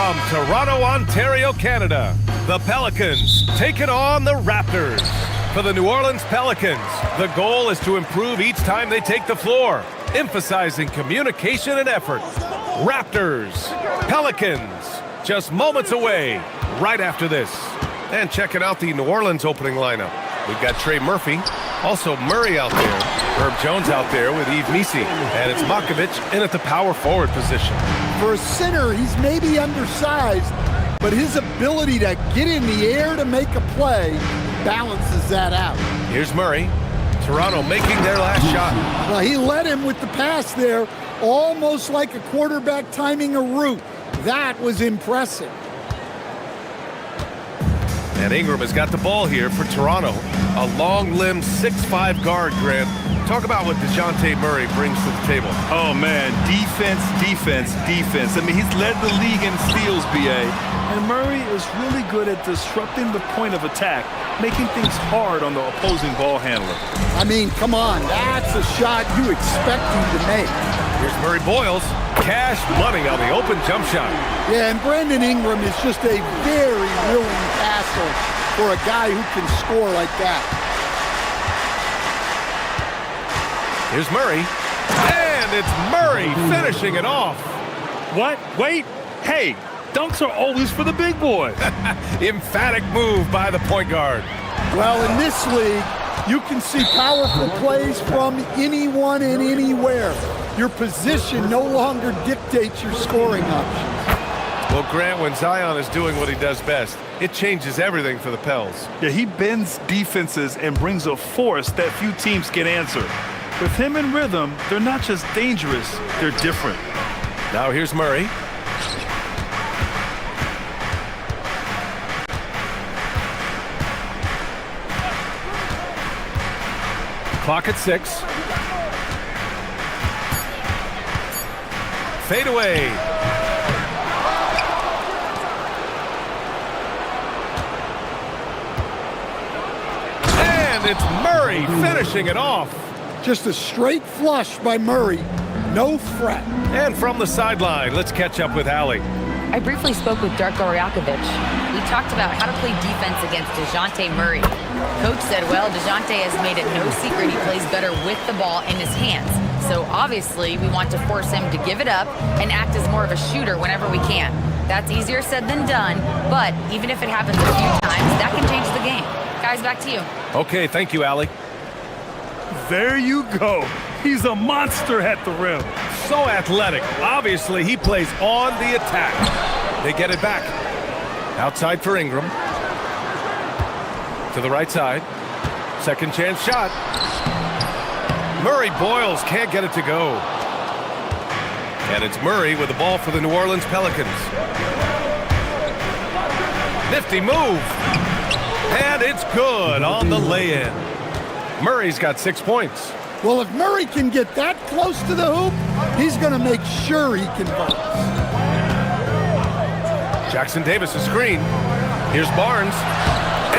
From Toronto, Ontario, Canada, the Pelicans taking on the Raptors. For the New Orleans Pelicans, the goal is to improve each time they take the floor, emphasizing communication and effort. Raptors, Pelicans, just moments away right after this. And checking out the New Orleans opening lineup. We've got Trey Murphy, also Murray out there, Herb Jones out there with Yves Missi, and it's Makovic in at the power forward position. For a center, he's maybe undersized, but his ability to get in the air to make a play balances that out. Here's Murray. Toronto making their last shot. Well, he led him with the pass there, almost like a quarterback timing a route. That was impressive. And Ingram has got the ball here for Toronto. A long-limbed 6'5" guard, Grant. Talk about what DeJounte Murray brings to the table. Oh, man, defense, defense, defense. I mean, he's led the league in steals, B.A. And Murray is really good at disrupting the point of attack, making things hard on the opposing ball handler. I mean, come on, that's a shot you expect him to make. Here's Murray Boyles. Cash money on the open jump shot. Yeah, and Brandon Ingram is just a very willing passer for a guy who can score like that. Here's Murray. And it's Murray finishing it off. What? Wait. Hey, dunks are always for the big boy. Emphatic move by the point guard. Well, in this league, you can see powerful plays from anyone and anywhere. Your position no longer dictates your scoring options. Well, Grant, when Zion is doing what he does best, it changes everything for the Pels. Yeah, he bends defenses and brings a force that few teams can answer. With him in rhythm, they're not just dangerous, they're different. Now here's Murray. Clock at 6. Fade away. And it's Murray finishing it off. Just a straight flush by Murray. No fret. And from the sideline, let's catch up with Allie. I briefly spoke with Darko Rajakovic. We talked about how to play defense against DeJounte Murray. Coach said, well, DeJounte has made it no secret he plays better with the ball in his hands. So obviously, we want to force him to give it up and act as more of a shooter whenever we can. That's easier said than done, but even if it happens a few times, that can change the game. Guys, back to you. Okay, thank you, Allie. There you go. He's a monster at the rim. So athletic. Obviously, he plays on the attack. They get it back. Outside for Ingram. To the right side. Second chance shot. Murray Boyles can't get it to go. And it's Murray with the ball for the New Orleans Pelicans. Nifty move. And it's good on the lay-in. Murray's got 6 points. Well, if Murray can get that close to the hoop, he's going to make sure he converts. Jackson Davis a screen. Here's Barnes.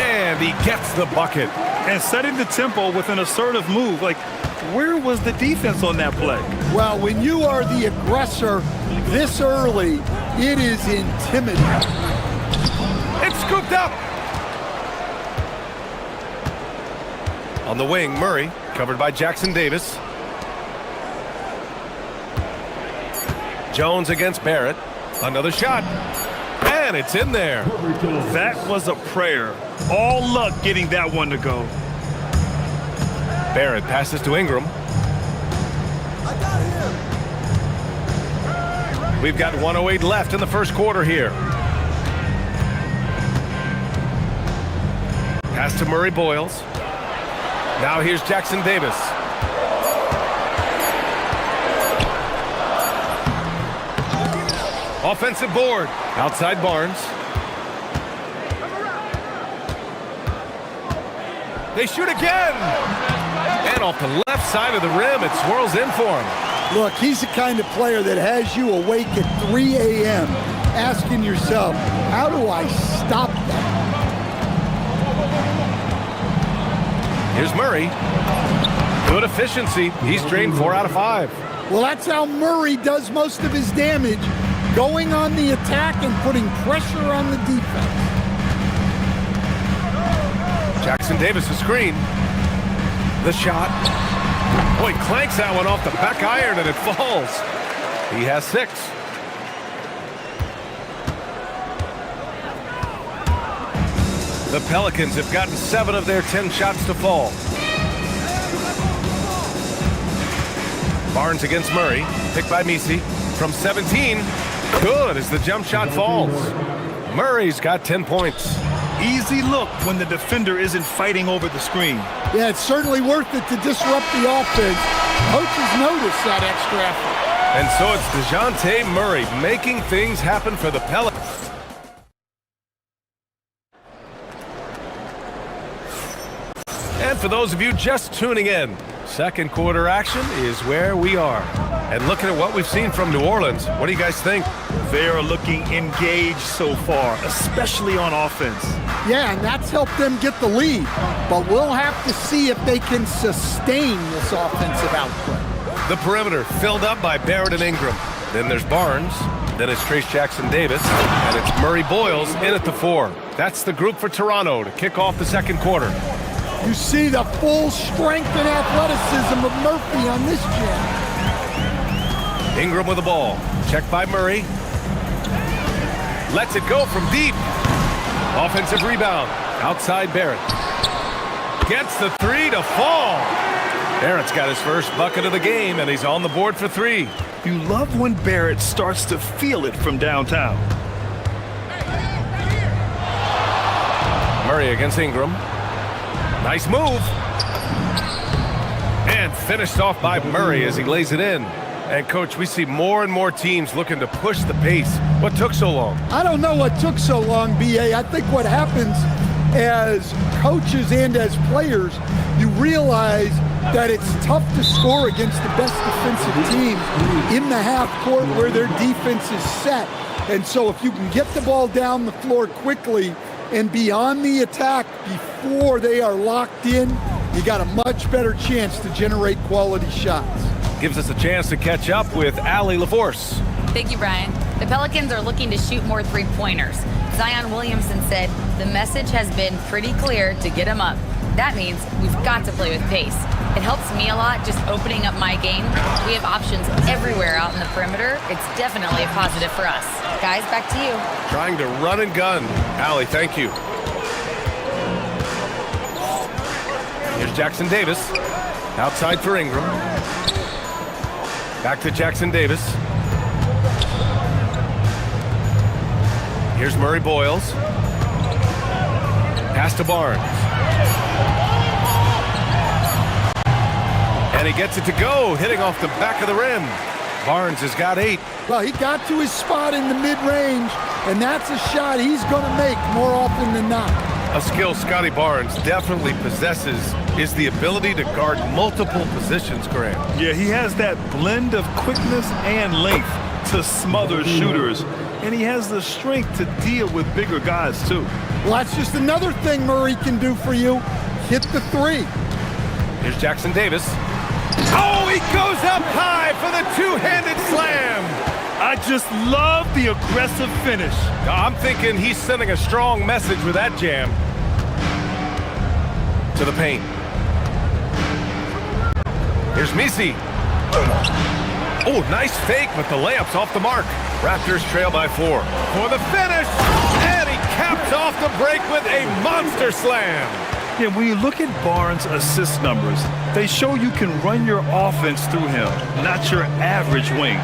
And he gets the bucket. And setting the tempo with an assertive move. Like, where was the defense on that play? Well, when you are the aggressor this early, it is intimidating. It's scooped up. On the wing, Murray, covered by Jackson Davis. Jones against Barrett. Another shot. And it's in there. That was a prayer. All luck getting that one to go. Barrett passes to Ingram. We've got 1:08 left in the first quarter here. Pass to Murray Boyles. Now here's Jackson Davis. Offensive board. Outside Barnes. They shoot again. And off the left side of the rim, it swirls in for him. Look, he's the kind of player that has you awake at 3 a.m. asking yourself, how do I stop that? Here's Murray. Good efficiency. He's drained 4 out of 5. Well, that's how Murray does most of his damage. going on the attack and putting pressure on the defense. Jackson Davis a screen. The shot. Oh, he clanks that one off the back iron and it falls. He has 6. The Pelicans have gotten 7 of their 10 shots to fall. Barnes against Murray. Picked by Misi. From 17. Good as the jump shot falls. Murray's got 10 points. Easy look when the defender isn't fighting over the screen. Yeah, it's certainly worth it to disrupt the offense. Coaches notice that extra effort. And so it's DeJounte Murray making things happen for the Pelicans. And for those of you just tuning in, second quarter action is where we are. And looking at what we've seen from New Orleans, what do you guys think? They are looking engaged so far, especially on offense. Yeah, and that's helped them get the lead. But we'll have to see if they can sustain this offensive output. The perimeter filled up by Barrett and Ingram. Then there's Barnes. Then it's Trace Jackson-Davis. And it's Murray Boyles in at the 4. That's the group for Toronto to kick off the second quarter. You see the full strength and athleticism of Murphy on this jam. Ingram with the ball. Checked by Murray. Lets it go from deep. Offensive rebound. Outside Barrett. Gets the 3 to fall. Barrett's got his first bucket of the game, and he's on the board for 3. You love when Barrett starts to feel it from downtown. Murray against Ingram. Nice move. And finished off by Murray as he lays it in. And, Coach, we see more and more teams looking to push the pace. What took so long? I don't know what took so long, B.A. I think what happens as coaches and as players, you realize that it's tough to score against the best defensive teams in the half court where their defense is set. And so if you can get the ball down the floor quickly and be on the attack before they are locked in, you got a much better chance to generate quality shots. Gives us a chance to catch up with Allie LaForce. Thank you, Brian. The Pelicans are looking to shoot more three-pointers. Zion Williamson said, the message has been pretty clear to get him up. That means we've got to play with pace. It helps me a lot just opening up my game. We have options everywhere out in the perimeter. It's definitely a positive for us. Guys, back to you. Trying to run and gun. Allie, thank you. Here's Jackson Davis. Outside for Ingram. Back to Jackson Davis. Here's Murray Boyles. Pass to Barnes. And he gets it to go, hitting off the back of the rim. Barnes has got 8. Well, he got to his spot in the mid-range, and that's a shot he's going to make more often than not. A skill Scotty Barnes definitely possesses is the ability to guard multiple positions, Graham. Yeah, he has that blend of quickness and length to smother shooters, and he has the strength to deal with bigger guys, too. Well, that's just another thing Murray can do for you. Hit the 3. Here's Jackson Davis. Oh, he goes up high for the two-handed slam. I just love the aggressive finish. I'm thinking he's sending a strong message with that jam. To the paint. Here's Misi. Oh, nice fake, but the layup's off the mark. Raptors trail by 4. For the finish, and he caps off the break with a monster slam. Yeah, when you look at Barnes' assist numbers, they show you can run your offense through him, not your average wing.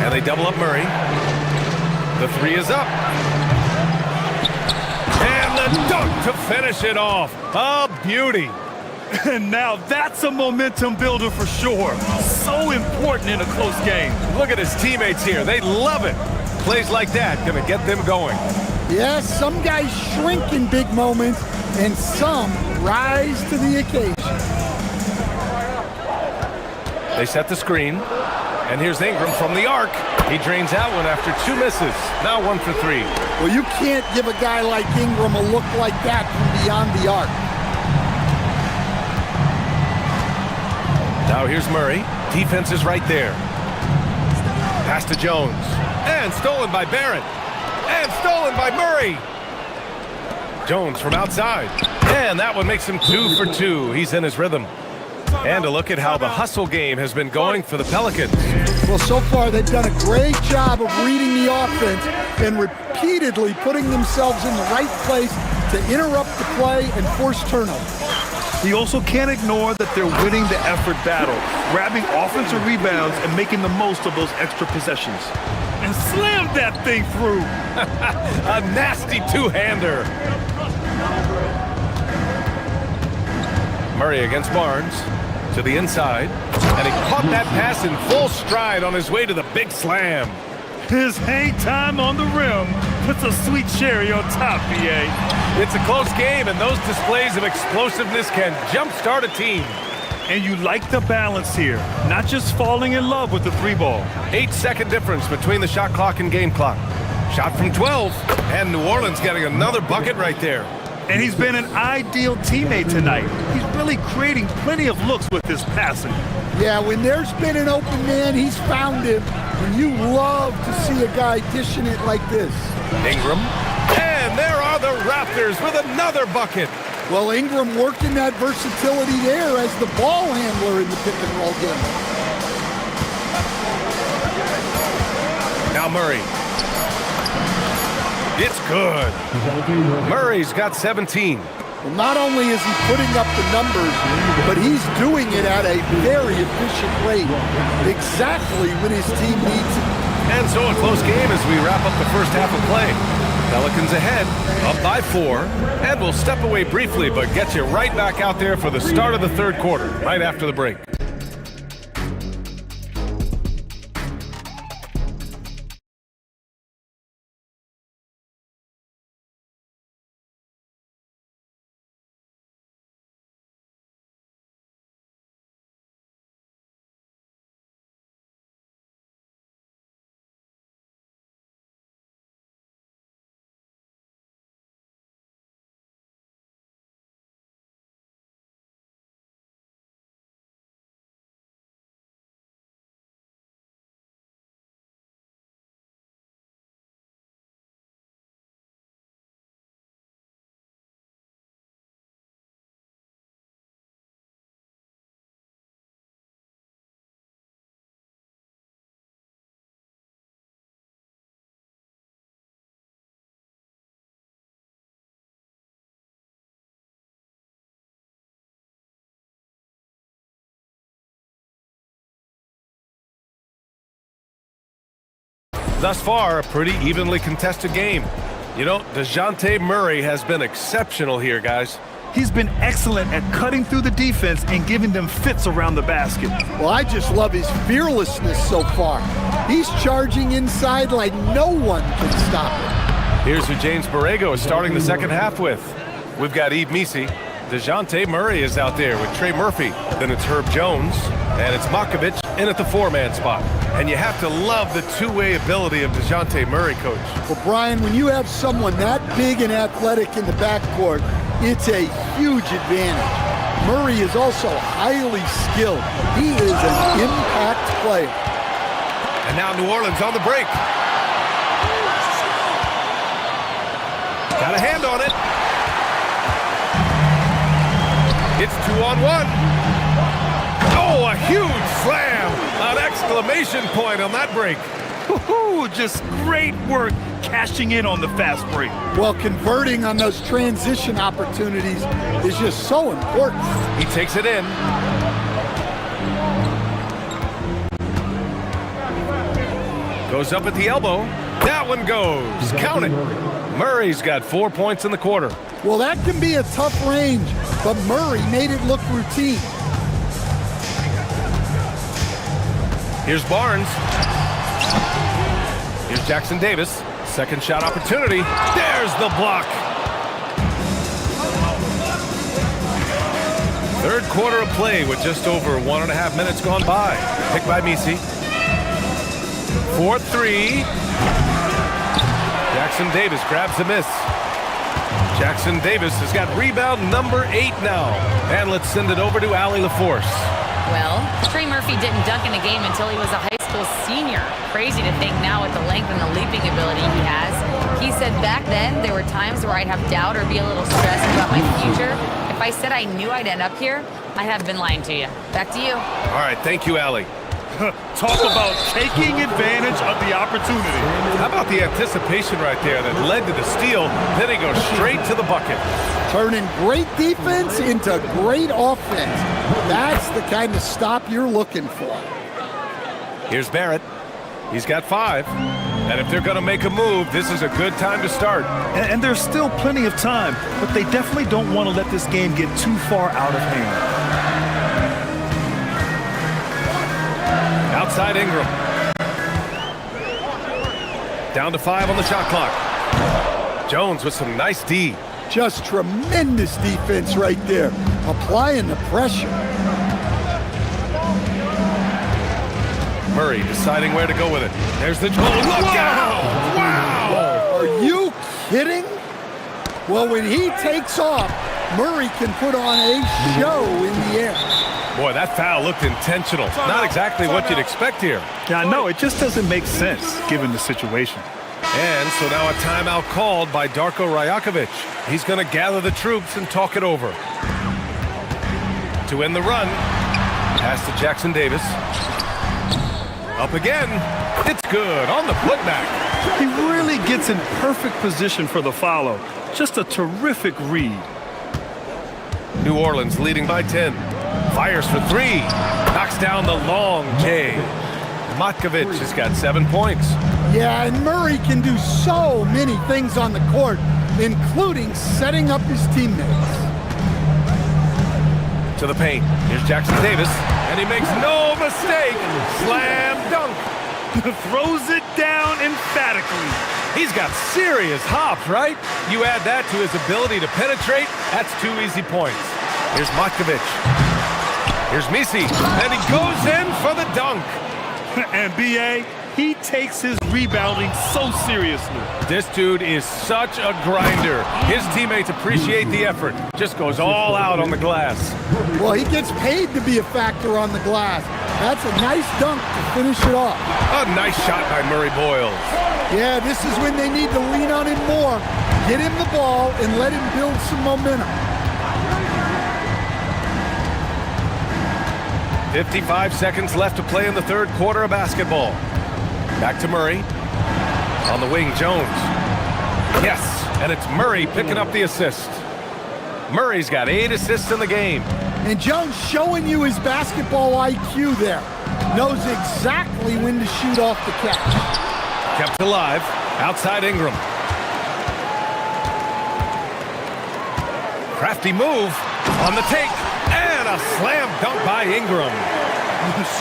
And they double up Murray. The 3 is up. And the dunk to finish it off. A beauty. And now that's a momentum builder for sure. So important in a close game. Look at his teammates here. They love it. Plays like that gonna get them going. Yes, some guys shrink in big moments, and some rise to the occasion. They set the screen. And here's Ingram from the arc. He drains out one after 2 misses. Now 1 for 3. Well, you can't give a guy like Ingram a look like that from beyond the arc. Now here's Murray. Defense is right there. Pass to Jones. And stolen by Barrett. And stolen by Murray. Jones from outside. And that one makes him 2 for 2. He's in his rhythm. And a look at how the hustle game has been going for the Pelicans. Well, so far they've done a great job of reading the offense and repeatedly putting themselves in the right place to interrupt the play and force turnovers. You also can't ignore that they're winning the effort battle, grabbing offensive rebounds and making the most of those extra possessions. And slam that thing through. A nasty two-hander. Murray against Barnes. To the inside. And he caught that pass in full stride on his way to the big slam. His hang time on the rim puts a sweet cherry on top, BA. It's a close game, and those displays of explosiveness can jumpstart a team. And you like the balance here, not just falling in love with the 3-ball. 8-second difference between the shot clock and game clock. Shot from 12, and New Orleans getting another bucket right there. And he's been an ideal teammate tonight. He's really creating plenty of looks with his passing. Yeah, when there's been an open man, he's found him. And you love to see a guy dishing it like this. Ingram. And there are the Raptors with another bucket. Well, Ingram working that versatility there as the ball handler in the pick and roll game. Now Murray. It's good. Murray's got 17. Well, not only is he putting up the numbers, but he's doing it at a very efficient rate, exactly when his team needs it. And so a close game as we wrap up the first half of play. Pelicans ahead, up by 4, and we'll step away briefly, but get you right back out there for the start of the third quarter, right after the break. Thus far, a pretty evenly contested game. You know, DeJounte Murray has been exceptional here, guys. He's been excellent at cutting through the defense and giving them fits around the basket. Well, I just love his fearlessness so far. He's charging inside like no one can stop him. Here's who James Borrego is starting the second half with. We've got Yves Missi. DeJounte Murray is out there with Trey Murphy. Then it's Herb Jones. And it's Makovich in at the 4-man spot. And you have to love the two-way ability of DeJounte Murray, Coach. Well, Brian, when you have someone that big and athletic in the backcourt, it's a huge advantage. Murray is also highly skilled. He is an impact player. And now New Orleans on the break. Got a hand on it. It's 2-on-1. Oh, a huge slam! An exclamation point on that break. Woohoo! Just great work cashing in on the fast break. Well, converting on those transition opportunities is just so important. He takes it in. Goes up at the elbow. That one goes. Count it. Murray's got 4 points in the quarter. Well, that can be a tough range, but Murray made it look routine. Here's Barnes. Here's Jackson Davis. Second shot opportunity. There's the block. Third quarter of play with just over 1.5 minutes gone by. Picked by Missi. 4-3. Jackson Davis grabs the miss. Jackson Davis has got rebound number 8 now. And let's send it over to Allie LaForce. Well, Trey Murphy didn't dunk in a game until he was a high school senior. Crazy to think now with the length and the leaping ability he has. He said back then there were times where I'd have doubt or be a little stressed about my future. If I said I knew I'd end up here, I have been lying to you. Back to you. All right, thank you, Allie. Talk about taking advantage of the opportunity. How about the anticipation right there that led to the steal, then he goes straight to the bucket. Turning great defense into great offense. That's the kind of stop you're looking for. Here's Barrett. He's got 5. And if they're going to make a move, this is a good time to start. And there's still plenty of time, but they definitely don't want to let this game get too far out of hand. Outside Ingram. Down to 5 on the shot clock. Jones with some nice D. Just tremendous defense right there. Applying the pressure. Murray deciding where to go with it. There's the... Oh, look out! Wow! Are you kidding? Well, when he takes off, Murray can put on a show in the air. Boy, that foul looked intentional. Not exactly what you'd expect here. Yeah, I know. It just doesn't make sense, given the situation. And so now a timeout called by Darko Rajakovic. He's going to gather the troops and talk it over. To end the run, pass to Jackson Davis. Up again. It's good on the putback. He really gets in perfect position for the follow. Just a terrific read. New Orleans leading by 10. Fires for 3. Knocks down the long J. Matkovic has got 7 points. Yeah, and Murray can do so many things on the court, including setting up his teammates. To the paint. Here's Jackson Davis. And he makes no mistake. Slam dunk. Throws it down emphatically. He's got serious hops, right? You add that to his ability to penetrate, that's 2 easy points. Here's Matkovic. Here's Misi, and he goes in for the dunk. And B.A., he takes his rebounding so seriously. This dude is such a grinder. His teammates appreciate the effort. Just goes all out on the glass. Well, he gets paid to be a factor on the glass. That's a nice dunk to finish it off. A nice shot by Murray Boyles. Yeah, this is when they need to lean on him more. Get him the ball and let him build some momentum. 55 seconds left to play in the third quarter of basketball. Back to Murray. On the wing, Jones. Yes, and it's Murray picking up the assist. Murray's got 8 assists in the game. And Jones showing you his basketball IQ there. Knows exactly when to shoot off the catch. Kept alive. Outside Ingram. Crafty move on the take. And a slam dunk by Ingram.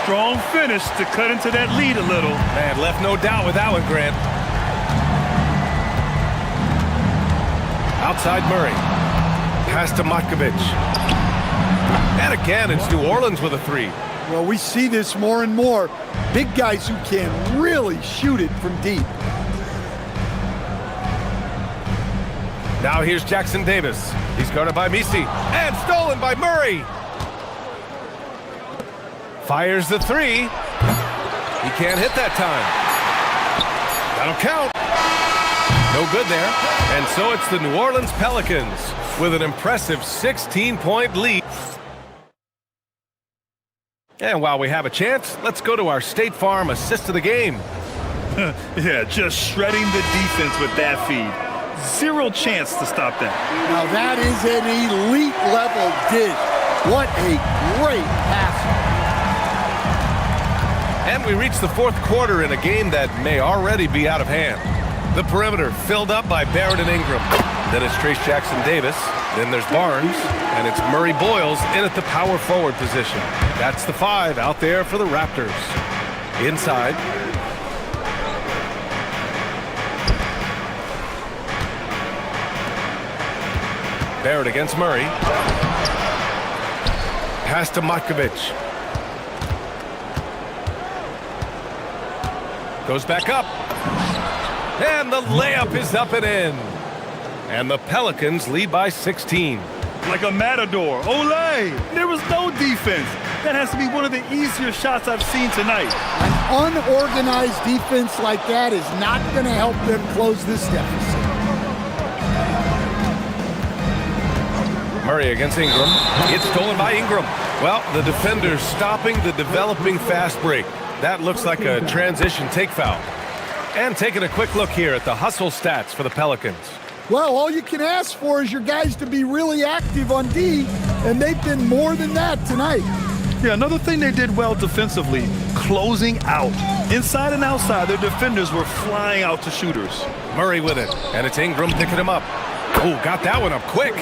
Strong finish to cut into that lead a little. Man, left no doubt with that one, Grant. Outside Murray. Pass to Matkovic. And again, it's New Orleans with a 3. Well, we see this more and more. Big guys who can really shoot it from deep. Now here's Jackson Davis. He's guarded by Misi. And stolen by Murray. Fires the 3. He can't hit that time. That'll count. No good there. And so it's the New Orleans Pelicans with an impressive 16-point lead. And while we have a chance, let's go to our State Farm assist of the game. Yeah, just shredding the defense with that feed. 0 chance to stop that. Now that is an elite level dish. What a great pass. And we reach the fourth quarter in a game that may already be out of hand. The perimeter filled up by Barrett and Ingram. Then it's Trace Jackson Davis. Then there's Barnes. And it's Murray Boyles in at the power forward position. That's the 5 out there for the Raptors. Inside. Barrett against Murray. Pass to Matkovic. Goes back up. And the layup is up and in. And the Pelicans lead by 16. Like a matador. Olay! There was no defense. That has to be one of the easier shots I've seen tonight. An unorganized defense like that is not going to help them close this deficit. Murray against Ingram. It's stolen by Ingram. Well, the defender's stopping the developing fast break. That looks like a transition take foul. And taking a quick look here at the hustle stats for the Pelicans. Well, all you can ask for is your guys to be really active on D, and they've been more than that tonight. Yeah, another thing they did well defensively, closing out. Inside and outside, their defenders were flying out to shooters. Murray with it, and it's Ingram picking him up. Oh, got that one up quick.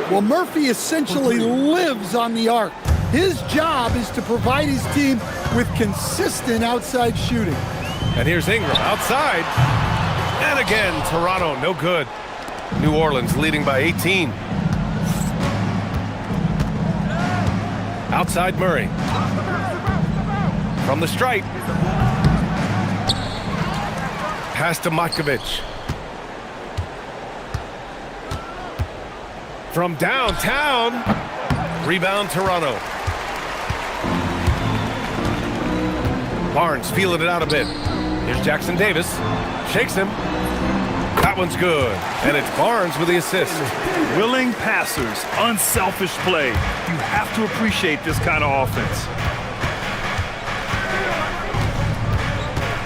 Well, Murphy essentially lives on the arc. His job is to provide his team with consistent outside shooting. And here's Ingram outside. And again, Toronto, no good. New Orleans leading by 18. Outside Murray. From the stripe. Pass to Matkovic. From downtown. Rebound Toronto. Barnes feeling it out a bit. Here's Jackson Davis. Shakes him. That one's good. And it's Barnes with the assist. Willing passers, unselfish play. You have to appreciate this kind of offense.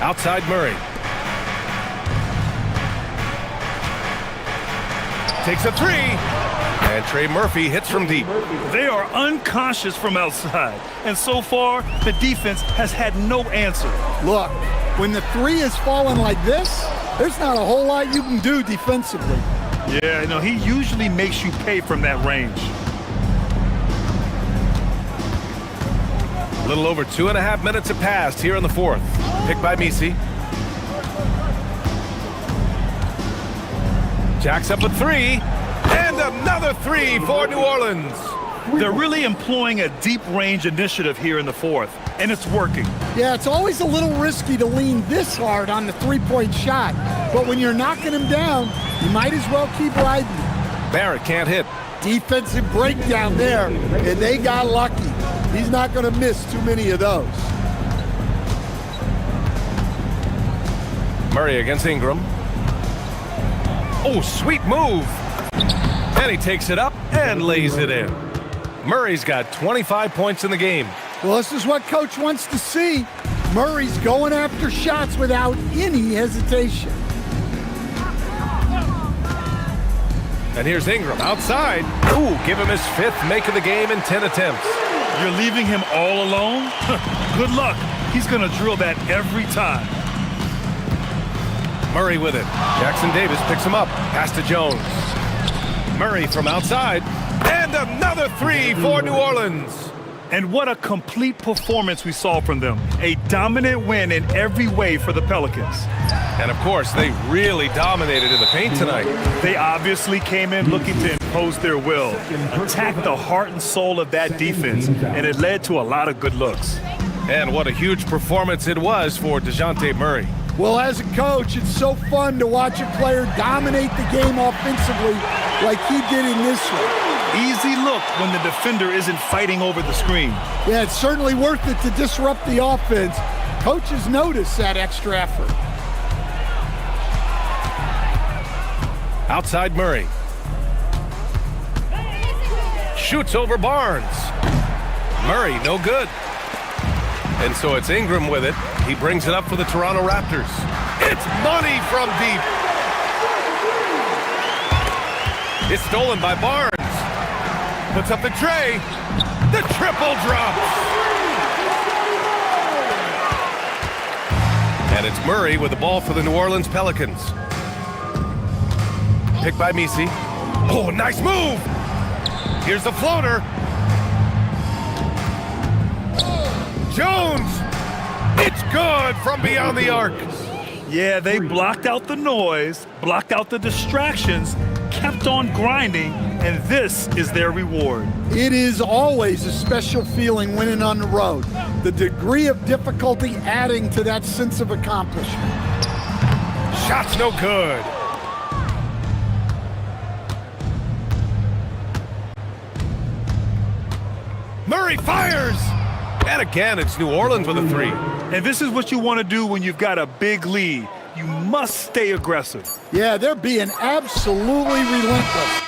Outside Murray. Takes a three. And Trey Murphy hits from deep. They are unconscious from outside. And so far, the defense has had no answer. Look, when the three is falling like this, there's not a whole lot you can do defensively. Yeah, you know, he usually makes you pay from that range. A little over 2.5 minutes have passed here in the fourth. Picked by Misi. Jacks up with three. And another three for New Orleans. They're really employing a deep range initiative here in the fourth, and it's working. Yeah, it's always a little risky to lean this hard on the three-point shot, but when you're knocking him down, you might as well keep riding. Barrett can't hit. Defensive breakdown there, and they got lucky. He's not going to miss too many of those. Murray against Ingram. Oh, sweet move. And he takes it up and lays it in. Murray's got 25 points in the game. Well, this is what Coach wants to see. Murray's going after shots without any hesitation. And here's Ingram outside. Ooh, give him his fifth make of the game in 10 attempts. You're leaving him all alone? Good luck. He's going to drill that every time. Murray with it. Jackson Davis picks him up. Pass to Jones. Murray from outside. And another three for New Orleans. And what a complete performance we saw from them. A dominant win in every way for the Pelicans. And of course, they really dominated in the paint tonight. They obviously came in looking to impose their will, attack the heart and soul of that defense, and it led to a lot of good looks. And what a huge performance it was for DeJounte Murray. Well, as a coach, it's so fun to watch a player dominate the game offensively like he did in this one. Easy look when the defender isn't fighting over the screen. Yeah, it's certainly worth it to disrupt the offense. Coaches notice that extra effort. Outside Murray. Shoots over Barnes. Murray, no good. And so it's Ingram with it. He brings it up for the Toronto Raptors. It's money from deep. It's stolen by Barnes. Puts up the tray. The triple drops. And it's Murray with the ball for the New Orleans Pelicans. Picked by Misi. Oh, nice move. Here's the floater. Jones. It's good from beyond the arc. Yeah, they blocked out the noise, blocked out the distractions, kept on grinding, and this is their reward. It is always a special feeling winning on the road. The degree of difficulty adding to that sense of accomplishment. Shot's no good. Murray fires. And again, it's New Orleans with a three. And this is what you want to do when you've got a big lead. You must stay aggressive. Yeah, they're being absolutely relentless.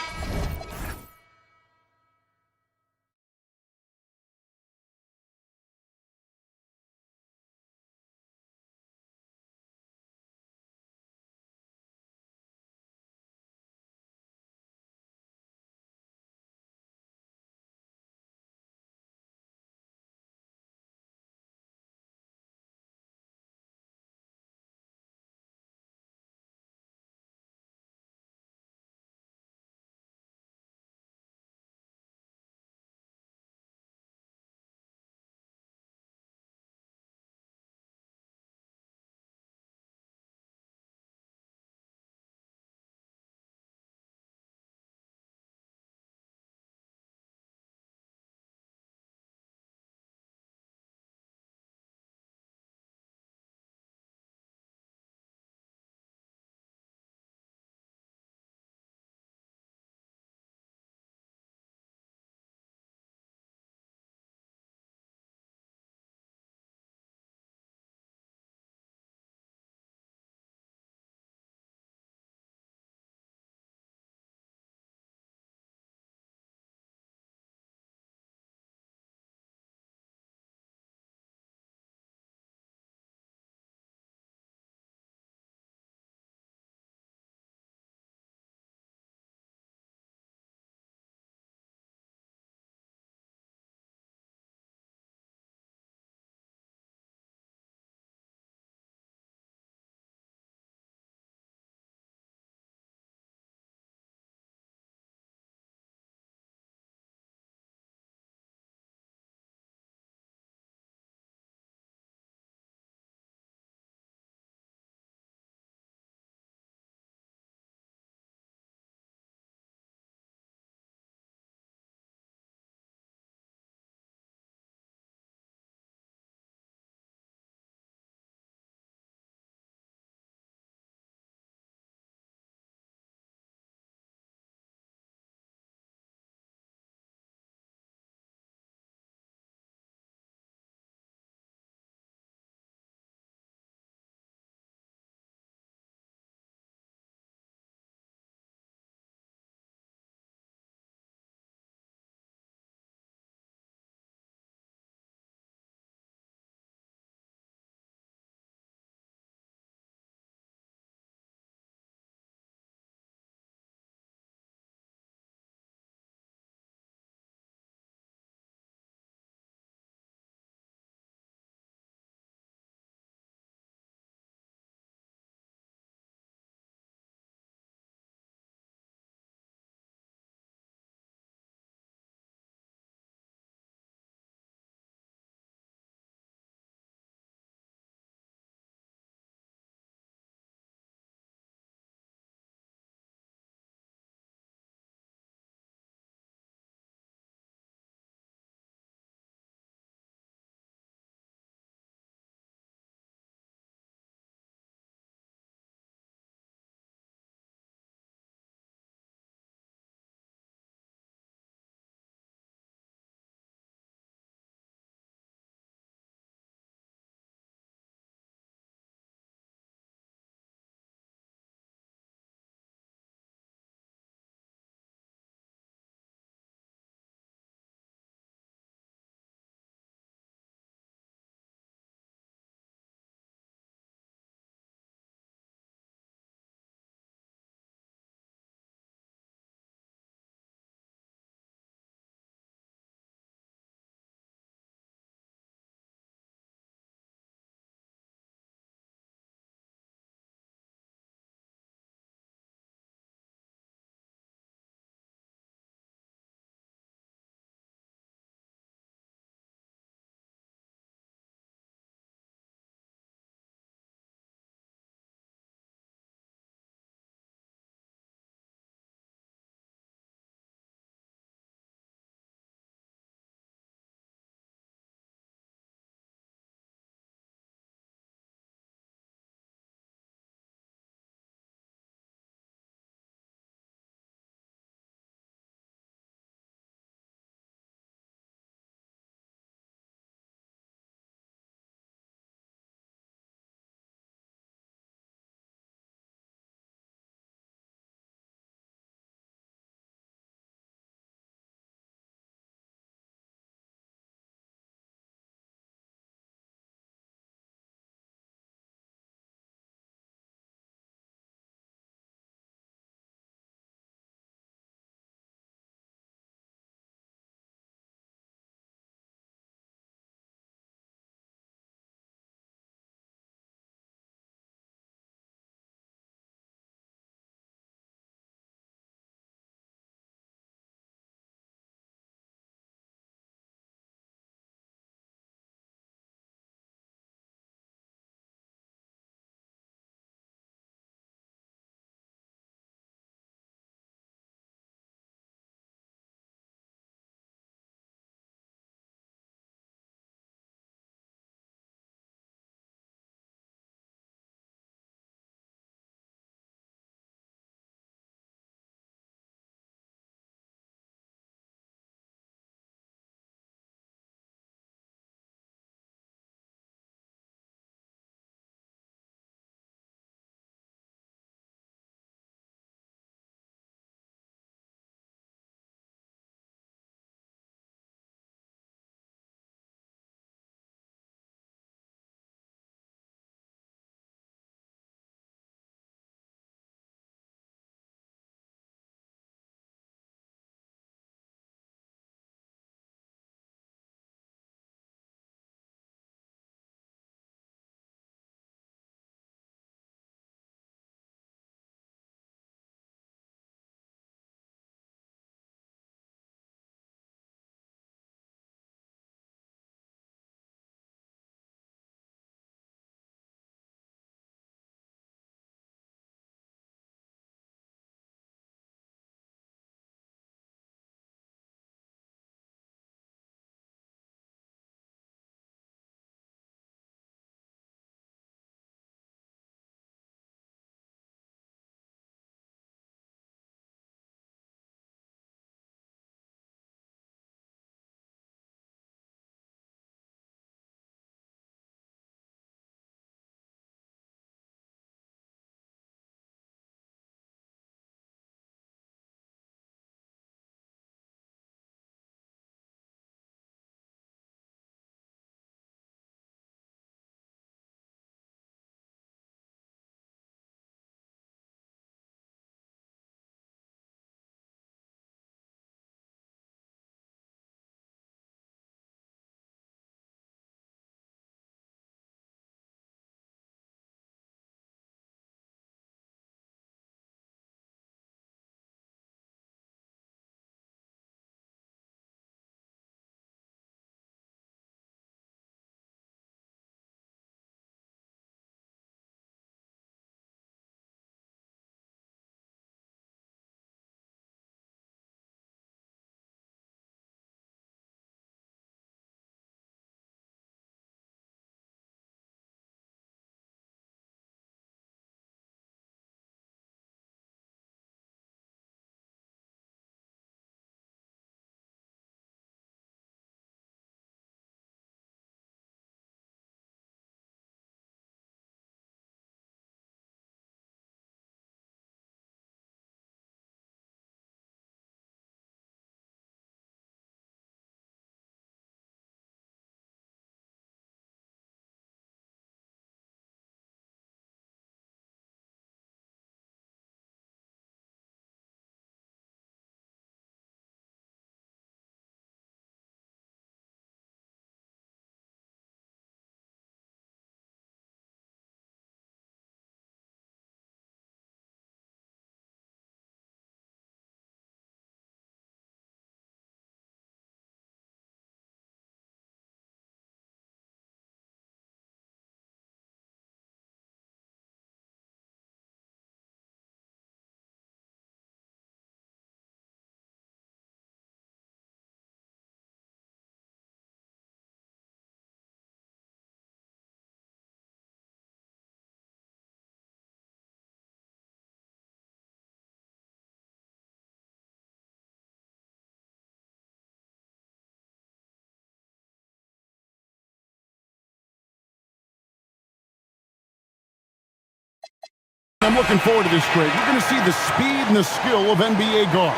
I'm looking forward to this trade. You're going to see the speed and the skill of NBA guards.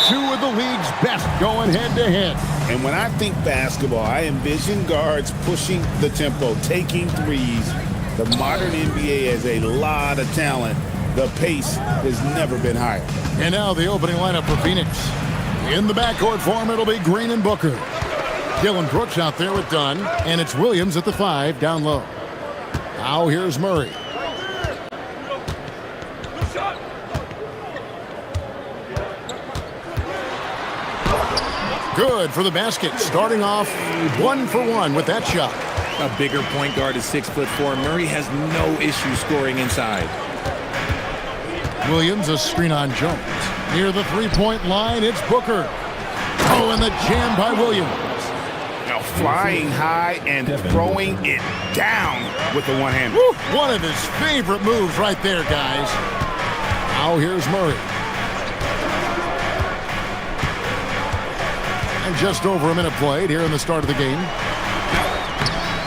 Two of the league's best going head-to-head. And when I think basketball, I envision guards pushing the tempo, taking threes. The modern NBA has a lot of talent. The pace has never been higher. And now the opening lineup for Phoenix. In the backcourt form, it'll be Green and Booker. Dylan Brooks out there with Dunn, and it's Williams at the 5 down low. Now here's Murray. Good for the basket, starting off 1 for 1 with that shot. A bigger point guard is 6'4". Murray has no issue scoring inside. Williams, a screen on Jones. Near the three-point line, it's Booker. Oh, and the jam by Williams. Now flying high and throwing it down with the one hand. One of his favorite moves right there, guys. Now here's Murray. And just over a minute played here in the start of the game.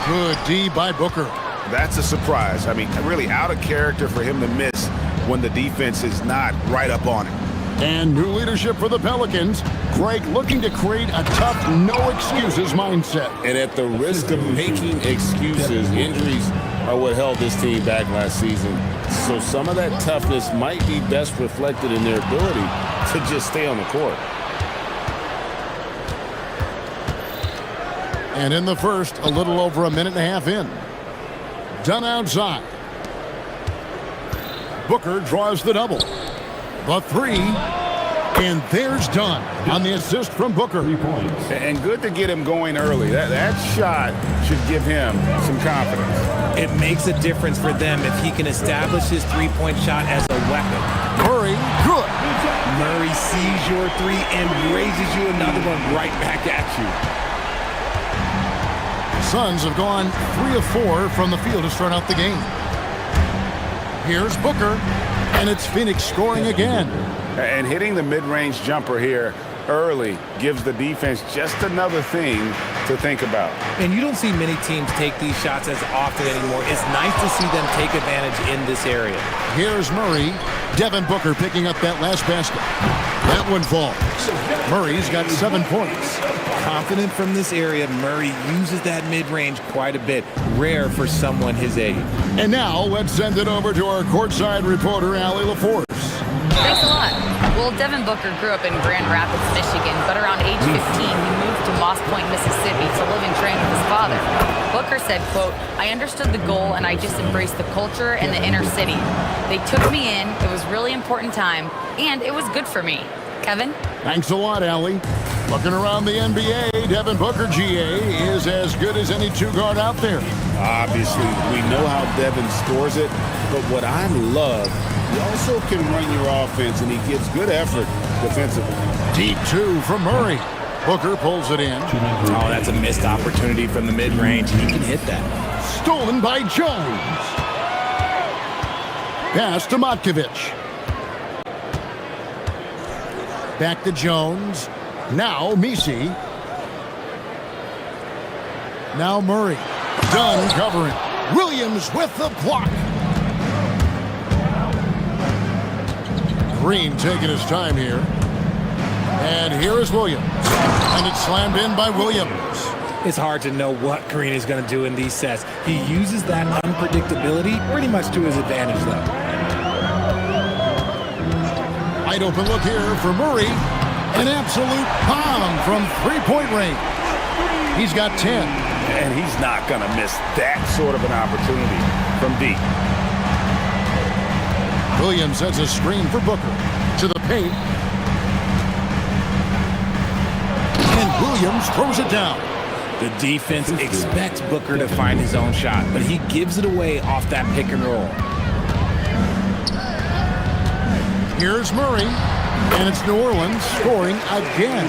Good D by Booker. That's a surprise. I mean, really out of character for him to miss when the defense is not right up on him. And new leadership for the Pelicans. Greg looking to create a tough, no-excuses mindset. And at the risk of making excuses, injuries are what held this team back last season. So some of that toughness might be best reflected in their ability to just stay on the court. And in the first, a little over a minute and a half in. Dunn outside. Booker draws the double. The 3, and there's Dunn on the assist from Booker. 3 points. And good to get him going early. That shot should give him some confidence. It makes a difference for them if he can establish his three-point shot as a weapon. Murray, good. Murray sees your 3 and raises you another one right back at you. Suns have gone 3 of 4 from the field to start out the game. Here's Booker, and it's Phoenix scoring again. And hitting the mid-range jumper here early gives the defense just another thing to think about. And you don't see many teams take these shots as often anymore. It's nice to see them take advantage in this area. Here's Murray. Devin Booker picking up that last basket. That one falls. Murray's got 7 points. Confident from this area, Murray uses that mid-range quite a bit. Rare for someone his age. And now let's send it over to our courtside reporter, Allie LaForce. Thanks a lot. Well, Devin Booker grew up in Grand Rapids, Michigan, but around age 15, he moved to Moss Point, Mississippi to live and train with his father. Booker said, quote, "I understood the goal and I just embraced the culture and the inner city. They took me in, it was really important time, and it was good for me." Kevin? Thanks a lot, Allie. Looking around the NBA, Devin Booker, GA, is as good as any 2-guard out there. Obviously, we know how Devin scores it, but what I love, he also can run your offense, and he gives good effort defensively. Deep 2 from Murray. Booker pulls it in. Oh, that's a missed opportunity from the mid-range. He can hit that. Stolen by Jones. Pass to Matkovic. Back to Jones. Now Misi. Now Murray. Dunn covering. Williams with the block. Green taking his time here. And here is Williams. And it's slammed in by Williams. It's hard to know what Green is going to do in these sets. He uses that unpredictability pretty much to his advantage, though. Wide open look here for Murray. An absolute bomb from three-point range. He's got 10. And he's not going to miss that sort of an opportunity from deep. Williams sets a screen for Booker. To the paint. And Williams throws it down. The defense expects Booker to find his own shot, but he gives it away off that pick and roll. Here's Murray, and it's New Orleans scoring again.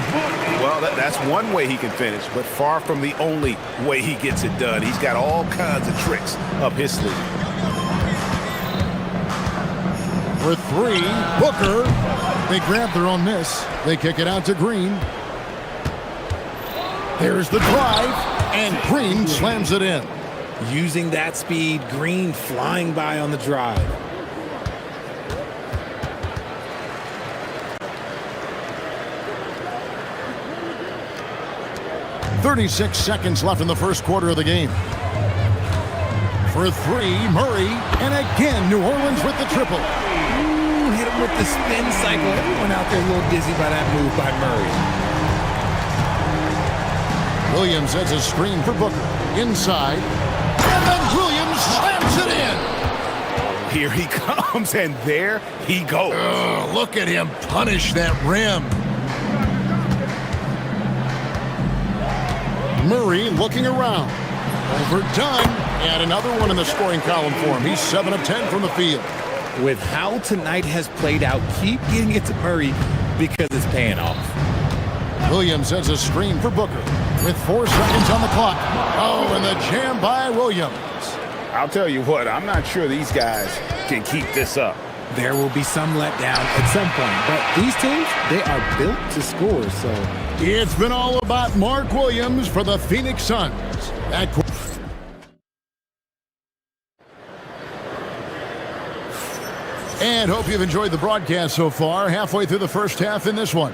Well, that's one way he can finish, but far from the only way he gets it done. He's got all kinds of tricks up his sleeve. For 3, Booker. They grab their own miss. They kick it out to Green. There's the drive, and Green slams it in. Using that speed, Green flying by on the drive. 36 seconds left in the first quarter of the game. For three, Murray, and again, New Orleans with the triple. Ooh, hit him with the spin cycle. Everyone out there a little dizzy by that move by Murray. Williams has a screen for Booker. Inside. And then Williams slams it in. Here he comes, and there he goes. Oh, look at him punish that rim. Murray looking around. Overdone. And another one in the scoring column for him. He's 7 of 10 from the field. With how tonight has played out, keep getting it to Murray because it's paying off. Williams has a screen for Booker with 4 seconds on the clock. Oh, and the jam by Williams. I'll tell you what, I'm not sure these guys can keep this up. There will be some letdown at some point, but these teams, they are built to score, so. It's been all about Mark Williams for the Phoenix Suns. And hope you've enjoyed the broadcast so far. Halfway through the first half in this one.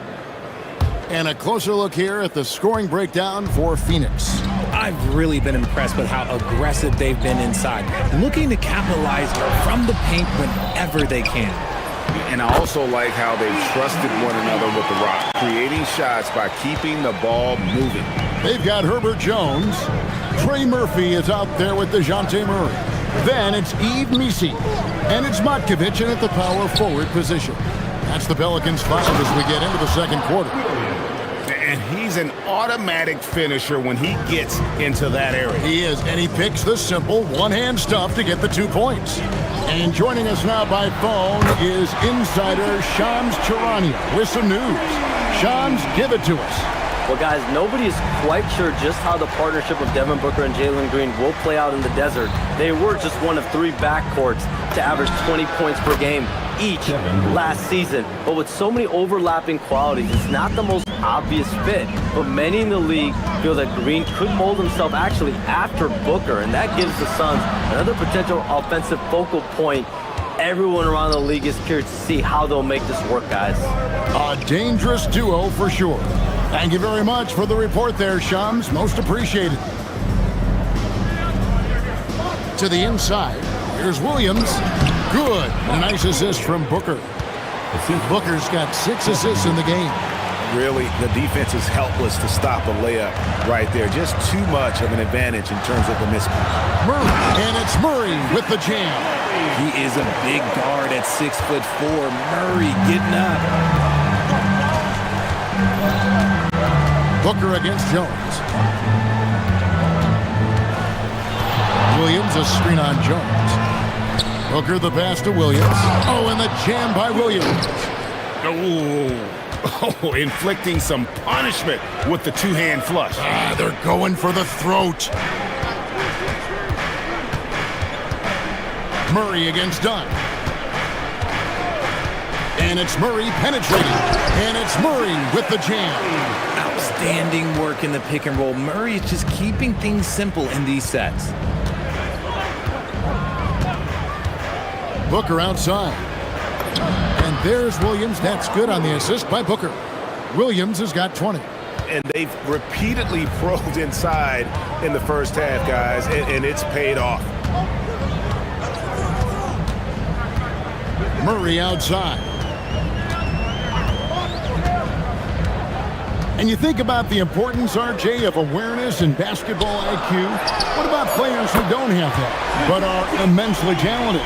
And a closer look here at the scoring breakdown for Phoenix. I've really been impressed with how aggressive they've been inside, looking to capitalize from the paint whenever they can. And I also like how they've trusted one another with the rock, creating shots by keeping the ball moving. They've got Herbert Jones. Trey Murphy is out there with DeJounte Murray. Then it's Yves Missi. And it's Matkovic in at the power forward position. That's the Pelicans' 5 as we get into the second quarter. And he's an automatic finisher when he gets into that area. He is, and he picks the simple one-hand stuff to get the 2 points. And joining us now by phone is insider Shams Charania with some news. Shams, give it to us. Well, guys, nobody is quite sure just how the partnership of Devin Booker and Jalen Green will play out in the desert. They were just one of 3 backcourts to average 20 points per game each last season. But with so many overlapping qualities, it's not the most obvious fit. But many in the league feel that Green could mold himself actually after Booker, and that gives the Suns another potential offensive focal point. Everyone around the league is curious to see how they'll make this work, guys. A dangerous duo for sure. Thank you very much for the report there, Shams. Most appreciated. To the inside. Here's Williams. Good. A nice assist from Booker. Booker's got 6 assists in the game. Really, the defense is helpless to stop a layup right there. Just too much of an advantage in terms of the mismatch. Murray. And it's Murray with the jam. He is a big guard at 6'4". Murray getting up. Booker against Jones. Williams, a screen on Jones. Booker the pass to Williams. Oh, and the jam by Williams. Oh, inflicting some punishment with the 2-hand flush. They're going for the throat. Murray against Dunn. And it's Murray penetrating. And it's Murray with the jam. Outstanding work in the pick and roll. Murray is just keeping things simple in these sets. Booker outside. And there's Williams. That's good on the assist by Booker. Williams has got 20. And they've repeatedly probed inside in the first half, guys, and it's paid off. Murray outside. And you think about the importance, RJ, of awareness and basketball IQ. What about players who don't have that, but are immensely talented?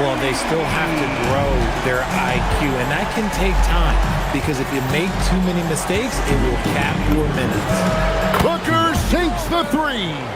Well, they still have to grow their IQ, and that can take time, because if you make too many mistakes, it will cap your minutes. Booker sinks the 3.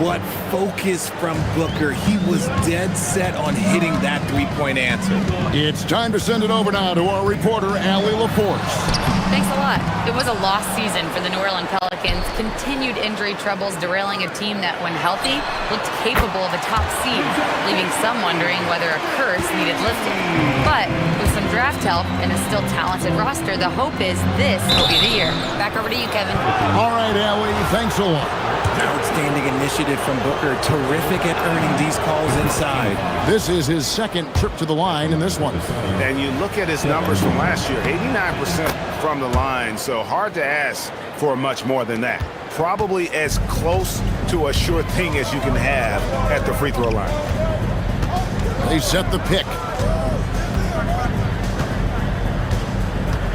What focus from Booker. He was dead set on hitting that 3-point answer. It's time to send it over now to our reporter, Allie LaForce. Thanks a lot. It was a lost season for the New Orleans Pelicans. Continued injury troubles derailing a team that, when healthy, looked capable of a top seed, leaving some wondering whether a curse needed lifting. But with some draft help and a still talented roster, the hope is this will be the year. Back over to you, Kevin. All right, Allie, thanks a lot. Outstanding initiative from Booker. Terrific at earning these calls inside. This is his second trip to the line in this one. And you look at his numbers from last year, 89% from the line, so hard to ask for much more than that. Probably as close to a sure thing as you can have at the free throw line. They set the pick.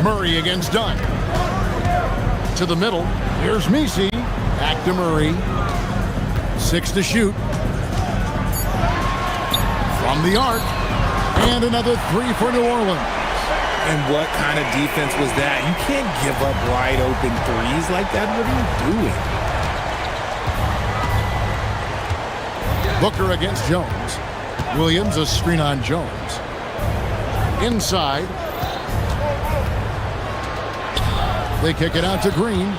Murray against Dunn. To the middle. Here's Messi. Back to Murray. 6 to shoot. From the arc. And another 3 for New Orleans. And what kind of defense was that? You can't give up wide open threes like that. What are you doing? Booker against Jones. Williams a screen on Jones. Inside. They kick it out to Green.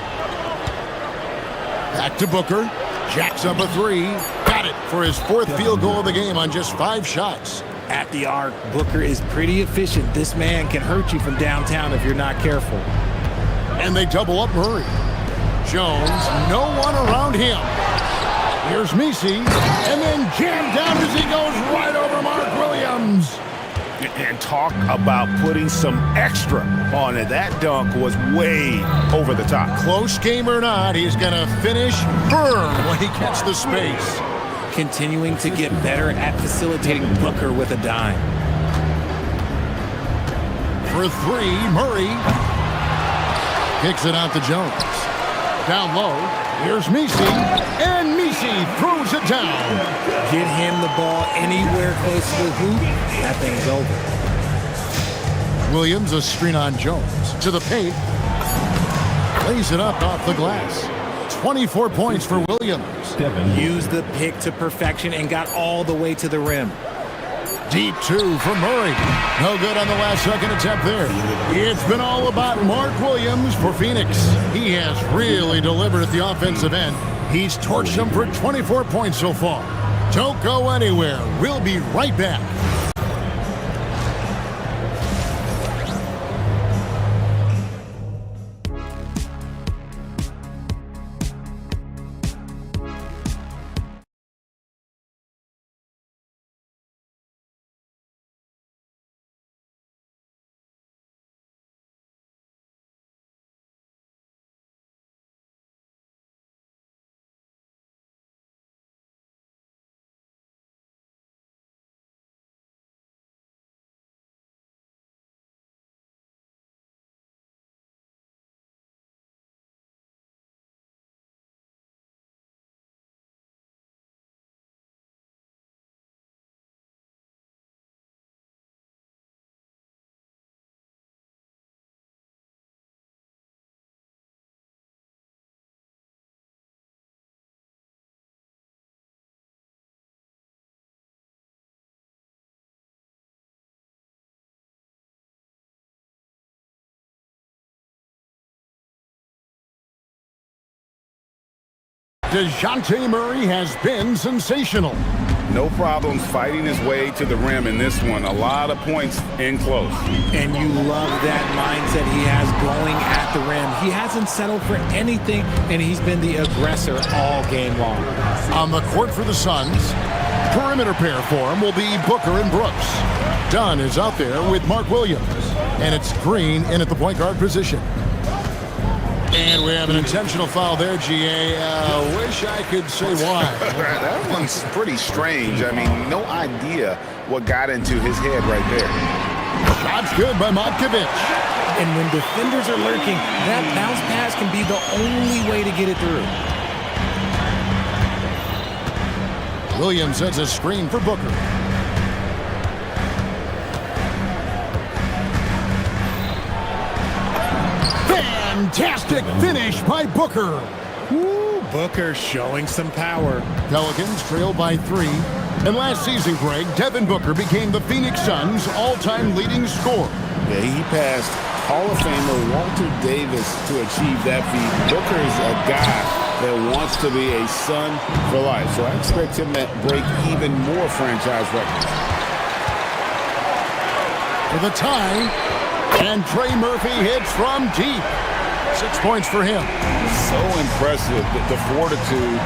Back to Booker. Jacks up a 3. Got it for his 4th field goal of the game on just 5 shots. At the arc, Booker is pretty efficient. This man can hurt you from downtown if you're not careful. And they double up Murray. Jones, no one around him. Here's Messi, and then jammed down as he goes right over Mark Williams. And talk about putting some extra on it. That dunk was way over the top. Close game or not, he's going to finish firm when he gets the space. Continuing to get better at facilitating Booker with a dime. For 3, Murray kicks it out to Jones. Down low, here's Messi, and Messi throws it down. Get him the ball anywhere close to the hoop, that thing's over. Williams a screen on Jones. To the paint. Lays it up off the glass. 24 points for Williams. Used the pick to perfection and got all the way to the rim. Deep 2 for Murray. No good on the last second attempt there. It's been all about Mark Williams for Phoenix. He has really delivered at the offensive end. He's torched them for 24 points so far. Don't go anywhere. We'll be right back. DeJounte Murray has been sensational. No problems fighting his way to the rim in this one. A lot of points in close. And you love that mindset he has going at the rim. He hasn't settled for anything, and he's been the aggressor all game long. On the court for the Suns, perimeter pair for him will be Booker and Brooks. Dunn is out there with Mark Williams, and it's Green in at the point guard position. And we have an intentional foul there, GA. Wish I could say why. That one's pretty strange. I mean, no idea what got into his head right there. Shot's good by Matkovic. And when defenders are lurking, that bounce pass can be the only way to get it through. Williams sets a screen for Booker. Fantastic finish by Booker. Woo, Booker showing some power. Pelicans trail by 3. And last season, Greg, Devin Booker became the Phoenix Suns' all-time leading scorer. Yeah, he passed Hall of Famer Walter Davis to achieve that feat. Booker is a guy that wants to be a Sun for life, so I expect him to break even more franchise records. for the tie. And Trey Murphy hits from deep. 6 points for him. So impressive, the fortitude,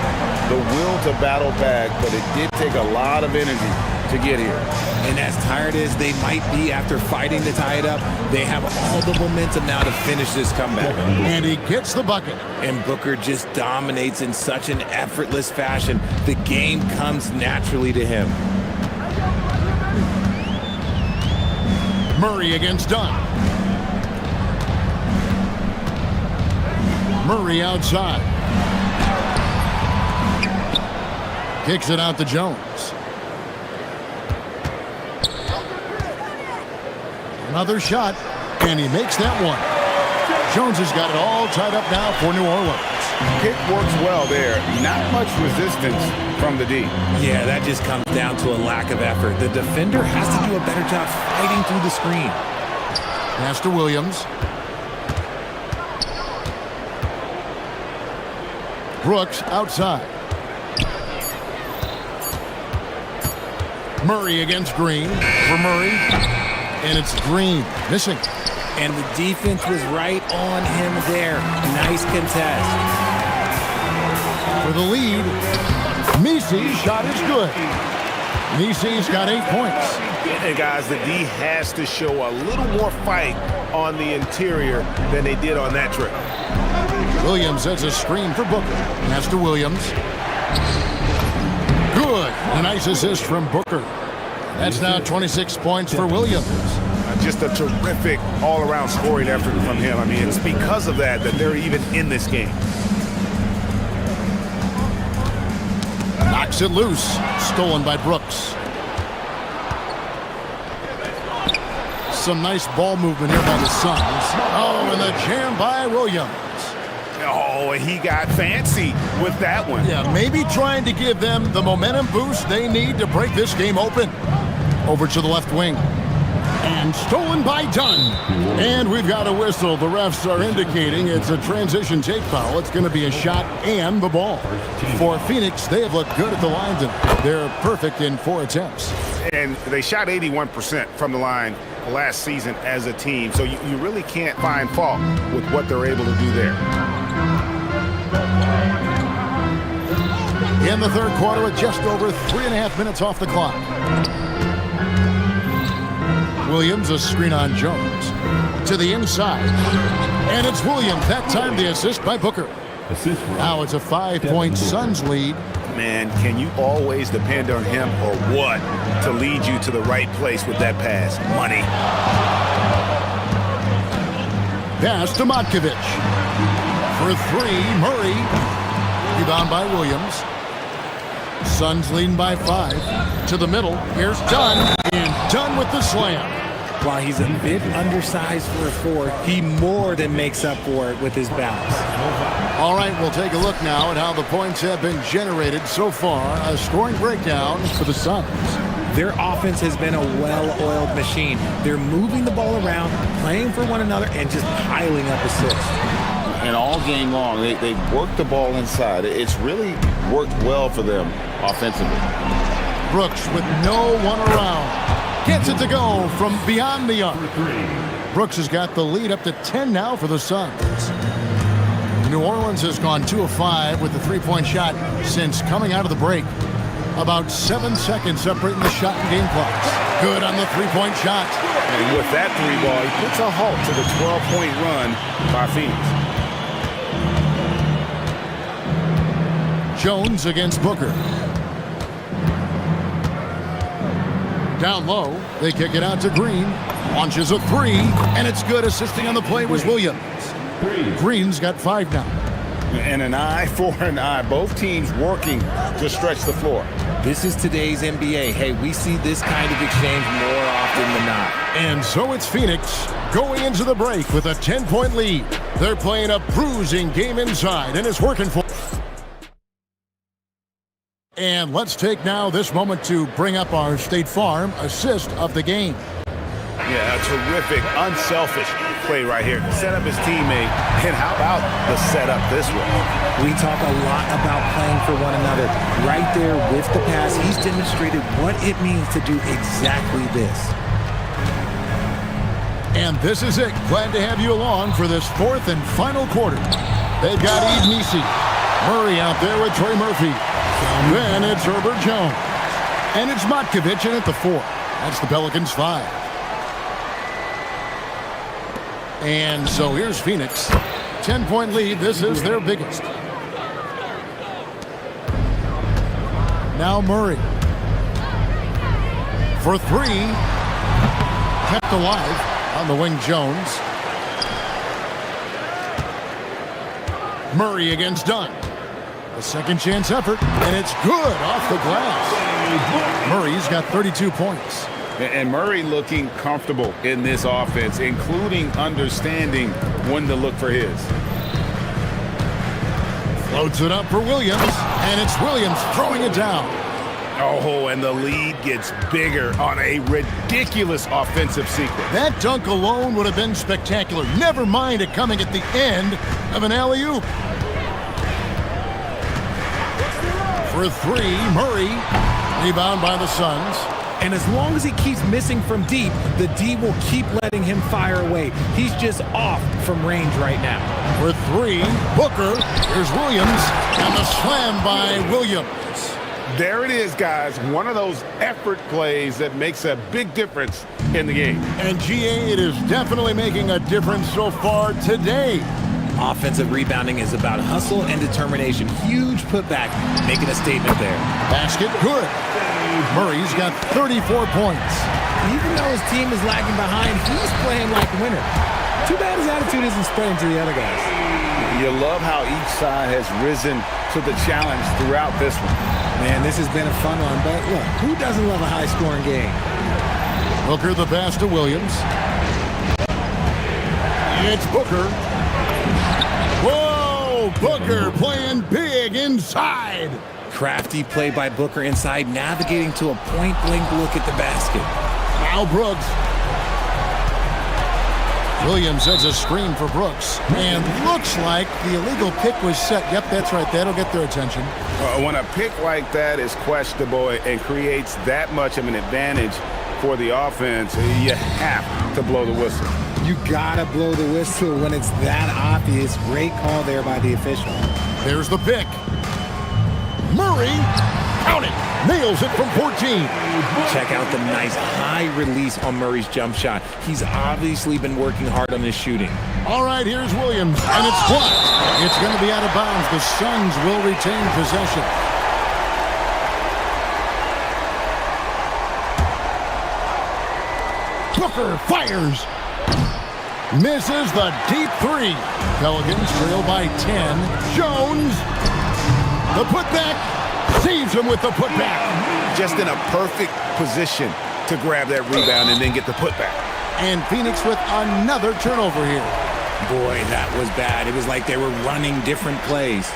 the will to battle back, but it did take a lot of energy to get here. And as tired as they might be after fighting to tie it up, they have all the momentum now to finish this comeback. And he gets the bucket. And Booker just dominates in such an effortless fashion. The game comes naturally to him. Murray against Dunn. Murray outside. Kicks it out to Jones. Another shot, and he makes that one. Jones has got it all tied up now for New Orleans. Kick works well there. Not much resistance from the D. Yeah, that just comes down to a lack of effort. The defender has to do a better job fighting through the screen. Pass to Williams. Brooks outside. Murray against Green. For Murray. And it's Green missing. And the defense was right on him there. Nice contest. For the lead, Misi's shot is good. Misi's got 8 points. And guys, the D has to show a little more fight on the interior than they did on that trip. Williams has a screen for Booker. Pass to Williams. Good. A nice assist from Booker. That's now 26 points for Williams. Just a terrific all-around scoring effort from him. I mean, it's because of that they're even in this game. Knocks it loose. Stolen by Brooks. Some nice ball movement here by the Suns. Oh, and the jam by Williams. Oh, and he got fancy with that one. Yeah, maybe trying to give them the momentum boost they need to break this game open. Over to the left wing. And stolen by Dunn. And we've got a whistle. The refs are indicating it's a transition take foul. It's going to be a shot and the ball. For Phoenix, they have looked good at the line tonight. They're perfect in 4 attempts. And they shot 81% from the line last season as a team. So you really can't find fault with what they're able to do there. In the third quarter with just over 3.5 minutes off the clock. Williams, a screen on Jones. To the inside. And it's Williams. That time the assist by Booker. Now it's a 5-point Suns lead. Man, can you always depend on him or what to lead you to the right place with that pass? Money. Pass to Matkovic. For 3, Murray. Rebound by Williams. Suns leading by 5. To the middle. Here's Dunn. And Dunn with the slam. While he's a bit undersized for a 4, he more than makes up for it with his bounce. All right, we'll take a look now at how the points have been generated so far. A scoring breakdown for the Suns. Their offense has been a well-oiled machine. They're moving the ball around, playing for one another, and just piling up assists. And all game long, they've worked the ball inside. It's really worked well for them offensively. Brooks with no one around. Gets it to go from beyond the arc. Brooks has got the lead up to 10 now for the Suns. New Orleans has gone 2 of 5 with the 3-point shot since coming out of the break. About 7 seconds separating the shot and game clocks. Good on the 3-point shot. And with that 3-ball, he puts a halt to the 12-point run by Phoenix. Jones against Booker. Down low, they kick it out to Green. Launches a 3, and it's good. Assisting on the play was Williams. Green's got 5 now. And an eye for an eye. Both teams working to stretch the floor. This is today's NBA. Hey, we see this kind of exchange more often than not. And so it's Phoenix going into the break with a 10-point lead. They're playing a bruising game inside, and it's working for. And let's take now this moment to bring up our State Farm assist of the game. Yeah, a terrific, unselfish play right here. Set up his teammate, and how about the setup this way? We talk a lot about playing for one another. Right there with the pass, he's demonstrated what it means to do exactly this. And this is it. Glad to have you along for this fourth and final quarter. They've got eBasketball. Murray out there with Trey Murphy. Then it's Herbert Jones. And it's Matkovic in at the 4. That's the Pelicans 5. And so here's Phoenix. 10-point lead. This is their biggest. Now Murray. For 3. Kept alive on the wing, Jones. Murray against Dunn. A second chance effort, and it's good off the glass. Murray's got 32 points. And Murray looking comfortable in this offense, including understanding when to look for his. Floats it up for Williams, and it's Williams throwing it down. Oh, and the lead gets bigger on a ridiculous offensive sequence. That dunk alone would have been spectacular. Never mind it coming at the end of an alley-oop. For 3, Murray. Rebound by the Suns. And as long as he keeps missing from deep, the D will keep letting him fire away. He's just off from range right now. For 3, Booker. Here's Williams. And the slam by Williams. There it is, guys. One of those effort plays that makes a big difference in the game. And GA, it is definitely making a difference so far today. Offensive rebounding is about hustle and determination. Huge putback, making a statement there. Basket, good. Murray's got 34 points. Even though his team is lagging behind, he's playing like a winner. Too bad his attitude isn't spreading to the other guys. You love how each side has risen to the challenge throughout this one. Man, this has been a fun one, but look, who doesn't love a high-scoring game? Booker the pass to Williams. It's Booker. Whoa, Booker playing big inside. Crafty play by Booker inside, navigating to a point-blank look at the basket. Now Brooks. Williams has a screen for Brooks. And looks like the illegal pick was set. Yep, that's right. That'll get their attention. When a pick like that is questionable and creates that much of an advantage for the offense, you have to blow the whistle. You gotta blow the whistle when it's that obvious. Great call there by the official. There's the pick. Murray, count it, nails it from 14. Check out the nice high release on Murray's jump shot. He's obviously been working hard on his shooting. All right, here's Williams, and it's blocked. It's going to be out of bounds. The Suns will retain possession. Booker fires. Misses the deep 3. Pelicans trail by 10. Jones. The putback saves him with the putback. Just in a perfect position to grab that rebound and then get the putback. And Phoenix with another turnover here. Boy, that was bad. It was like they were running different plays.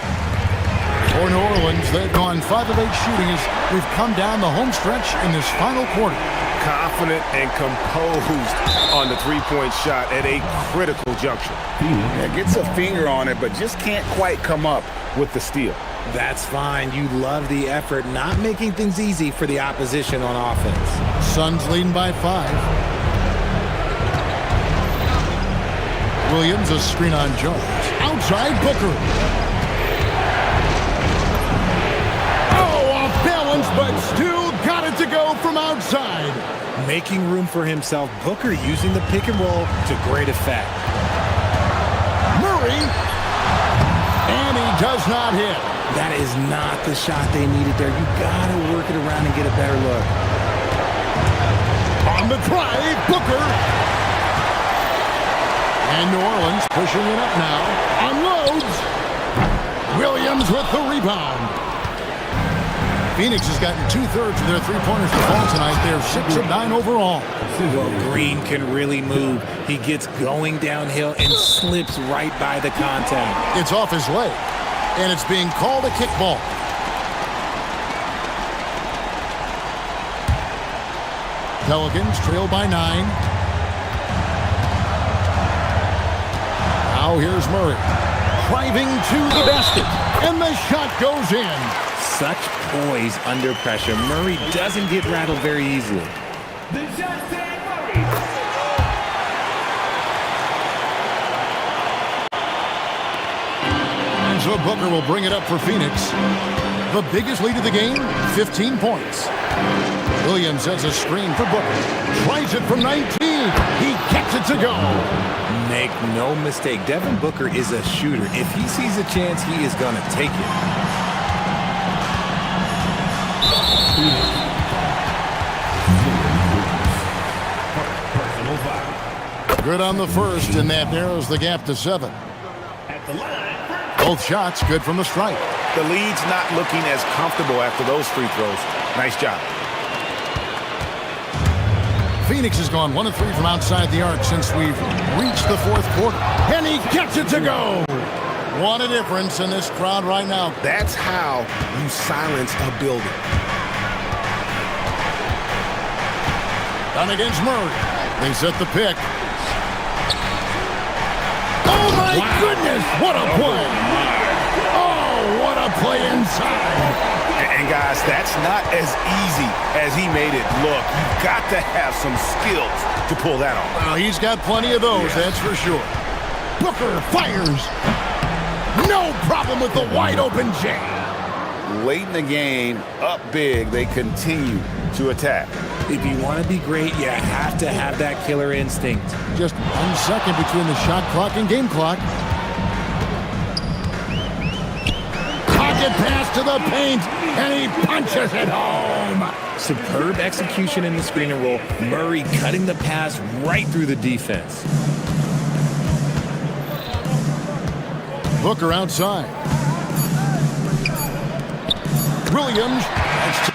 For New Orleans, they've gone 5 of 8 shooting as we've come down the home stretch in this final quarter. Confident and composed on the three-point shot at a critical juncture. Yeah, gets a finger on it, but just can't quite come up with the steal. That's fine. You love the effort, not making things easy for the opposition on offense. Suns leading by 5. Williams, a screen on Jones. Outside, Booker. Oh, off balance, but still got it to go from outside. Making room for himself, Booker using the pick and roll to great effect. Murray. And he does not hit. That is not the shot they needed there. You gotta work it around and get a better look. On the drive, Booker. And New Orleans pushing it up now. Unloads. Williams with the rebound. Phoenix has gotten 2/3 of their three-pointers to fall tonight. They're 6 of 9 overall. Well, Green can really move. He gets going downhill and slips right by the contact. It's off his leg. And it's being called a kickball. Pelicans trail by 9. Now here's Murray. Driving to the basket. And the shot goes in. Such poise under pressure. Murray doesn't get rattled very easily. And so Booker will bring it up for Phoenix. The biggest lead of the game, 15 points. Williams has a screen for Booker. Tries it from 19. He gets it to go. Make no mistake, Devin Booker is a shooter. If he sees a chance, he is going to take it. Good on the first, and that narrows the gap to 7. Both shots good from the stripe. The lead's not looking as comfortable after those free throws. Nice job. Phoenix has gone 1 of 3 from outside the arc since we've reached the fourth quarter. And he gets it to go. What a difference in this crowd right now. That's how you silence a building. Down against Murray. They set the pick. Oh, my goodness. What a play. Oh, what a play inside. And guys, that's not as easy as he made it look. You've got to have some skills to pull that off. Well, he's got plenty of those, that's for sure. Booker fires. No problem with the wide open jam. Late in the game, up big, they continue to attack. If you want to be great, you have to have that killer instinct. Just 1 second between the shot clock and game clock. Pocket pass to the paint, and he punches it home. Superb execution in the screen and roll. Murray cutting the pass right through the defense. Booker outside. Williams. That's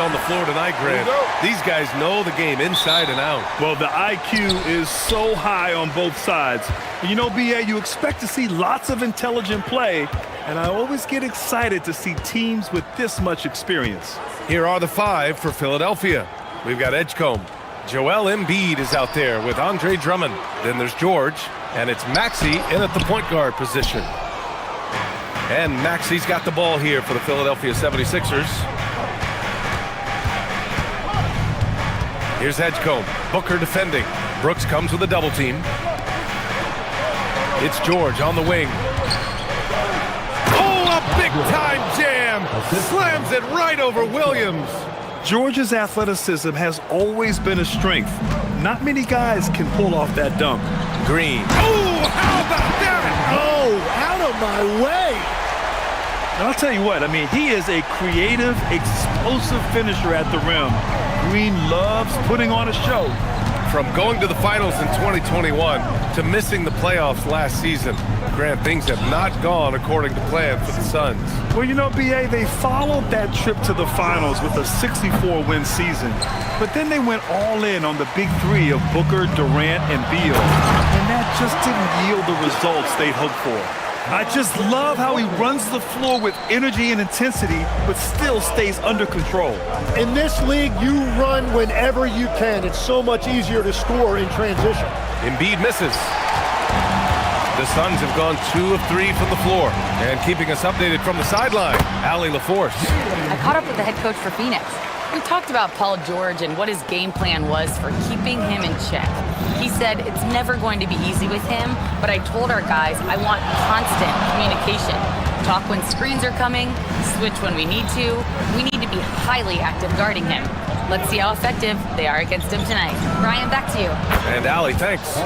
on the floor tonight, Grant. These guys know the game inside and out. Well, the IQ is so high on both sides. You know, BA, you expect to see lots of intelligent play, and I always get excited to see teams with this much experience. Here are the 5 for Philadelphia. We've got Edgecombe. Joel Embiid is out there with Andre Drummond. Then there's George, and it's Maxey in at the point guard position. And Maxey's got the ball here for the Philadelphia 76ers. Here's Edgecombe. Booker defending. Brooks comes with a double team. It's George on the wing. Oh, a big-time jam! Slams it right over Williams. George's athleticism has always been a strength. Not many guys can pull off that dunk. Green. Oh, how about that? Oh, out of my way. And I'll tell you what, I mean, he is a creative, explosive finisher at the rim. Green loves putting on a show. From going to the finals in 2021 to missing the playoffs last season, Grant, things have not gone according to plan for the Suns. Well, you know, BA, they followed that trip to the finals with a 64-win season. But then they went all in on the big 3 of Booker, Durant, and Beal. And that just didn't yield the results they'd hoped for. I just love how he runs the floor with energy and intensity, but still stays under control. In this league, you run whenever you can. It's so much easier to score in transition. Embiid misses. The Suns have gone 2 of 3 from the floor. And keeping us updated from the sideline, Allie LaForce. I caught up with the head coach for Phoenix. We talked about Paul George and what his game plan was for keeping him in check. He said it's never going to be easy with him, but I told our guys I want constant communication. Talk when screens are coming, switch when we need to. We need to be highly active guarding him. Let's see how effective they are against him tonight. Ryan, back to you. And Allie, thanks.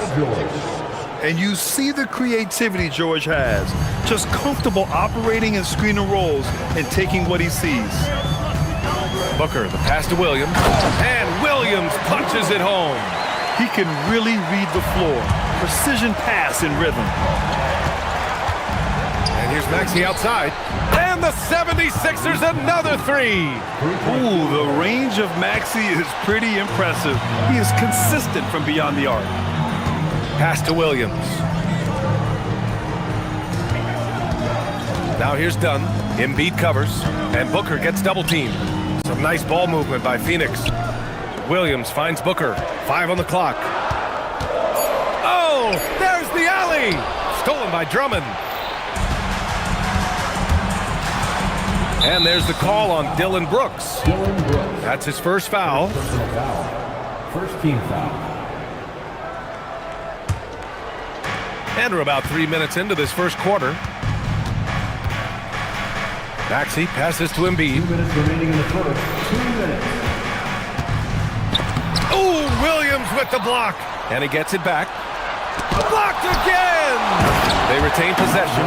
And you see the creativity George has. Just comfortable operating in screen and rolls and taking what he sees. Booker, the pass to Williams. And Williams punches it home. He can really read the floor. Precision pass in rhythm. And here's Maxey outside. And the 76ers another 3. Ooh, the range of Maxey is pretty impressive. He is consistent from beyond the arc. Pass to Williams. Now here's Dunn. Embiid covers. And Booker gets double teamed. Some nice ball movement by Phoenix. Williams finds Booker. 5 on the clock. Oh, there's the alley. Stolen by Drummond. And there's the call on Dylan Brooks. That's his first foul. First team foul. And we're about 3 minutes into this first quarter. Maxey passes to Embiid. 2 minutes remaining in the first. 2 minutes. Oh, Williams with the block. And he gets it back. Blocked again! They retain possession.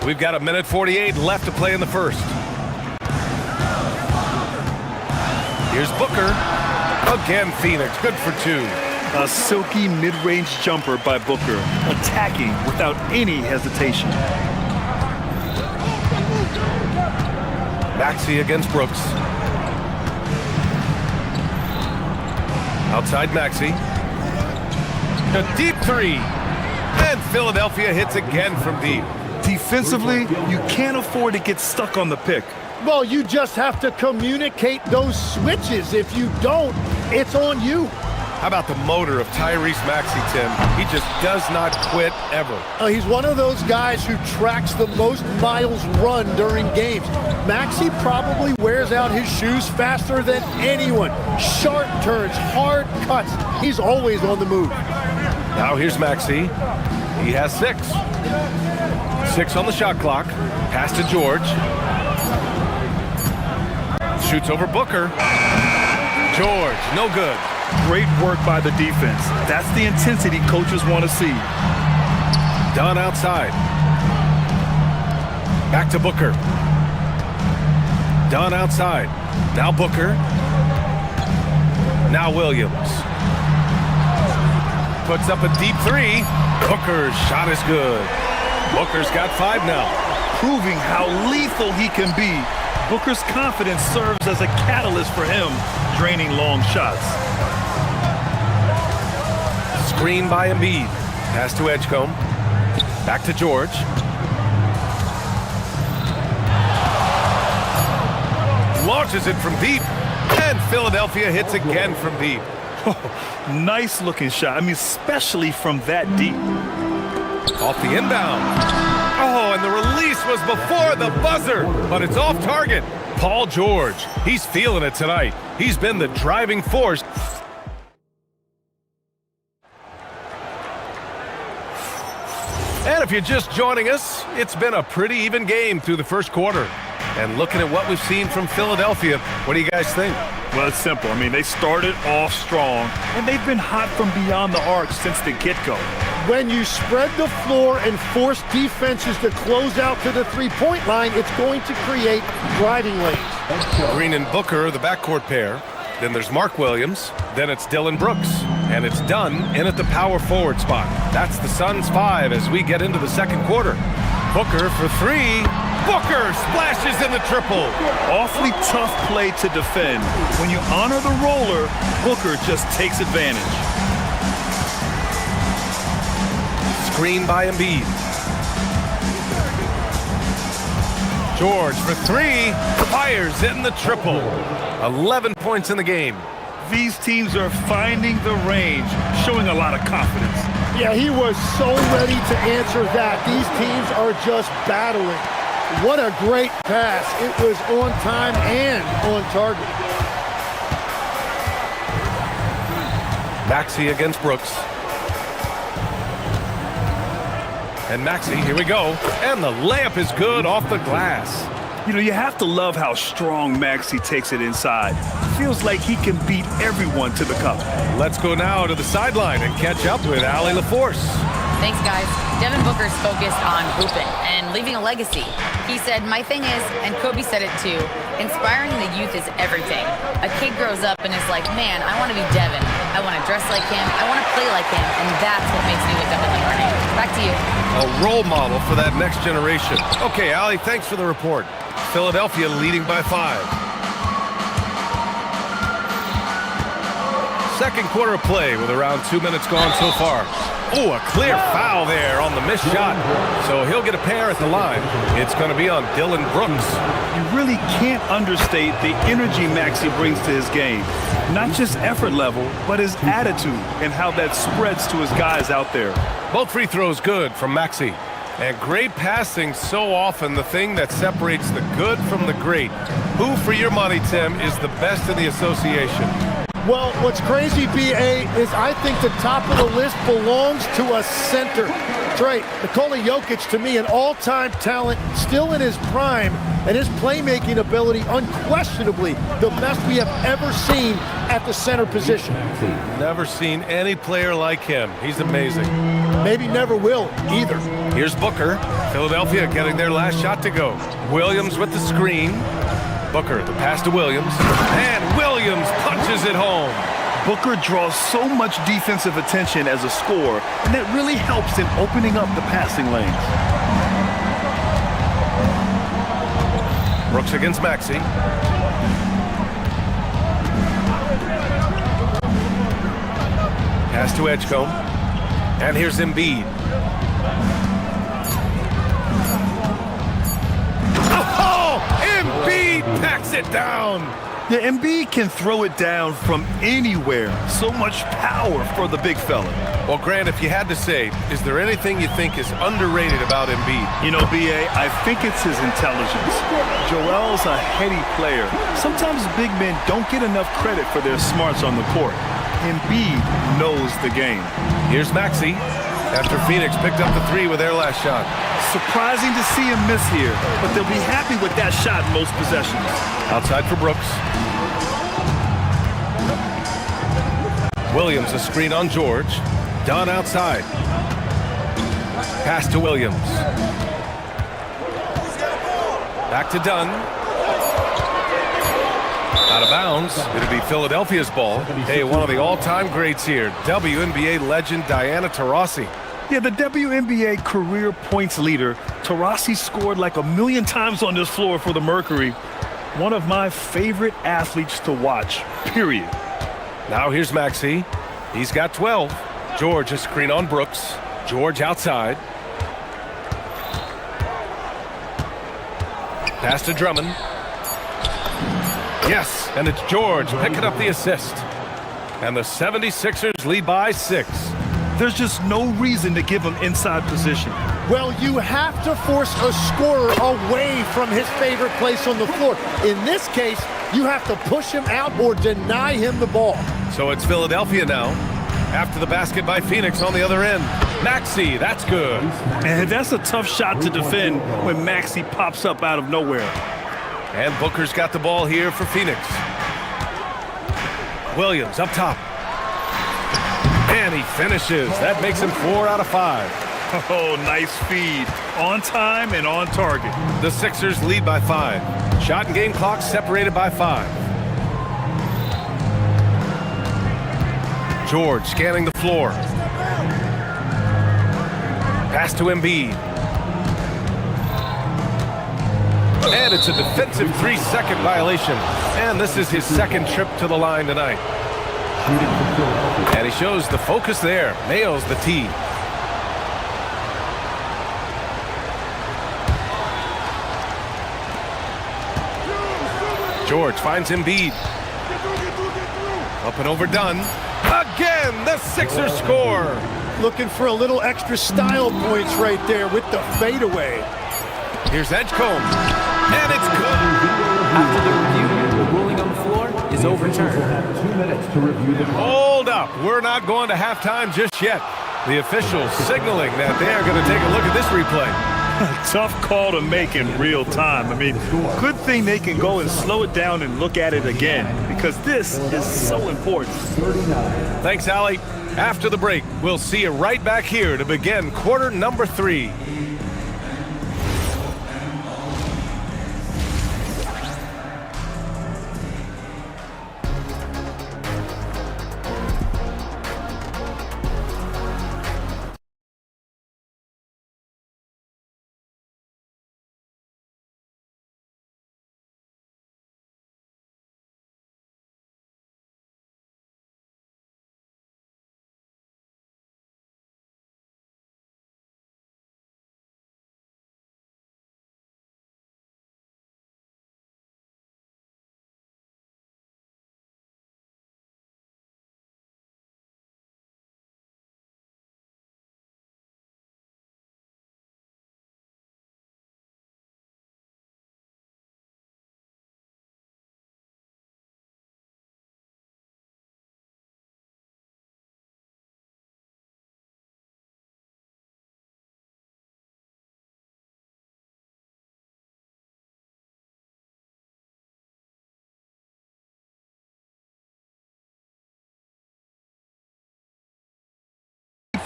We've got 1:48 left to play in the first. Here's Booker. Again, Phoenix. Good for 2. A silky mid-range jumper by Booker, attacking without any hesitation. Maxey against Brooks. Outside Maxey. A deep 3. And Philadelphia hits again from deep. Defensively, you can't afford to get stuck on the pick. Well, you just have to communicate those switches. If you don't, it's on you. How about the motor of Tyrese Maxey, Tim? He just does not quit ever. He's one of those guys who tracks the most miles run during games. Maxey probably wears out his shoes faster than anyone. Sharp turns, hard cuts. He's always on the move. Now here's Maxey. He has 6. 6 on the shot clock. Pass to George. Shoots over Booker. George, no good. Great work by the defense. That's the intensity coaches want to see. Dunn outside. Back to Booker. Dunn outside. Now Booker. Now Williams. Puts up a deep 3. Booker's shot is good. Booker's got 5 now. Proving how lethal he can be. Booker's confidence serves as a catalyst for him, draining long shots. Screen by Embiid. Pass to Edgecombe. Back to George. Launches it from deep. And Philadelphia hits again from deep. Nice looking shot. I mean, especially from that deep. Off the inbound. Oh, and the release was before the buzzer, but it's off target. Paul George, he's feeling it tonight. He's been the driving force. And if you're just joining us, it's been a pretty even game through the first quarter. And looking at what we've seen from Philadelphia, what do you guys think? Well, it's simple. I mean, they started off strong, and they've been hot from beyond the arc since the get-go. When you spread the floor and force defenses to close out to the three-point line, it's going to create driving lanes. Green and Booker, the backcourt pair. Then there's Mark Williams. Then it's Dylan Brooks. And it's done in at the power forward spot. That's the Suns' 5 as we get into the second quarter. Booker for 3. Booker splashes in the triple. Awfully tough play to defend. When you honor the roller, Booker just takes advantage. Screen by Embiid. George for 3. Fires in the triple. 11 points in the game. These teams are finding the range, showing a lot of confidence. Yeah, he was so ready to answer that. These teams are just battling. What a great pass. It was on time and on target. Maxey against Brooks. And Maxey, here we go. And the layup is good off the glass. You know, you have to love how strong Maxey takes it inside. Feels like he can beat everyone to the cup. Let's go now to the sideline and catch up with Allie LaForce. Thanks, guys. Devin Booker's focused on hooping and leaving a legacy. He said, my thing is, and Kobe said it too, inspiring the youth is everything. A kid grows up and is like, man, I want to be Devin. I want to dress like him. I want to play like him. And that's what makes me wake up in the morning. Back to you. A role model for that next generation. Okay, Allie, thanks for the report. Philadelphia leading by 5. Second quarter of play with around 2 minutes gone so far. Oh, a clear foul there on the missed shot. So he'll get a pair at the line. It's going to be on Dylan Brooks. You really can't understate the energy Maxey brings to his game. Not just effort level, but his attitude and how that spreads to his guys out there. Both free throws good from Maxey. And great passing, so often the thing that separates the good from the great. Who, for your money, Tim, is the best in the association? Well, what's crazy, B.A., is I think the top of the list belongs to a center. That's right. Nikola Jokic, to me, an all-time talent, still in his prime, and his playmaking ability, unquestionably, the best we have ever seen at the center position. Never seen any player like him. He's amazing. Maybe never will, either. Here's Booker. Philadelphia getting their last shot to go. Williams with the screen. Booker, the pass to Williams. And Williams punches it home. Booker draws so much defensive attention as a scorer, and that really helps in opening up the passing lanes. Brooks against Maxey. Pass to Edgecombe. And here's Embiid. Embiid packs it down. Yeah, Embiid can throw it down from anywhere. So much power for the big fella. Well, Grant, if you had to say, is there anything you think is underrated about Embiid? You know, B.A., I think it's his intelligence. Joel's a heady player. Sometimes big men don't get enough credit for their smarts on the court. Embiid knows the game. Here's Maxey after Phoenix picked up the 3 with their last shot. Surprising to see him miss here, but they'll be happy with that shot in most possessions. Outside for Brooks. Williams a screen on George. Dunn outside. Pass to Williams. Back to Dunn. Out of bounds. It'll be Philadelphia's ball. Hey, one of the all-time greats here, WNBA legend Diana Taurasi. Yeah, the WNBA career points leader, Taurasi scored like 1,000,000 times on this floor for the Mercury. One of my favorite athletes to watch, period. Now here's Maxey. He's got 12. George a screen on Brooks. George outside. Pass to Drummond. Yes, and it's George picking up the assist. And the 76ers lead by 6. There's just no reason to give him inside position. Well, you have to force a scorer away from his favorite place on the floor. In this case, you have to push him out or deny him the ball. So it's Philadelphia now. After the basket by Phoenix on the other end. Maxey, that's good. And that's a tough shot to defend when Maxey pops up out of nowhere. And Booker's got the ball here for Phoenix. Williams up top. And he finishes. That makes him 4 out of 5. Oh, nice feed. On time and on target. The Sixers lead by 5. Shot and game clock separated by 5. George scanning the floor. Pass to Embiid. And it's a defensive 3-second violation. And this is his second trip to the line tonight. And he shows the focus there. Nails the tee. George finds Embiid. Up and overdone. Again, the Sixers score. Looking for a little extra style points right there with the fadeaway. Here's Edgecombe. And it's good. After the review, the ruling on the floor is overturned. 2 minutes to review the call. Hold up. We're not going to halftime just yet. The officials signaling that they are going to take a look at this replay. Tough call to make in real time. I mean, good thing they can go and slow it down and look at it again, because this is so important. 39. Thanks, Allie. After the break, we'll see you right back here to begin quarter number 3.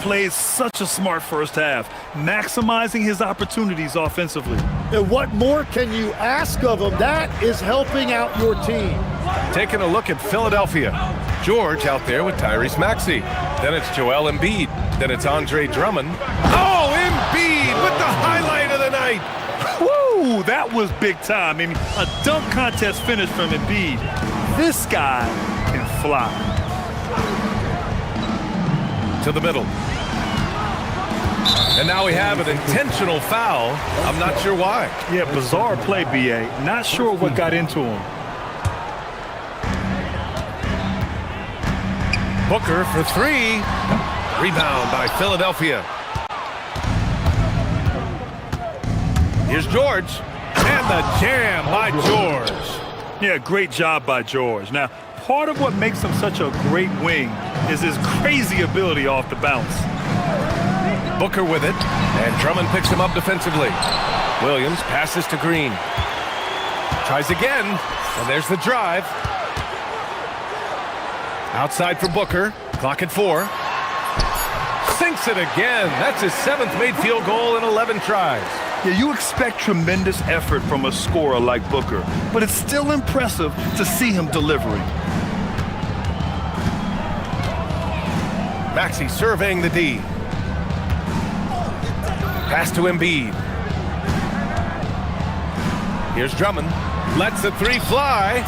Plays such a smart first half, maximizing his opportunities offensively. And what more can you ask of him? That is helping out your team. Taking a look at Philadelphia. George out there with Tyrese Maxey. Then it's Joel Embiid. Then it's Andre Drummond. Oh, Embiid with the highlight of the night. Woo, that was big time. I mean, a dunk contest finish from Embiid. This guy can fly. To the middle. And now we have an intentional foul. I'm not sure why. Yeah, bizarre play, B.A. Not sure what got into him. Booker for 3. Rebound by Philadelphia. Here's George. And the jam by George. Yeah, great job by George. Now, part of what makes him such a great wing is his crazy ability off the bounce. Booker with it, and Drummond picks him up defensively. Williams passes to Green. Tries again, and there's the drive. Outside for Booker, clock at 4. Sinks it again. That's his 7th made field goal in 11 tries. Yeah, you expect tremendous effort from a scorer like Booker, but it's still impressive to see him delivering. Maxey surveying the D. Pass to Embiid. Here's Drummond. Lets the three fly.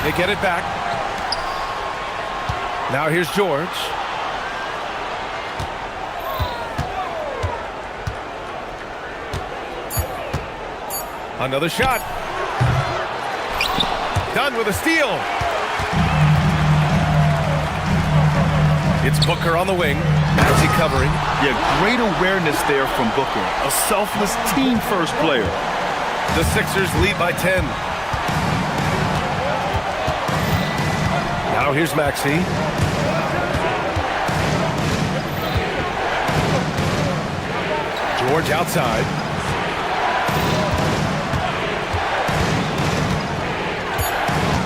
They get it back. Now here's George. Another shot. Done with a steal. It's Booker on the wing. How's he covering? Yeah, great awareness there from Booker. A selfless team-first player. The Sixers lead by 10. Now here's Maxey. George outside.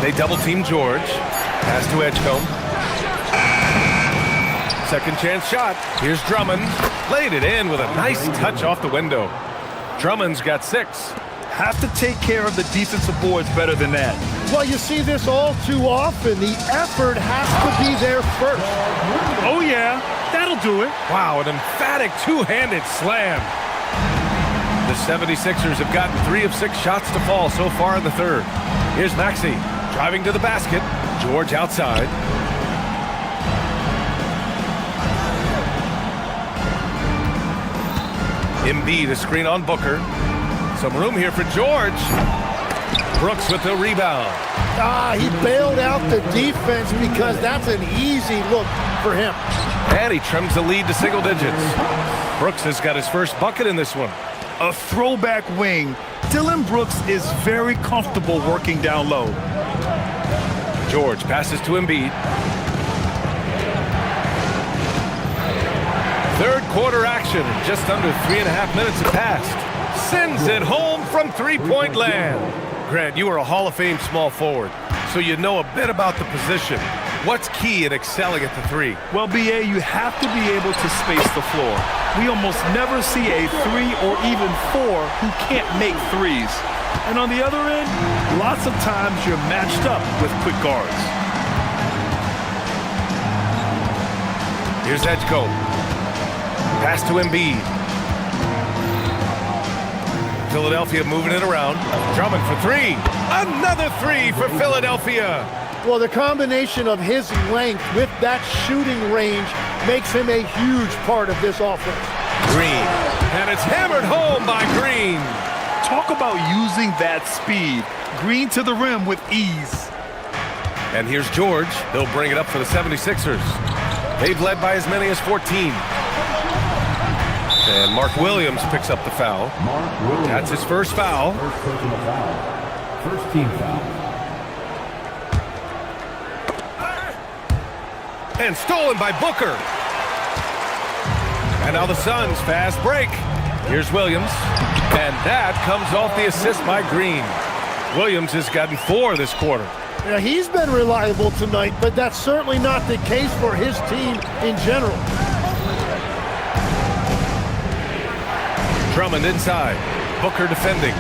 They double-team George. Pass to Edgecombe. Second chance shot. Here's Drummond. Laid it in with a nice touch off the window. Drummond's got 6. Have to take care of the defensive boards better than that. Well, you see this all too often. The effort has to be there first. Oh, yeah. That'll do it. Wow, an emphatic two-handed slam. The 76ers have gotten 3 of 6 shots to fall so far in the third. Here's Maxey driving to the basket. George outside. Embiid, a screen on Booker. Some room here for George. Brooks with the rebound. He bailed out the defense because that's an easy look for him. And he trims the lead to single digits. Brooks has got his first bucket in this one. A throwback wing. Dylan Brooks is very comfortable working down low. George passes to Embiid. Third quarter action. Just under 3.5 minutes have passed. Sends it home from three-point land. Grant, you are a Hall of Fame small forward, so you know a bit about the position. What's key in excelling at the three? Well, BA, you have to be able to space the floor. We almost never see a 3 or even 4 who can't make threes. And on the other end, lots of times you're matched up with quick guards. Here's Edgecombe. Pass to Embiid. Philadelphia moving it around. Drummond for 3. Another 3 for Philadelphia. Well, the combination of his length with that shooting range makes him a huge part of this offense. Green. And it's hammered home by Green. Talk about using that speed. Green to the rim with ease. And here's George. He'll bring it up for the 76ers. They've led by as many as 14. And Mark Williams picks up the foul. That's his first foul. First personal foul. First team foul. And stolen by Booker. And now the Suns fast break. Here's Williams. And that comes off the assist by Green. Williams has gotten 4 this quarter. Yeah, he's been reliable tonight, but that's certainly not the case for his team in general. Drummond inside. Booker defending.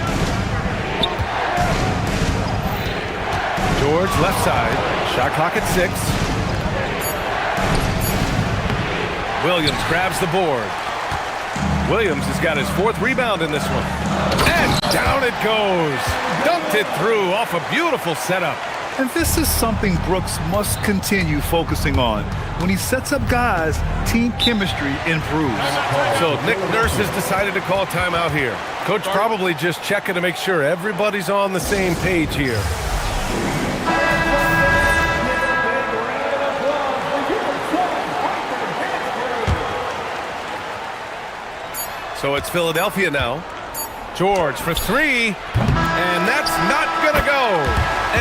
George left side. Shot clock at 6. Williams grabs the board. Williams has got his 4th rebound in this one. And down it goes. Dunked it through off a beautiful setup. And this is something Brooks must continue focusing on. When he sets up guys, team chemistry improves. So Nick Nurse has decided to call timeout here. Coach probably just checking to make sure everybody's on the same page here. So it's Philadelphia now. George for 3, and that's not gonna go.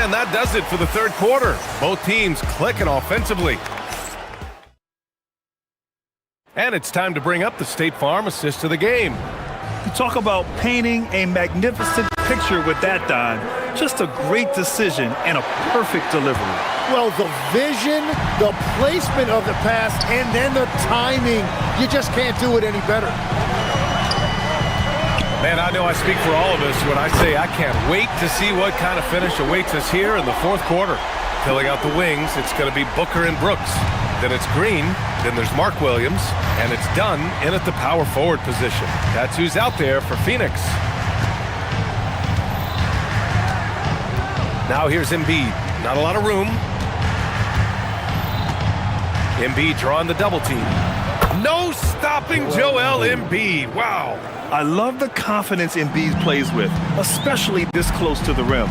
And that does it for the third quarter. Both teams clicking offensively. And it's time to bring up the State Farm assist of the game. You talk about painting a magnificent picture with that dime. Just a great decision and a perfect delivery. Well, the vision, the placement of the pass, and then the timing. You just can't do it any better. Man, I know I speak for all of us when I say I can't wait to see what kind of finish awaits us here in the fourth quarter. Filling out the wings, it's going to be Booker and Brooks. Then it's Green, then there's Mark Williams, and it's Dunn in at the power forward position. That's who's out there for Phoenix. Now here's Embiid. Not a lot of room. Embiid drawing the double team. No stopping Joel Embiid. Wow. I love the confidence Embiid plays with, especially this close to the rim.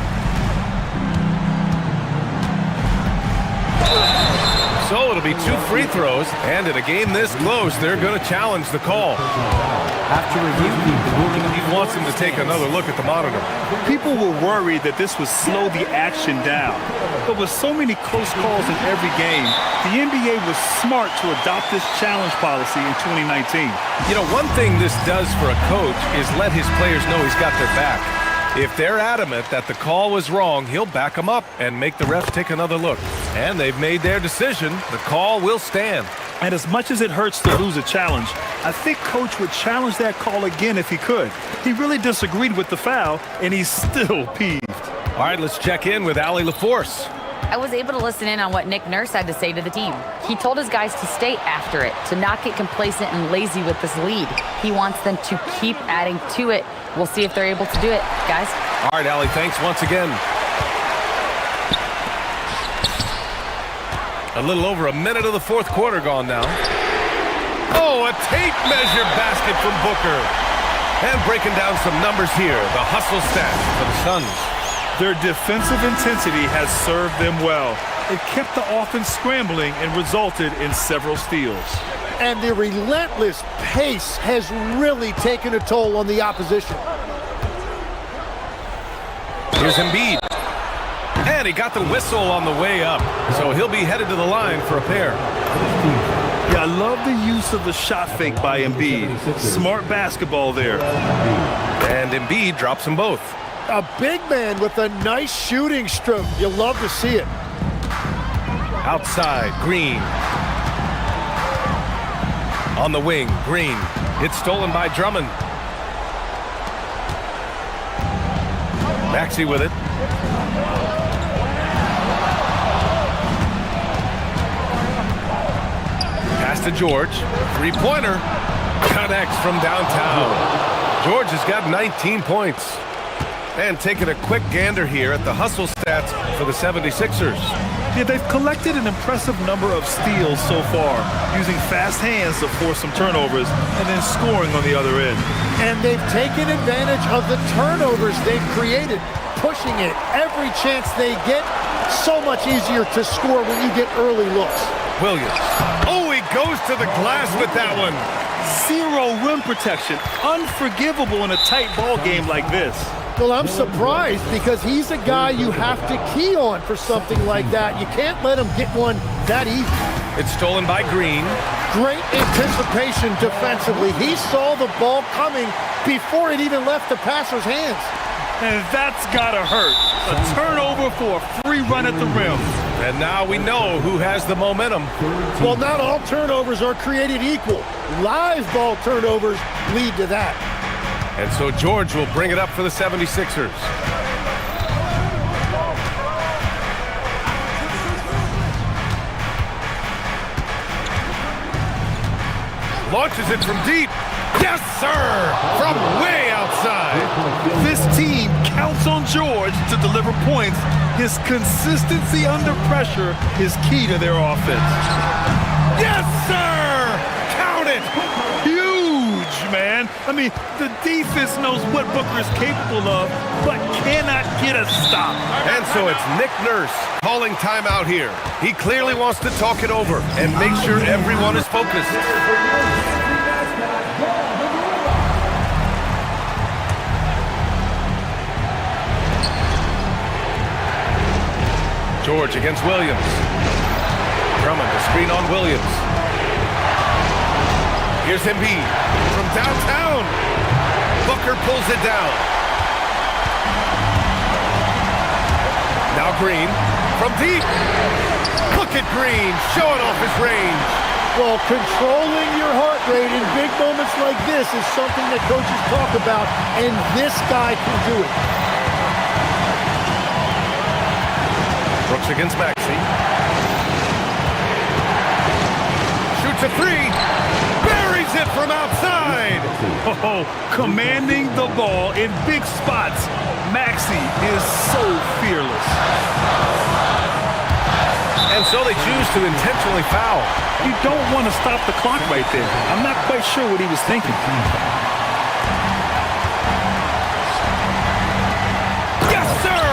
So it'll be 2 free throws, and in a game this close, they're going to challenge the call. After review, the ruling He wants him to take another look at the monitor. People were worried that this would slow the action down. But with so many close calls in every game, the NBA was smart to adopt this challenge policy in 2019. You know, one thing this does for a coach is let his players know he's got their back. If they're adamant that the call was wrong, he'll back them up and make the refs take another look. And they've made their decision. The call will stand. And as much as it hurts to lose a challenge, I think Coach would challenge that call again if he could. He really disagreed with the foul, and he's still peeved. All right, let's check in with Allie LaForce. I was able to listen in on what Nick Nurse had to say to the team. He told his guys to stay after it, to not get complacent and lazy with this lead. He wants them to keep adding to it. We'll see if they're able to do it, guys. All right, Allie, thanks once again. A little over a minute of the fourth quarter gone now. Oh, a tape measure basket from Booker. And breaking down some numbers here, the hustle stats for the Suns. Their defensive intensity has served them well. It kept the offense scrambling and resulted in several steals. And the relentless pace has really taken a toll on the opposition. Here's Embiid. And he got the whistle on the way up. So he'll be headed to the line for a pair. Yeah, I love the use of the shot fake by Embiid. Smart basketball there. And Embiid drops them both. A big man with a nice shooting stroke. You'll love to see it. Outside, Green. On the wing, Green. It's stolen by Drummond. Maxey with it. Pass to George. Three-pointer. Connects from downtown. George has got 19 points. And taking a quick gander here at the hustle stats for the 76ers. Yeah, they've collected an impressive number of steals so far, using fast hands to force some turnovers and then scoring on the other end. And they've taken advantage of the turnovers they've created, pushing it every chance they get. So much easier to score when you get early looks. Williams. Oh, he goes to the glass with that one. Zero rim protection. Unforgivable in a tight ball game like this. Well, I'm surprised because he's a guy you have to key on for something like that. You can't let him get one that easy. It's stolen by Green. Great anticipation defensively. He saw the ball coming before it even left the passer's hands. And that's gotta hurt. A turnover for a free run at the rim. And now we know who has the momentum. Well, not all turnovers are created equal. Live ball turnovers lead to that. And so George will bring it up for the 76ers. Launches it from deep. Yes, sir! From way outside. This team counts on George to deliver points. His consistency under pressure is key to their offense. Yes, sir! Count it! Huge, man. I mean, the defense knows what Booker is capable of, but cannot get a stop. And so it's Nick Nurse calling timeout here. He clearly wants to talk it over and make sure everyone is focused. George against Williams. Drummond to screen on Williams. Here's Embiid from downtown. Booker pulls it down. Now Green from deep. Look at Green showing off his range. Well, controlling your heart rate in big moments like this is something that coaches talk about, and this guy can do it. Brooks against Maxey. Shoots a three. Buries it from outside. Oh, commanding the ball in big spots. Maxey is so fearless. And so they choose to intentionally foul. You don't want to stop the clock right there. I'm not quite sure what he was thinking. Yes, sir!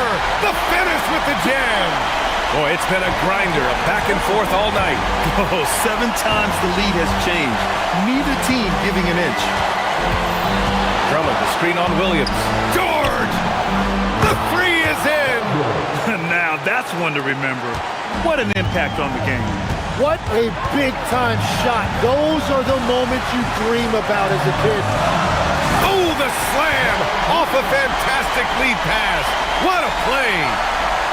The finish with the jam. Boy, it's been a grinder, a back and forth all night. Oh, 7 times the lead has changed. Neither team giving an inch. Drummond, the screen on Williams. George! The three is in! Now that's one to remember. What an impact on the game. What a big-time shot. Those are the moments you dream about as a kid. Oh, the slam! Off a fantastic lead pass. What a play!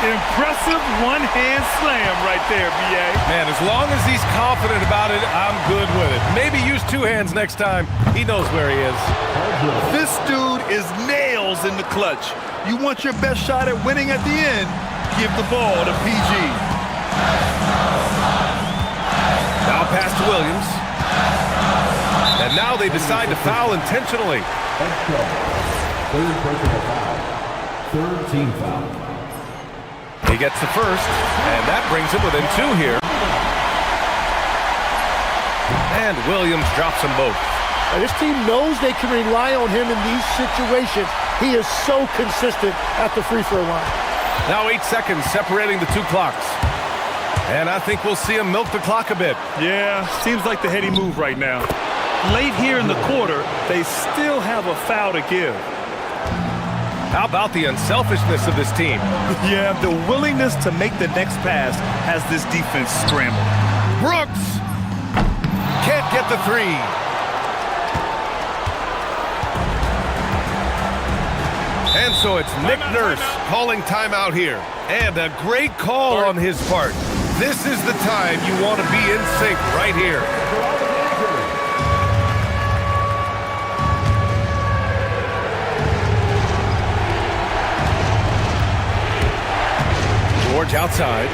Impressive one-hand slam right there, B.A. Man, as long as he's confident about it, I'm good with it. Maybe use 2 hands next time. He knows where he is. This dude is nails in the clutch. You want your best shot at winning at the end, give the ball to PG. Now pass to Williams. And now they decide to foul intentionally. Third personal foul. Third team foul. He gets the first, and that brings him within 2 here. And Williams drops them both. Now, this team knows they can rely on him in these situations. He is so consistent at the free throw line. Now 8 seconds separating the 2 clocks. And I think we'll see him milk the clock a bit. Yeah, seems like the heady move right now. Late here in the quarter, they still have a foul to give. How about the unselfishness of this team? Yeah, the willingness to make the next pass has this defense scrambled. Brooks can't get the 3. And so it's Nick Nurse calling timeout here. And a great call on his part. This is the time you want to be in sync right here. George outside.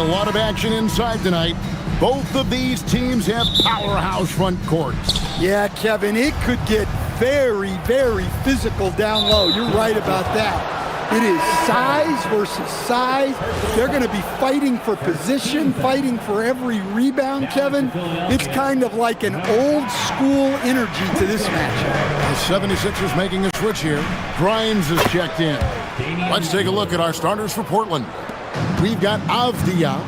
a lot of action inside tonight. Both of these teams have powerhouse front courts. Yeah, Kevin, it could get very, very physical down low. You're right about that. It is size versus size. They're going to be fighting for position, fighting for every rebound, Kevin. It's kind of like an old school energy to this matchup. The 76ers making a switch here. Grimes is checked in. Let's take a look at our starters for Portland. We've got Avdia.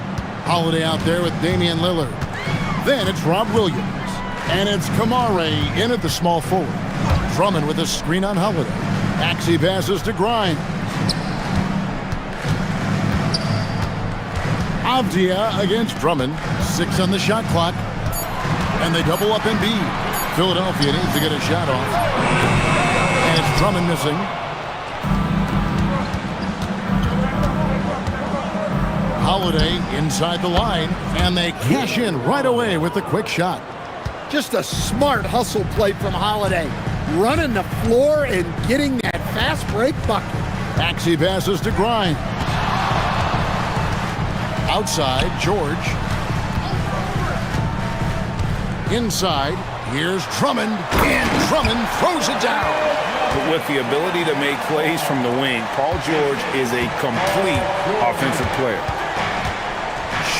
Holiday out there with Damian Lillard. Then it's Rob Williams. And it's Kamare in at the small forward. Drummond with a screen on Holiday. Maxey passes to Grimes. Avdia against Drummond. 6 on the shot clock. And they double up Embiid. Philadelphia needs to get a shot off. And it's Drummond missing. Holiday inside the line. And they cash in right away with the quick shot. Just a smart hustle play from Holiday. Running the floor and getting that fast break bucket. Maxey passes to Grimes. Outside, George. Inside, here's Drummond. And Drummond throws it down. With the ability to make plays from the wing, Paul George is a complete offensive player.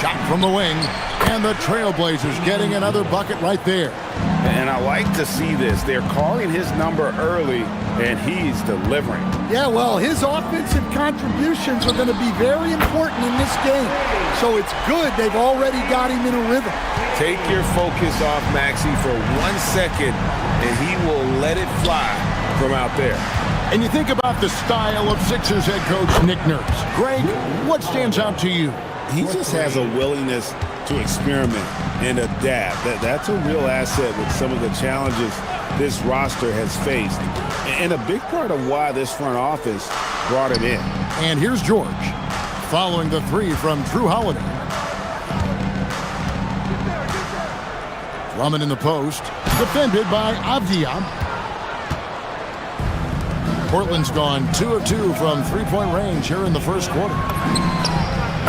Shot from the wing. And the Trailblazers getting another bucket right there. And I like to see this. They're calling his number early, and he's delivering. Yeah, well, his offensive contributions are going to be very important in this game. So it's good they've already got him in a rhythm. Take your focus off Maxey for 1 second, and he will let it fly from out there. And you think about the style of Sixers head coach Nick Nurse. Greg, what stands out to you? He just has a willingness to experiment and adapt. That's a real asset with some of the challenges this roster has faced. And a big part of why this front office brought him in. And here's George, following the three from Drew Holiday. Drummond in the post, defended by Avdia. Portland's gone 2 of 2 from three-point range here in the first quarter.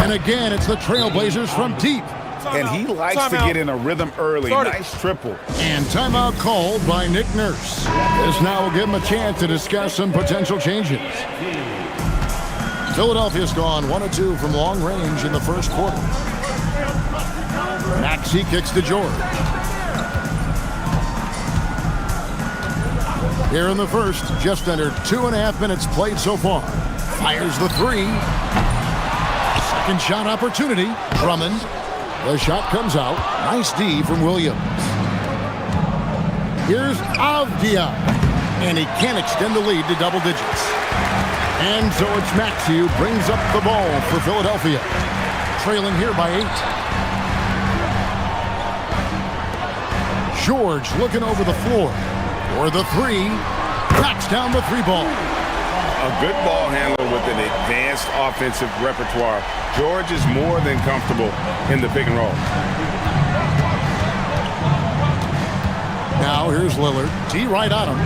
And again, it's the Trailblazers from deep. And he likes to get in a rhythm early. Nice triple. And timeout called by Nick Nurse. This now will give him a chance to discuss some potential changes. Philadelphia's gone 1 of 2 from long range in the first quarter. Maxey kicks to George. Here in the first, just under 2.5 minutes played so far. Fires the three. Second shot opportunity. Drummond. The shot comes out. Nice D from Williams. Here's Avdia. And he can't extend the lead to double digits. And so it's Maxey who brings up the ball for Philadelphia. Trailing here by 8. George looking over the floor. For the three. Backs down the three ball. A good ball handler with an advanced offensive repertoire. George is more than comfortable in the pick and roll. Now here's Lillard. D right on him.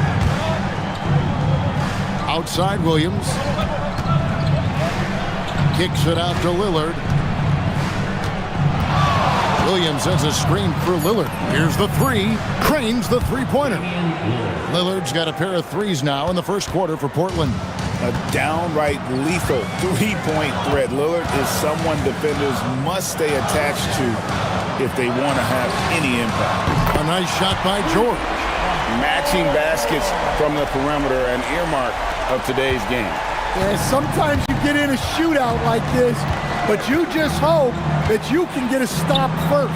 Outside Williams. Kicks it out to Lillard. Williams has a screen for Lillard. Here's the three. Cranes the three-pointer. Lillard's got a pair of threes now in the first quarter for Portland. A downright lethal three-point threat. Lillard is someone defenders must stay attached to if they want to have any impact. A nice shot by George. Matching baskets from the perimeter, an earmark of today's game. Yeah, sometimes you get in a shootout like this, but you just hope that you can get a stop first.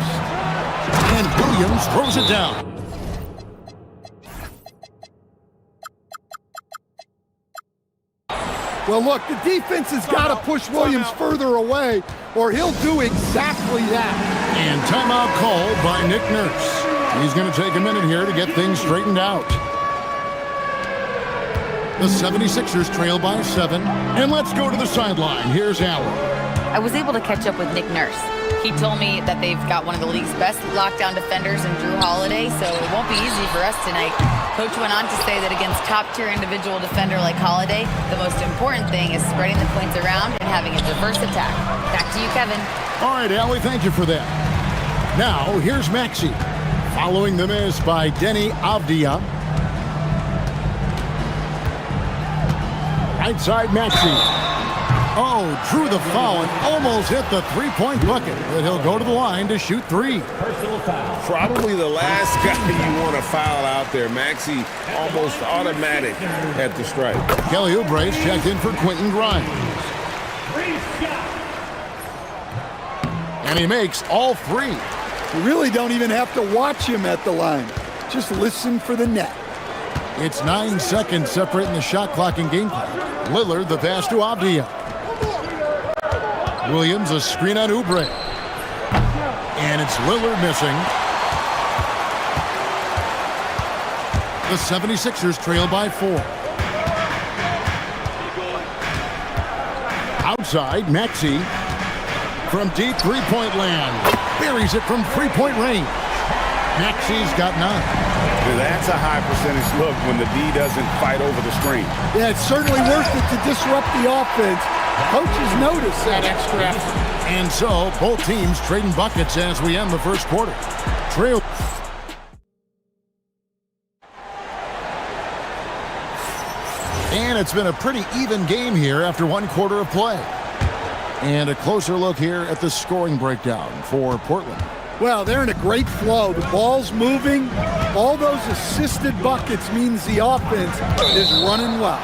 And Williams throws it down. Well, look, the defense has got to push Williams further away, or he'll do exactly that. And timeout called by Nick Nurse. He's going to take a minute here to get things straightened out. The 76ers trail by 7. And let's go to the sideline. Here's Allen. I was able to catch up with Nick Nurse. He told me that they've got one of the league's best lockdown defenders in Drew Holiday, so it won't be easy for us tonight. Coach went on to say that against top-tier individual defender like Holiday, the most important thing is spreading the points around and having a diverse attack. Back to you, Kevin. All right, Allie, thank you for that. Now, here's Maxey. Following the miss by Denny Avdia. Right side, Maxey. Oh, drew the foul and almost hit the three-point bucket. But he'll go to the line to shoot three. Probably the last guy you want to foul out there. Maxey almost automatic at the strike. Kelly Oubre's checked in for Quentin Grimes. And he makes all three. You really don't even have to watch him at the line. Just listen for the net. It's 9 seconds separating the shot clock and game clock. Lillard the pass to Avdia. Williams a screen on Oubre. And it's Lillard missing. The 76ers trail by 4. Outside, Maxey from deep three-point land. Buries it from three-point range. Maxey's got 9. That's a high percentage look when the D doesn't fight over the screen. Yeah, it's certainly worth it to disrupt the offense. Coaches notice that extra effort. And so, both teams trading buckets as we end the first quarter. Trail. And it's been a pretty even game here after one quarter of play. And a closer look here at the scoring breakdown for Portland. Well, they're in a great flow. The ball's moving. All those assisted buckets means the offense is running well.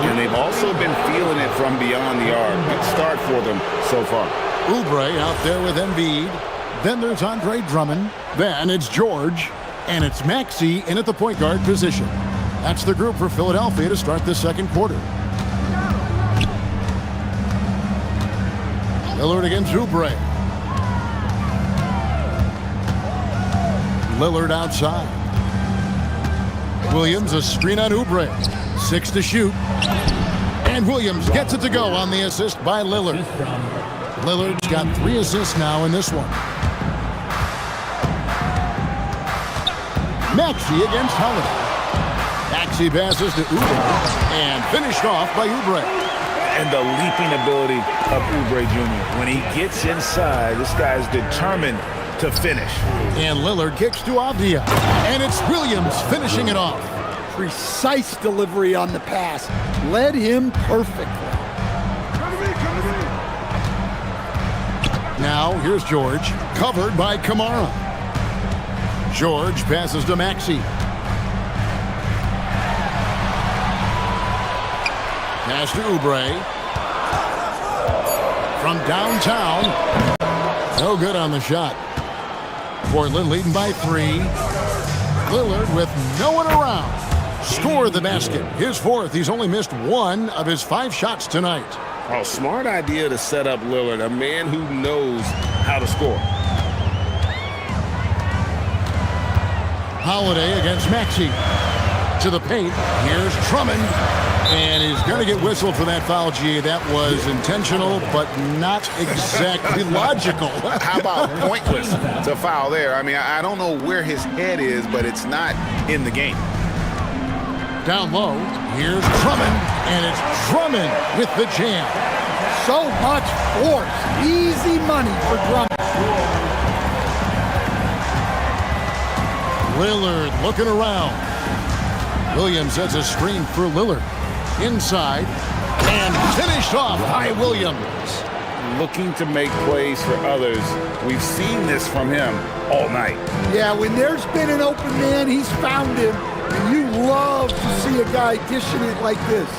And they've also been feeling it from beyond the arc. Good start for them so far. Oubre out there with Embiid. Then there's Andre Drummond. Then it's George. And it's Maxey in at the point guard position. That's the group for Philadelphia to start the second quarter. Lillard against Oubre. Lillard outside. Williams a screen on Oubre. 6 to shoot. And Williams gets it to go on the assist by Lillard. Lillard's got 3 assists now in this one. Maxey against Holiday. Maxey passes to Oubre and finished off by Oubre. And the leaping ability of Oubre Jr. When he gets inside, this guy's determined to finish. And Lillard kicks to Avdia. And it's Williams finishing it off. Precise delivery on the pass. Led him perfectly. Now here's George, covered by Kamara. George passes to Maxey. Pass to Oubre. From downtown. No good on the shot. Portland leading by 3. Lillard with no one around. Scored the basket. His 4th. He's only missed 1 of his 5 shots tonight. Oh, smart idea to set up Lillard, a man who knows how to score. Holiday against Maxey. To the paint. Here's Drummond. And he's going to get whistled for that foul, G. That was intentional, but not exactly logical. How about pointless to foul there? I mean, I don't know where his head is, but it's not in the game. Down low, here's Drummond, and it's Drummond with the jam. So much force. Easy money for Drummond. Lillard looking around. Williams has a screen for Lillard. Inside, and finished off by Williams. Looking to make plays for others. We've seen this from him all night. Yeah, when there's been an open man, he's found him. And you love to see a guy dishing it like this.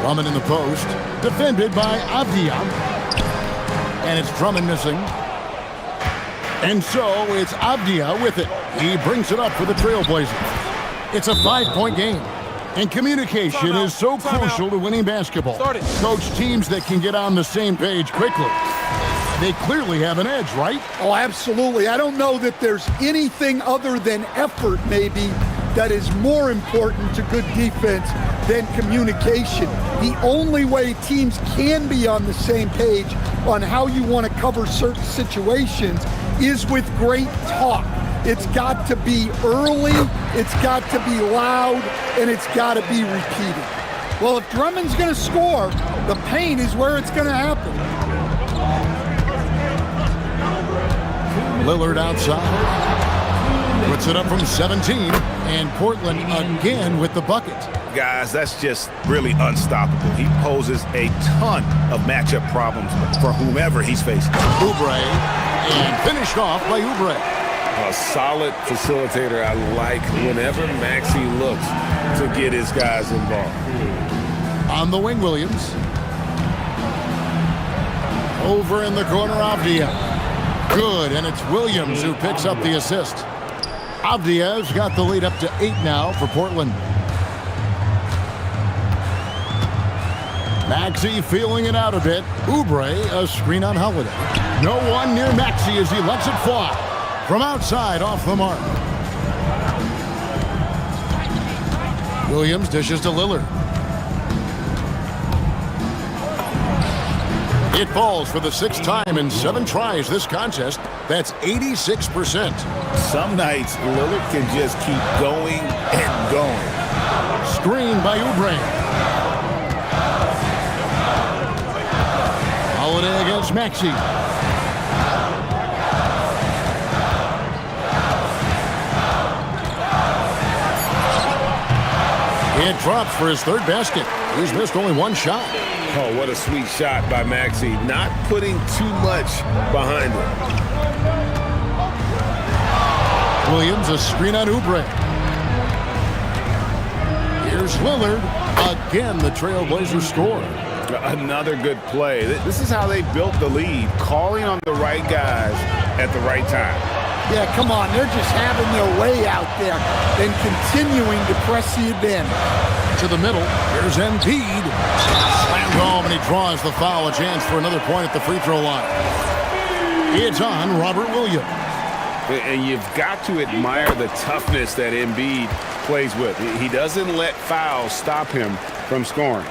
Drummond in the post, defended by Avdia. And it's Drummond missing. And so it's Avdia with it. He brings it up for the Trailblazers. It's a 5-point game. And communication is so crucial to winning basketball. Coach, teams that can get on the same page quickly, they clearly have an edge, right? Oh, absolutely. I don't know that there's anything other than effort, maybe, that is more important to good defense than communication. The only way teams can be on the same page on how you want to cover certain situations is with great talk. It's got to be early, it's got to be loud, and it's got to be repeated. Well, if Drummond's going to score, the paint is where it's going to happen. Lillard outside. Puts it up from 17. And Portland again with the bucket. Guys, that's just really unstoppable. He poses a ton of matchup problems for whomever he's facing. Oubre. And finished off by Oubre. A solid facilitator. I like whenever Maxey looks to get his guys involved. On the wing, Williams. Over in the corner, Avdia. Good, and it's Williams who picks up the assist. Avdia's got the lead up to 8 now for Portland. Maxey feeling it out a bit. Oubre, a screen on Holiday. No one near Maxey as he lets it fly. From outside, off the mark. Williams dishes to Lillard. It falls for the 6th time in 7 tries this contest. That's 86%. Some nights, Lillard can just keep going and going. Screen by Oubre. Holiday against Maxey. It drops for his 3rd basket. He's missed only 1 shot. Oh, what a sweet shot by Maxey. Not putting too much behind him. Williams, a screen on Oubre. Here's Lillard. Again, the Trailblazers score. Another good play. This is how they built the lead, calling on the right guys at the right time. Yeah, come on. They're just having their way out there and continuing to press the advantage. To the middle. Here's Embiid. Slammed home, and he draws the foul. A chance for another point at the free throw line. It's on Robert Williams. And you've got to admire the toughness that Embiid plays with. He doesn't let fouls stop him from scoring.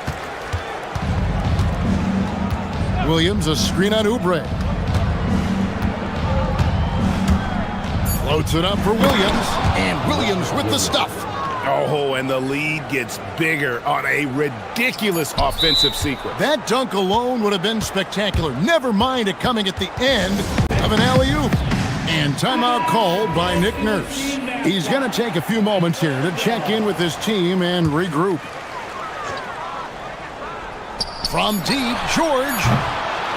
Williams, a screen on Oubre. Floats it up for Williams. And Williams with the stuff. Oh, and the lead gets bigger on a ridiculous offensive sequence. That dunk alone would have been spectacular. Never mind it coming at the end of an alley-oop. And timeout called by Nick Nurse. He's going to take a few moments here to check in with his team and regroup. From deep, George.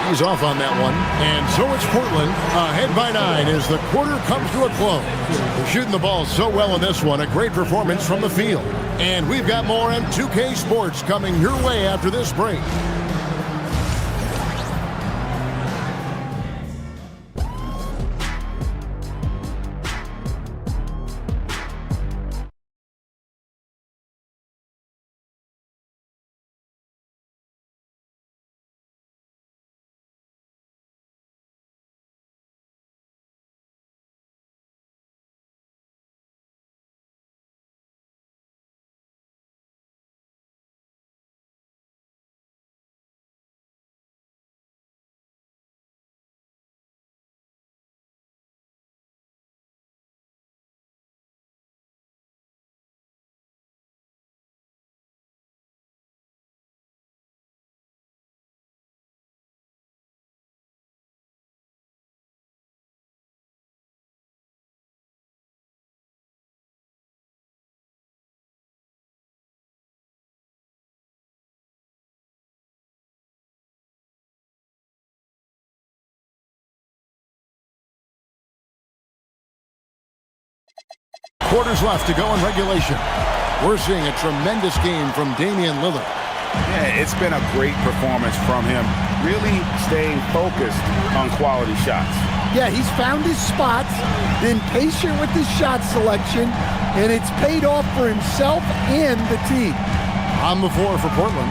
He's off on that one. And so it's Portland ahead by 9 as the quarter comes to a close. They're shooting the ball so well in this one. A great performance from the field. And we've got more M2K Sports coming your way after this break. Quarters left to go in regulation. We're seeing a tremendous game from Damian Lillard. Yeah, it's been a great performance from him. Really staying focused on quality shots. Yeah, he's found his spots, been patient with his shot selection, and it's paid off for himself and the team. On the floor for Portland,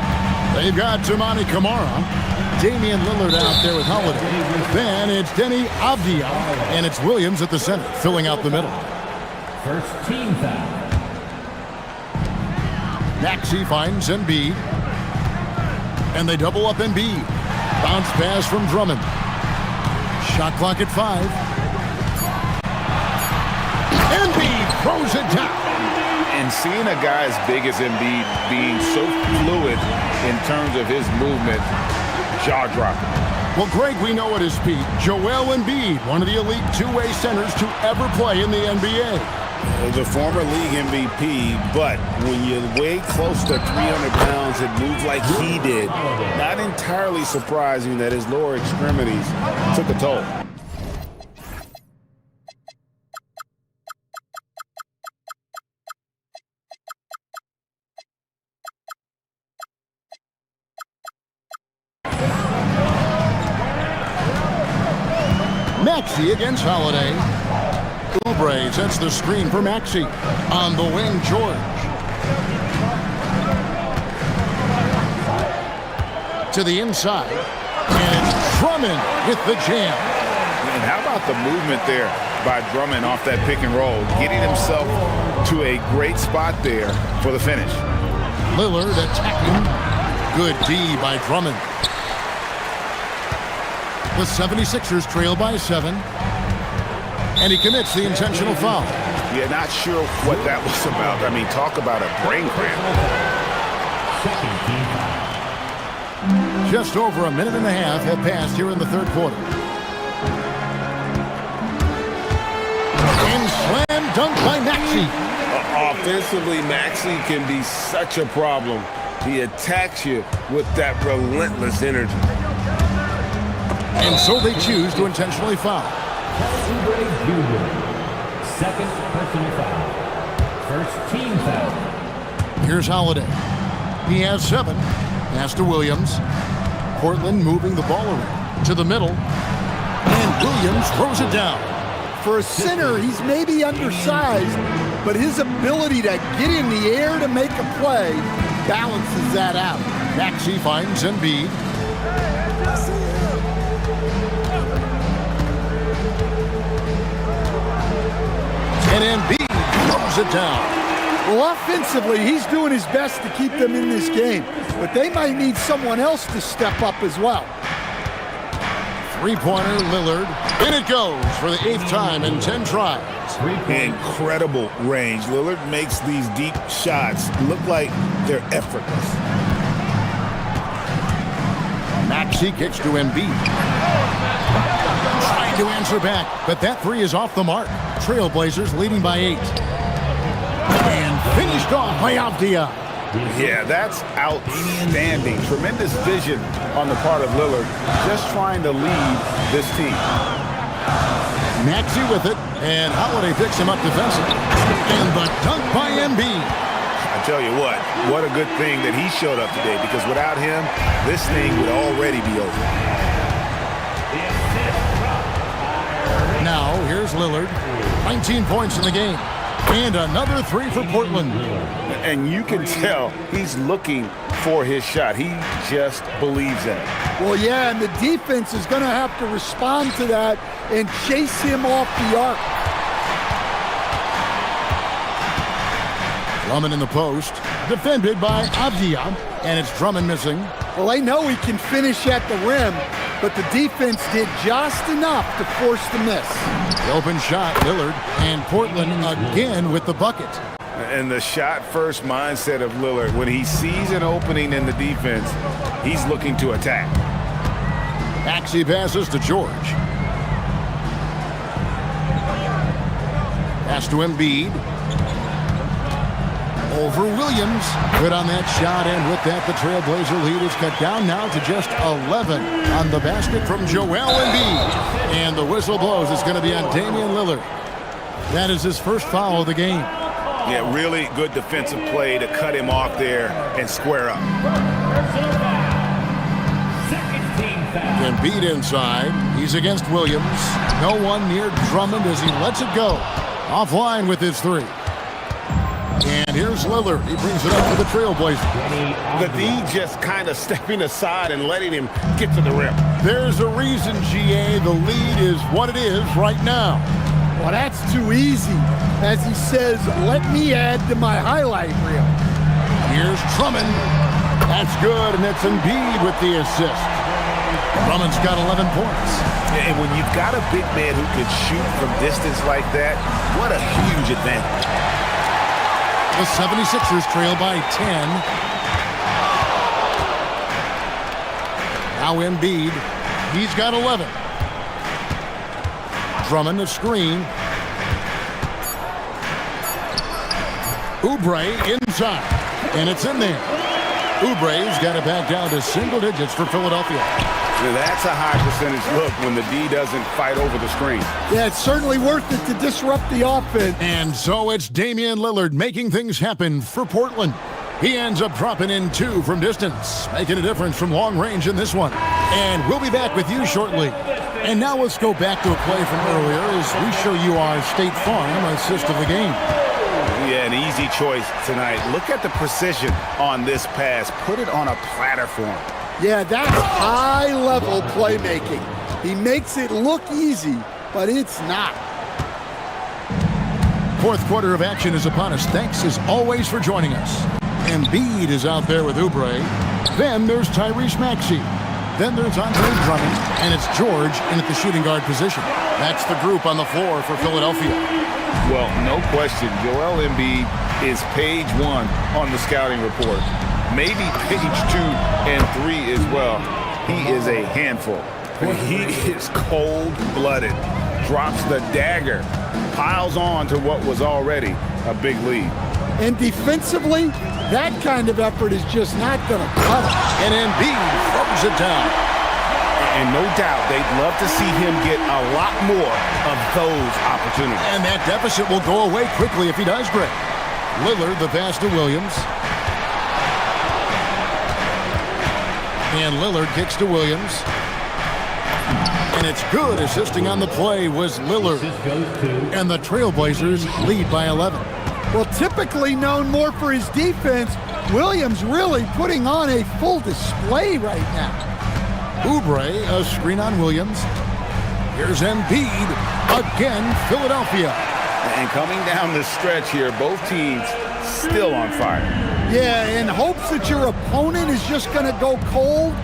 they've got Toumani Camara. Damian Lillard out there with Holiday. Then it's Denny Avdia, and it's Williams at the center, filling out the middle. First team foul. Maxey finds Embiid. And they double up Embiid. Bounce pass from Drummond. Shot clock at 5. Embiid throws it down. And seeing a guy as big as Embiid being so fluid in terms of his movement, jaw-dropping. Well, Greg, we know at his peak, Joel Embiid, one of the elite two-way centers to ever play in the NBA. The former league MVP, but when you weigh close to 300 pounds and move like he did, not entirely surprising that his lower extremities took a toll. Maxey against Holiday. Oubre sets the screen for Maxey. On the wing, George. To the inside. And Drummond with the jam. And how about the movement there by Drummond off that pick and roll, getting himself to a great spot there for the finish. Lillard attacking. Good D by Drummond. The 76ers trail by 7. And he commits the intentional foul. Yeah, not sure what that was about. I mean, talk about a brain cramp. Just over a minute and a half have passed here in the third quarter. And slam dunk by Maxey. Offensively, Maxey can be such a problem. He attacks you with that relentless energy. And so they choose to intentionally foul. Second personal foul. First team foul. Here's Holiday. He has 7. Pass to Williams. Portland moving the ball around to the middle. And Williams throws it down. For a center, he's maybe undersized, but his ability to get in the air to make a play balances that out. Maxey finds Embiid. And Embiid throws it down. Well, offensively, he's doing his best to keep them in this game, but they might need someone else to step up as well. Three-pointer, Lillard. And it goes for the 8th time in 10 tries. Incredible range. Lillard makes these deep shots look like they're effortless. Maxey kicks to Embiid. Trying to answer back, but that 3 is off the mark. Trailblazers leading by 8. And finished off by Avdia. Yeah, that's outstanding. Tremendous vision on the part of Lillard, just trying to lead this team. Maxey with it, and Holiday picks him up defensively. And the dunk by Embiid. I tell you what a good thing that he showed up today, because without him, this thing would already be over. Now, here's Lillard. 19 points in the game. And another 3 for Portland. And you can tell he's looking for his shot. He just believes in it. Well, yeah, and the defense is going to have to respond to that and chase him off the arc. Drummond in the post. Defended by Avdia. And it's Drummond missing. Well, they know he can finish at the rim, but the defense did just enough to force the miss. The open shot, Lillard, and Portland again with the bucket. And the shot-first mindset of Lillard, when he sees an opening in the defense, he's looking to attack. Maxey passes to George. Pass to Embiid. Over Williams. Good on that shot, and with that, the Trailblazer lead is cut down now to just 11 on the basket from Joel Embiid. And the whistle blows. It's going to be on Damian Lillard. That is his first foul of the game. Yeah, really good defensive play to cut him off there and square up. Embiid inside. He's against Williams. No one near Drummond as he lets it go. Offline with his 3. And here's Lillard. He brings it up to the Trailblazers. The D just kind of stepping aside and letting him get to the rim. There's a reason, GA, the lead is what it is right now. Well, that's too easy. As he says, let me add to my highlight reel. Here's Drummond. That's good, and it's Embiid with the assist. Drummond's got 11 points. And when you've got a big man who can shoot from distance like that, what a huge advantage. The 76ers trail by 10. Now Embiid. He's got 11. Drummond, a screen. Oubre inside. And it's in there. Oubre's got it back down to single digits for Philadelphia. That's a high percentage look when the D doesn't fight over the screen. Yeah, it's certainly worth it to disrupt the offense. And so it's Damian Lillard making things happen for Portland. He ends up dropping in 2 from distance, making a difference from long range in this one. And we'll be back with you shortly. And now let's go back to a play from earlier as we show you our State Farm assist of the game. Yeah, an easy choice tonight. Look at the precision on this pass. Put it on a platter for him. Yeah, that's high-level playmaking. He makes it look easy, but it's not. Fourth quarter of action is upon us. Thanks, as always, for joining us. Embiid is out there with Oubre. Then there's Tyrese Maxey. Then there's Andre Drummond, and it's George in at the shooting guard position. That's the group on the floor for Philadelphia. Well, no question, Joel Embiid is page 1 on the scouting report. Maybe page 2 and 3 as well. He is a handful. He is cold-blooded. Drops the dagger. Piles on to what was already a big lead. And defensively, that kind of effort is just not going to cut it. And Embiid throws it down. And no doubt they'd love to see him get a lot more of those opportunities. And that deficit will go away quickly if he does, Greg. Lillard, the pass to Williams. And Lillard kicks to Williams. And it's good. Assisting on the play was Lillard. And the Trailblazers lead by 11. Well, typically known more for his defense, Williams really putting on a full display right now. Oubre, a screen on Williams. Here's Embiid. Again, Philadelphia. And coming down the stretch here, both teams still on fire. Yeah, in hopes that your opponent is just going to go cold.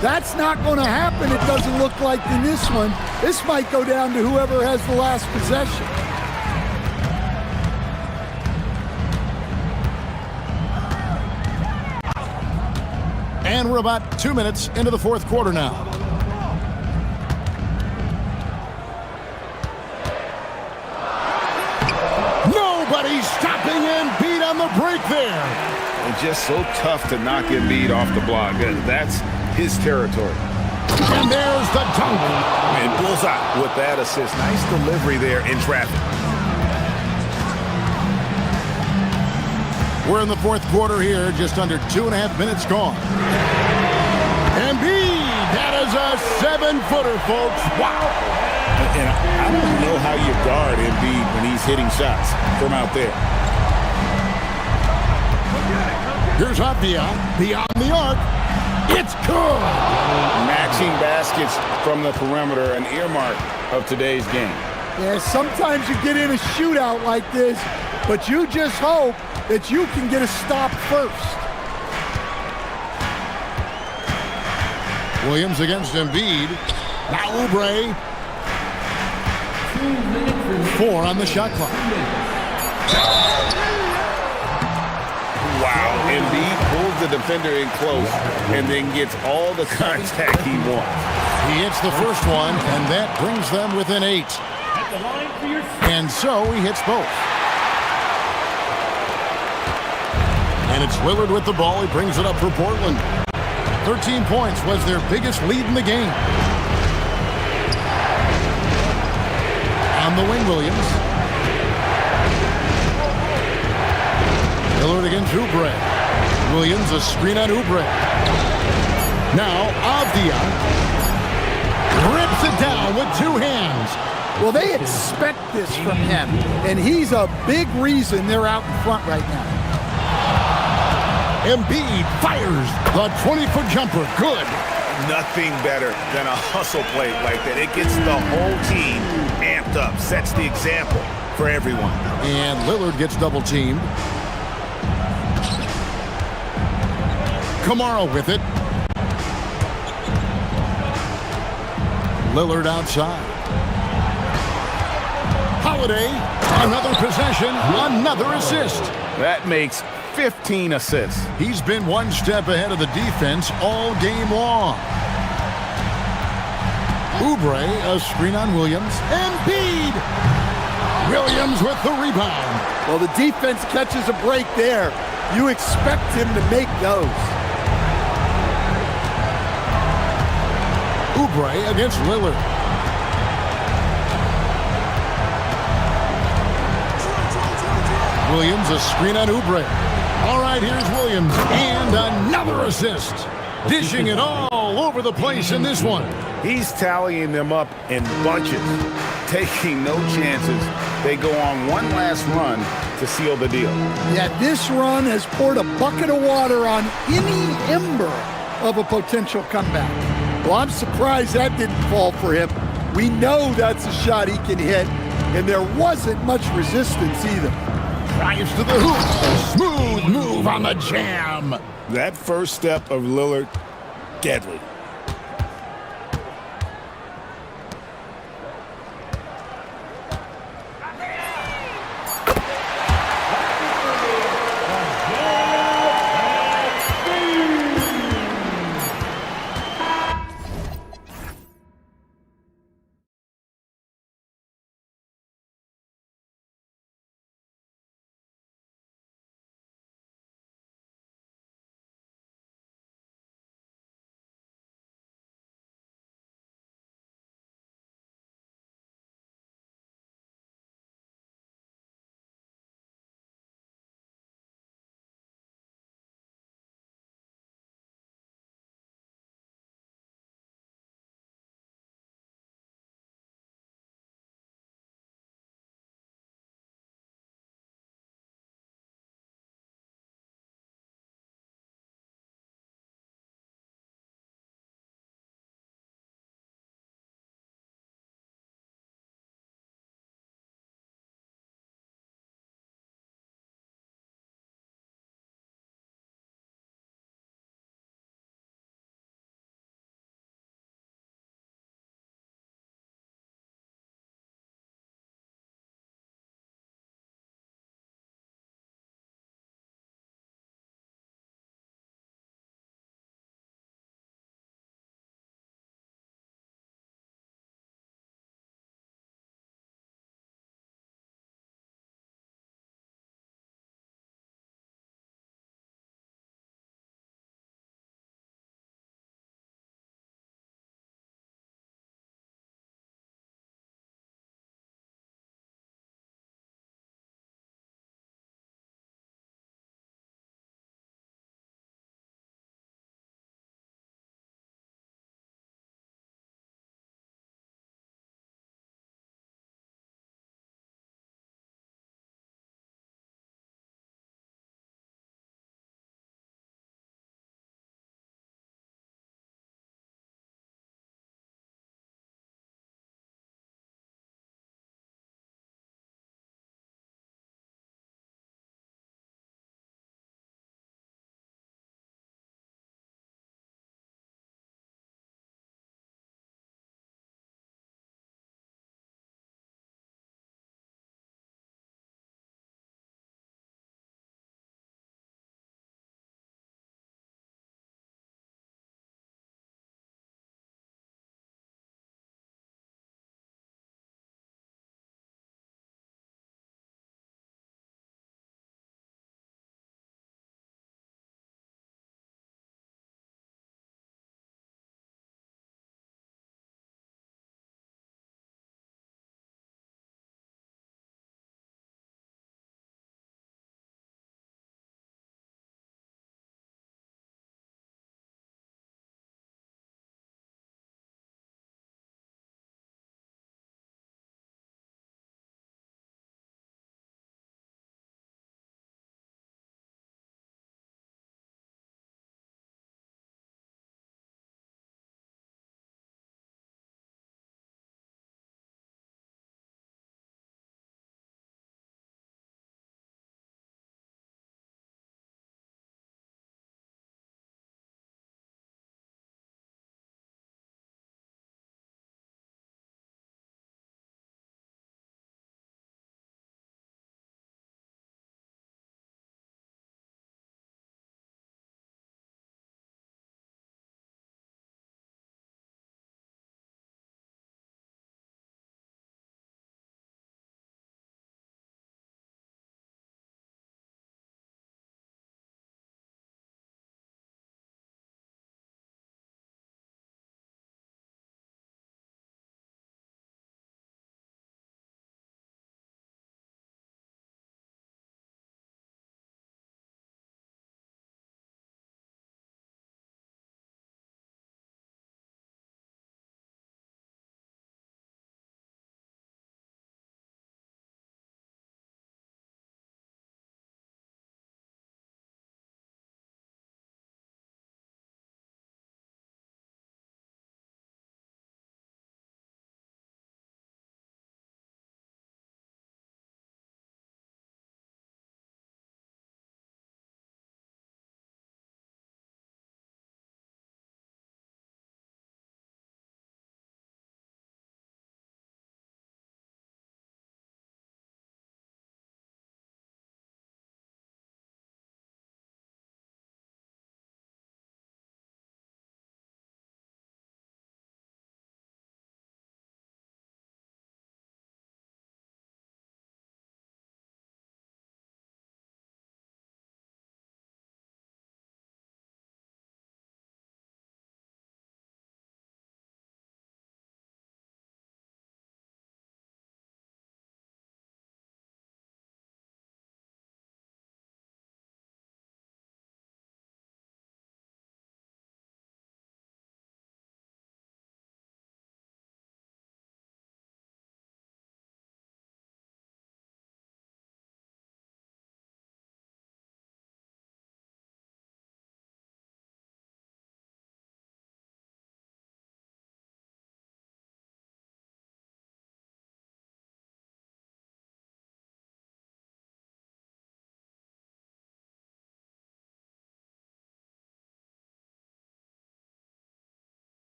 That's not going to happen, it doesn't look like in this one. This might go down to whoever has the last possession. And we're about 2 minutes into the fourth quarter now. Nobody's stopping Embiid on the break there. It's just so tough to knock Embiid off the block. That's his territory. And there's the dunk. And bullseye with that assist. Nice delivery there in traffic. We're in the fourth quarter here, just under 2.5 minutes gone. Embiid, that is a 7-footer, folks. Wow. And I don't know how you guard Embiid when he's hitting shots from out there. Here's Avdia, beyond the arc. It's good. Matching baskets from the perimeter, an earmark of today's game. Yeah, sometimes you get in a shootout like this, but you just hope that you can get a stop first. Williams against Embiid. Now Oubre. 4 on the shot clock. Wow, Embiid pulls the defender in close and then gets all the contact he wants. He hits the first one, and that brings them within 8. And so he hits both. And it's Lillard with the ball. He brings it up for Portland. 13 points was their biggest lead in the game. On the wing, Williams. Lillard against Oubre. Williams, a screen on Oubre. Now, Avdia rips it down with 2 hands. Well, they expect this from him, and he's a big reason they're out in front right now. Embiid fires the 20-foot jumper. Good. Nothing better than a hustle play like that. It gets the whole team amped up, sets the example for everyone. And Lillard gets double-teamed. Kamara with it. Lillard outside. Holiday Another possession, another assist. That makes 15 assists. He's been one step ahead of the defense all game long. Oubre, a screen on Williams. Embiid! Williams with the rebound. Well, the defense catches a break there. You expect him to make those. Oubre against Lillard. Williams, a screen on Oubre. All right, here's Williams, and another assist. Dishing it all over the place in this one. He's tallying them up in bunches, taking no chances. They go on one last run to seal the deal. Yeah, this run has poured a bucket of water on any ember of a potential comeback. Well, I'm surprised that didn't fall for him. We know that's a shot he can hit, and there wasn't much resistance either. Drives to the hoop. Smooth move on the jam. That first step of Lillard, deadly.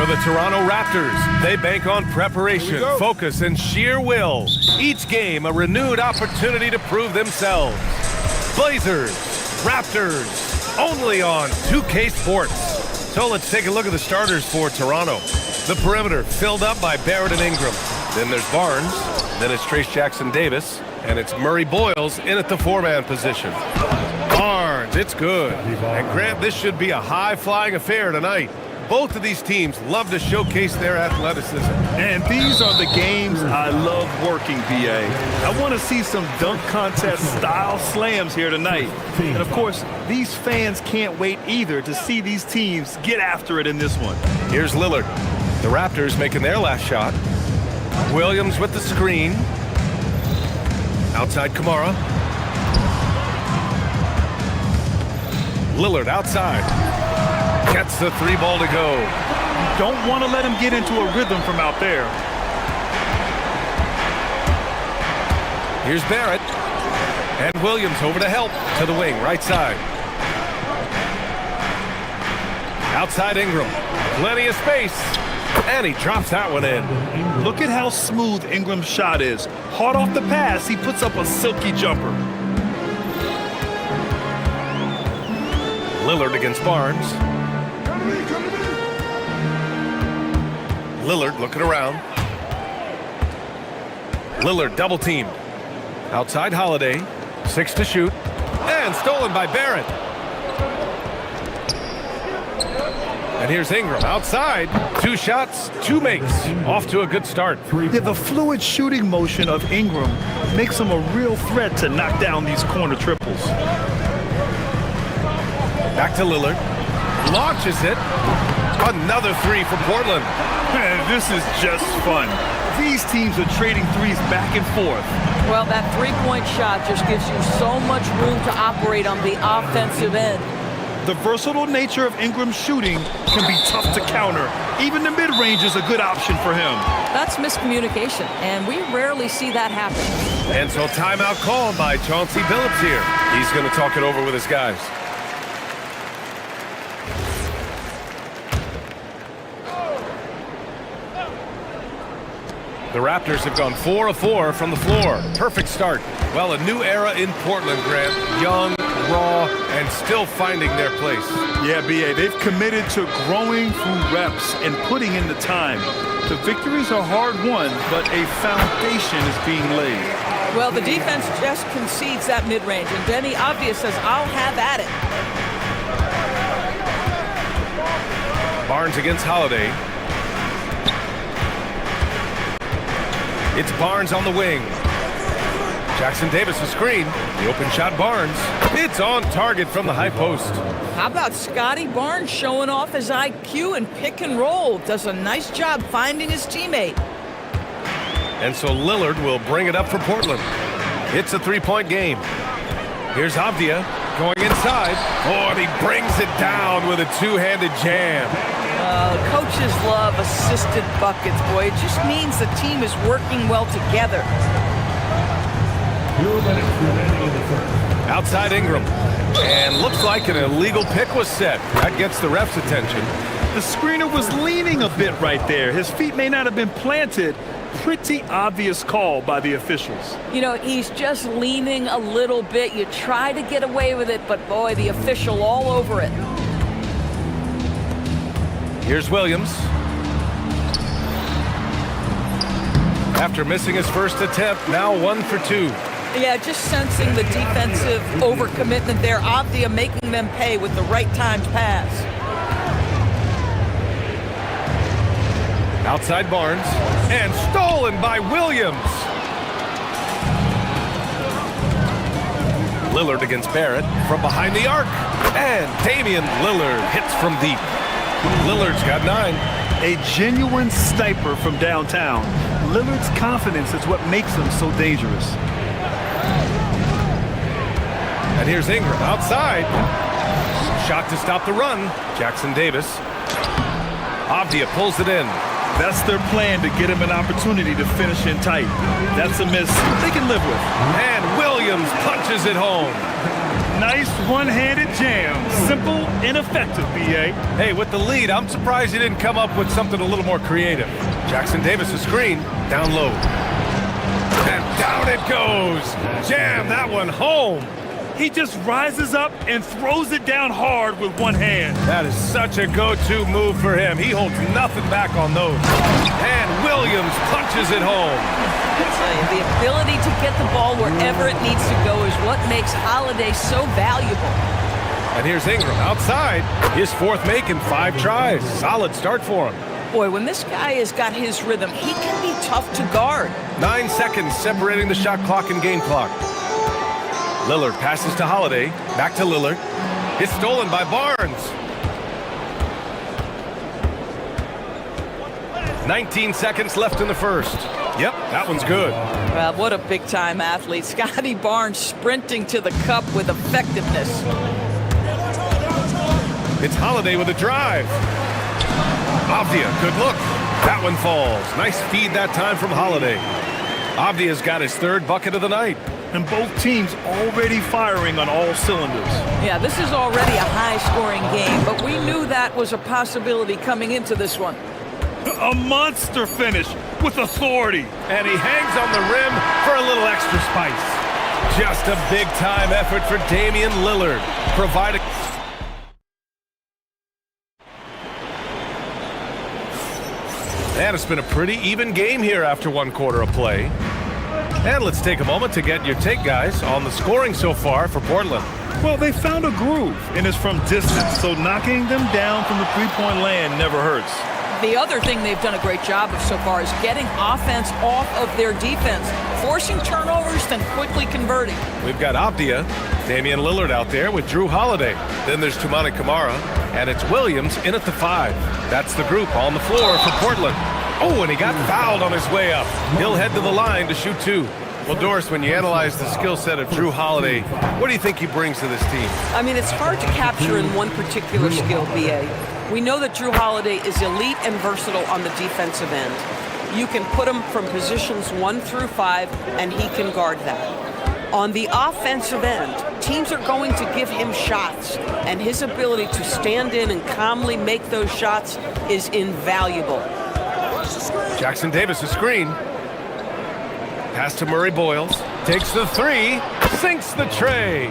For the Toronto Raptors, they bank on preparation, focus, and sheer will. Each game a renewed opportunity to prove themselves. Blazers, Raptors, only on 2K Sports. So let's take a look at the starters for Toronto. The perimeter filled up by Barrett and Ingram. Then there's Barnes. Then it's Trace Jackson-Davis. And it's Murray Boyles in at the four-man position. Barnes, it's good. And Grant, this should be a high-flying affair tonight. Both of these teams love to showcase their athleticism. And these are the games I love working, BA. I want to see some dunk contest style slams here tonight. And of course, these fans can't wait either to see these teams get after it in this one. Here's Lillard. The Raptors making their last shot. Williams with the screen. Outside Kamara. Lillard outside. Gets the three ball to go. You don't want to let him get into a rhythm from out there. Here's Barrett. And Williams over to help to the wing, right side. Outside Ingram. Plenty of space. And he drops that one in. Look at how smooth Ingram's shot is. Hard off the pass, he puts up a silky jumper. Lillard against Barnes. Lillard looking around. Lillard double teamed. Outside Holiday. 6 to shoot. And stolen by Barrett. And here's Ingram outside. 2 shots, 2 makes. Off to a good start. Yeah, the fluid shooting motion of Ingram makes him a real threat to knock down these corner triples. Back to Lillard. Launches it. Another 3 for Portland. Man, this is just fun. These teams are trading threes back and forth. Well, that three-point shot just gives you so much room to operate on the offensive end. The versatile nature of Ingram's shooting can be tough to counter. Even the mid-range is a good option for him. That's miscommunication, and we rarely see that happen. And so timeout called by Chauncey Billups here. He's going to talk it over with his guys. The Raptors have gone 4 of 4 from the floor. Perfect start. Well, a new era in Portland, Grant. Young, raw, and still finding their place. Yeah, BA, they've committed to growing through reps and putting in the time. The victories are hard won, but a foundation is being laid. Well, the defense just concedes that mid-range, and Denny Obvious says, I'll have at it. Barnes against Holiday. It's Barnes on the wing. Jackson-Davis a screen. The open shot, Barnes. It's on target from the high post. How about Scotty Barnes showing off his IQ and pick and roll? Does a nice job finding his teammate. And so Lillard will bring it up for Portland. It's a three-point game. Here's Avdia going inside. Oh, and he brings it down with a two-handed jam. Coaches love assisted buckets, boy. It just means the team is working well together. Outside Ingram. And looks like an illegal pick was set. That gets the ref's attention. The screener was leaning a bit right there. His feet may not have been planted. Pretty obvious call by the officials. You know, he's just leaning a little bit. You try to get away with it, but boy, the official all over it. Here's Williams. After missing his first attempt, now 1 for 2. Yeah, just sensing the defensive overcommitment there. Avdia making them pay with the right time to pass. Outside Barnes. And stolen by Williams. Lillard against Barrett from behind the arc. And Damian Lillard hits from deep. Lillard's got 9. A genuine sniper from downtown. Lillard's confidence is what makes him so dangerous. And here's Ingram outside. Shot to stop the run. Jackson-Davis. Avdia pulls it in. That's their plan, to get him an opportunity to finish in tight. That's a miss they can live with. And Williams punches it home. Nice one-handed jam. Simple and effective, B.A. Hey, with the lead, I'm surprised he didn't come up with something a little more creative. Jackson Davis' screen, down low. And down it goes. Jam that one home. He just rises up and throws it down hard with one hand. That is such a go-to move for him. He holds nothing back on those. And Williams punches it home. I tell you, the ability to get the ball wherever it needs to go is what makes Holiday so valuable. And here's Ingram outside. His fourth make in 5 tries. Solid start for him. Boy, when this guy has got his rhythm, he can be tough to guard. 9 seconds separating the shot clock and game clock. Lillard passes to Holiday. Back to Lillard. It's stolen by Barnes. 19 seconds left in the first. Yep, that one's good. Well, what a big-time athlete. Scotty Barnes sprinting to the cup with effectiveness. It's Holiday with a drive. Avdia, good look. That one falls. Nice feed that time from Holiday. Avdia's got his 3rd bucket of the night. And both teams already firing on all cylinders. Yeah, this is already a high-scoring game, but we knew that was a possibility coming into this one. A monster finish with authority. And he hangs on the rim for a little extra spice. Just a big-time effort for Damian Lillard, providing... And it's been a pretty even game here after 1 quarter of play. And let's take a moment to get your take, guys, on the scoring so far for Portland. Well, they found a groove, and it's from distance, so knocking them down from the three-point land never hurts. The other thing they've done a great job of so far is getting offense off of their defense, forcing turnovers, then quickly converting. We've got Avdia, Damian Lillard out there with Drew Holiday. Then there's Tumani Kamara, and it's Williams in at the 5. That's the group on the floor for Portland. Oh, and he got fouled on his way up. He'll head to the line to shoot 2. Well, Doris, when you analyze the skill set of Drew Holiday, what do you think he brings to this team? I mean, it's hard to capture in one particular skill, B.A. We know that Drew Holiday is elite and versatile on the defensive end. You can put him from positions 1 through 5, and he can guard that. On the offensive end, teams are going to give him shots, and his ability to stand in and calmly make those shots is invaluable. Jackson Davis, a screen. Pass to Murray Boyles. Takes the 3. Sinks the tray.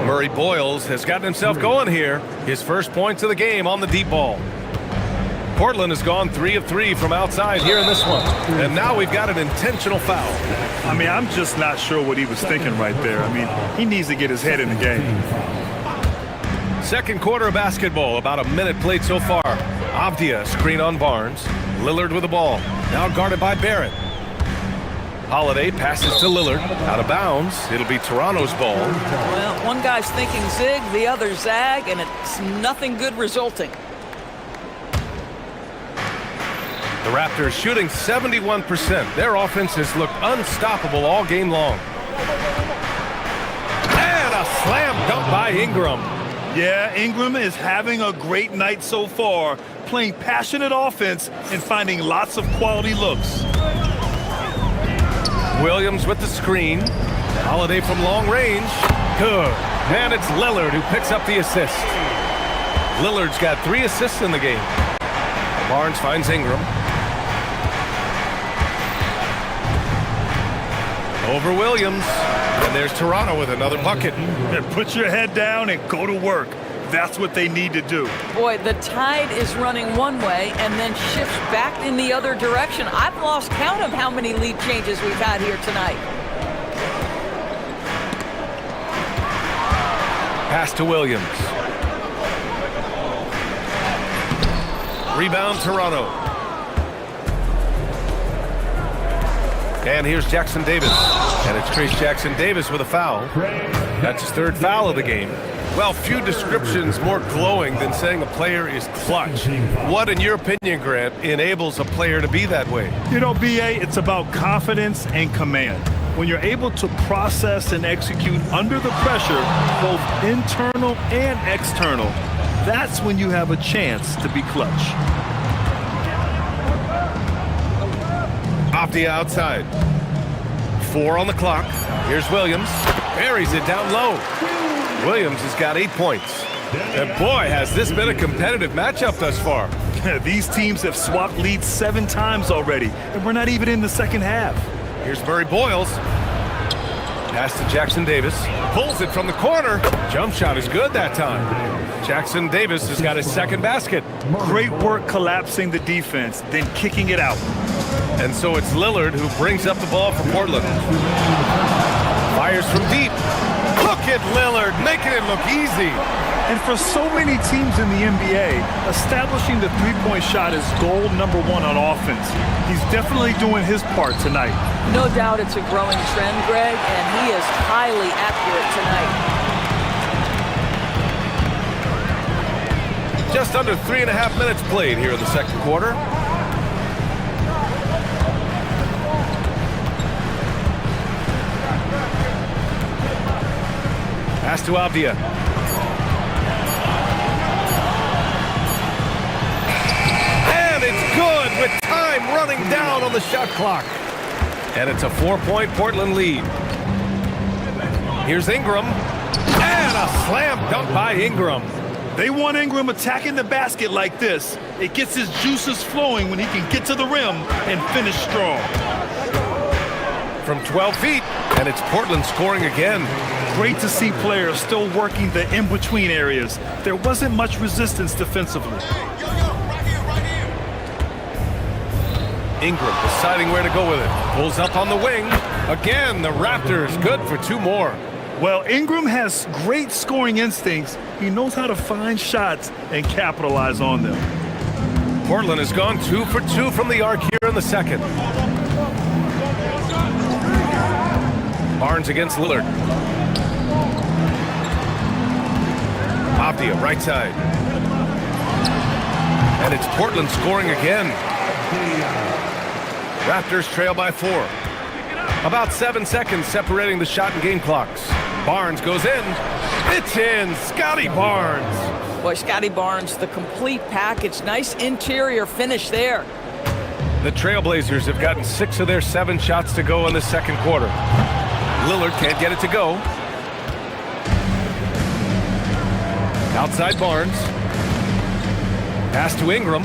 Murray Boyles has gotten himself going here. His first points of the game on the deep ball. Portland has gone 3 of 3 from outside here in this one. And now we've got an intentional foul. I mean, I'm just not sure what he was thinking right there. I mean, he needs to get his head in the game. Second quarter of basketball, about a minute played so far. Avdia, screen on Barnes. Lillard with the ball. Now guarded by Barrett. Holiday passes to Lillard. Out of bounds. It'll be Toronto's ball. Well, one guy's thinking zig, the other zag, and it's nothing good resulting. The Raptors shooting 71%. Their offense has looked unstoppable all game long. And a slam dunk by Ingram. Yeah, Ingram is having a great night so far, playing passionate offense and finding lots of quality looks. Williams with the screen. Holiday from long range. Good. And it's Lillard who picks up the assist. Lillard's got 3 assists in the game. Barnes finds Ingram. Over Williams. And there's Toronto with another bucket. And put your head down and go to work. That's what they need to do. Boy, the tide is running one way and then shifts back in the other direction. I've lost count of how many lead changes we've had here tonight. Pass to Williams. Rebound, Toronto. And here's Jackson Davis. And it's Trace Jackson Davis with a foul. That's his 3rd foul of the game. Well, few descriptions more glowing than saying a player is clutch. What, in your opinion, Grant, enables a player to be that way? You know, B.A., it's about confidence and command. When you're able to process and execute under the pressure, both internal and external, that's when you have a chance to be clutch. Avdia outside. 4 on the clock. Here's Williams. Buries it down low. Williams has got 8 points. And boy, has this been a competitive matchup thus far. These teams have swapped leads 7 times already, and we're not even in the second half. Here's Murray Boyles. Pass to Jackson Davis. Pulls it from the corner. Jump shot is good that time. Jackson Davis has got his second basket. Great work collapsing the defense, then kicking it out. And so it's Lillard who brings up the ball for Portland. Fires from deep. Look at Lillard, making it look easy. And for so many teams in the NBA, establishing the three-point shot is goal number 1 on offense. He's definitely doing his part tonight. No doubt it's a growing trend, Greg, and he is highly accurate tonight. Just under 3.5 minutes played here in the second quarter. Pass to Avdia. And it's good with time running down on the shot clock. And it's a 4-point Portland lead. Here's Ingram. And a slam dunk by Ingram. They want Ingram attacking the basket like this. It gets his juices flowing when he can get to the rim and finish strong. From 12 feet, and it's Portland scoring again. Great to see players still working the in-between areas. There wasn't much resistance defensively. Ingram deciding where to go with it. Pulls up on the wing. Again, the Raptors good for 2 more. Well, Ingram has great scoring instincts. He knows how to find shots and capitalize on them. Portland has gone 2 for 2 from the arc here in the second. Barnes against Lillard. Avdia, right side. And it's Portland scoring again. Raptors trail by 4. About 7 seconds separating the shot and game clocks. Barnes goes in. It's in. Scotty Barnes. Boy, Scotty Barnes, the complete package. Nice interior finish there. The Trailblazers have gotten 6 of their 7 shots to go in the second quarter. Lillard can't get it to go. Outside Barnes. Pass to Ingram.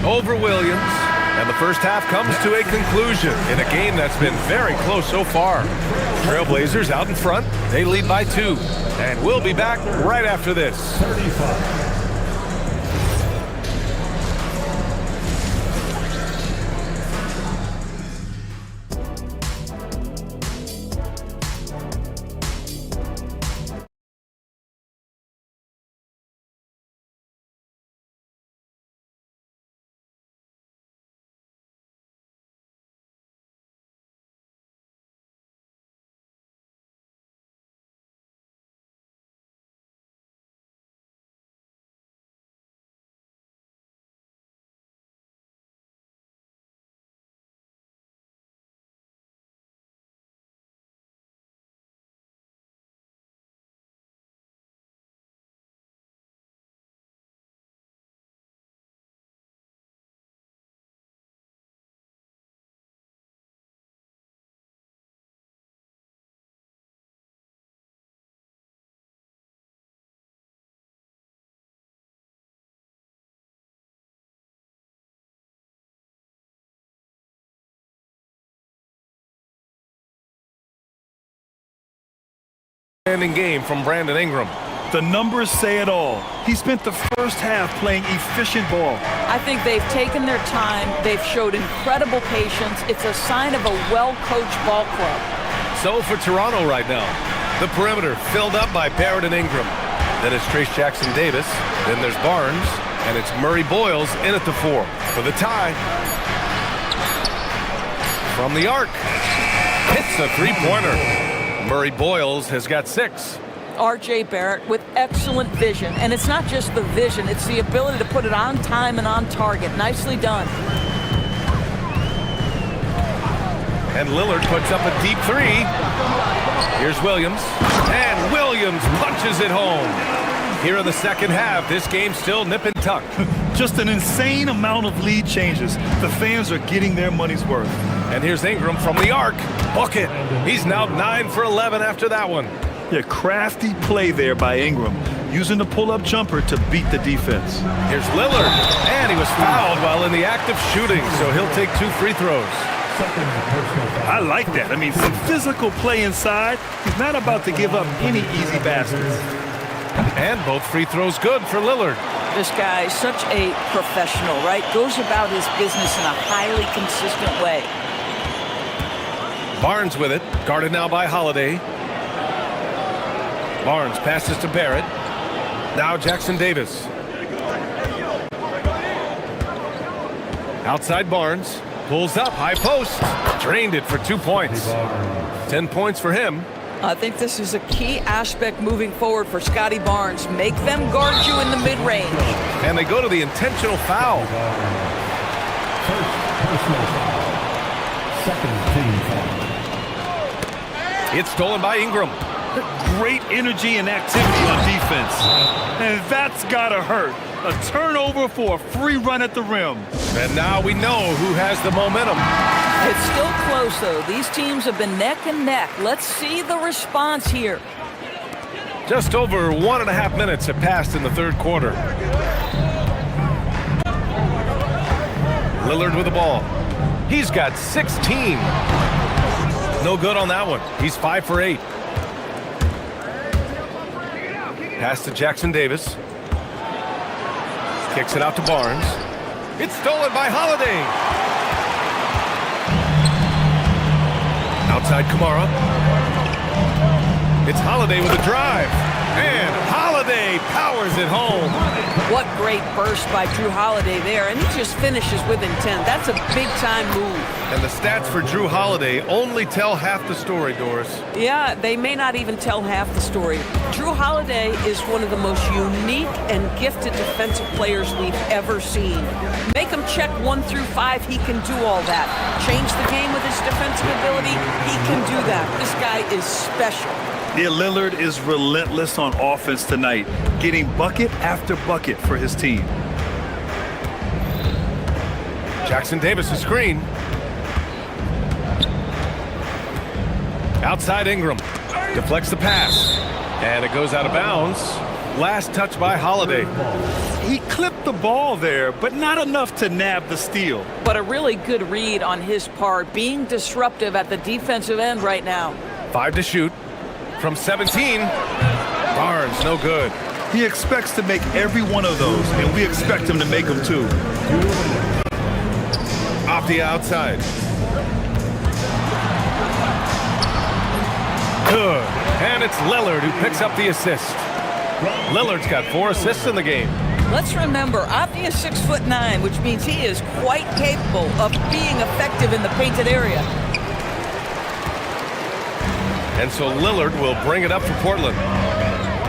Over Williams. And the first half comes to a conclusion in a game that's been very close so far. Trailblazers out in front. They lead by 2. And we'll be back right after this. 35. Game from Brandon Ingram. The numbers say it all. He spent the first half playing efficient ball. I think they've taken their time. They've showed incredible patience. It's a sign of a well-coached ball club. So for Toronto right now, the perimeter filled up by Barrett and Ingram. Then it's Trace Jackson Davis. Then there's Barnes. And it's Murray Boyles in at the 4 for the tie. From the arc. Hits the 3-pointer. Murray Boyles has got 6. R.J. Barrett with excellent vision. And it's not just the vision, it's the ability to put it on time and on target. Nicely done. And Lillard puts up a deep 3. Here's Williams. And Williams punches it home. Here in the second half, this game's still nip and tuck. Just an insane amount of lead changes. The fans are getting their money's worth. And here's Ingram from the arc. Book it. He's now 9 for 11 after that one. Yeah, crafty play there by Ingram, using the pull-up jumper to beat the defense. Here's Lillard, and he was fouled while in the act of shooting, so he'll take 2 free throws. I like that. I mean, some physical play inside. He's not about to give up any easy baskets. And both free throws good for Lillard. This guy is such a professional, right? Goes about his business in a highly consistent way. Barnes with it, guarded now by Holiday. Barnes passes to Barrett. Now Jackson Davis. Outside Barnes. Pulls up, high post. Drained it for 2 points. 10 points for him. I think this is a key aspect moving forward for Scotty Barnes. Make them guard you in the mid-range. And they go to the intentional foul. First personal foul. Second team foul. It's stolen by Ingram. Great energy and activity on defense. And that's gotta hurt. A turnover for a free run at the rim. And now we know who has the momentum. It's still close, though. These teams have been neck and neck. Let's see the response here. Just over 1.5 minutes have passed in the third quarter. Lillard with the ball. He's got 16. No good on that one. He's 5 for 8. Pass to Jackson Davis. Kicks it out to Barnes. It's stolen by Holiday. Outside Kamara. It's Holiday with a drive. And Holiday powers it home. What great burst by Drew Holiday there, and he just finishes with intent. That's a big-time move. And the stats for Drew Holiday only tell half the story, Doris. Yeah, they may not even tell half the story. Drew Holiday is one of the most unique and gifted defensive players we've ever seen. Make him check 1 through 5, he can do all that. Change the game with his defensive ability, he can do that. This guy is special. Yeah, Lillard is relentless on offense tonight, getting bucket after bucket for his team. Jackson Davis, a screen. Outside Ingram. Deflects the pass. And it goes out of bounds. Last touch by Holiday. He clipped the ball there, but not enough to nab the steal. But a really good read on his part, being disruptive at the defensive end right now. 5 to shoot. From 17. Barnes, no good. He expects to make every one of those, and we expect him to make them too. Off the outside. Good. And it's Lillard who picks up the assist. Lillard's got 4 assists in the game. Let's remember, Avdia is 6'9", which means he is quite capable of being effective in the painted area. And so Lillard will bring it up for Portland.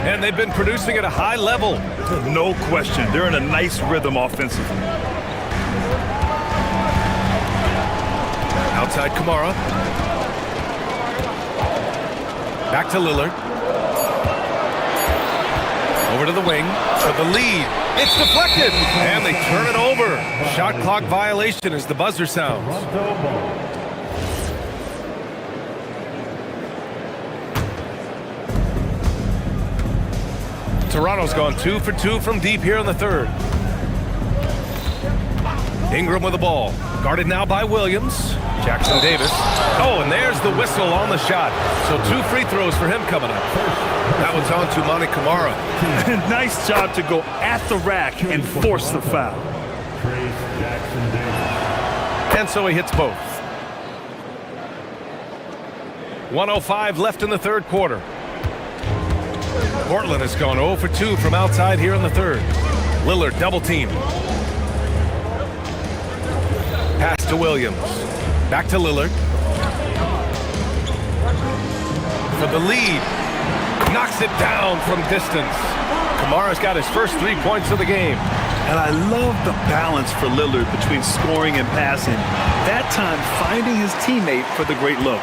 And they've been producing at a high level. No question. They're in a nice rhythm offensively. Outside Kamara. Back to Lillard. Over to the wing for the lead. It's deflected. And they turn it over. Shot clock violation as the buzzer sounds. Toronto's gone 2 for 2 from deep here in the third. Ingram with the ball. Guarded now by Williams. Jackson Davis. Oh, and there's the whistle on the shot. So 2 free throws for him coming up. That one's on to Monty Kamara. Nice job to go at the rack and force the foul. And so he hits both. 1:05 left in the third quarter. Portland has gone 0 for 2 from outside here in the third. Lillard double team. Pass to Williams. Back to Lillard. For the lead. Knocks it down from distance. Kamara's got his first 3 points of the game. And I love the balance for Lillard between scoring and passing. That time finding his teammate for the great look.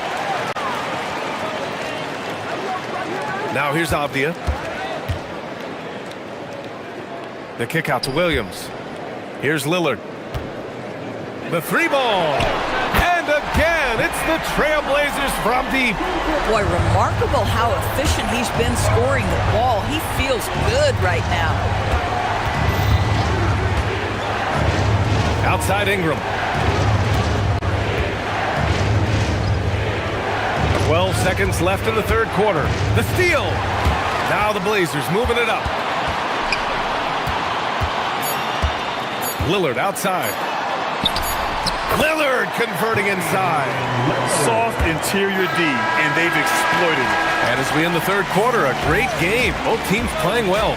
Now here's Avdia. The kick out to Williams. Here's Lillard. The three ball. And again, it's the Trailblazers from deep. Boy, remarkable how efficient he's been scoring the ball. He feels good right now. Outside Ingram. 12 seconds left in the third quarter. The steal. Now the Blazers moving it up. Lillard outside. Lillard converting inside. Soft interior D, and they've exploited it. And as we end the third quarter, a great game. Both teams playing well.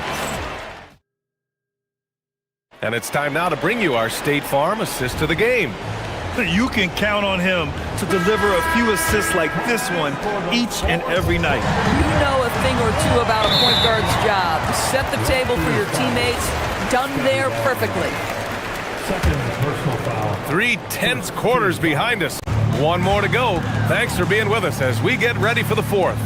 And it's time now to bring you our State Farm assist to the game. You can count on him to deliver a few assists like this one each and every night. You know a thing or two about a point guard's job. Set the table for your teammates. Done there perfectly. Second personal foul. 3 tense quarters behind us. One more to go. Thanks for being with us as we get ready for the fourth.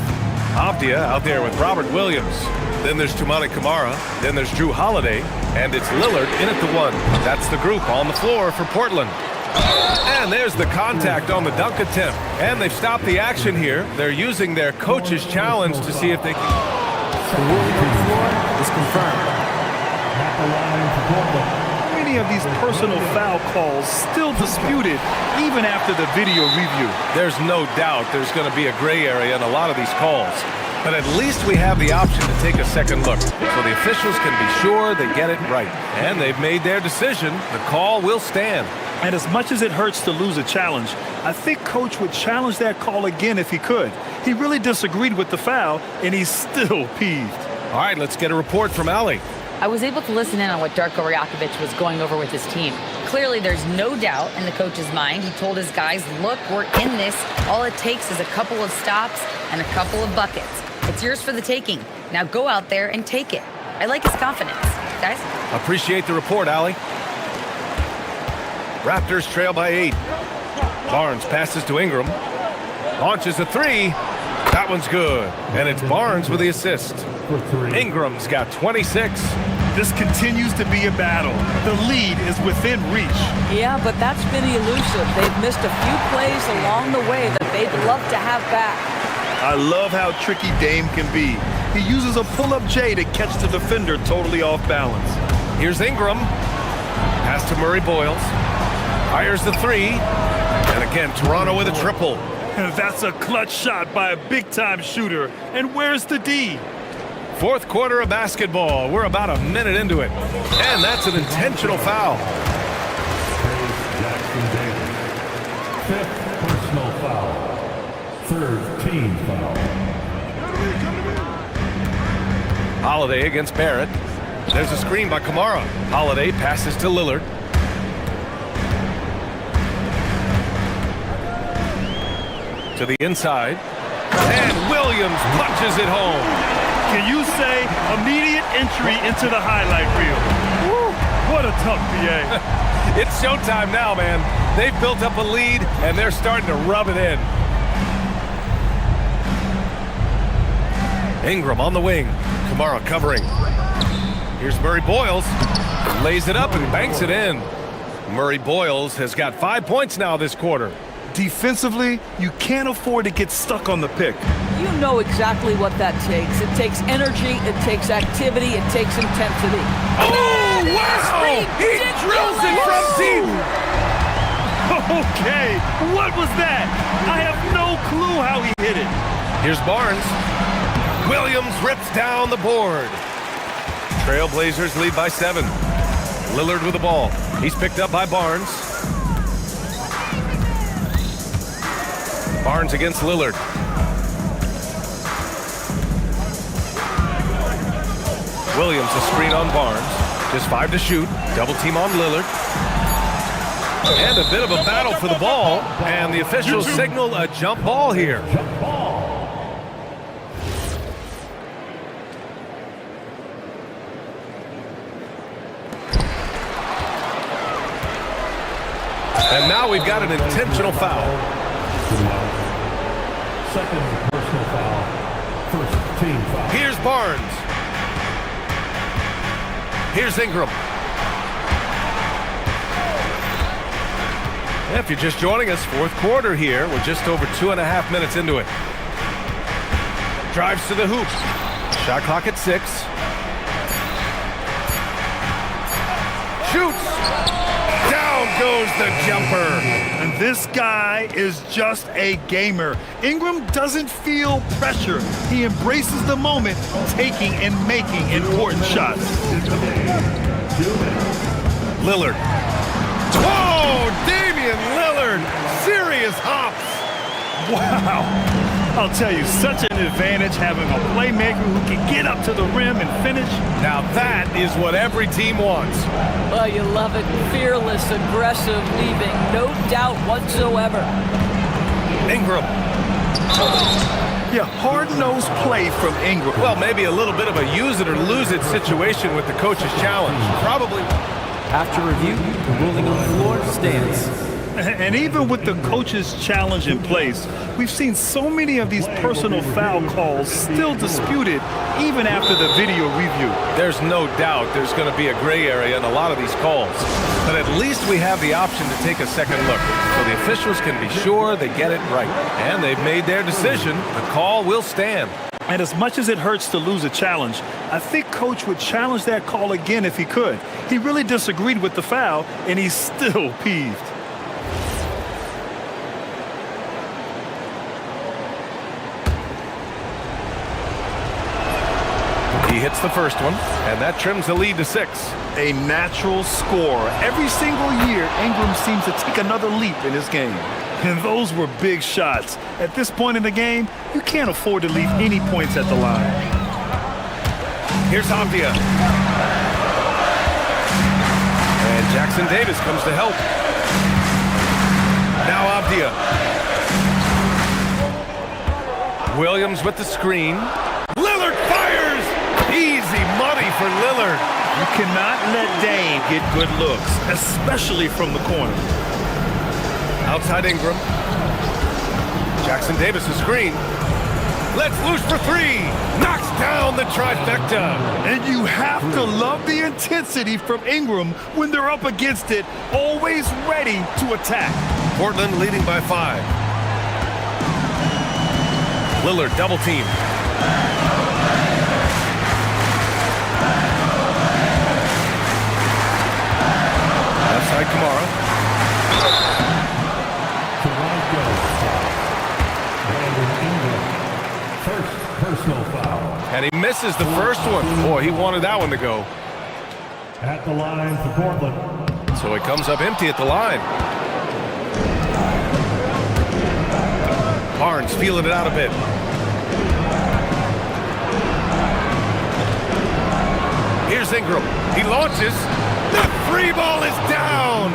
Avdia out there with Robert Williams. Then there's Toumani Camara. Then there's Drew Holiday. And it's Lillard in at the 1. That's the group on the floor for Portland. And there's the contact on the dunk attempt. And they've stopped the action here. They're using their coach's challenge to see if they can... The ruling on the floor is confirmed. At the line for Portland. Many of these personal foul calls still disputed even after the video review. There's no doubt there's going to be a gray area in a lot of these calls. But at least we have the option to take a second look. So the officials can be sure they get it right. And they've made their decision. The call will stand. And as much as it hurts to lose a challenge, I think Coach would challenge that call again if he could. He really disagreed with the foul, and he's still peeved. All right, let's get a report from Ali. I was able to listen in on what Darko Rajakovic was going over with his team. Clearly, there's no doubt in the coach's mind. He told his guys, look, we're in this. All it takes is a couple of stops and a couple of buckets. It's yours for the taking. Now go out there and take it. I like his confidence. Guys? Appreciate the report, Ali. Raptors trail by 8. Barnes passes to Ingram. Launches a 3. That one's good. And it's Barnes with the assist. Ingram's got 26. This continues to be a battle. The lead is within reach. Yeah, but that's been elusive. They've missed a few plays along the way that they'd love to have back. I love how tricky Dame can be. He uses a pull-up J to catch the defender totally off balance. Here's Ingram. Pass to Murray Boyles. Fires the 3. And again, Toronto with a triple. And that's a clutch shot by a big-time shooter. And where's the D? Fourth quarter of basketball. We're about a minute into it. And that's an intentional foul. Fifth personal foul. Third team foul. Holiday against Barrett. There's a screen by Camara. Holiday passes to Lillard. To the inside. And Williams punches it home. Can you say immediate entry into the highlight reel? Woo, what a tough PA. It's showtime now, man. They've built up a lead, and they're starting to rub it in. Ingram on the wing. Camara covering. Here's Murray Boyles. Lays it up and banks it in. Murray Boyles has got 5 points now this quarter. Defensively, you can't afford to get stuck on the pick. You know exactly what that takes. It takes energy, it takes activity, it takes intensity. Oh, wow! He drills it from deep! Okay, what was that? I have no clue how he hit it. Here's Barnes. Williams rips down the board. Trailblazers lead by 7. Lillard with the ball. He's picked up by Barnes. Barnes against Lillard. Williams a screen on Barnes. Just 5 to shoot. Double team on Lillard. And a bit of a battle for the ball. And the officials signal a jump ball here. And now we've got an intentional foul. Second personal foul. First team foul. Here's Barnes. Here's Ingram. If you're just joining us, fourth quarter here. We're just over 2.5 minutes into it. Drives to the hoop. Shot clock at 6. Shoots. Down goes the jumper. And this guy is just a gamer. Ingram doesn't feel pressure. He embraces the moment, taking and making important shots. Lillard. Whoa! Damian Lillard. Serious hops. Wow. I'll tell you, such an advantage having a playmaker who can get up to the rim and finish. Now that is what every team wants. Well, you love it. Fearless, aggressive, leaving no doubt whatsoever. Ingram. Yeah, hard-nosed play from Ingram. Well, maybe a little bit of a use it or lose it situation with the coach's challenge. Probably. After review, the ruling on the floor stands. And even with the coach's challenge in place, we've seen so many of these personal foul calls still disputed even after the video review. There's no doubt there's going to be a gray area in a lot of these calls. But at least we have the option to take a second look, so the officials can be sure they get it right. And they've made their decision. The call will stand. And as much as it hurts to lose a challenge, I think Coach would challenge that call again if he could. He really disagreed with the foul, and he's still peeved. He hits the first one, and that trims the lead to 6. A natural scorer. Every single year, Ingram seems to take another leap in his game. And those were big shots. At this point in the game, you can't afford to leave any points at the line. Here's Avdia. And Jackson Davis comes to help. Now Avdia. Williams with the screen. Lillard fires! Easy money for Lillard. You cannot let Dame get good looks, especially from the corner. Outside Ingram. Jackson Davis a screen. Lets loose for 3. Knocks down the trifecta. And you have to love the intensity from Ingram when they're up against it, always ready to attack. Portland leading by 5. Lillard double team. Outside Kamara. First personal foul. And he misses the first one. Boy, he wanted that one to go. At the line for Portland. So he comes up empty at the line. Barnes feeling it out a bit. Here's Ingram. He launches. The free ball is down.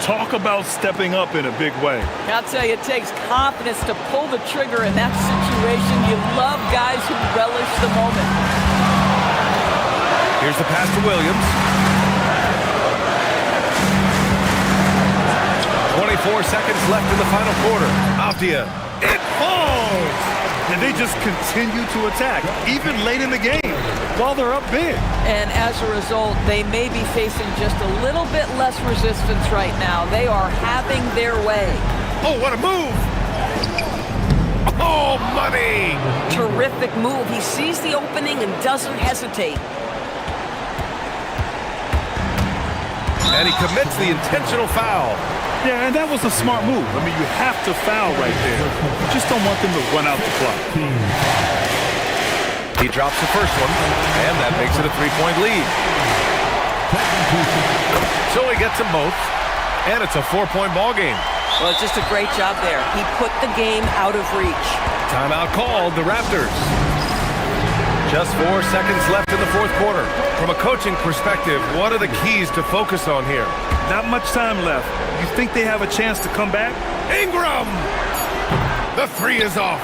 Talk about stepping up in a big way. I'll tell you, it takes confidence to pull the trigger in that situation. You love guys who relish the moment. Here's the pass to Williams. 24 seconds left in the final quarter. Avdia. It falls! And they just continue to attack, even late in the game, while they're up big. And as a result, they may be facing just a little bit less resistance right now. They are having their way. Oh, what a move! Oh, money! Terrific move. He sees the opening and doesn't hesitate. And he commits the intentional foul. Yeah, and that was a smart move. I mean, you have to foul right there. You just don't want them to run out the clock. He drops the first one, and that makes it a 3-point lead. So he gets them both, and it's a 4-point ball game. Well, it's just a great job there. He put the game out of reach. Timeout called, the Raptors. Just 4 seconds left in the fourth quarter. From a coaching perspective, what are the keys to focus on here? Not much time left. You think they have a chance to come back? Ingram! The 3 is off.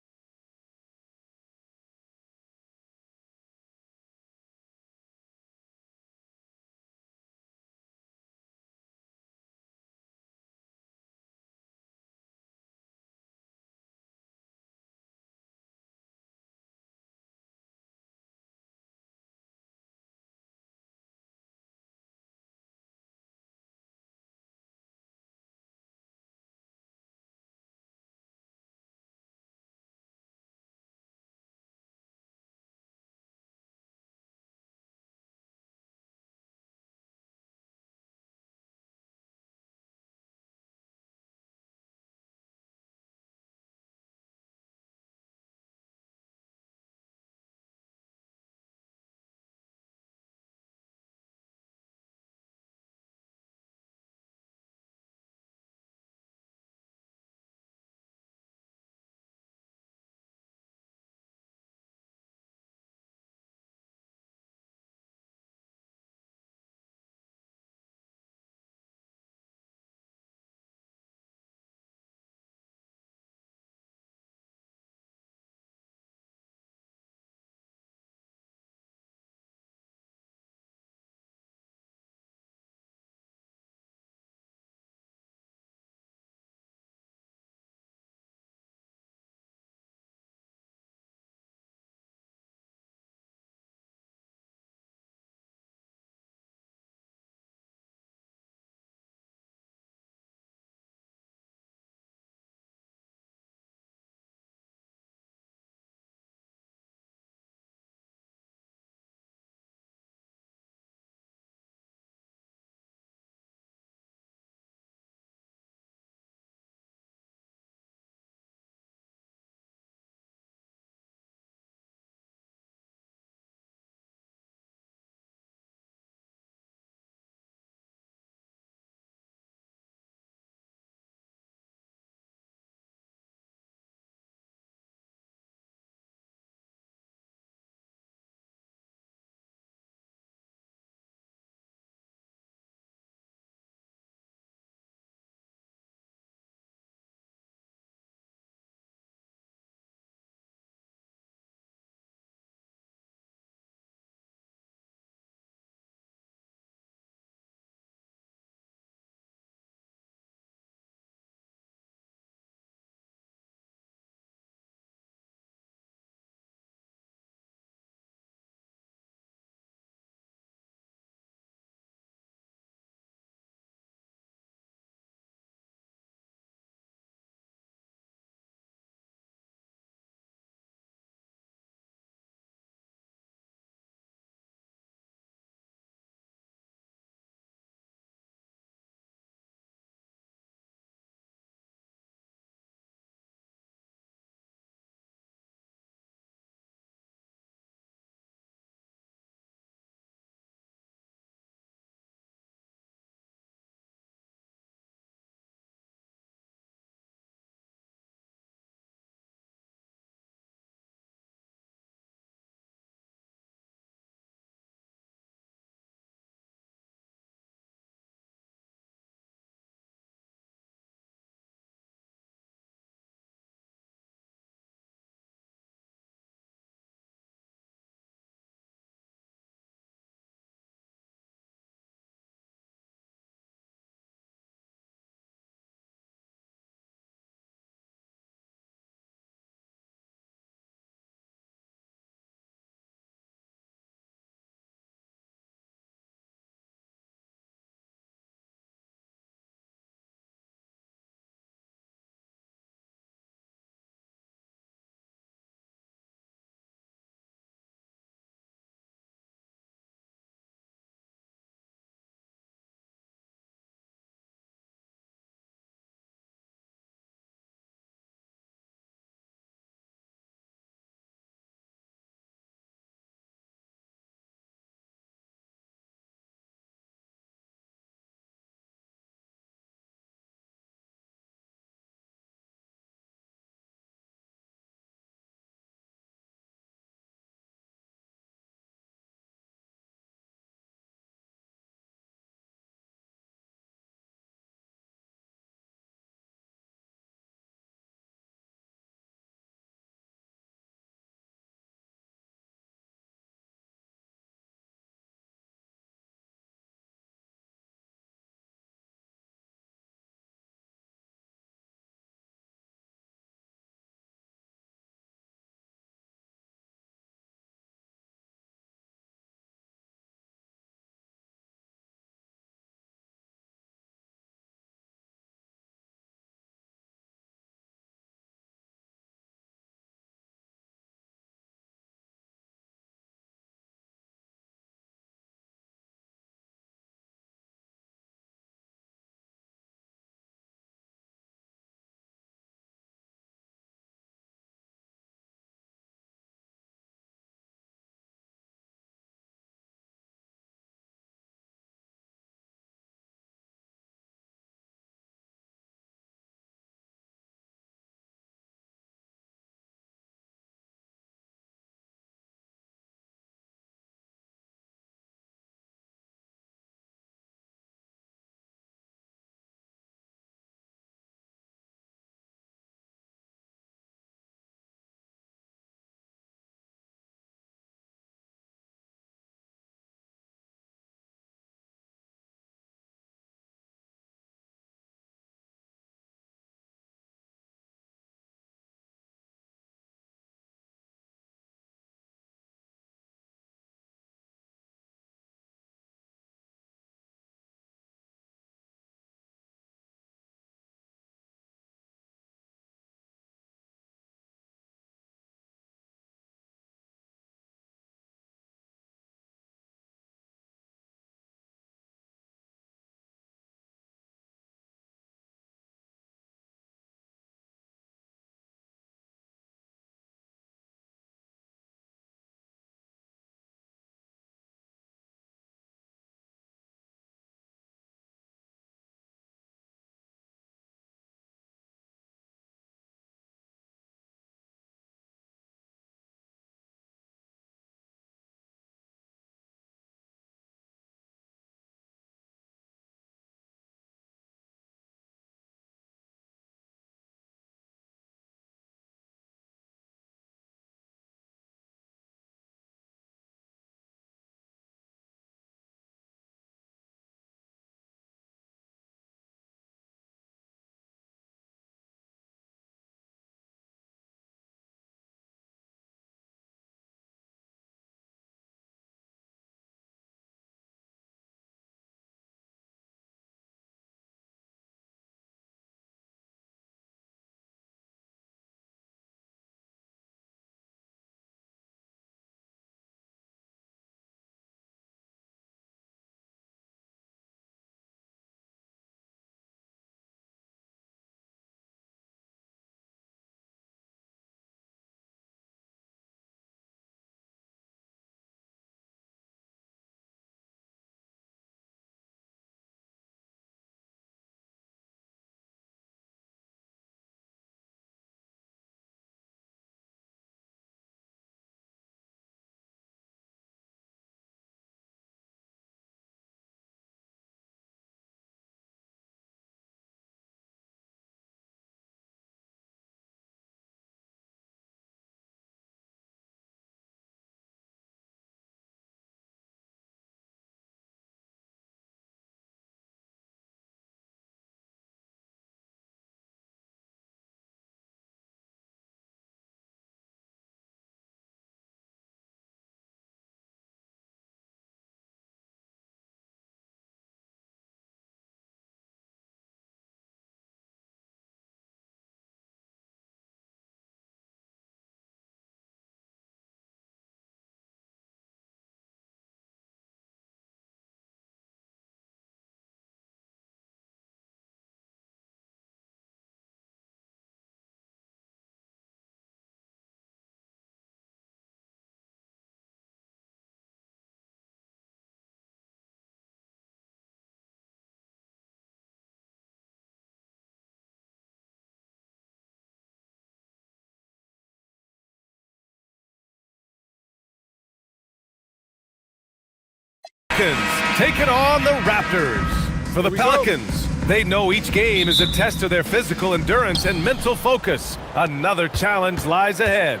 Pelicans taking on the Raptors. For the Pelicans, they know each game is a test of their physical endurance and mental focus. Another challenge lies ahead.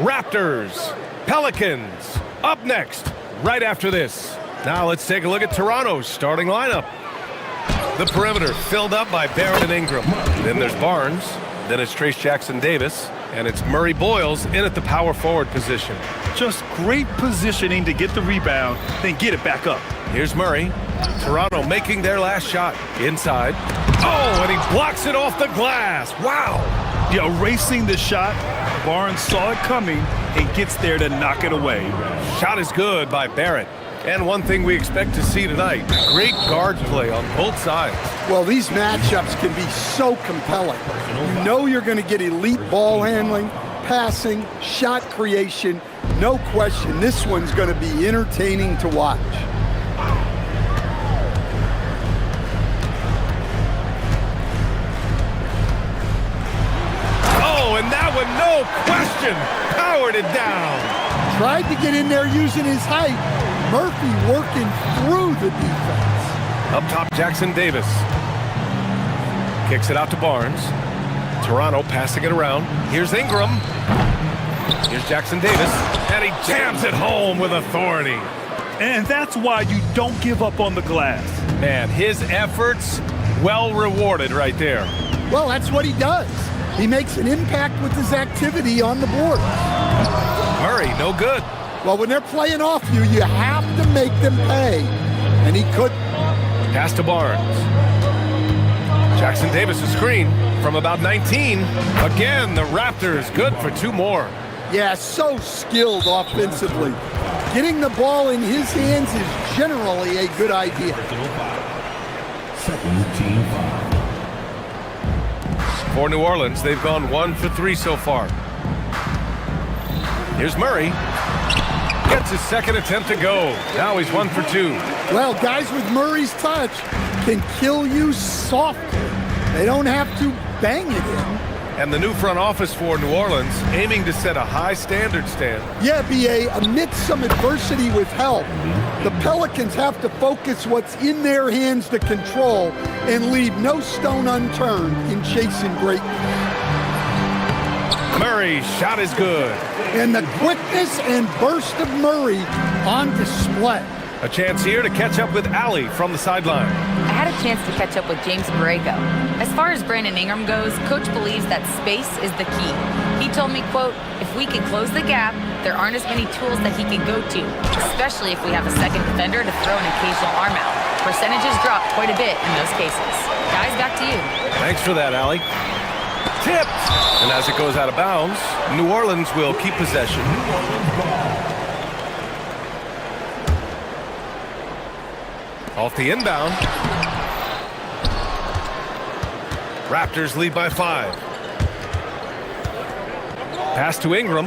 Raptors, Pelicans, up next, right after this. Now let's take a look at Toronto's starting lineup. The perimeter filled up by Barrett and Ingram. Then there's Barnes. Then it's Trace Jackson-Davis. And it's Murray Boyles in at the power forward position. Just great positioning to get the rebound, then get it back up. Here's Murray. Toronto making their last shot. Inside. Oh, and he blocks it off the glass. Wow. Yeah, erasing the shot. Barnes saw it coming and gets there to knock it away. Shot is good by Barrett. And one thing we expect to see tonight, great guard play on both sides. Well, these matchups can be so compelling. You know you're going to get elite ball handling, passing, shot creation. No question, this one's going to be entertaining to watch. Oh, and that one, no question, powered it down. Tried to get in there using his height. Murphy working through the defense. Up top, Jackson-Davis. Kicks it out to Barnes. Toronto passing it around. Here's Ingram. Here's Jackson-Davis. And he jams it home with authority. And that's why you don't give up on the glass. Man, his efforts well rewarded right there. Well, that's what he does. He makes an impact with his activity on the board. Murray, no good. Well, when they're playing off you, you have to make them pay. And he couldn't. Pass to Barnes. Jackson-Davis a screen from about 19. Again, the Raptors good for two more. Yeah, so skilled offensively. Getting the ball in his hands is generally a good idea. Second team foul. For New Orleans, they've gone 1 for 3 so far. Here's Murray. Gets his second attempt to go. Now he's 1 for 2. Well, guys with Murray's touch can kill you softly. They don't have to bang it in. And the new front office for New Orleans aiming to set a high standard, Stan. Yeah, B.A., amidst some adversity with help, the Pelicans have to focus what's in their hands to control and leave no stone unturned in chasing greatness. Murray's shot is good. And the quickness and burst of Murray on display. A chance here to catch up with Allie from the sideline. I had a chance to catch up with James Borrego. As far as Brandon Ingram goes, Coach believes that space is the key. He told me, quote, if we can close the gap, there aren't as many tools that he can go to, especially if we have a second defender to throw an occasional arm out. Percentages drop quite a bit in those cases. Guys, back to you. Thanks for that, Allie. Tipped. And as it goes out of bounds, New Orleans will keep possession. Off the inbound. Raptors lead by 5. Pass to Ingram.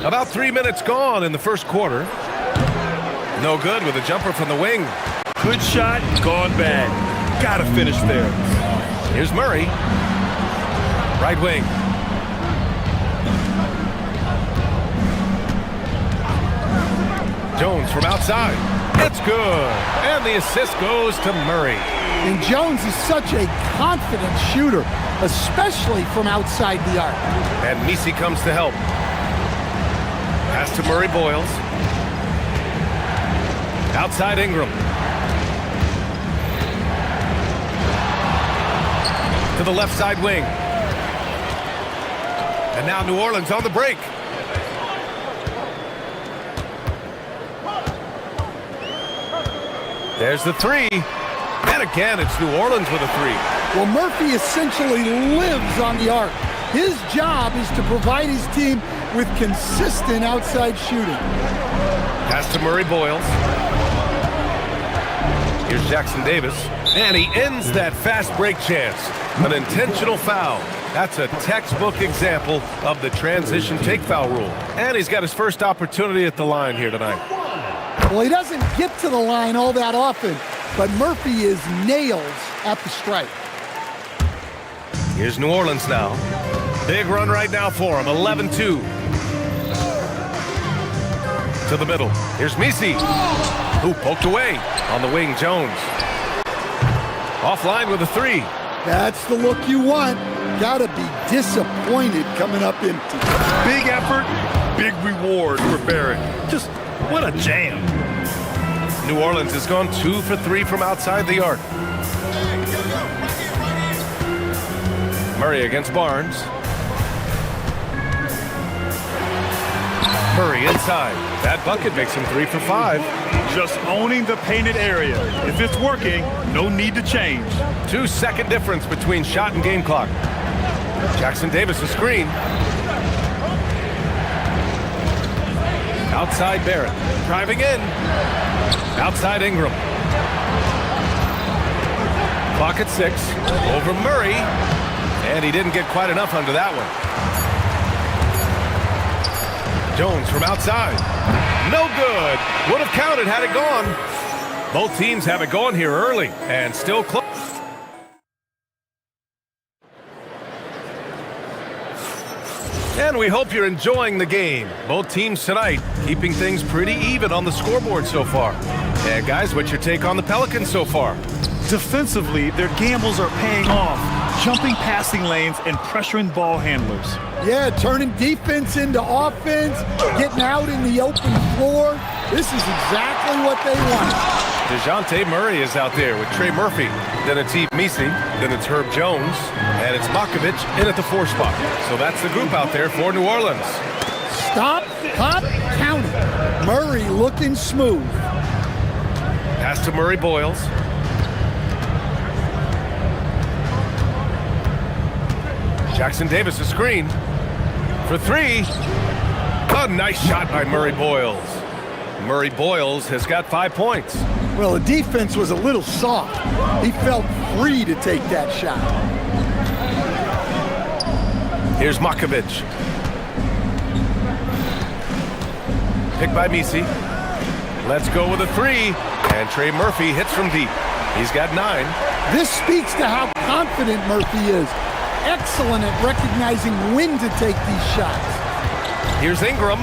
About 3 minutes gone in the first quarter. No good with a jumper from the wing. Good shot, gone bad. Gotta finish there. Here's Murray. Right wing. Jones from outside. It's good. And the assist goes to Murray. And Jones is such a confident shooter, especially from outside the arc. And Misi comes to help. Pass to Murray Boyles. Outside Ingram. To the left side wing. And now New Orleans on the break. There's the three. And again, it's New Orleans with a three. Well, Murphy essentially lives on the arc. His job is to provide his team with consistent outside shooting. Pass to Murray Boyles. Here's Jackson-Davis. And he ends that fast break chance. An intentional foul. That's a textbook example of the transition take foul rule. And he's got his first opportunity at the line here tonight. Well, he doesn't get to the line all that often, but Murphy is nails at the stripe. Here's New Orleans now. Big run right now for him, 11-2. To the middle. Here's Misi, who poked away. On the wing, Jones. Offline with a three. That's the look you want. Gotta be disappointed coming up empty. Big effort, big reward for Barrett. Just what a jam. New Orleans has gone 2 for 3 from outside the arc. Murray against Barnes. Murray inside. That bucket makes him 3 for 5. Just owning the painted area. If it's working, no need to change. 2-second difference between shot and game clock. Jackson Davis a screen. Outside Barrett. Driving in. Outside Ingram. Clock at 6. Over Murray. And he didn't get quite enough under that one. Jones from outside. No good. Would have counted had it gone. Both teams have it going here early and still close. And we hope you're enjoying the game. Both teams tonight keeping things pretty even on the scoreboard so far. And guys, what's your take on the Pelicans so far? Defensively, their gambles are paying off. Jumping passing lanes and pressuring ball handlers. Yeah, turning defense into offense, getting out in the open floor. This is exactly what they want. DeJounte Murray is out there with Trey Murphy. Then it's Eve Misi. Then it's Herb Jones. And it's Makovich in at the 4 spot. So that's the group out there for New Orleans. Stop, pop, count it. Murray looking smooth. Pass to Murray Boyles. Jackson Davis a screen for 3. A nice shot by Murray Boyles. Murray Boyles has got 5 points. Well, the defense was a little soft. He felt free to take that shot. Here's Makovich. Picked by Misi. Let's go with a 3. And Trey Murphy hits from deep. He's got 9. This speaks to how confident Murphy is. Excellent at recognizing when to take these shots. Here's Ingram.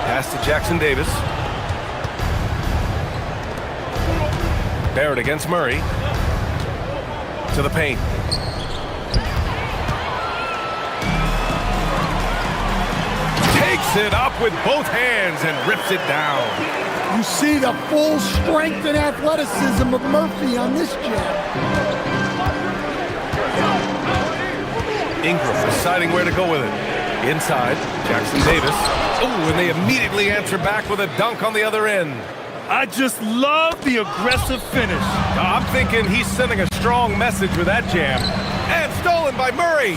Pass to Jackson Davis. Barrett against Murray. To the paint. Takes it up with both hands and rips it down. You see the full strength and athleticism of Murphy on this jab. Ingram deciding where to go with it. Inside, Jackson Davis. Oh, and they immediately answer back with a dunk on the other end. I just love the aggressive finish. I'm thinking he's sending a strong message with that jam. And stolen by Murray.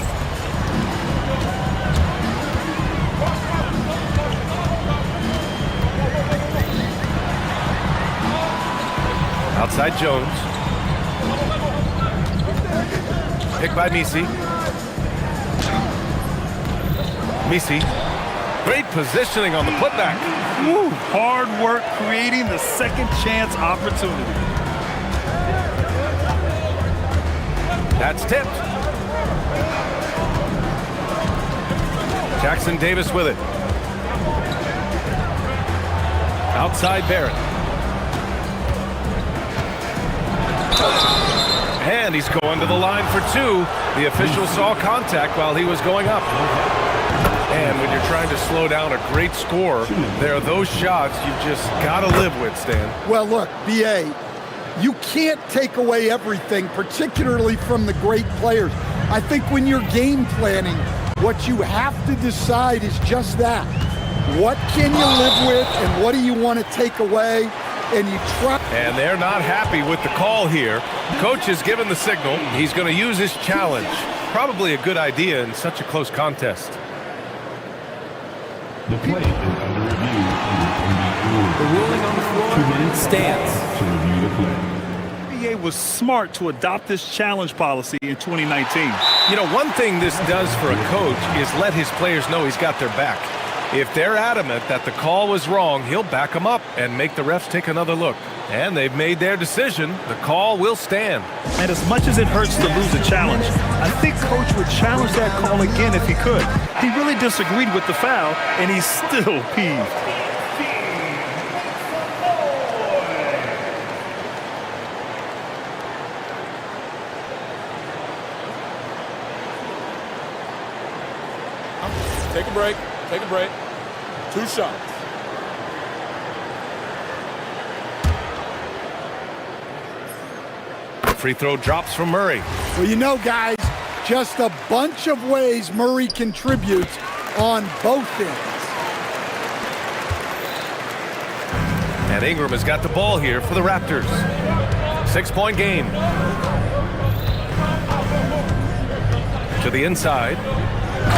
Outside Jones. Picked by Misi. Misi. Great positioning on the putback. Woo, hard work creating the second chance opportunity. That's tipped. Jackson Davis with it. Outside Barrett. And he's going to the line for 2. The official saw contact while he was going up. And when you're trying to slow down a great score, there are those shots you've just got to live with, Stan. Well, look, B.A., you can't take away everything, particularly from the great players. I think when you're game planning, what you have to decide is just that. What can you live with and what do you want to take away? And you try. And they're not happy with the call here. Coach has given the signal. He's going to use his challenge. Probably a good idea in such a close contest. The play is under review. The ruling on the floor stands. To review the play. NBA was smart to adopt this challenge policy in 2019. You know, one thing this does for a coach is let his players know he's got their back. If they're adamant that the call was wrong, he'll back them up and make the refs take another look. And they've made their decision. The call will stand. And as much as it hurts to lose a challenge, I think Coach would challenge that call again if he could. He really disagreed with the foul, and he's still peeved. Take a break. Take a break. 2 shots. Free throw drops from Murray. Well, you know, guys, just a bunch of ways Murray contributes on both ends. And Ingram has got the ball here for the Raptors. 6-point game. To the inside.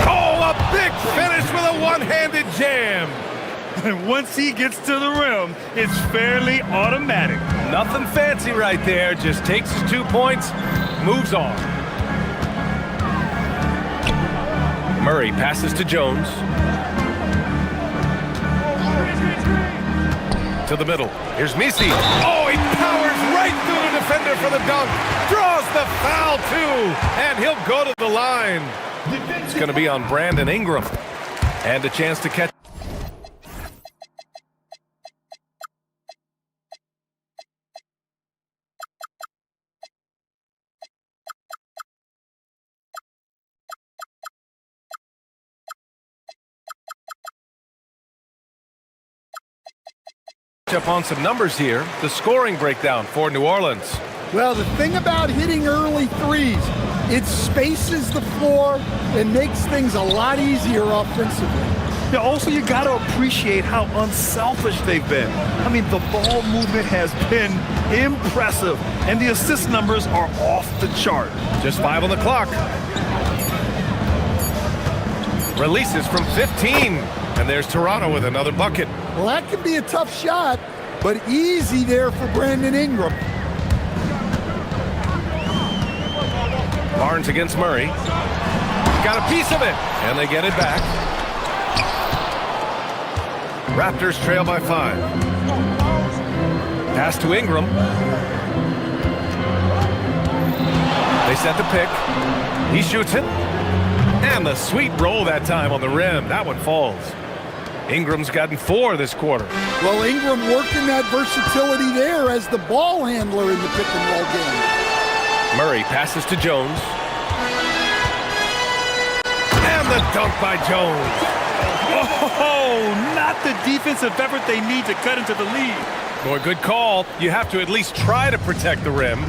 Oh, a big finish with a one-handed jam. And once he gets to the rim, it's fairly automatic. Nothing fancy right there. Just takes his 2 points, moves on. Murray passes to Jones. To the middle. Here's Misi. Oh, he powers right through the defender for the dunk. Draws the foul, too. And he'll go to the line. It's going to be on Brandon Ingram. And a chance to catch. Up on some numbers here. The scoring breakdown for New Orleans. Well, the thing about hitting early threes, it spaces the floor and makes things a lot easier offensively. Yeah, also, you got to appreciate how unselfish they've been. I mean, the ball movement has been impressive, and the assist numbers are off the chart. Just 5 on the clock. Releases from 15. And there's Toronto with another bucket. Well, that can be a tough shot, but easy there for Brandon Ingram. Barnes against Murray. Got a piece of it, and they get it back. Raptors trail by 5. Pass to Ingram. They set the pick. He shoots it. And the sweet roll that time on the rim. That one falls. Ingram's gotten 4 this quarter. Well, Ingram working that versatility there as the ball handler in the pick and roll game. Murray passes to Jones. And the dunk by Jones. Oh, not the defensive effort they need to cut into the lead. Boy, good call. You have to at least try to protect the rim.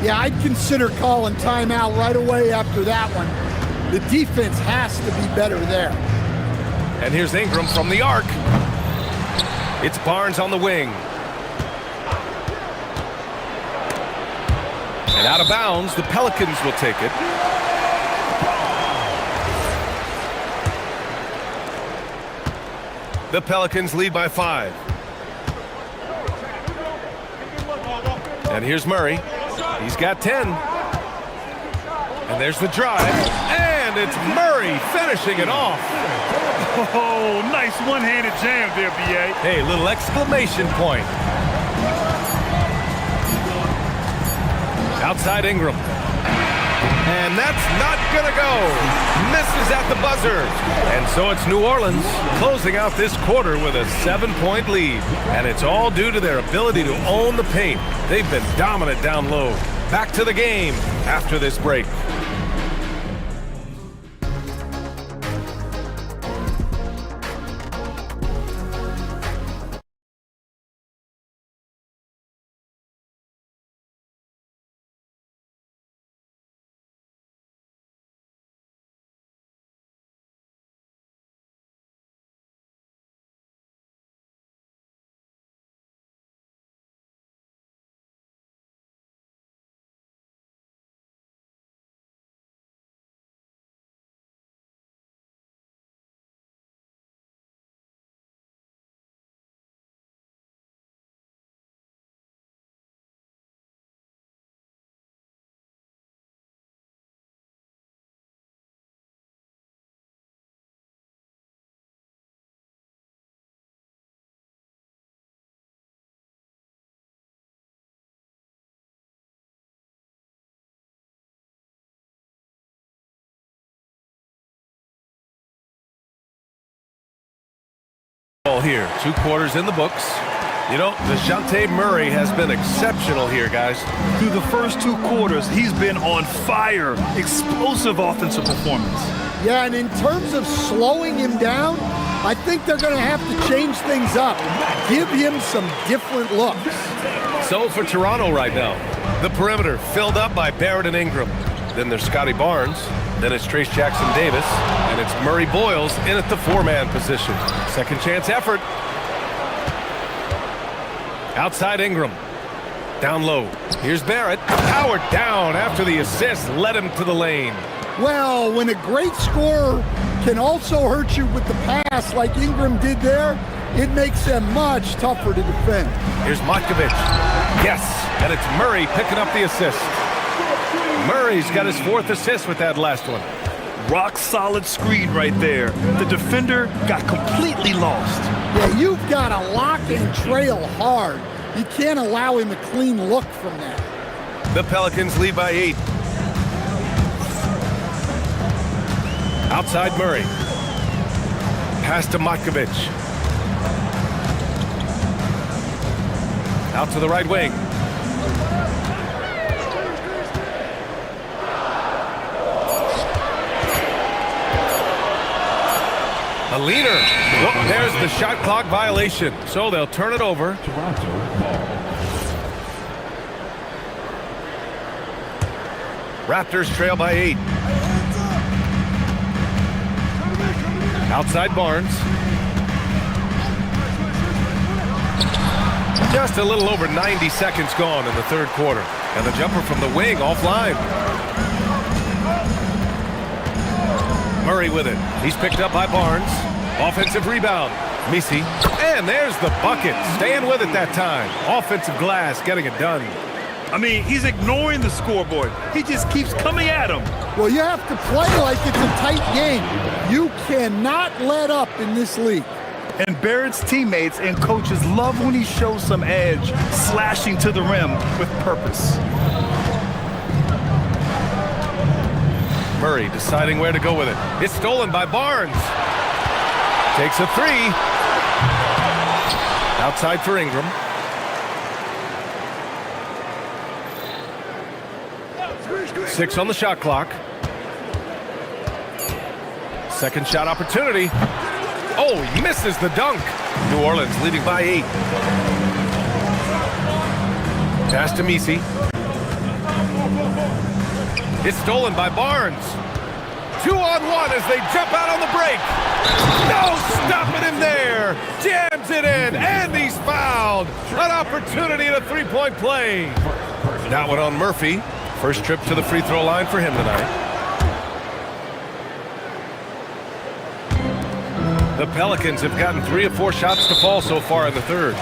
Yeah, I'd consider calling timeout right away after that one. The defense has to be better there. And here's Ingram from the arc. It's Barnes on the wing. And out of bounds, the Pelicans will take it. The Pelicans lead by 5. And here's Murray. He's got 10. And there's the drive. And it's Murray finishing it off. Oh, nice one-handed jam there, B.A. Hey, little exclamation point. Outside Ingram. And that's not gonna go. Misses at the buzzer. And so it's New Orleans closing out this quarter with a 7-point lead. And it's all due to their ability to own the paint. They've been dominant down low. Back to the game after this break. here. 2 quarters in the books. You know, DeJounte Murray has been exceptional here, guys. Through the first 2 quarters, he's been on fire. Explosive offensive performance. Yeah, and in terms of slowing him down, I think they're going to have to change things up. Give him some different looks. So for Toronto right now, the perimeter filled up by Barrett and Ingram. Then there's Scotty Barnes. Then it's Trace Jackson-Davis. And it's Murray Boyles in at the 4-man position. Second chance effort. Outside Ingram. Down low. Here's Barrett. Powered down after the assist led him to the lane. Well, when a great scorer can also hurt you with the pass like Ingram did there, it makes them much tougher to defend. Here's Matkovic. Yes, and it's Murray picking up the assist. Murray's got his 4th assist with that last one. Rock solid screen right there. The defender got completely lost. Yeah, you've got to lock and trail hard. You can't allow him a clean look from that. The Pelicans lead by 8. Outside Murray. Pass to Matkovic. Out to the right wing. A leaner. Oh, there's the shot clock violation. So they'll turn it over. Toronto ball. Raptors trail by 8. Outside Barnes. Just a little over 90 seconds gone in the 3rd quarter. And the jumper from the wing offline. Murray with it. He's picked up by Barnes. Offensive rebound. Misi. And there's the bucket. Staying with it that time. Offensive glass getting it done. I mean, he's ignoring the scoreboard. He just keeps coming at him. Well, you have to play like it's a tight game. You cannot let up in this league. And Barrett's teammates and coaches love when he shows some edge, slashing to the rim with purpose. Murray deciding where to go with it. It's stolen by Barnes. Takes a 3. Outside for Ingram. Six on the shot clock. Second shot opportunity. Oh, he misses the dunk. New Orleans leading by 8. Pass to Misi. It's stolen by Barnes. 2-on-1 as they jump out on the break. No stopping him there. Jams it in, and he's fouled. An opportunity at a 3-point play. That one on Murphy. First trip to the free throw line for him tonight. The Pelicans have gotten 3 or 4 shots to fall so far in the 3rd.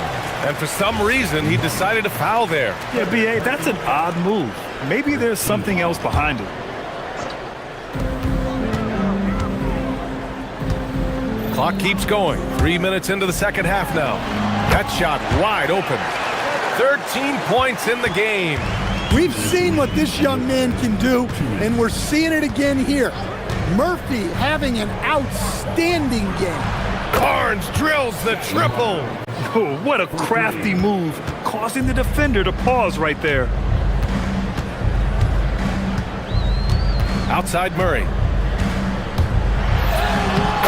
And for some reason, he decided to foul there. Yeah, B.A., that's an odd move. Maybe there's something else behind it. Clock keeps going. 3 minutes into the second half now. That shot wide open. 13 points in the game. We've seen what this young man can do, and we're seeing it again here. Murphy having an outstanding game. Barnes drills the triple. Oh, what a crafty move, causing the defender to pause right there. Outside Murray.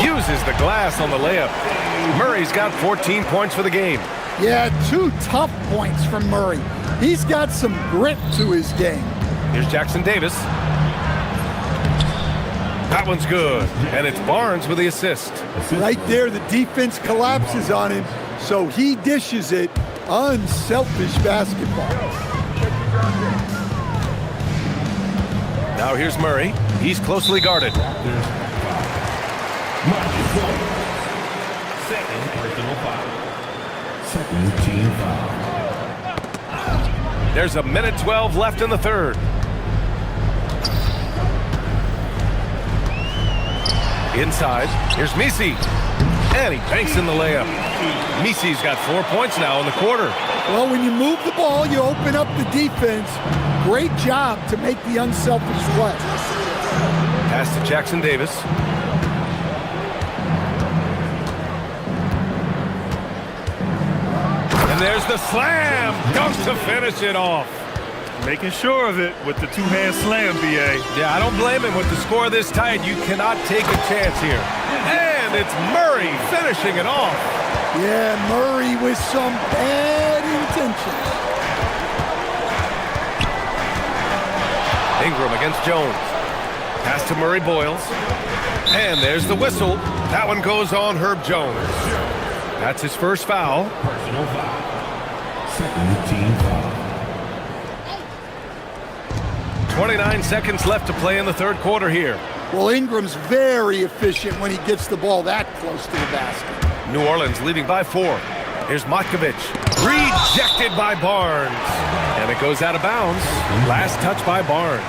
Uses the glass on the layup. Murray's got 14 points for the game. Yeah, 2 tough points from Murray. He's got some grit to his game. Here's Jackson-Davis. That one's good. And it's Barnes with the assist. Right there, the defense collapses on him, so he dishes it. Unselfish basketball. Now here's Murray. He's closely guarded. Second personal foul. Second team foul. There's a minute 12 left in the 3rd. Inside, here's Misi. And he banks in the layup. Misi's got 4 points now in the quarter. Well, when you move the ball, you open up the defense. Great job to make the unselfish play. Pass to Jackson-Davis. And there's the slam dunk to finish it off. Making sure of it with the two-hand slam, B.A. Yeah, I don't blame him. With the score this tight, you cannot take a chance here. And it's Murray finishing it off. Yeah, Murray with some bad intentions. Ingram against Jones. Pass to Murray Boyles. And there's the whistle. That one goes on Herb Jones. That's his first foul. Personal foul. Second team foul. 29 seconds left to play in the third quarter here. Well, Ingram's very efficient when he gets the ball that close to the basket. New Orleans leading by 4. Here's Matkovic. Rejected by Barnes. And it goes out of bounds. Last touch by Barnes.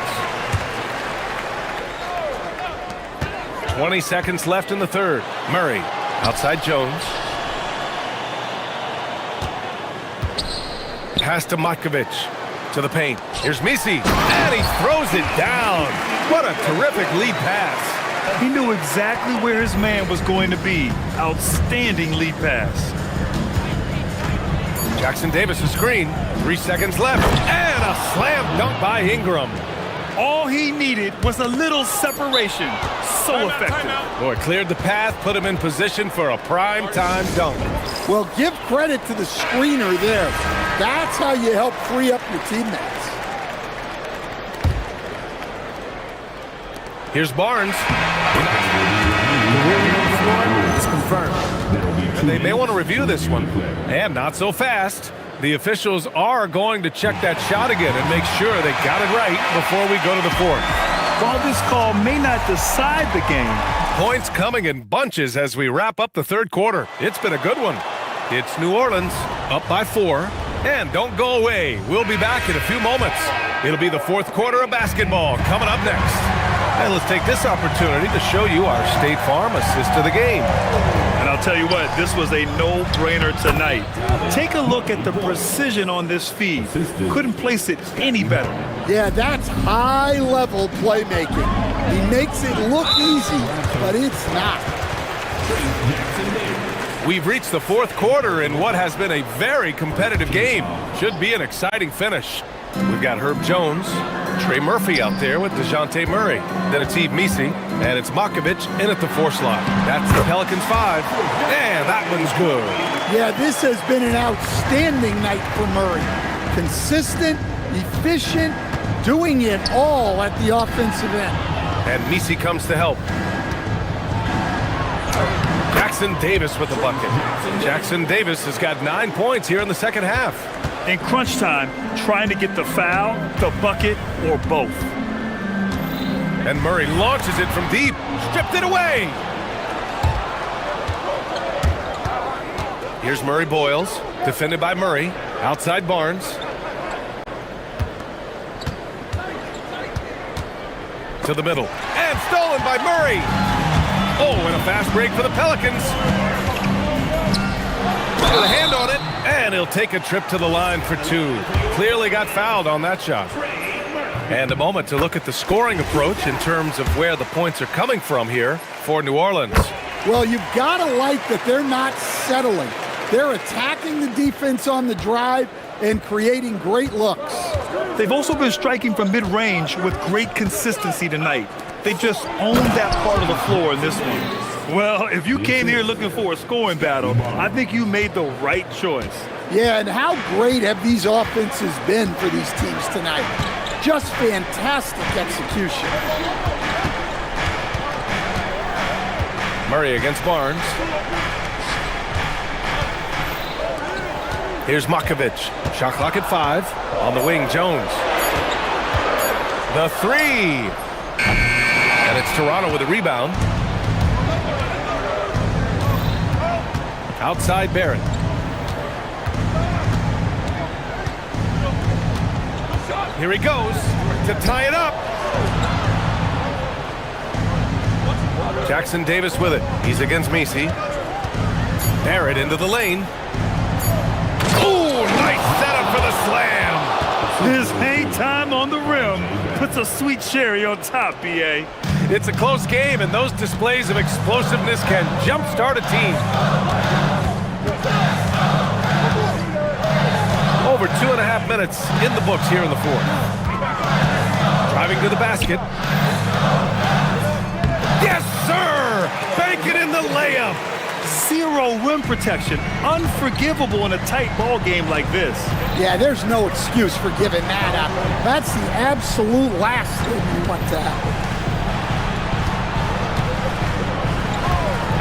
20 seconds left in the third. Murray outside Jones. Pass to Matkovic. To the paint. Here's Misi. And he throws it down. What a terrific lead pass. He knew exactly where his man was going to be. Outstanding lead pass. Jackson Davis a screen. 3 seconds left. And a slam dunk by Ingram. All he needed was a little separation. So effective. Boy, cleared the path, put him in position for a prime-time dunk. Well, give credit to the screener there. That's how you help free up your teammates. Here's Barnes. The ruling on the floor is confirmed. And they may want to review this one. And not so fast. The officials are going to check that shot again and make sure they got it right before we go to the fourth. While this call may not decide the game, points coming in bunches as we wrap up the third quarter. It's been a good one. It's New Orleans up by 4. And don't go away. We'll be back in a few moments. It'll be the fourth quarter of basketball coming up next. And let's take this opportunity to show you our State Farm assist to the game. and I'll tell you what, this was a no-brainer tonight. Take a look at the precision on this feed. Couldn't place it any better. Yeah, that's high-level playmaking. He makes it look easy, but it's not. We've reached the fourth quarter in what has been a very competitive game. Should be an exciting finish. We've got Herb Jones, Trey Murphy out there with DeJounte Murray. Then it's Yves Missi, and it's Matkovic in at the 4 slot. That's the Pelicans 5, and that one's good. Yeah, this has been an outstanding night for Murray. Consistent, efficient, doing it all at the offensive end. And Missi comes to help. Jackson Davis with the bucket. Jackson Davis has got 9 points here in the second half. In crunch time, trying to get the foul, the bucket, or both. And Murray launches it from deep, stripped it away. Here's Murray Boyles, defended by Murray, outside Barnes. To the middle, and stolen by Murray. Oh, and a fast break for the Pelicans. With a hand on it, and he'll take a trip to the line for 2. Clearly got fouled on that shot. And a moment to look at the scoring approach in terms of where the points are coming from here for New Orleans. Well, you've got to like that they're not settling. They're attacking the defense on the drive and creating great looks. They've also been striking from mid-range with great consistency tonight. They just owned that part of the floor in this one. Well, if you came here looking for a scoring battle, I think you made the right choice. Yeah, and how great have these offenses been for these teams tonight? Just fantastic execution. Murray against Barnes. Here's Matkovic. Shot clock at 5. On the wing, Jones. The 3. And it's Toronto with a rebound. Outside Barrett. Here he goes to tie it up. Jackson Davis with it. He's against Missi. Barrett into the lane. Oh, nice setup for the slam. His hang time on the rim puts a sweet cherry on top, B.A. It's a close game, and those displays of explosiveness can jumpstart a team. over 2.5 minutes in the books here in the fourth. Driving to the basket. Yes, sir! Bank it in the layup. Zero rim protection. Unforgivable in a tight ball game like this. Yeah, there's no excuse for giving that up. That's the absolute last thing you want to happen.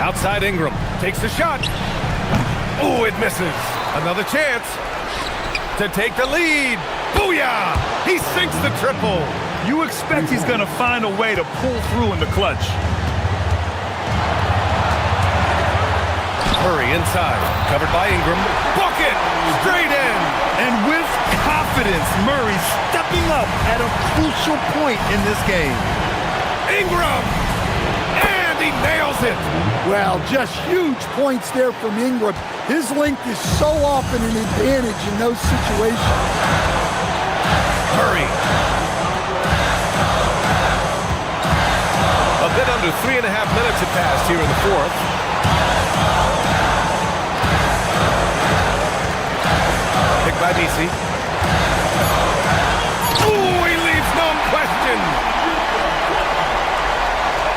Outside Ingram. Takes the shot. Oh, it misses. Another chance to take the lead. Booyah! He sinks the triple. You expect he's going to find a way to pull through in the clutch. Murray inside, covered by Ingram. Bucket! Straight in! And with confidence, Murray stepping up at a crucial point in this game. Ingram! And he nails it! Well, just huge points there from Ingram. His length is so often an advantage in those situations. Murray. A bit under 3.5 minutes have passed here in the fourth. Picked by DC. Ooh, he leaves no question.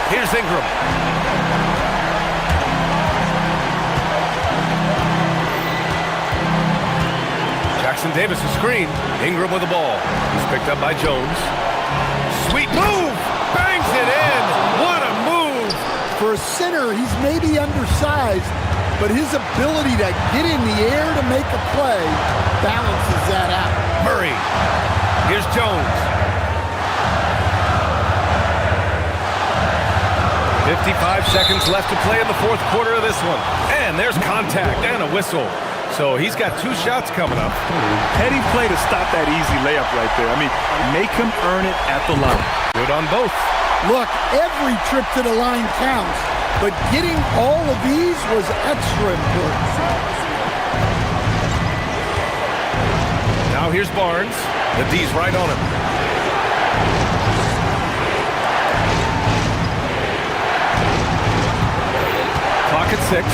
Here's Ingram. Jackson Davis a screen. Ingram with the ball. He's picked up by Jones. Sweet move! Bangs it in! What a move! For a center, he's maybe undersized, but his ability to get in the air to make a play balances that out. Murray. Here's Jones. 55 seconds left to play in the fourth quarter of this one. And there's contact and a whistle. So he's got 2 shots coming up. Petty play to stop that easy layup right there. I mean, make him earn it at the line. Good on both. Look, every trip to the line counts, but getting all of these was extra important. Now here's Barnes. The D's right on him. Clock at 6.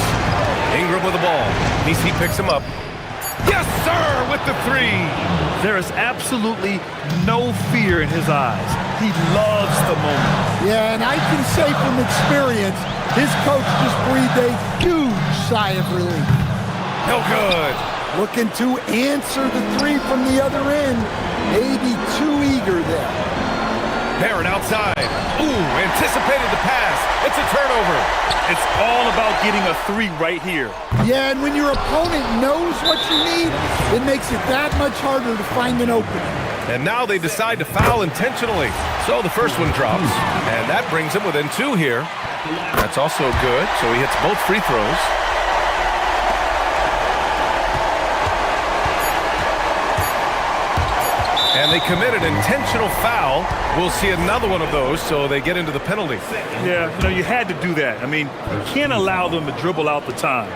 Ingram with the ball. DC picks him up. Yes, sir, with the 3. There is absolutely no fear in his eyes. He loves the moment. Yeah, and I can say from experience, his coach just breathed a huge sigh of relief. No good. Looking to answer the 3 from the other end. Maybe too eager there. Barrett outside. Ooh, anticipated the pass. It's a turnover. It's all about getting a 3 right here. Yeah, and when your opponent knows what you need, it makes it that much harder to find an opening. And now they decide to foul intentionally. So the first one drops, and that brings him within 2 here. That's also good, so he hits both free throws. And they commit an intentional foul. We'll see another one of those, so they get into the penalty. Yeah, you had to do that. I mean, you can't allow them to dribble out the time.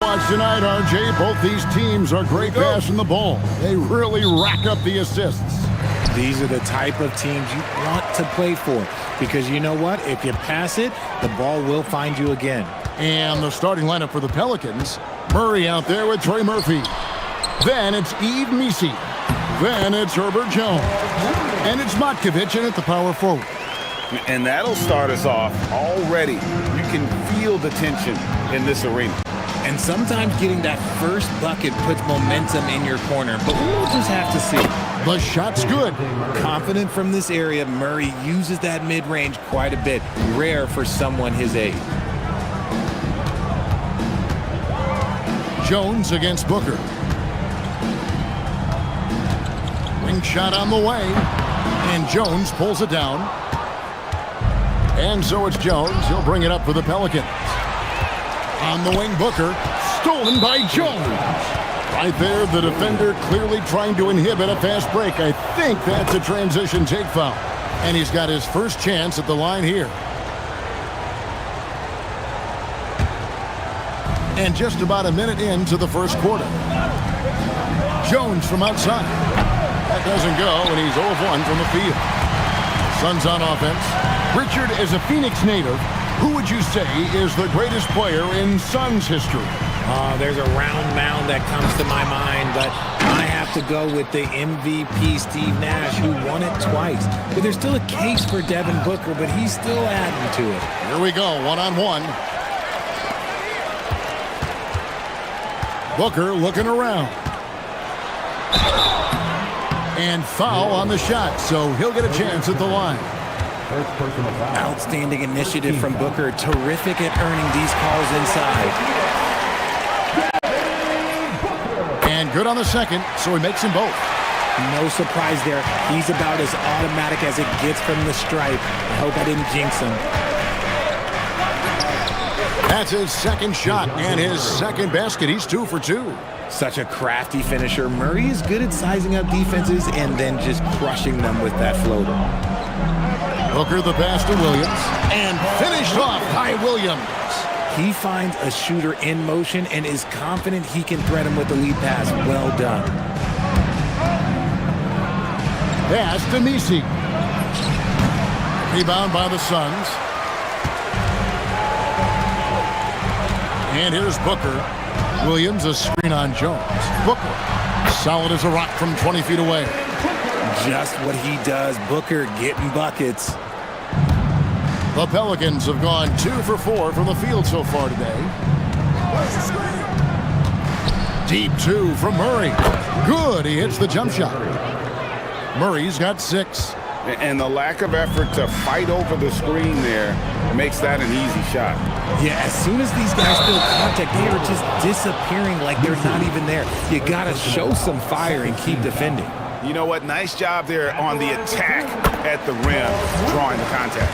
Watch tonight, RJ. Both these teams are great passing the ball. They really rack up the assists. These are the type of teams you want to play for because you know what? If you pass it, the ball will find you again. And the starting lineup for the Pelicans. Murray out there with Trey Murphy. Then it's eBasketball. Then it's Herbert Jones. And it's Matkovic in at the power forward. And that'll start us off already. You can feel the tension in this arena. And sometimes getting that first bucket puts momentum in your corner, but we'll just have to see. The shot's good. Confident from this area, Murray uses that mid-range quite a bit. Rare for someone his age. Jones against Booker. Wing shot on the way. And Jones pulls it down. And so it's Jones. He'll bring it up for the Pelicans. On the wing, Booker. Stolen by Jones. Right there, the defender clearly trying to inhibit a fast break. I think that's a transition take foul. And he's got his first chance at the line here. And just about a minute into the first quarter. Jones from outside. That doesn't go, and he's 0 of 1 from the field. Suns on offense. Richard is a Phoenix native. Who would you say is the greatest player in Suns history? There's a round mound that comes to my mind, but I have to go with the MVP Steve Nash, who won it twice. But there's still a case for Devin Booker, but he's still adding to it. Here we go, one-on-one. Booker looking around. And foul on the shot, so he'll get a chance at the line. Outstanding initiative from Booker. Terrific at earning these calls inside. And good on the second, so he makes them both. No surprise there. He's about as automatic as it gets from the stripe. I hope I didn't jinx him. That's his second shot and his second basket. He's 2 for 2. Such a crafty finisher. Murray is good at sizing up defenses and then just crushing them with that floater. Booker the pass to Williams. And finished off by Williams. He finds a shooter in motion and is confident he can thread him with the lead pass. Well done. Pass to Messi. Rebound by the Suns. And here's Booker. Williams, a screen on Jones. Booker, solid as a rock from 20 feet away. Just what he does. Booker getting buckets. The Pelicans have gone 2 for 4 from the field so far today. Deep 2 from Murray. Good, he hits the jump shot. Murray's got 6. And the lack of effort to fight over the screen there makes that an easy shot. Yeah, as soon as these guys feel contact, they are just disappearing like they're not even there. You got to show some fire and keep defending. You know what? Nice job there on the attack at the rim, drawing the contact.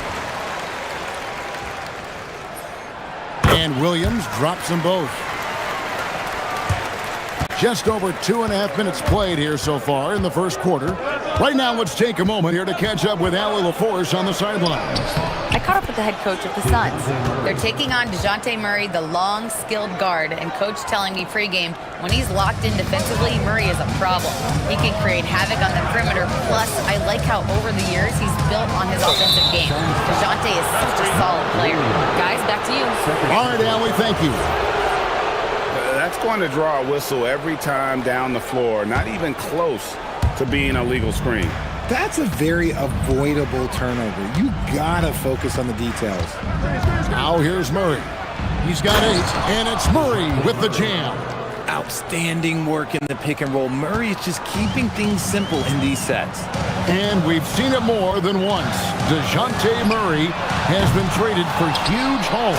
And Williams drops them both. Just over 2.5 minutes played here so far in the first quarter. Right now, let's take a moment here to catch up with Allie LaForce on the sidelines. I caught up with the head coach of the Suns. They're taking on DeJounte Murray, the long, skilled guard, and coach telling me pregame, when he's locked in defensively, Murray is a problem. He can create havoc on the perimeter. Plus, I like how over the years he's built on his offensive game. DeJounte is such a solid player. Guys, back to you. All right, Allie, thank you. That's going to draw a whistle every time down the floor. Not even close to being a legal screen. That's a very avoidable turnover. You gotta focus on the details. Now here's Murray. He's got 8, and it's Murray with the jam. Outstanding work in the pick and roll. Murray is just keeping things simple in these sets. And we've seen it more than once. DeJounte Murray has been traded for huge hauls.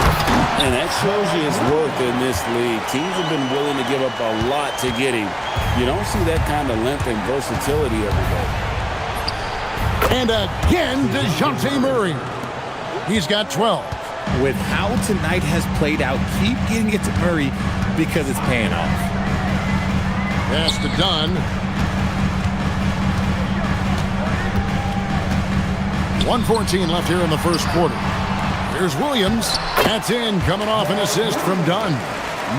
And that shows you his worth in this league. Teams have been willing to give up a lot to get him. You don't see that kind of length and versatility every day. And again, DeJounte Murray. He's got 12. With how tonight has played out, keep getting it to Murray because it's paying off. Pass to Dunn. 1:14 left here in the first quarter. Here's Williams. That's in, coming off an assist from Dunn.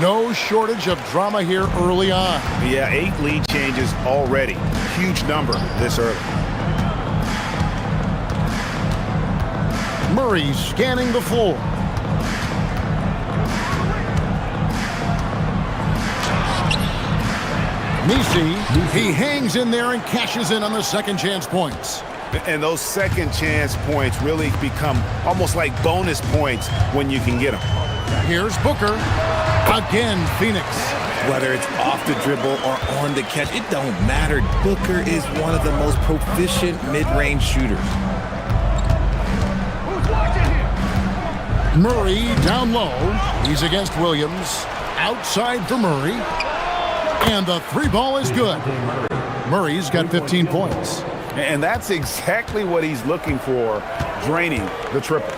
No shortage of drama here early on. Yeah, 8 lead changes already. Huge number this early. Murray scanning the floor. He hangs in there and cashes in on the second chance points. And those second chance points really become almost like bonus points when you can get them. Here's Booker. Again, Phoenix. Whether it's off the dribble or on the catch, it don't matter. Booker is one of the most proficient mid-range shooters. Murray down low. He's against Williams. Outside for Murray. And the three ball is good. Murray's got 15 points. And that's exactly what he's looking for, draining the triple.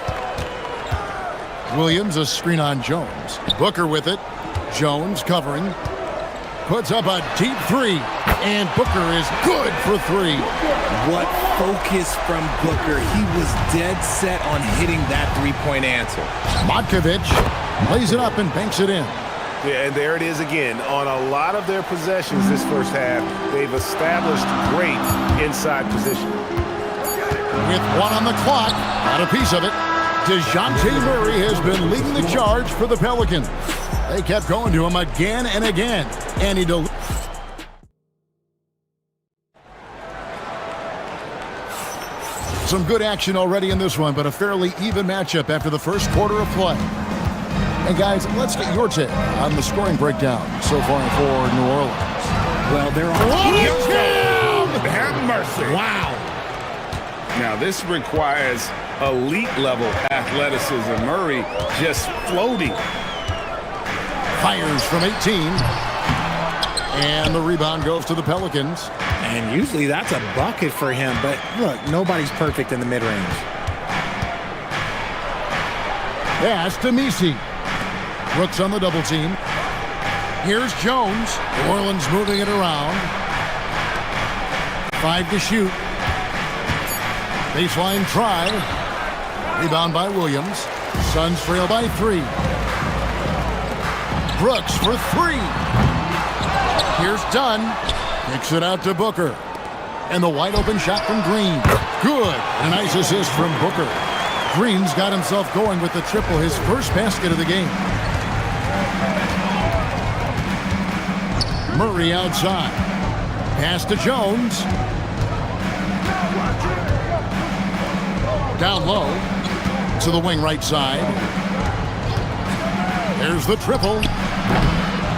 Williams a screen on Jones. Booker with it. Jones covering. Puts up a deep three. And Booker is good for three. What focus from Booker. He was dead set on hitting that three-point answer. Matkovic lays it up and banks it in. Yeah, and there it is again. On a lot of their possessions this first half, they've established great inside position. With 1 on the clock, got a piece of it. DeJounte Murray has been leading the charge for the Pelicans. They kept going to him again and again. And he some good action already in this one, but a fairly even matchup after the first quarter of play. And guys, let's get your take on the scoring breakdown so far for New Orleans. Well, they're on. Have mercy. Wow. Now, this requires elite-level athleticism. Murray just floating. Fires from 18. And the rebound goes to the Pelicans. And usually that's a bucket for him, but look, nobody's perfect in the mid-range. Pass to Misi. Brooks on the double team. Here's Jones. New Orleans moving it around. 5 to shoot. Baseline try. Rebound by Williams. Suns trail by 3. Brooks for 3. Here's Dunn. Kicks it out to Booker. And the wide open shot from Green. Good. A nice assist from Booker. Green's got himself going with the triple, his first basket of the game. Murray outside. Pass to Jones. Down low to the wing right side. There's the triple.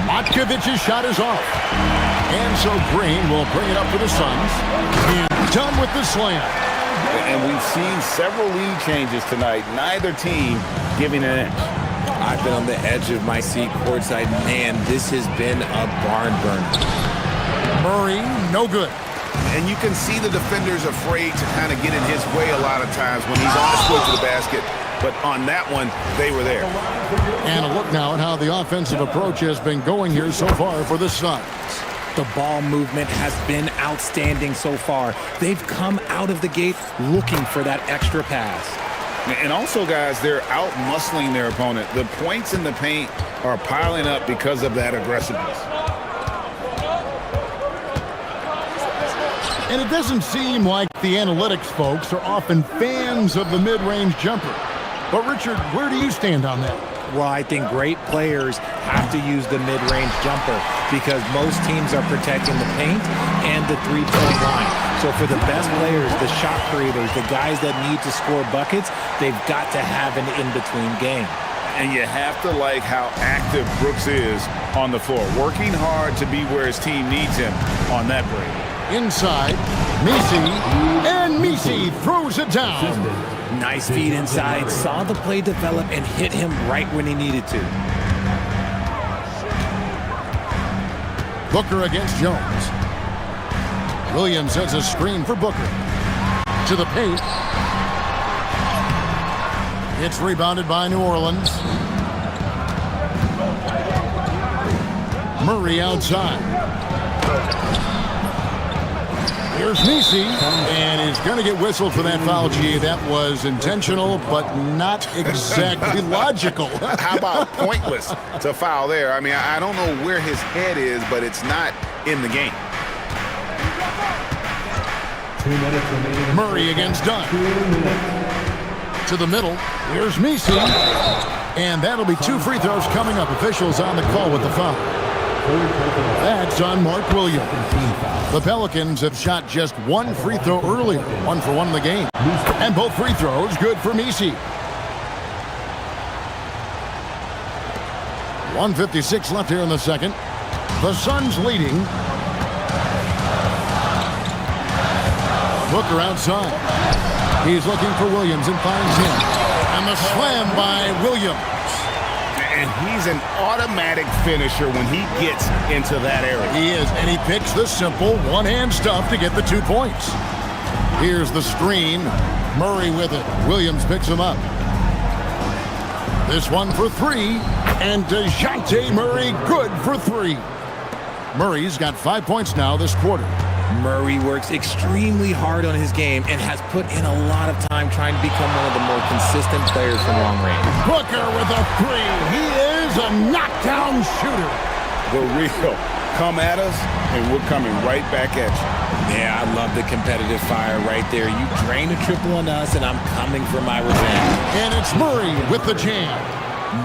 Matkovic's shot is off. And so Green will bring it up for the Suns. And done with the slam. And we've seen several lead changes tonight. Neither team giving an inch. I've been on the edge of my seat courtside. Man, this has been a barn burner. Murray, no good. And you can see the defenders afraid to kind of get in his way a lot of times when he's on his way to the basket. But on that one, they were there. And a look now at how the offensive approach has been going here so far for the Suns. The ball movement has been outstanding so far. They've come out of the gate looking for that extra pass. And also, guys, they're out-muscling their opponent. The points in the paint are piling up because of that aggressiveness. And it doesn't seem like the analytics folks are often fans of the mid-range jumper. But, Richard, where do you stand on that? Well, I think great players have to use the mid-range jumper because most teams are protecting the paint and the three-point line. So for the best players, the shot creators, the guys that need to score buckets, they've got to have an in-between game. And you have to like how active Brooks is on the floor, working hard to be where his team needs him on that break. Inside, Misi, and Misi throws it down. Nice feed inside, saw the play develop and hit him right when he needed to. Booker against Jones. Williams sets a screen for Booker. To the paint. It's rebounded by New Orleans. Murray outside. Here's Nisi, and he's going to get whistled for that foul, G. That was intentional, but not exactly logical. How about pointless to foul there? I mean, I don't know where his head is, but it's not in the game. 2 minutes remaining. Murray against Dunn. To the middle. Here's Nisi. And that'll be 2 free throws coming up. Officials on the call with the foul. That's on Mark Williams. The Pelicans have shot just 1 free throw earlier. 1 for 1 in the game. And both free throws good for Nisi. 1:56 left here in the second. The Suns leading. Booker outside. He's looking for Williams and finds him. And the slam by Williams. And he's an automatic finisher when he gets into that area. He is, and he picks the simple one-hand stuff to get the 2 points. Here's the screen. Murray with it. Williams picks him up. This one for 3. And DeJounte Murray good for 3. Murray's got 5 points now this quarter. Murray works extremely hard on his game and has put in a lot of time trying to become one of the more consistent players from long range. Booker with a 3. He is a knockdown shooter. The real. Come at us, and we're coming right back at you. Yeah, I love the competitive fire right there. You drain a triple on us, and I'm coming for my revenge. And it's Murray with the jam.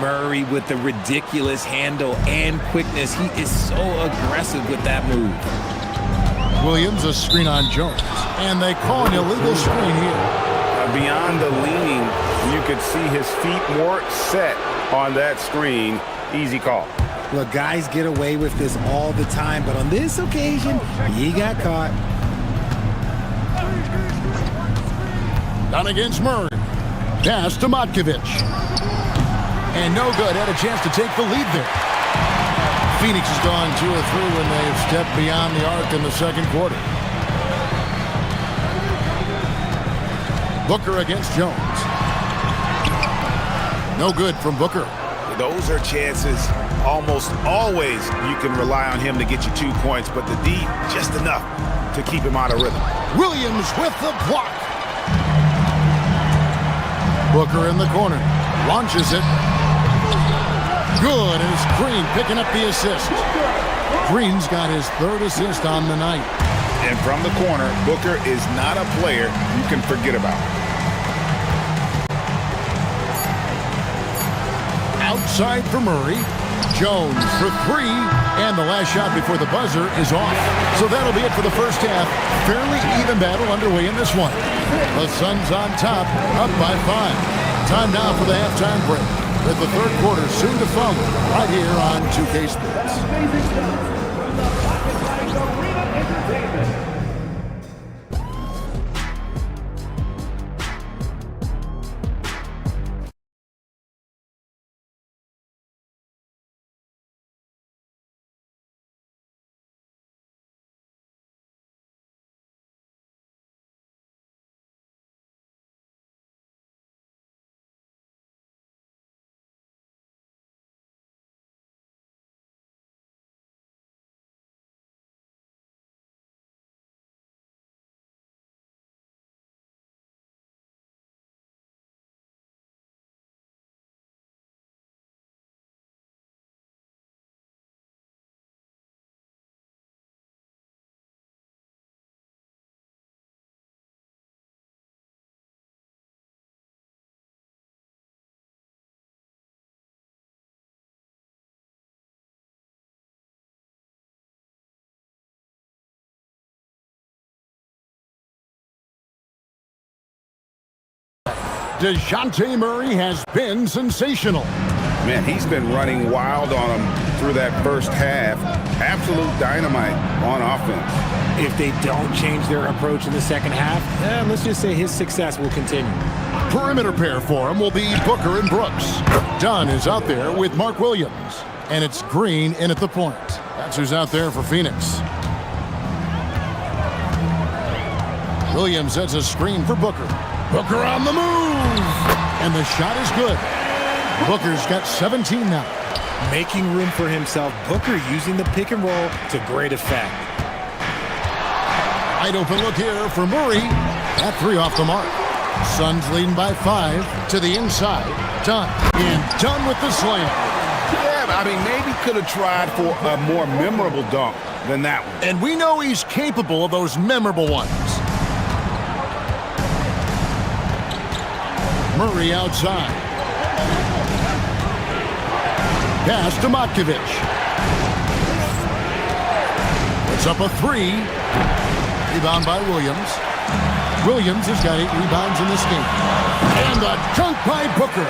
Murray with the ridiculous handle and quickness. He is so aggressive with that move. Williams, a screen on Jones. And they call an illegal screen here. Beyond the leaning, you could see his feet more set on that screen. Easy call. Look, guys get away with this all the time, but on this occasion, he got caught. Down against Murray. Pass to Matkovic. And no good. Had a chance to take the lead there. Phoenix has gone 2 or 3 when they've stepped beyond the arc in the second quarter. Booker against Jones. No good from Booker. Those are chances almost always you can rely on him to get you 2 points, but the D just enough to keep him out of rhythm. Williams with the block. Booker in the corner. Launches it. Good, and it's Green picking up the assist. Green's got his 3rd assist on the night. And from the corner, Booker is not a player you can forget about. Outside for Murray. Jones for 3, and the last shot before the buzzer is off. So that'll be it for the first half. Fairly even battle underway in this one. The Suns on top, up by 5. Time now for the halftime break. With the third quarter soon to follow, right here on 2K Sports. DeJounte Murray has been sensational. Man, he's been running wild on him through that first half. Absolute dynamite on offense. If they don't change their approach in the second half, let's just say his success will continue. Perimeter pair for him will be Booker and Brooks. Dunn is out there with Mark Williams. And it's Green in at the point. That's who's out there for Phoenix. Williams sets a screen for Booker. Booker on the move! And the shot is good. Booker's got 17 now. Making room for himself, Booker using the pick and roll to great effect. Wide open look here for Murray. That three off the mark. Suns leading by 5 to the inside. Done. And done with the slam. Yeah, I mean, maybe could have tried for a more memorable dunk than that one. And we know he's capable of those memorable ones. Murray outside. Pass to Matkovic. It's up a three. Rebound by Williams. Williams has got 8 rebounds in this game. And a dunk by Booker.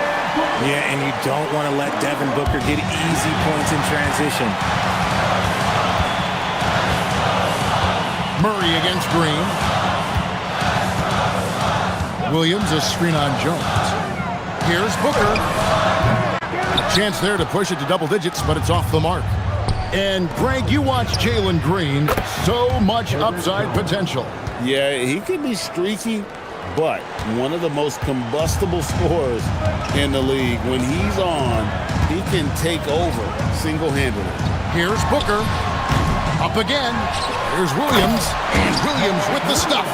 Yeah, and you don't want to let Devin Booker get easy points in transition. Murray against Green. Williams a screen on Jones. Here's Booker. A chance there to push it to double digits, but it's off the mark. And Greg, you watch Jalen Green. So much upside potential. Yeah, he could be streaky, but one of the most combustible scorers in the league. When he's on, he can take over single-handedly. Here's Booker. Up again. Here's Williams. And Williams with the stuff.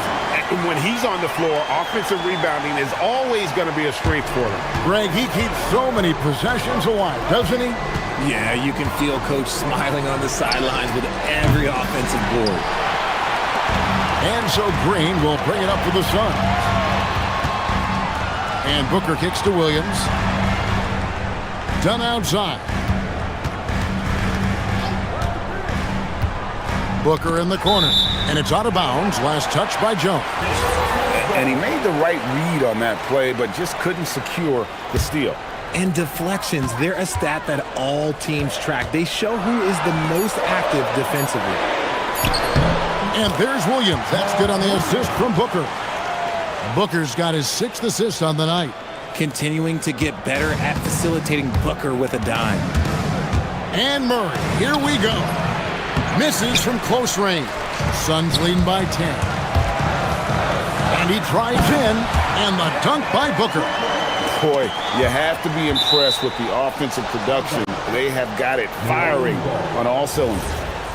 When he's on the floor, offensive rebounding is always going to be a strength for him. Greg, he keeps so many possessions alive, doesn't he? Yeah, you can feel Coach smiling on the sidelines with every offensive board. And so Green will bring it up for the Suns. And Booker kicks to Williams. Done outside. Booker in the corner. And it's out of bounds. Last touch by Jones. And he made the right read on that play, but just couldn't secure the steal. And deflections, they're a stat that all teams track. They show who is the most active defensively. And there's Williams. That's good on the assist from Booker. Booker's got his 6th assist on the night. Continuing to get better at facilitating Booker with a dime. And Murray, here we go. Misses from close range. Suns leading by 10. And he drives in, and the dunk by Booker. Boy, you have to be impressed with the offensive production. They have got it firing on all cylinders.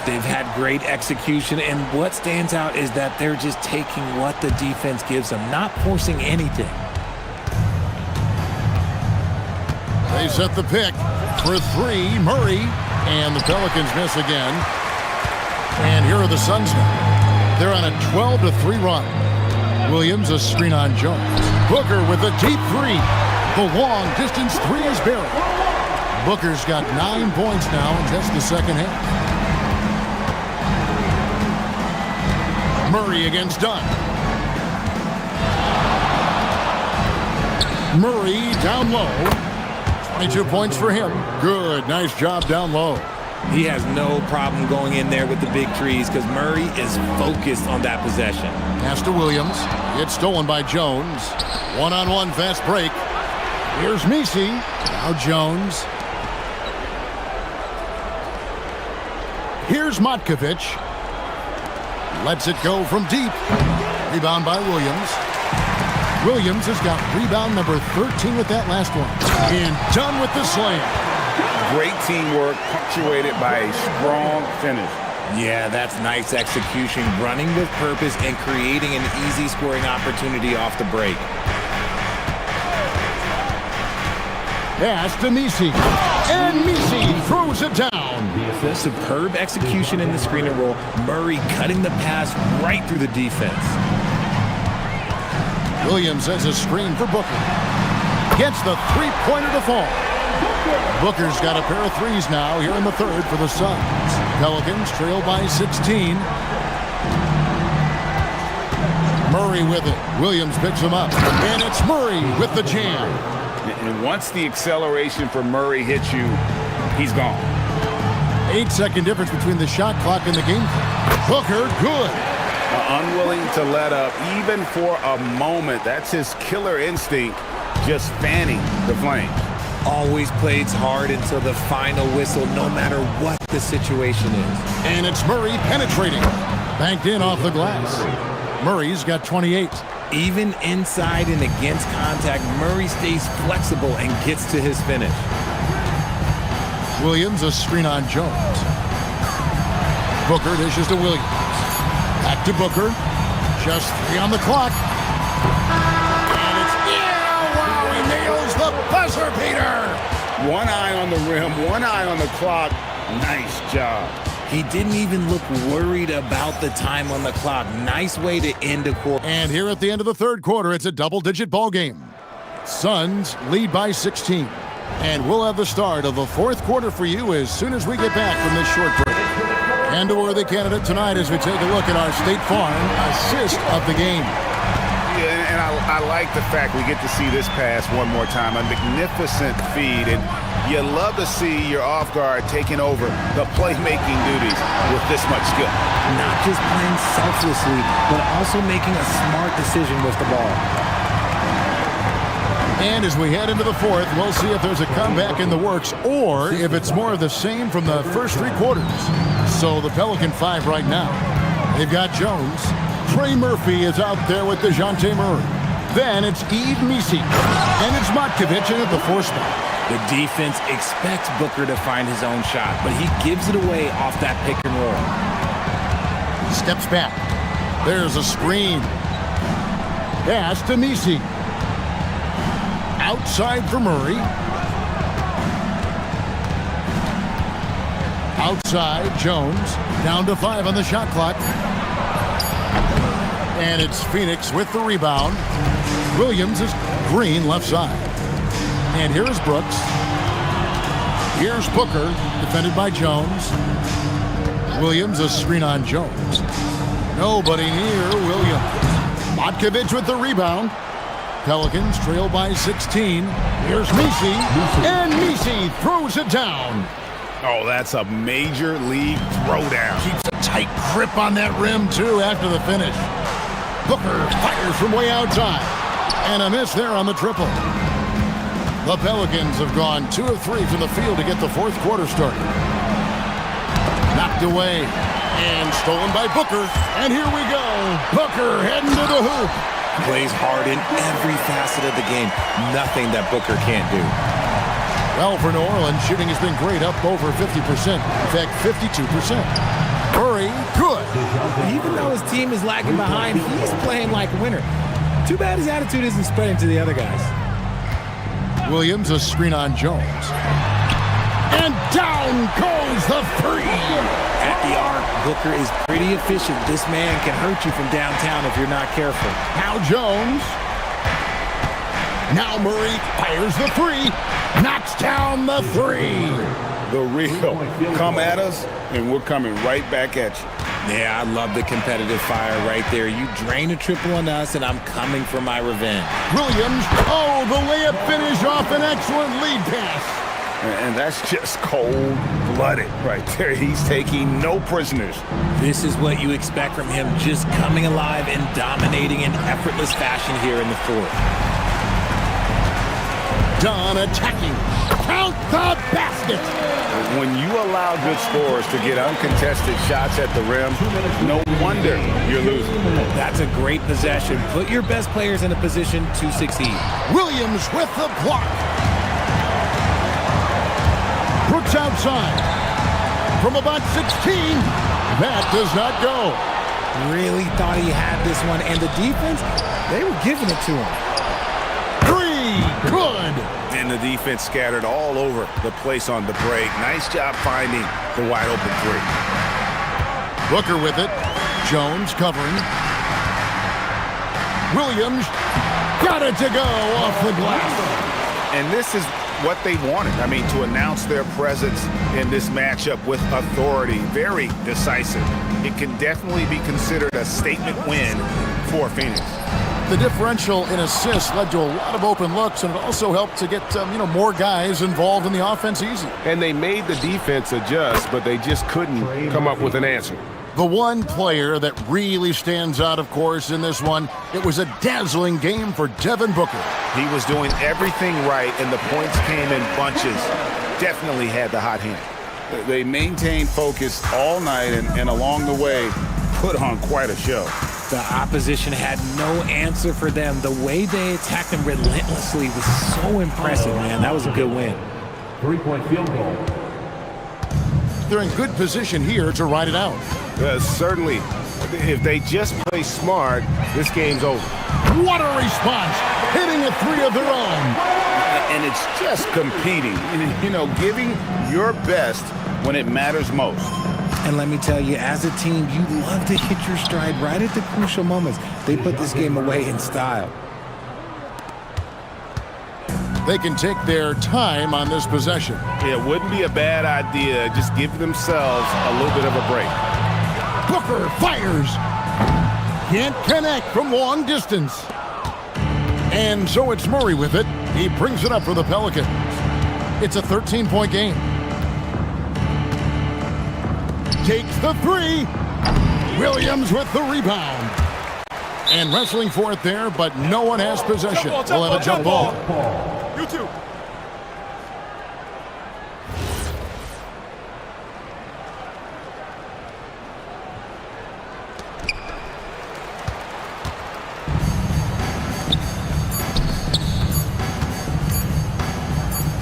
They've had great execution, and what stands out is that they're just taking what the defense gives them, not forcing anything. They set the pick for 3, Murray, and the Pelicans miss again. And here are the Suns now. They're on a 12-3 run. Williams a screen on Jones. Booker with a deep 3. The long distance 3 is buried. Booker's got 9 points now in just the second half. Murray against Dunn. Murray down low. 22 points for him. Good, nice job down low. He has no problem going in there with the big trees because Murray is focused on that possession. Pass to Williams. It's stolen by Jones. One-on-one fast break. Here's Misi. Now Jones. Here's Matkovic. Lets it go from deep. Rebound by Williams. Williams has got rebound number 13 with that last one. And done with the slam. Great teamwork, punctuated by a strong finish. Yeah, that's nice execution, running with purpose and creating an easy scoring opportunity off the break. Pass to Misi. And Misi throws it down. Superb execution in the screen and roll. Murray cutting the pass right through the defense. Williams has a screen for Booker. Gets the three-pointer to fall. Booker's got a pair of threes now here in the third for the Suns. Pelicans trail by 16. Murray with it. Williams picks him up. And it's Murray with the jam. And once the acceleration for Murray hits you, he's gone. 8-second difference between the shot clock and the game clock. Booker, good. Unwilling to let up, even for a moment. That's his killer instinct, just fanning the flames. Always plays hard until the final whistle, no matter what the situation is. And it's Murray penetrating. Banked in off the glass. Murray's got 28. Even inside and against contact, Murray stays flexible and gets to his finish. Williams a screen on Jones. Booker dishes to Williams. Back to Booker. Just 3 on the clock. And it's, wow, he nails the buzzer beater. One eye on the rim, one eye on the clock. Nice job. He didn't even look worried about the time on the clock. Nice way to end a quarter. And here at the end of the third quarter, it's a double-digit ball game. Suns lead by 16. And we'll have the start of the fourth quarter for you as soon as we get back from this short break. And a worthy candidate tonight as we take a look at our State Farm assist of the game. Yeah, and I like the fact we get to see this pass one more time. A magnificent feed, and you love to see your off guard taking over the playmaking duties with this much skill. Not just playing selflessly, but also making a smart decision with the ball. And as we head into the fourth, we'll see if there's a comeback in the works or if it's more of the same from the first 3 quarters. So the Pelican 5 right now. They've got Jones. Trey Murphy is out there with DeJounte Murray. Then it's eBasketball. And it's Matkovic in at the 4 spot. The defense expects Booker to find his own shot, but he gives it away off that pick and roll. Steps back. There's a screen. Pass to Nisi. Outside for Murray. Outside, Jones. Down to 5 on the shot clock. And it's Phoenix with the rebound. Williams is Green left side. And here's Brooks. Here's Booker, defended by Jones. Williams, a screen on Jones. Nobody near Williams. Matkovic with the rebound. Pelicans trail by 16. Here's Nisi. And Nisi throws it down. Oh, that's a major league throwdown. Keeps a tight grip on that rim, too, after the finish. Booker fires from way outside. And a miss there on the triple. The Pelicans have gone 2 of 3 from the field to get the fourth quarter started. Knocked away. And stolen by Booker. And here we go. Booker heading to the hoop. Plays hard in every facet of the game. Nothing that Booker can't do. Well, for New Orleans, shooting has been great, up over 50%. In fact, 52%. Murray, good. Even though his team is lagging behind, he's playing like a winner. Too bad his attitude isn't spreading to the other guys. Williams, a screen on Jones. And down goes the 3. At the arc, Booker is pretty efficient. This man can hurt you from downtown if you're not careful. Now Jones. Now Murray fires the 3. Knocks down the 3. The real. Come at us, and we're coming right back at you. Yeah, I love the competitive fire right there. You drain a triple on us, and I'm coming for my revenge. Williams, oh, the layup finish off an excellent lead pass. And that's just cold-blooded right there. He's taking no prisoners. This is what you expect from him, just coming alive and dominating in effortless fashion here in the fourth. Dunn attacking. Count the basket. When you allow good scorers to get uncontested shots at the rim, no wonder you're losing. That's a great possession. Put your best players in a position to succeed. Williams with the block. Brooks outside. From about 16. That does not go. Really thought he had this one, and the defense, they were giving it to him. 3, good. And the defense scattered all over the place on the break. Nice job finding the wide open 3. Booker with it. Jones covering. Williams got it to go off the glass. And this is what they wanted. I mean, to announce their presence in this matchup with authority. Very decisive. It can definitely be considered a statement win for Phoenix. The differential in assists led to a lot of open looks, and it also helped to get more guys involved in the offense easy. And they made the defense adjust, but they just couldn't come up with an answer. The one player that really stands out, of course, in this one, it was a dazzling game for Devin Booker. He was doing everything right, and the points came in bunches. Definitely had the hot hand. They maintained focus all night, and along the way, put on quite a show. The opposition had no answer for them. The way they attacked them relentlessly was so impressive, man. That was a good win. 3-point field goal. They're in good position here to ride it out. Certainly If they just play smart, this game's over. What a response, hitting a three of their own. And it's just competing, you know, giving your best when it matters most. And let me tell you, as a team, you love to hit your stride right at the crucial moments. They put this game away in style. They can take their time on this possession. It wouldn't be a bad idea. Just give themselves a little bit of a break. Booker fires. Can't connect from long distance. And so it's Murray with it. He brings it up for the Pelicans. It's a 13-point game. Takes the three. Williams with the rebound. And wrestling for it there, but no one has possession. We'll have a jump ball. You too.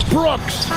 Brooks.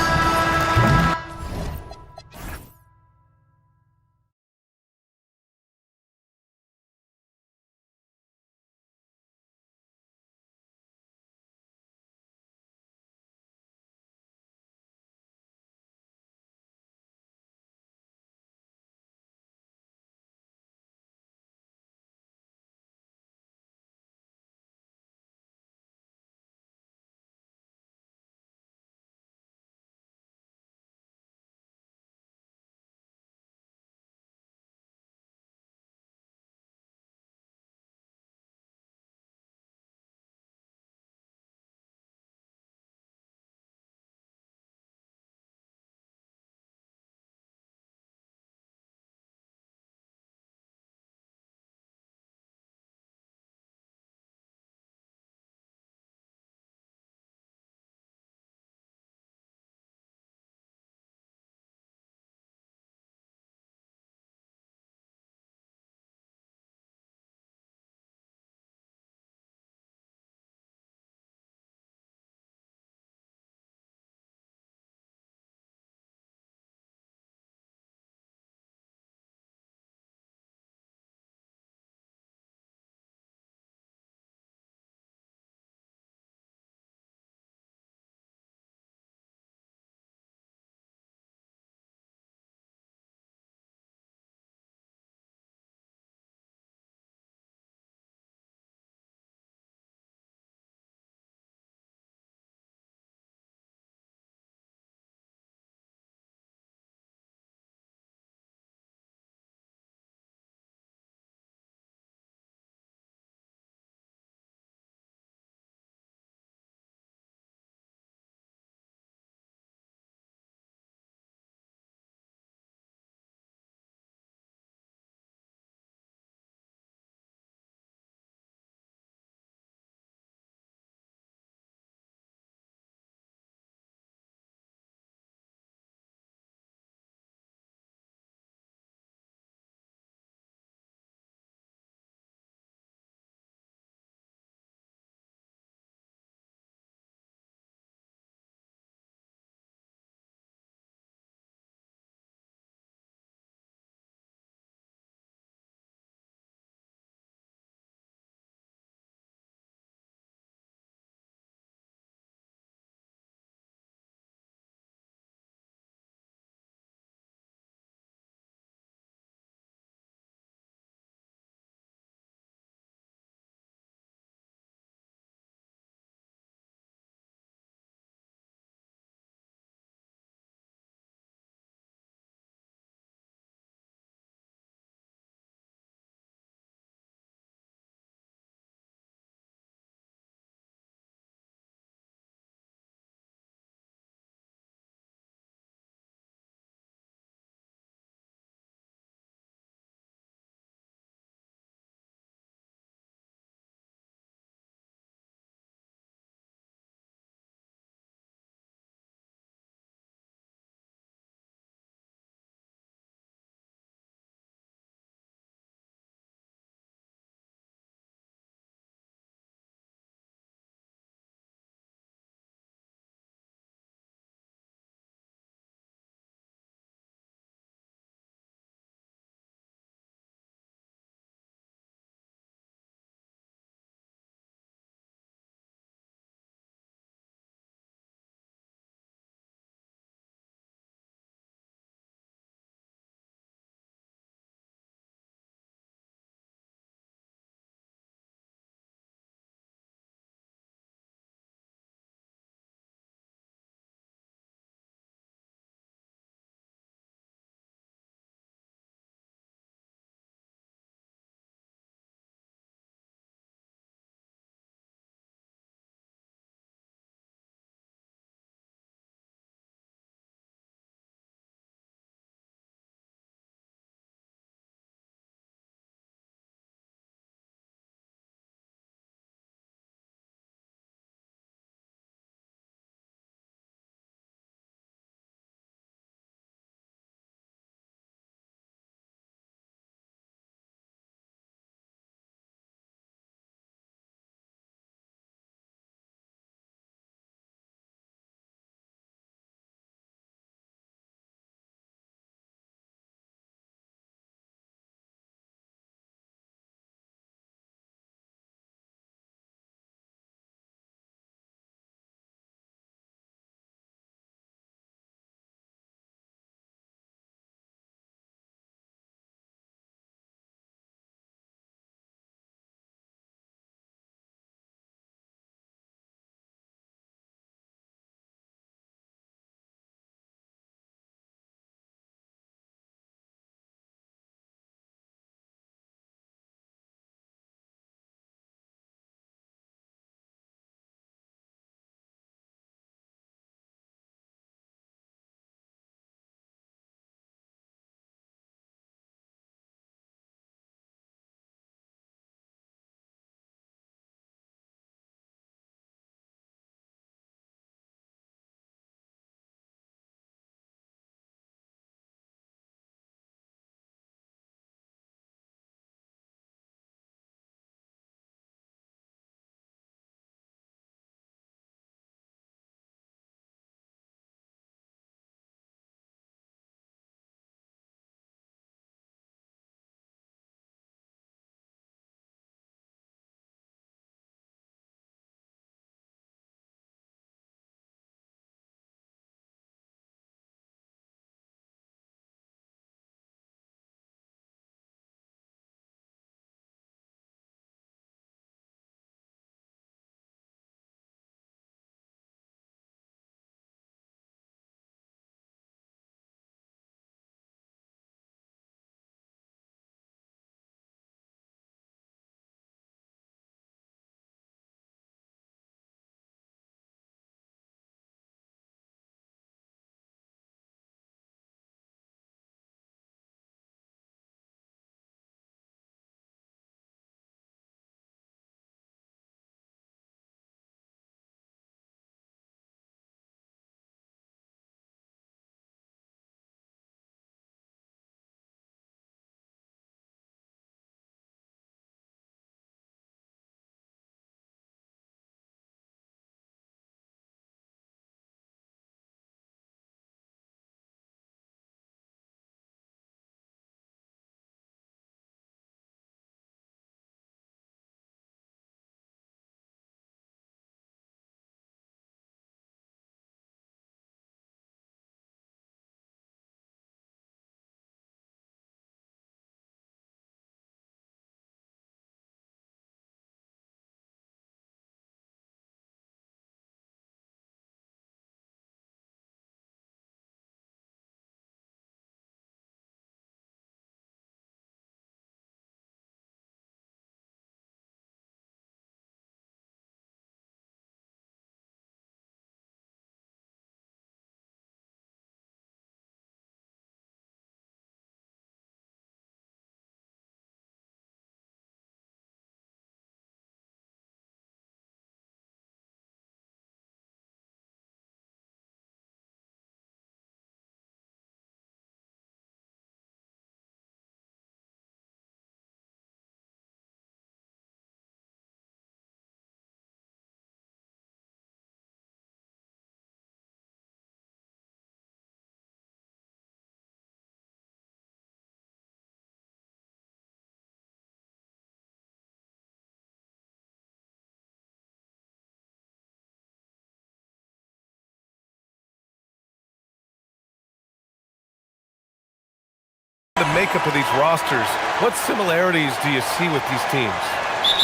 The makeup of these rosters, what similarities do you see with these teams?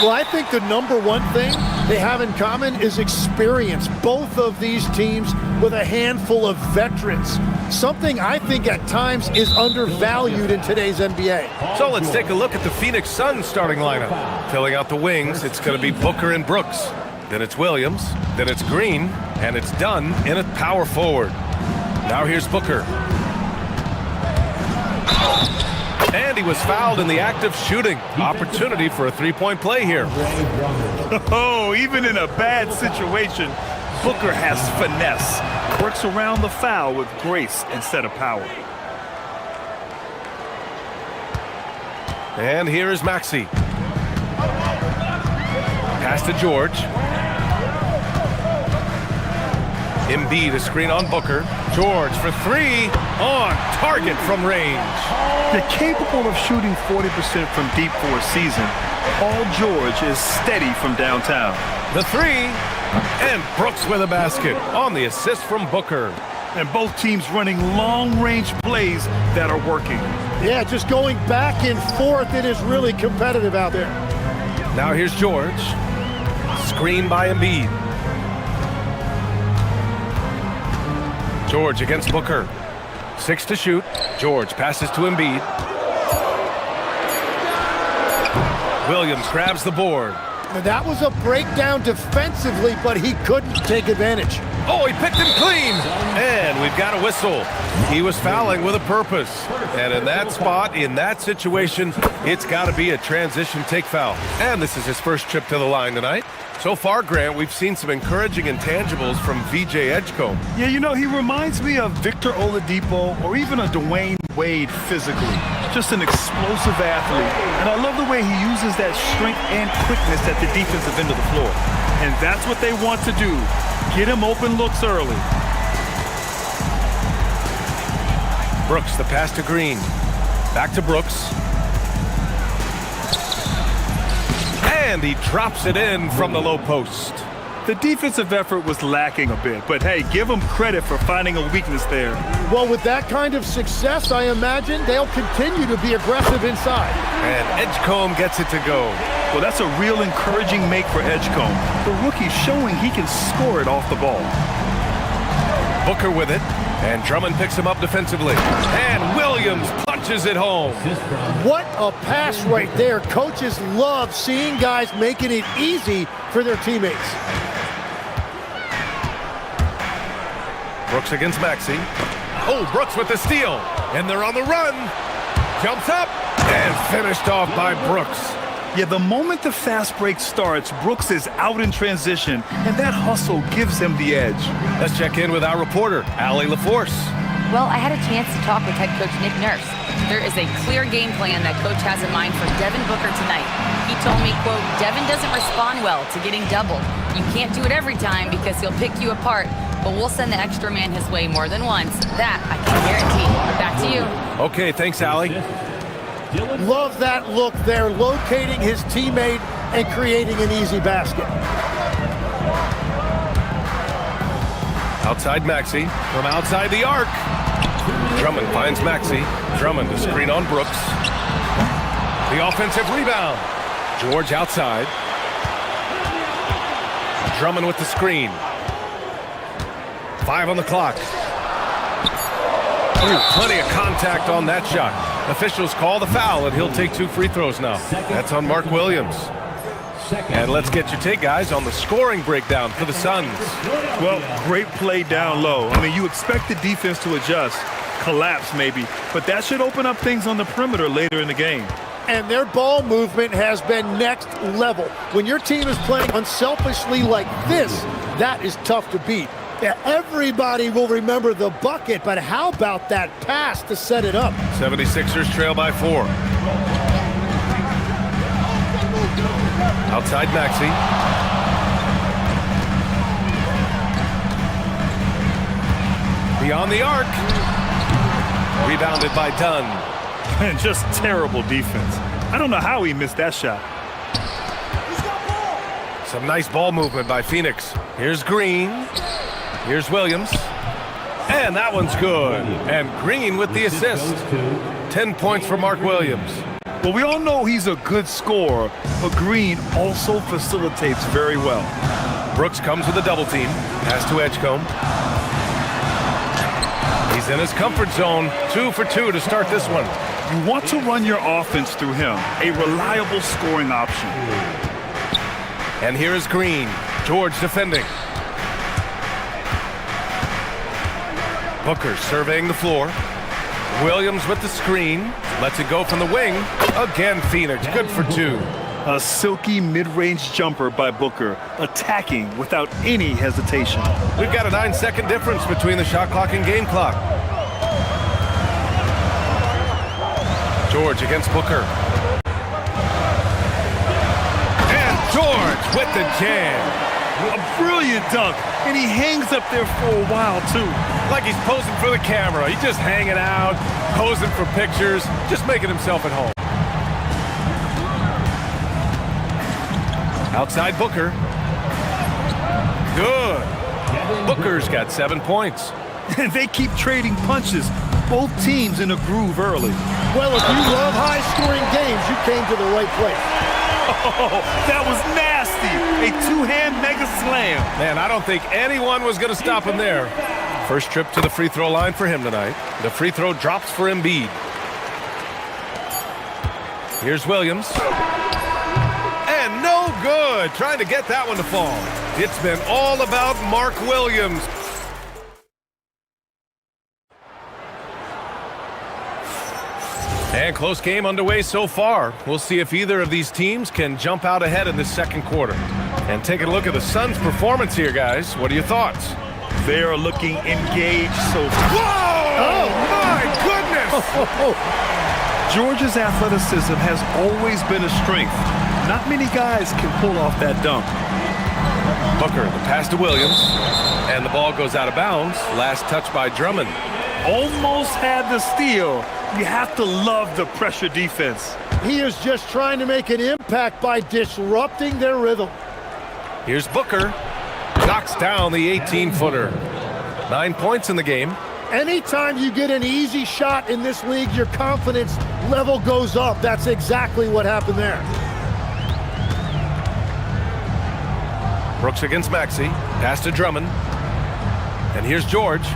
Well, I think the number one thing they have in common is experience. Both of these teams with a handful of veterans. Something I think at times is undervalued in today's NBA. So let's take a look at the Phoenix Suns starting lineup. Filling out the wings, it's going to be Booker and Brooks. Then it's Williams, then it's Green, and it's Dunn in at power forward. Now here's Booker. And he was fouled in the act of shooting. Opportunity for a three-point play here. Oh, even in a bad situation, Booker has finesse. Works around the foul with grace instead of power. And here is Maxey. Pass to George. Embiid a screen on Booker. George for three. On target from range. They're capable of shooting 40% from deep for a season. Paul George is steady from downtown. The three. And Brooks with a basket on the assist from Booker. And both teams running long-range plays that are working. Yeah, just going back and forth. It is really competitive out there. Now here's George. Screen by Embiid. George against Booker. 6 to shoot. George passes to Embiid. Williams grabs the board. And that was a breakdown defensively, but he couldn't take advantage. Oh, he picked him clean. And we've got a whistle. He was fouling with a purpose. And in that spot, in that situation, it's got to be a transition take foul. And this is his first trip to the line tonight. So far, Grant, we've seen some encouraging intangibles from VJ Edgecombe. Yeah, you know, he reminds me of Victor Oladipo or even a Dwayne Wade physically. Just an explosive athlete. And I love the way he uses that strength and quickness at the defensive end of the floor. And that's what they want to do. Get him open looks early. Brooks, the pass to Green. Back to Brooks. And he drops it in from the low post. The defensive effort was lacking a bit, but hey, give them credit for finding a weakness there. Well, with that kind of success, I imagine they'll continue to be aggressive inside. And Edgecombe gets it to go. Well, that's a real encouraging make for Edgecombe. The rookie's showing he can score it off the ball. Booker with it, and Drummond picks him up defensively. And Williams punches it home. What a pass right there. Coaches love seeing guys making it easy for their teammates. Brooks against Maxey. Oh, Brooks with the steal. And they're on the run. Jumps up and finished off by Brooks. Yeah, the moment the fast break starts, Brooks is out in transition, and that hustle gives him the edge. Let's check in with our reporter, Allie LaForce. Well, I had a chance to talk with head coach Nick Nurse. There is a clear game plan that coach has in mind for Devin Booker tonight. He told me, quote, Devin doesn't respond well to getting doubled. You can't do it every time because he'll pick you apart, but we'll send the extra man his way more than once. That I can guarantee. Back to you. Okay, thanks, Allie. Love that look there, locating his teammate and creating an easy basket. Outside Maxey, from outside the arc. Drummond finds Maxey. Drummond to screen on Brooks. The offensive rebound. George outside. Drummond with the screen. 5 on the clock. Ooh, plenty of contact on that shot. Officials call the foul, and he'll take 2 free throws now. That's on Mark Williams. And let's get your take, guys, on the scoring breakdown for the Suns. Well, great play down low. I mean, you expect the defense to adjust, collapse maybe, but that should open up things on the perimeter later in the game. And their ball movement has been next level. When your team is playing unselfishly like this, that is tough to beat. Yeah, everybody will remember the bucket, but how about that pass to set it up? 76ers trail by 4. Outside Maxey. Beyond the arc. Rebounded by Dunn. And just terrible defense. I don't know how he missed that shot. Some nice ball movement by Phoenix. Here's Green. Here's Williams. And that one's good. And Green with the assist. 10 points for Mark Williams. Well, we all know he's a good scorer, but Green also facilitates very well. Brooks comes with a double team. Pass to Edgecombe. He's in his comfort zone. 2 for 2 to start this one. You want to run your offense through him, a reliable scoring option. And here is Green. George defending. Booker surveying the floor. Williams with the screen. Lets it go from the wing. Again, Phoenix, good for 2. A silky mid-range jumper by Booker, attacking without any hesitation. We've got a 9-second difference between the shot clock and game clock. George against Booker. And George with the jam. A brilliant dunk, and he hangs up there for a while, too. Like he's posing for the camera. He's just hanging out, posing for pictures, just making himself at home. Outside Booker. Good. Booker's got 7 points. And they keep trading punches. Both teams in a groove early. Well, if you love high-scoring games, you came to the right place. Oh, that was nasty. A two-hand mega slam. Man, I don't think anyone was going to stop him there. First trip to the free throw line for him tonight. The free throw drops for Embiid. Here's Williams. And no good. Trying to get that one to fall. It's been all about Mark Williams. And close game underway so far. We'll see if either of these teams can jump out ahead in this second quarter. And taking a look at the Suns' performance here, guys. What are your thoughts? They are looking engaged so far. Whoa! Oh, my goodness! George's athleticism has always been a strength. Not many guys can pull off that dunk. Booker, the pass to Williams. And the ball goes out of bounds. Last touch by Drummond. Almost had the steal. You have to love the pressure defense. He is just trying to make an impact by disrupting their rhythm. Here's Booker. Knocks down the 18-footer. 9 points in the game. Anytime you get an easy shot in this league, your confidence level goes up. That's exactly what happened there. Brooks against Maxey. Pass to Drummond. And here's George.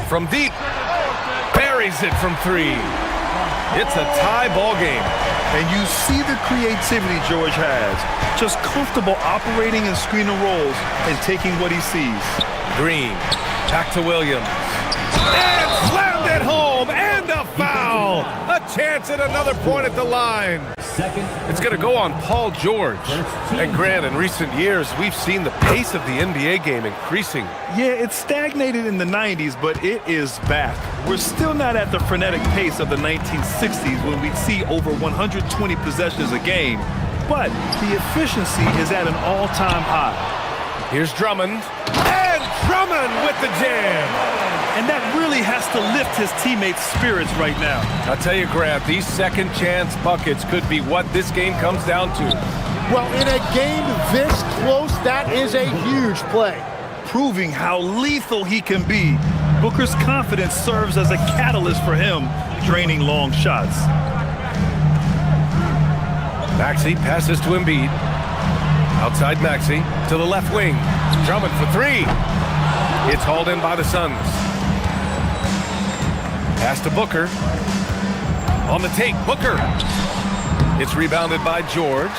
From deep. Buries it from 3. It's a tie ball game. And you see the creativity George has. Just comfortable operating in screen and rolls and taking what he sees. Green. Back to Williams. And slammed it home. And a foul. A chance at another point at the line. It's going to go on Paul George. And Grant, in recent years, we've seen the pace of the NBA game increasing. Yeah, it stagnated in the 90s, but it is back. We're still not at the frenetic pace of the 1960s when we'd see over 120 possessions a game, but the efficiency is at an all-time high. Here's Drummond. And Drummond with the jam. And that really has to lift his teammates' spirits right now. I'll tell you, Grant, these second chance buckets could be what this game comes down to. Well, in a game this close, that is a huge play. Proving how lethal he can be. Booker's confidence serves as a catalyst for him, draining long shots. Maxey passes to Embiid. Outside Maxey to the left wing. Drummond for 3. It's hauled in by the Suns. Pass to Booker. On the take, Booker. It's rebounded by George.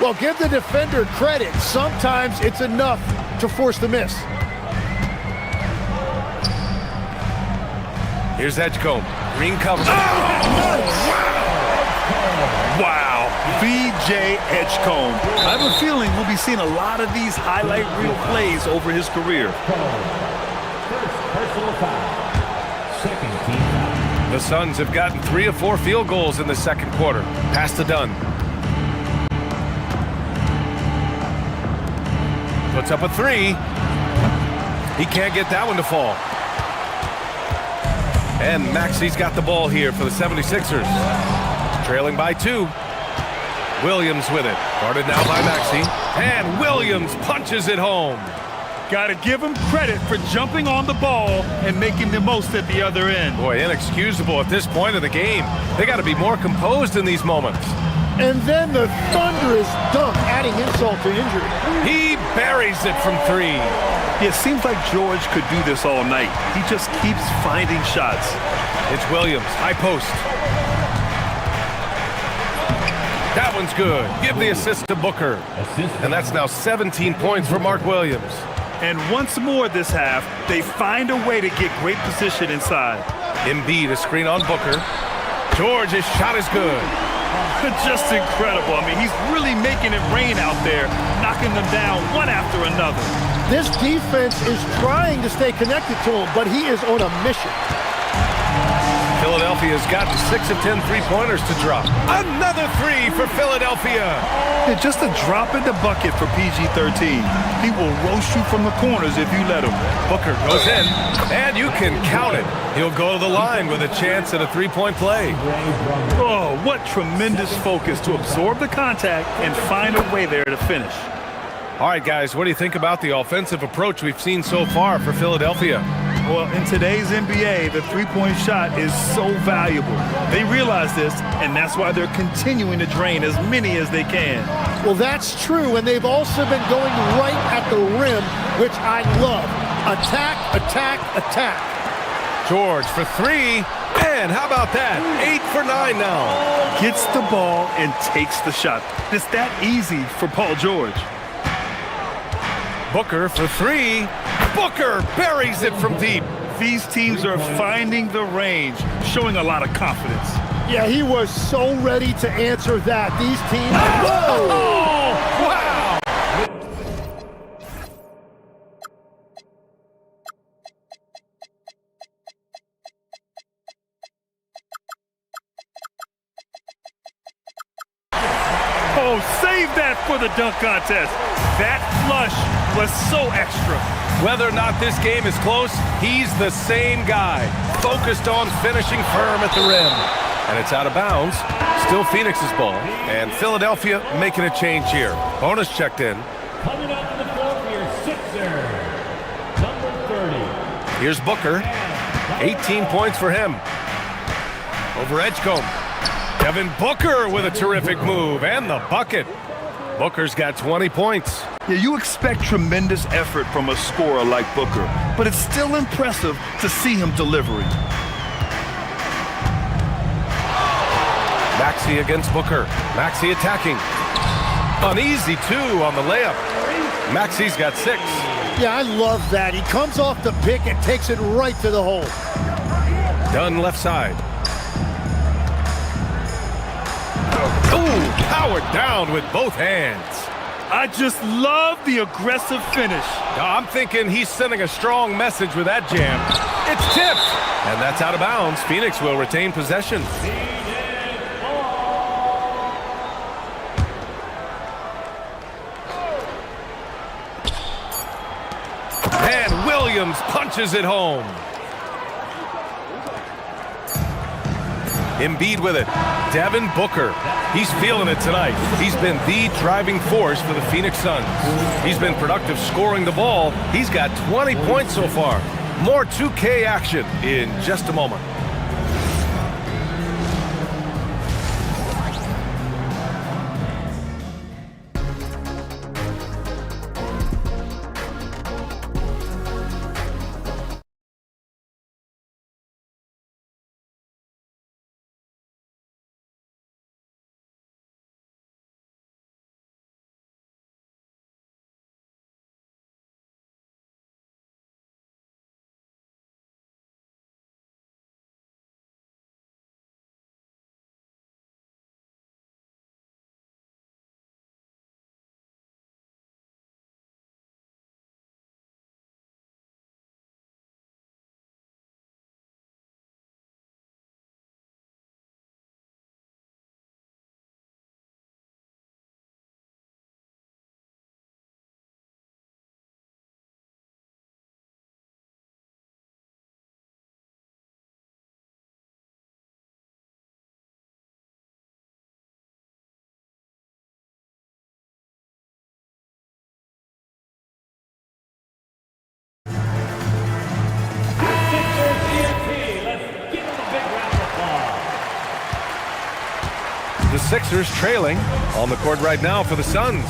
Well, give the defender credit. Sometimes it's enough to force the miss. Here's Edgecombe. Green cover. Wow. B.J. Edgecombe. I have a feeling we'll be seeing a lot of these highlight reel plays over his career. The Suns have gotten 3 of 4 field goals in the second quarter. Pass to Dunn. Puts up a 3. He can't get that one to fall. And Maxey's got the ball here for the 76ers. Trailing by 2. Williams with it. Guarded now by Maxey. And Williams punches it home. Got to give him credit for jumping on the ball and making the most at the other end. Boy, inexcusable at this point of the game. They got to be more composed in these moments. And then the thunderous dunk, adding insult to injury. He buries it from three. It seems like George could do this all night. He just keeps finding shots. It's Williams, high post. That one's good. Give the assist to Booker. And that's now 17 points for Mark Williams. And once more this half, they find a way to get great position inside. Embiid, a screen on Booker. George, his shot is good. Just incredible. I mean, he's really making it rain out there, knocking them down one after another. This defense is trying to stay connected to him, but he is on a mission. Philadelphia's gotten 6 of 10 three-pointers to drop. Another three for Philadelphia. Yeah, just a drop in the bucket for PG-13. He will roast you from the corners if you let him. Booker goes in, and you can count it. He'll go to the line with a chance at a three-point play. Oh, what tremendous focus to absorb the contact and find a way there to finish. All right, guys, what do you think about the offensive approach we've seen so far for Philadelphia? Well, in today's NBA, the three-point shot is so valuable. They realize this, and that's why they're continuing to drain as many as they can. Well, that's true, and they've also been going right at the rim, which I love. Attack, attack, attack. George for three, and how about that? 8 for 9 now. Gets the ball and takes the shot. It's that easy for Paul George. Booker for three. Booker buries it from deep. These teams are finding the range, showing a lot of confidence. Yeah, he was so ready to answer that. These teams... Oh, wow! Oh, save that for the dunk contest. That flush was so extra. Whether or not this game is close, he's the same guy, focused on finishing firm at the rim. And it's out of bounds. Still Phoenix's ball. And Philadelphia making a change here. Bonus checked in. Coming up to the floor for your sixer, number 30. Here's Booker. 18 points for him. Over Edgecombe. Devin Booker with a terrific move and the bucket. Booker's got 20 points. Yeah, you expect tremendous effort from a scorer like Booker, but it's still impressive to see him delivering. Maxey against Booker. Maxey attacking. Uneasy, too, on the layup. Maxey's got 6. Yeah, I love that. He comes off the pick and takes it right to the hole. Dunn left side. Ooh, powered down with both hands. I just love the aggressive finish. I'm thinking he's sending a strong message with that jam. It's tipped, and that's out of bounds. Phoenix will retain possession. And Williams punches it home. Embiid with it. Devin Booker. He's feeling it tonight. He's been the driving force for the Phoenix Suns. He's been productive scoring the ball. He's got 20 points so far. More 2K action in just a moment. Sixers trailing. On the court right now for the Suns.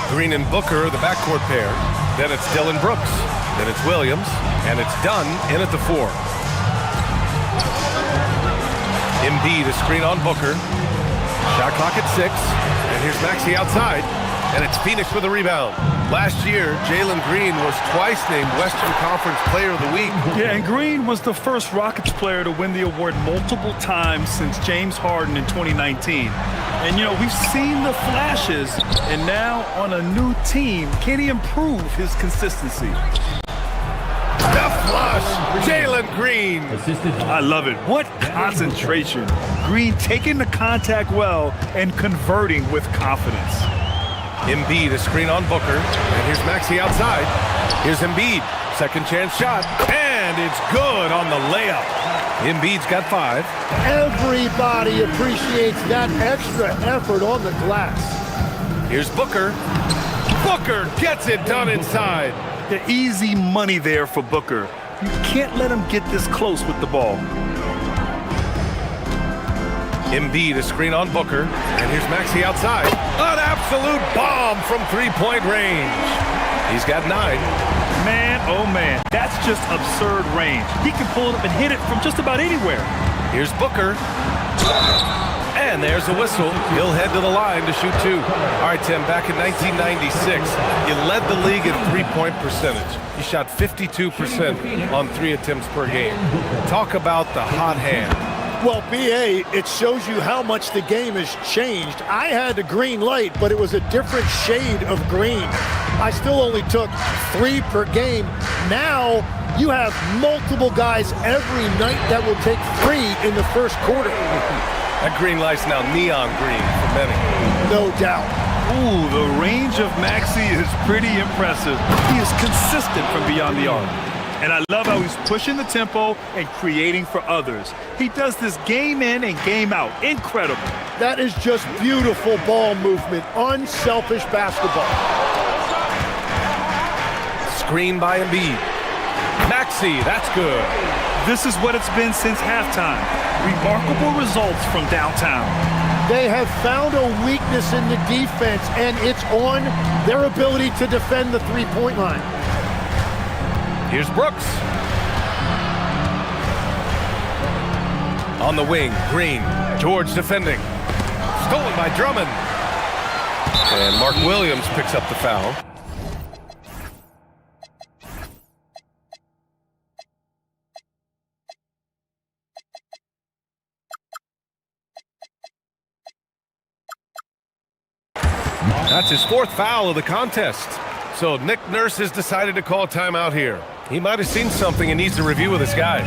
Green and Booker, the backcourt pair. Then it's Dillon Brooks. Then it's Williams. And it's Dunn in at the 4. Embiid, a screen on Booker. Shot clock at 6. And here's Maxey outside. And it's Phoenix with a rebound. Last year, Jalen Green was twice named Western Conference Player of the Week. Yeah, and Green was the first Rockets player to win the award multiple times since James Harden in 2019. And, you know, we've seen the flashes, and now on a new team, can he improve his consistency? The flush! Jalen Green! I love it. What concentration. Green taking the contact well and converting with confidence. Embiid, a screen on Booker. And here's Maxey outside. Here's Embiid. Second chance shot. And it's good on the layup. Embiid's got 5. Everybody appreciates that extra effort on the glass. Here's Booker. Booker gets it done inside. The easy money there for Booker. You can't let him get this close with the ball. Embiid, a screen on Booker. And here's Maxey outside. An absolute bomb from three-point range. He's got 9. Man, oh man, that's just absurd range. He can pull it up and hit it from just about anywhere. Here's Booker. And there's a whistle. He'll head to the line to shoot 2. All right, Tim, back in 1996, you led the league in three-point percentage. You shot 52% on 3 attempts per game. Talk about the hot hand. Well, BA, it shows you how much the game has changed. I had a green light, but it was a different shade of green. I still only took 3 per game. Now, you have multiple guys every night that will take 3 in the first quarter. That green light's now neon green for many. No doubt. Ooh, the range of Maxey is pretty impressive. He is consistent from beyond the arc. And I love how he's pushing the tempo and creating for others. He does this game in and game out. Incredible. That is just beautiful ball movement. Unselfish basketball. Screen by Embiid. Maxey, that's good. This is what it's been since halftime. Remarkable results from downtown. They have found a weakness in the defense, and it's on their ability to defend the three-point line. Here's Brooks. On the wing, Green. George defending. Stolen by Drummond. And Mark Williams picks up the foul. That's his 4th foul of the contest. So Nick Nurse has decided to call timeout here. He might have seen something and needs to review with his guys.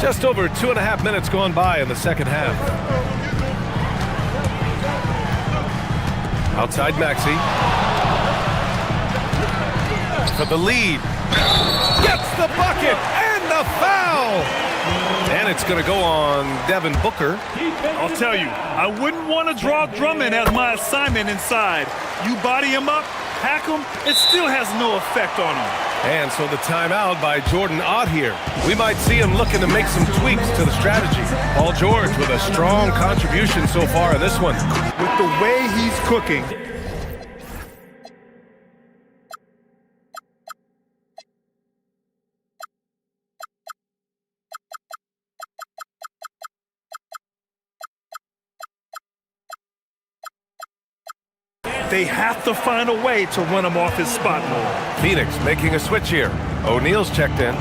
Just over 2.5 minutes gone by in the second half. Outside Maxey. For the lead. Gets the bucket and the foul! And it's going to go on Devin Booker. I'll tell you, I wouldn't want to draw Drummond as my assignment inside. You body him up, hack him, it still has no effect on him. And so the timeout by Jordan Ott here. We might see him looking to make some tweaks to the strategy. Paul George with a strong contribution so far in this one. With the way he's cooking. They have to find a way to run him off his spot more. Phoenix making a switch here. O'Neal's checked in.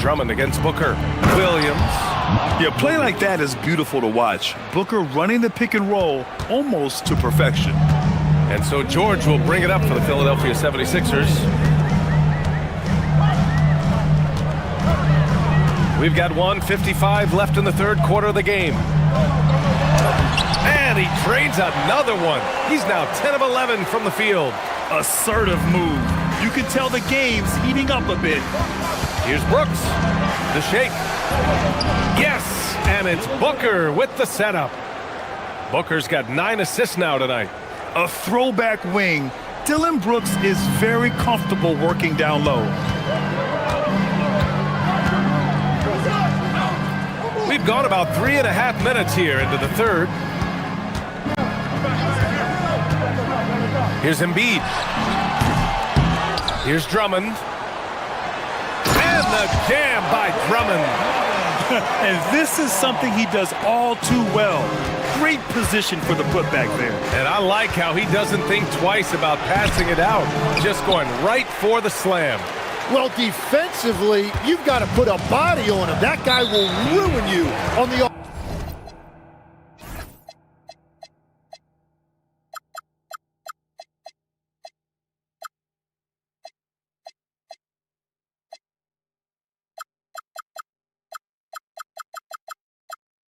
Drummond against Booker. Williams. Yeah, play like that is beautiful to watch. Booker running the pick and roll almost to perfection. And so George will bring it up for the Philadelphia 76ers. We've got 1:55 left in the third quarter of the game. And he drains another one. He's now 10 of 11 from the field. Assertive move. You can tell the game's heating up a bit. Here's Brooks. The shake. Yes! And it's Booker with the setup. Booker's got 9 assists now tonight. A throwback wing Dillon Brooks is very comfortable working down low. We've gone about 3.5 minutes here into the third. Here's Embiid. Here's Drummond. And the jam by Drummond. And this is something he does all too well. Great position for the putback there. And I like how he doesn't think twice about passing it out. Just going right for the slam. Well, defensively, you've got to put a body on him. That guy will ruin you on the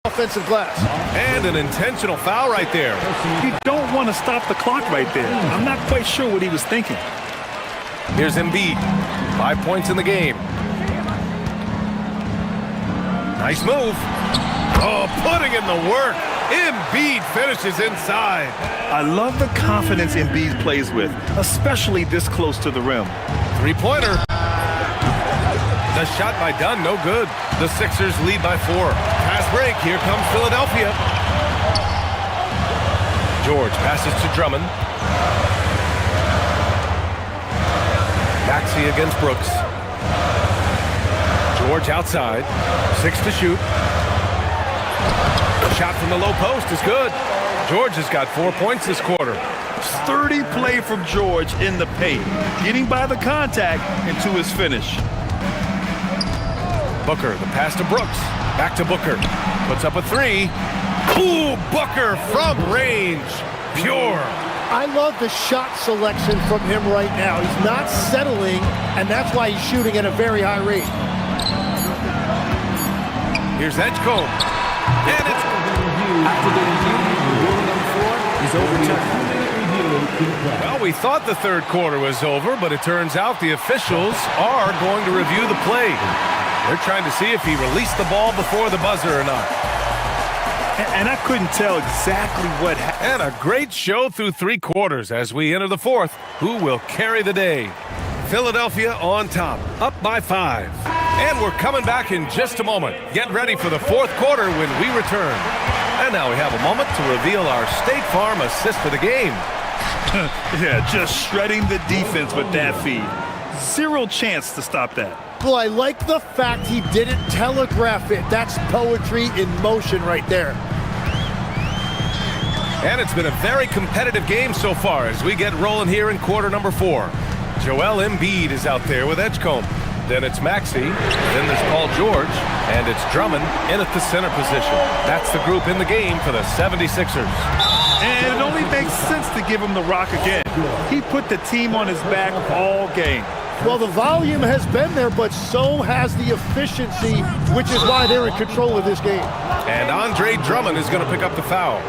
offensive glass. And an intentional foul right there. You don't want to stop the clock right there. I'm not quite sure what he was thinking. Here's Embiid. 5 points in the game. Nice move. Oh, putting in the work. Embiid finishes inside. I love the confidence Embiid plays with, especially this close to the rim. Three-pointer. The shot by Dunn, no good. The Sixers lead by 4. Pass break, here comes Philadelphia. George passes to Drummond. Maxey against Brooks. George outside. 6 to shoot. The shot from the low post is good. George has got 4 points this quarter. Sturdy play from George in the paint, getting by the contact and to his finish. Booker, the pass to Brooks. Back to Booker. Puts up a 3. Ooh, Booker from range. Pure. I love the shot selection from him right now. He's not settling, and that's why he's shooting at a very high rate. Here's Edgecombe. And it's... After the review, the ruling on the floor is overturned. Well, we thought the third quarter was over, but it turns out the officials are going to review the play. They're trying to see if he released the ball before the buzzer or not. And I couldn't tell exactly what happened. And a great show through 3 quarters as we enter the fourth. Who will carry the day? Philadelphia on top, up by 5. And we're coming back in just a moment. Get ready for the fourth quarter when we return. And now we have a moment to reveal our State Farm assist of the game. Yeah, just shredding the defense with that feed. Zero chance to stop that. Well, I like the fact he didn't telegraph it. That's poetry in motion right there. And it's been a very competitive game so far as we get rolling here in quarter number 4. Joel Embiid is out there with Edgecombe. Then it's Maxey. Then there's Paul George. And it's Drummond in at the center position. That's the group in the game for the 76ers. And it only makes sense to give him the rock again. He put the team on his back all game. Well, the volume has been there, but so has the efficiency, which is why they're in control of this game. And Andre Drummond is going to pick up the foul.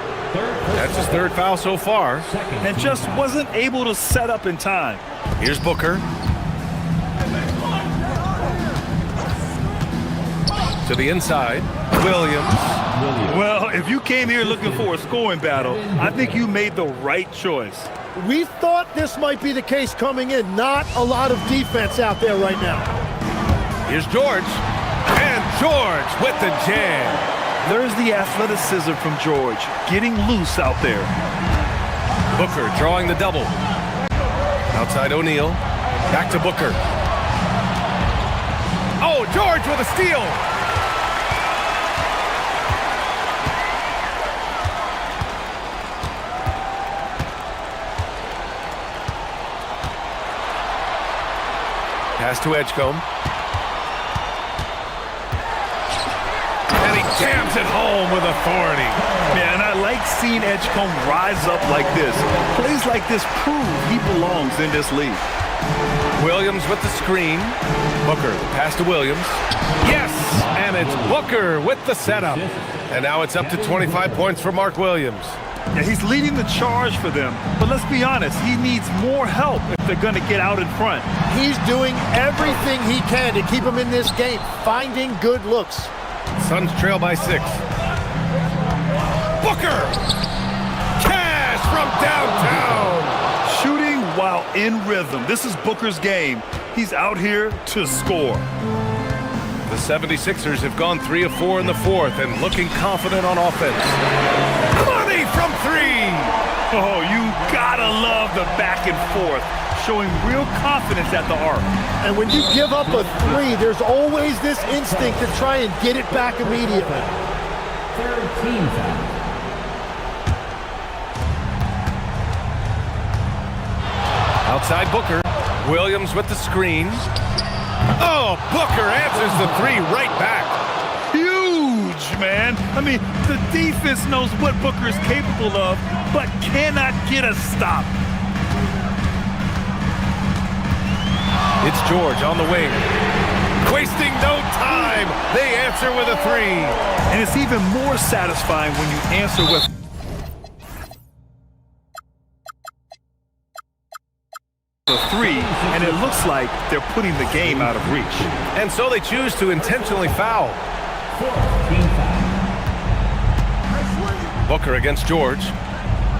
That's his 3rd foul so far. And just wasn't able to set up in time. Here's Booker. To the inside, Williams. Well, if you came here looking for a scoring battle, I think you made the right choice. We thought this might be the case coming in. Not a lot of defense out there right now. Here's George. And George with the jam. There's the athleticism from George, getting loose out there. Booker drawing the double. Outside O'Neal. Back to Booker. Oh, George with a steal. Pass to Edgecombe. And he jams it home with authority. Man, I like seeing Edgecombe rise up like this. Plays like this prove he belongs in this league. Williams with the screen. Booker, the pass to Williams. Yes! And it's Booker with the setup. And now it's up to 25 points for Mark Williams. Yeah, he's leading the charge for them. But let's be honest, he needs more help if they're going to get out in front. He's doing everything he can to keep them in this game, finding good looks. Suns trail by 6. Booker! Cash from downtown! Shooting while in rhythm. This is Booker's game. He's out here to score. The 76ers have gone 3 of 4 in the fourth and looking confident on offense. Money from three! Oh, you gotta love the back and forth, showing real confidence at the arc. And when you give up a three, there's always this instinct to try and get it back immediately. Third team foul. Outside Booker. Williams with the screen. Oh, Booker answers the three right back. Huge, man. I mean, the defense knows what Booker is capable of, but cannot get a stop. It's George on the wing. Wasting no time. They answer with a three. And it's even more satisfying when you answer with a three, and it looks like they're putting the game out of reach. And so they choose to intentionally foul. Booker against George.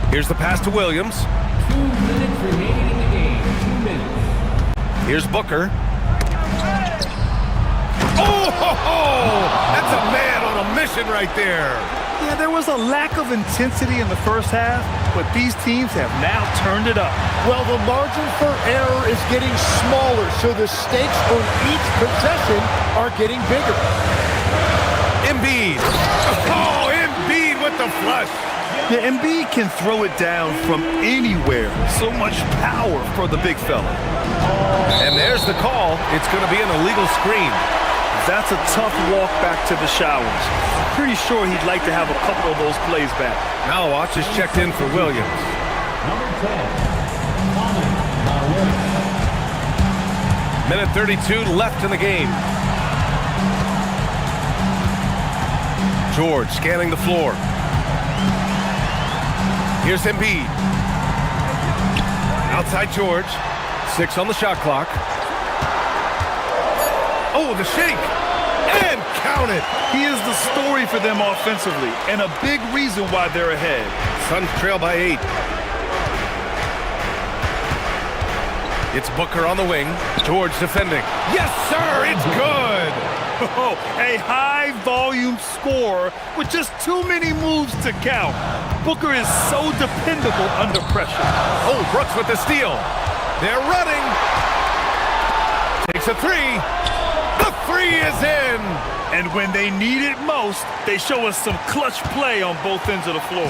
Here's the pass to Williams. 2 minutes remaining in the game. 2 minutes. Here's Booker. Oh, ho, ho! That's a man on a mission right there. Yeah, there was a lack of intensity in the first half, but these teams have now turned it up. Well, the margin for error is getting smaller, so the stakes on each possession are getting bigger. Embiid. Oh, Embiid with the flush. Yeah, Embiid can throw it down from anywhere. So much power for the big fella. And there's the call. It's going to be an illegal screen. That's a tough walk back to the showers. Pretty sure he'd like to have a couple of those plays back. Now watch is checked in for Williams. Number 10. Minute 32 left in the game. George scanning the floor. Here's Embiid. Outside George. 6 on the shot clock. Oh, the shake. And count it. He is the story for them offensively, and a big reason why they're ahead. Suns trail by 8. It's Booker on the wing. George defending. Yes, sir, it's good. Oh, a high-volume score with just too many moves to count. Booker is so dependable under pressure. Oh, Brooks with the steal. They're running. Takes a three. The three is in. And when they need it most, they show us some clutch play on both ends of the floor.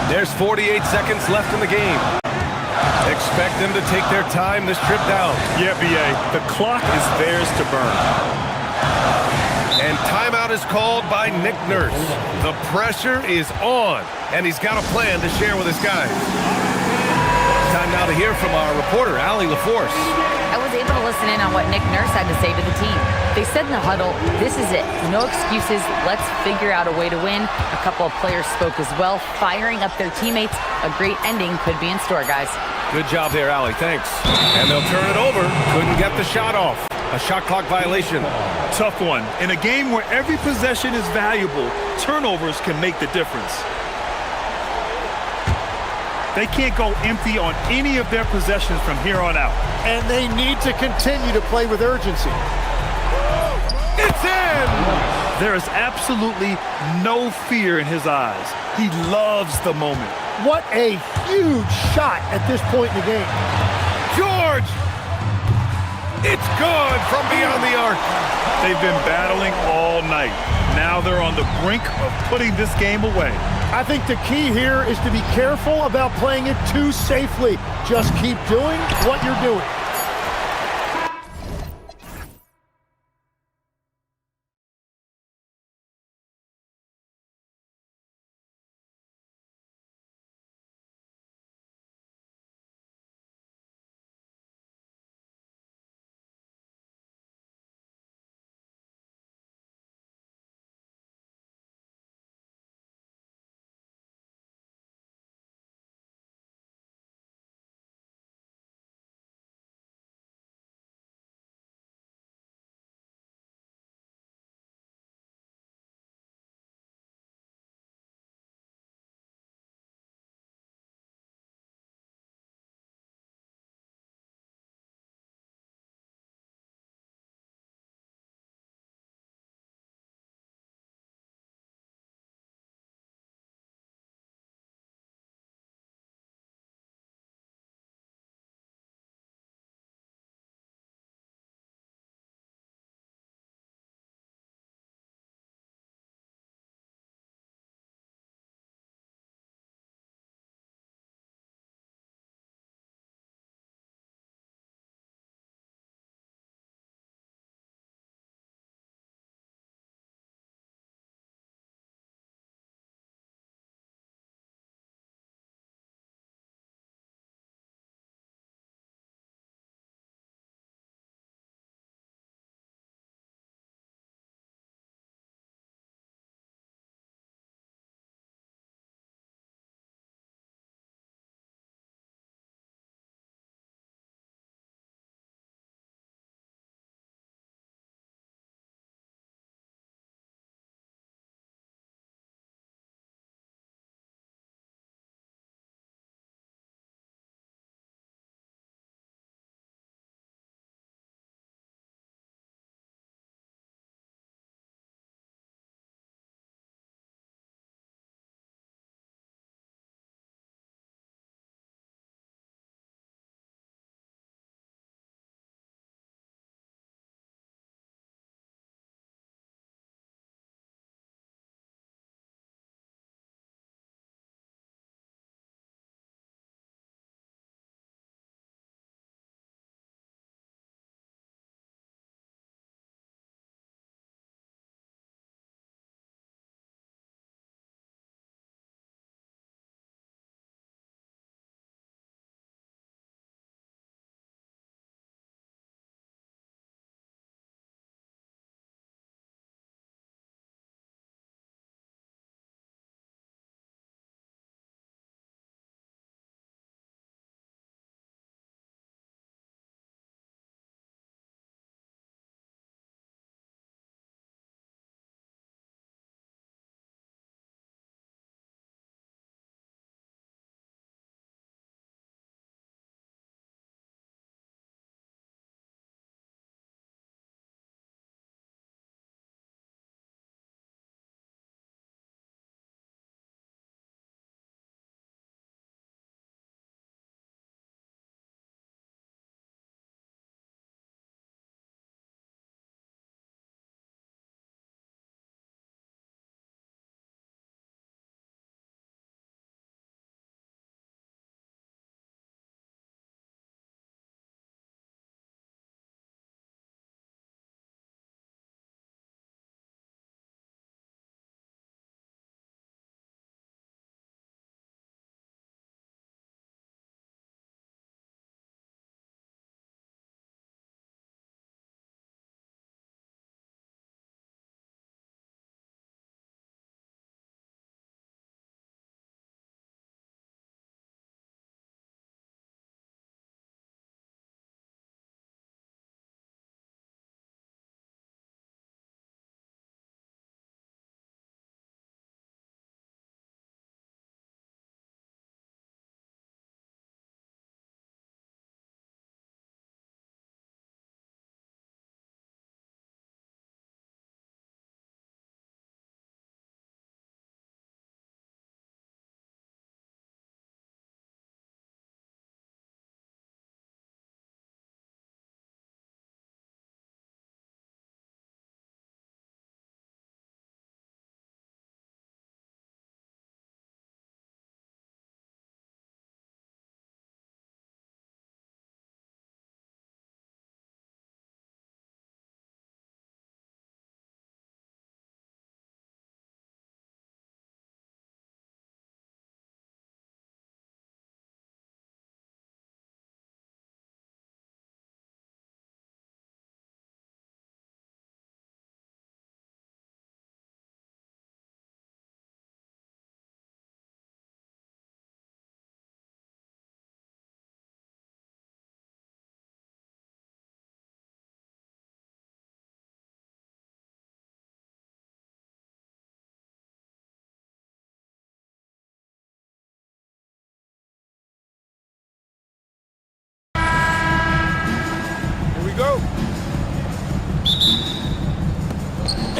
There's 48 seconds left in the game. Expect them to take their time this trip down. Yeah, B.A., the clock is theirs to burn. And timeout is called by Nick Nurse. The pressure is on, and he's got a plan to share with his guys. Time now to hear from our reporter, Allie LaForce. I was able to listen in on what Nick Nurse had to say to the team. They said in the huddle, this is it. No excuses. Let's figure out a way to win. A couple of players spoke as well, firing up their teammates. A great ending could be in store, guys. Good job there, Allie. Thanks. And they'll turn it over. Couldn't get the shot off. A shot clock violation. Tough one. In a game where every possession is valuable, turnovers can make the difference. They can't go empty on any of their possessions from here on out. And they need to continue to play with urgency. It's in! There is absolutely no fear in his eyes. He loves the moment. What a huge shot at this point in the game. George! It's good from beyond the arc. They've been battling all night. Now they're on the brink of putting this game away. I think the key here is to be careful about playing it too safely. Just keep doing what you're doing.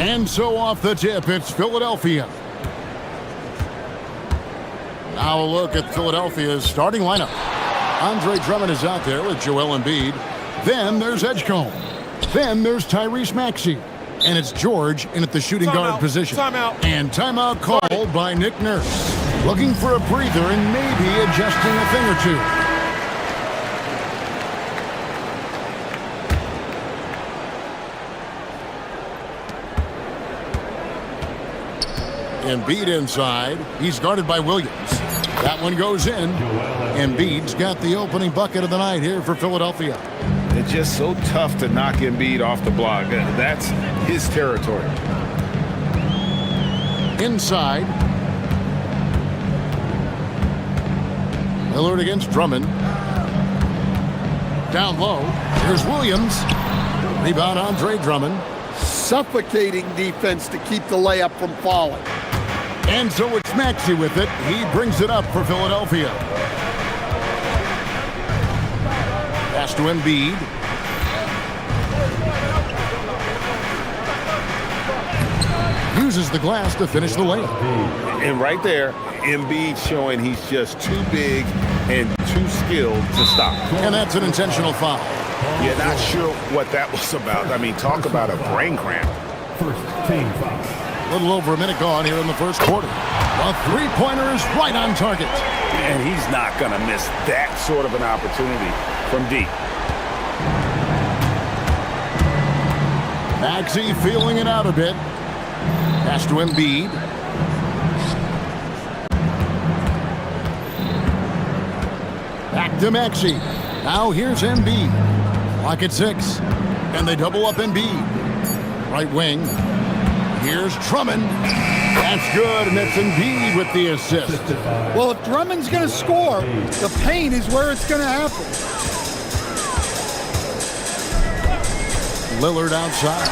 And so off the tip, it's Philadelphia. Now a look at Philadelphia's starting lineup. Andre Drummond is out there with Joel Embiid. Then there's Edgecombe. Then there's Tyrese Maxey. And it's George in at the shooting guard position. Timeout. And timeout called by Nick Nurse. Looking for a breather and maybe adjusting a thing or two. Embiid inside. He's guarded by Williams. That one goes in. Embiid's got the opening bucket of the night here for Philadelphia. It's just so tough to knock Embiid off the block. That's his territory. Inside. Lillard against Drummond. Down low. Here's Williams. Rebound Andre Drummond. Suffocating defense to keep the layup from falling. And so it's Maxey with it. He brings it up for Philadelphia. Pass to Embiid. Uses the glass to finish the layup. And right there, Embiid showing he's just too big and too skilled to stop. And that's an intentional foul. Yeah, not sure what that was about. I mean, talk about a brain cramp. First team foul. A little over a minute gone here in the first quarter. A three-pointer is right on target. And he's not going to miss that sort of an opportunity from deep. Maxey feeling it out a bit. Pass to Embiid. Back to Maxey. Now here's Embiid. Clock at 6. And they double up Embiid. Right wing. Here's Drummond. That's good, and it's Embiid with the assist. Well, if Drummond's going to score, the paint is where it's going to happen. Lillard outside.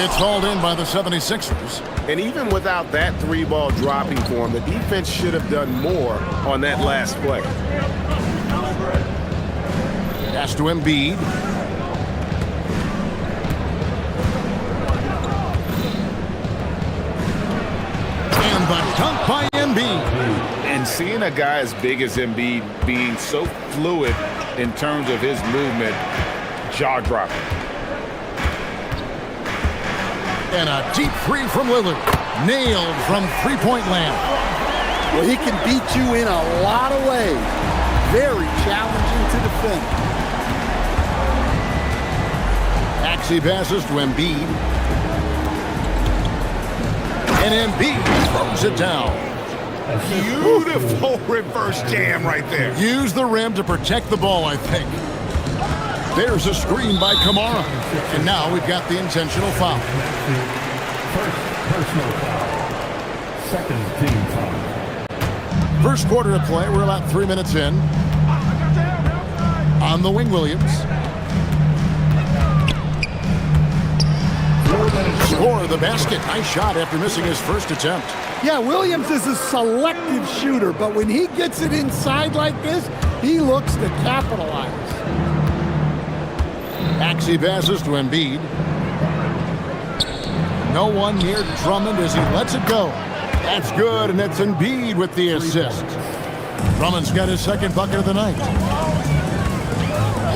It's hauled in by the 76ers. And even without that three-ball dropping for him, the defense should have done more on that last play. Pass to Embiid. And the dunk by Embiid. And seeing a guy as big as Embiid being so fluid in terms of his movement, jaw-dropping. And a deep three from Lillard. Nailed from three-point land. Well, he can beat you in a lot of ways. Very challenging to defend. Maxey passes to Embiid. And Embiid throws it down. Beautiful reverse jam right there. Use the rim to protect the ball, I think. There's a screen by Kamara. And now we've got the intentional foul. First personal foul. Second team foul. First quarter of play. We're about 3 minutes in. On the wing, Williams. Score the basket. Nice shot after missing his first attempt. Yeah, Williams is a selective shooter, but when he gets it inside like this, he looks to capitalize. Maxey passes to Embiid. No one near Drummond as he lets it go. That's good, and it's Embiid with the assist. Drummond's got his second bucket of the night.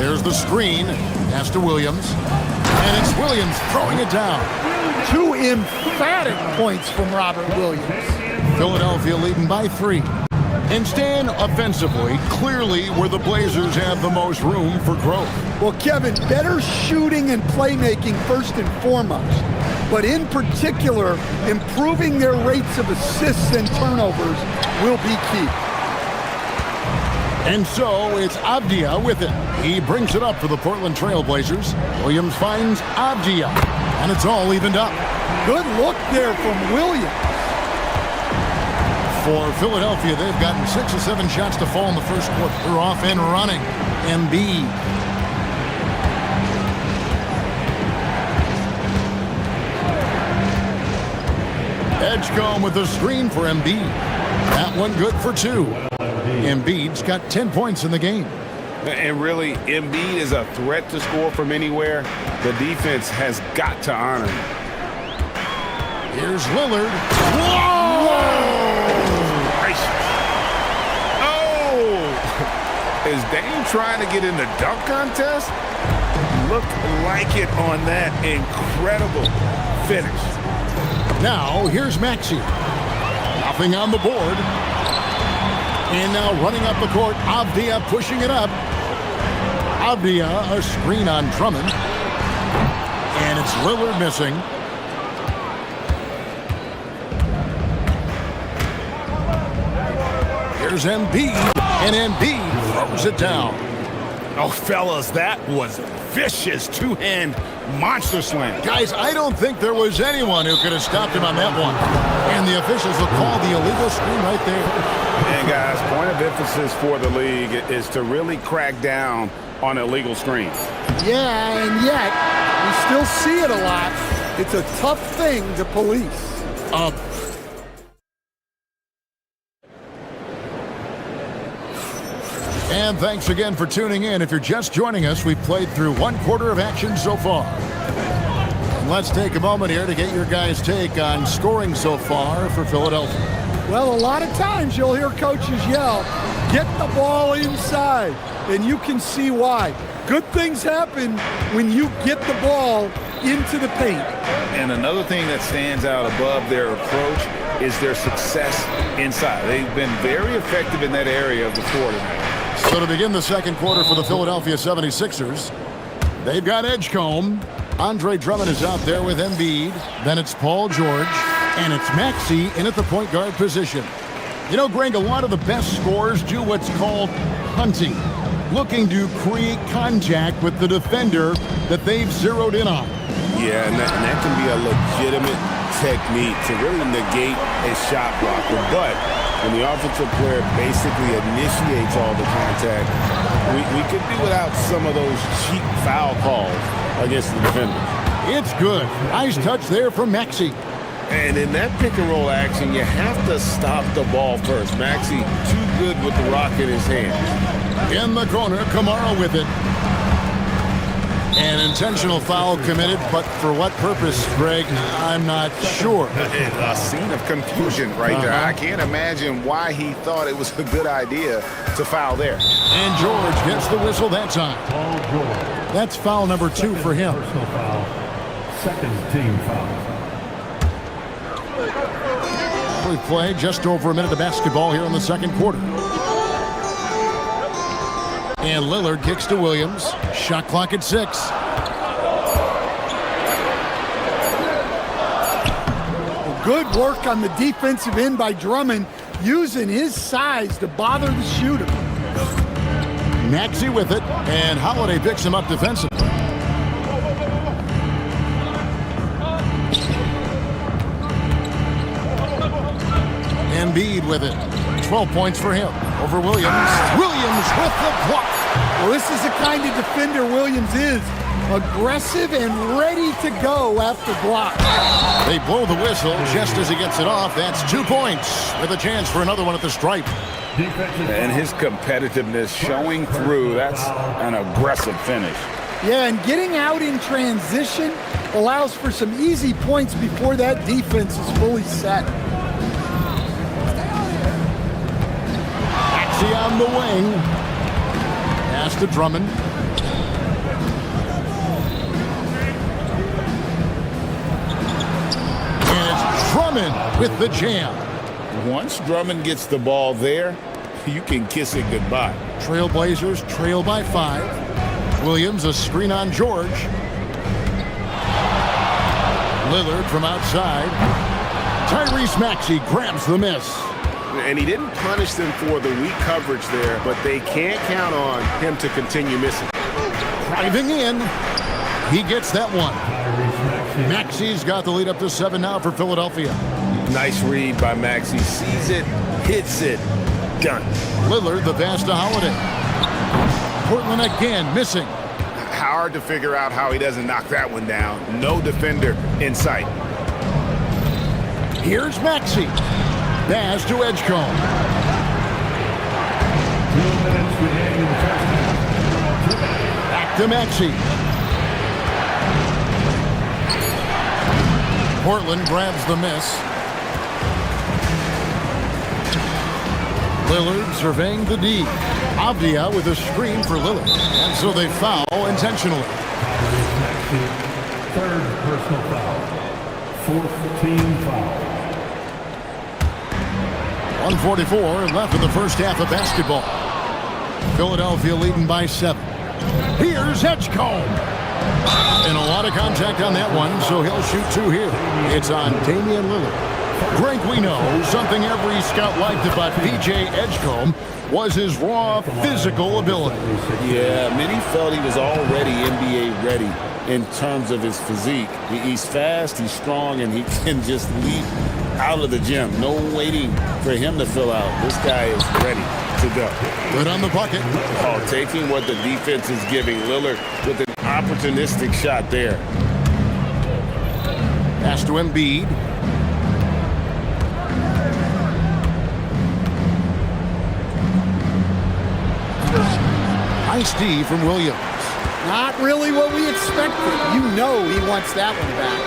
There's the screen. Pass to Williams. And it's Williams throwing it down. 2 emphatic points from Robert Williams. Philadelphia leading by 3. And Stan, offensively, clearly where the Blazers have the most room for growth. Well, Kevin, better shooting and playmaking first and foremost. But in particular, improving their rates of assists and turnovers will be key. And so it's Avdia with it. He brings it up for the Portland Trail Blazers. Williams finds Avdia, and it's all evened up. Good look there from Williams. For Philadelphia, they've gotten 6 or 7 shots to fall in the first quarter. They're off and running. Embiid. Edgecombe with the screen for Embiid. That one good for 2. Embiid's got 10 points in the game. And really, Embiid is a threat to score from anywhere. The defense has got to honor him. Here's Lillard. Whoa! Oh! Is Dame trying to get in the dunk contest? Looked like it on that incredible finish. Now, here's Maxey. Nothing on the board. And now running up the court, Avdia pushing it up. Avdia, a screen on Drummond. And it's Lillard missing. Here's Embiid, and Embiid throws it down. Oh, fellas, that was vicious two-hand monster slam. Guys, I don't think there was anyone who could have stopped him on that one. And the officials will call the illegal screen right there. And guys, point of emphasis for the league is to really crack down on illegal screens. Yeah, and yet we still see it a lot. It's a tough thing to police. And thanks again for tuning in. If you're just joining us, we've played through one quarter of action so far. And let's take a moment here to get your guys' take on scoring so far for Philadelphia. Well, a lot of times you'll hear coaches yell, get the ball inside, and you can see why. Good things happen when you get the ball into the paint. And another thing that stands out above their approach is their success inside. They've been very effective in that area of the floor tonight. So to begin the second quarter for the Philadelphia 76ers, they've got Edgecombe. Andre Drummond is out there with Embiid. Then it's Paul George. And it's Maxey in at the point guard position. You know, Greg, a lot of the best scorers do what's called hunting, looking to create contact with the defender that they've zeroed in on. Yeah, and that can be a legitimate technique to really negate a shot blocker. But when the offensive player basically initiates all the contact, we could do without some of those cheap foul calls against the defender. It's good. Nice touch there from Maxey. And in that pick-and-roll action, you have to stop the ball first. Maxey too good with the rock in his hand. In the corner, Kamara with it. An intentional foul committed, but for what purpose, Greg, I'm not sure. A scene of confusion right there. I can't imagine why he thought it was a good idea to foul there. And George gets the whistle that time. That's foul number 2 for him. Personal foul. Second team foul. We've played just over a minute of basketball here in the second quarter. And Lillard kicks to Williams. Shot clock at 6. Good work on the defensive end by Drummond, using his size to bother the shooter. Maxey with it, and Holiday picks him up defensively. Embiid with it. 12 points for him over Williams. Williams with the block. Well, this is the kind of defender Williams is. Aggressive and ready to go after block. They blow the whistle just as he gets it off. That's 2 points with a chance for another one at the stripe. And his competitiveness showing through. That's an aggressive finish. Yeah, and getting out in transition allows for some easy points before that defense is fully set. Maxey on the wing. Pass to Drummond. And it's Drummond with the jam. Once Drummond gets the ball there, you can kiss it goodbye. Trailblazers trail by 5. Williams a screen on George. Lillard from outside. Tyrese Maxey grabs the miss. And he didn't punish them for the weak coverage there, but they can't count on him to continue missing. Driving in. He gets that one. Maxey's got the lead up to 7 now for Philadelphia. Nice read by Maxey. Sees it, hits it, done. Lillard the pass to Holiday. Portland again missing. Hard to figure out how he doesn't knock that one down. No defender in sight. Here's Maxey. Pass to Edgecombe. 2 minutes remaining in the first half. to Maxey. Portland grabs the miss. Lillard surveying the D. Avdia with a screen for Lillard. And so they foul intentionally. Third personal foul. Fourth team foul. 1:44 left in the first half of basketball. Philadelphia leading by 7. Here's Edgecombe. And a lot of contact on that one, so he'll shoot 2 here. It's on Damian Lillard. Greg, we know something every scout liked about PJ Edgecombe was his raw physical ability. Yeah, many felt he was already NBA ready in terms of his physique. He's fast, he's strong, and he can just leap out of the gym. No waiting for him to fill out. This guy is ready to go. Good on the bucket. Oh, taking what the defense is giving. Lillard with an opportunistic shot there. Pass to Embiid. Nice D from Williams. Not really what we expected. You know he wants that one back.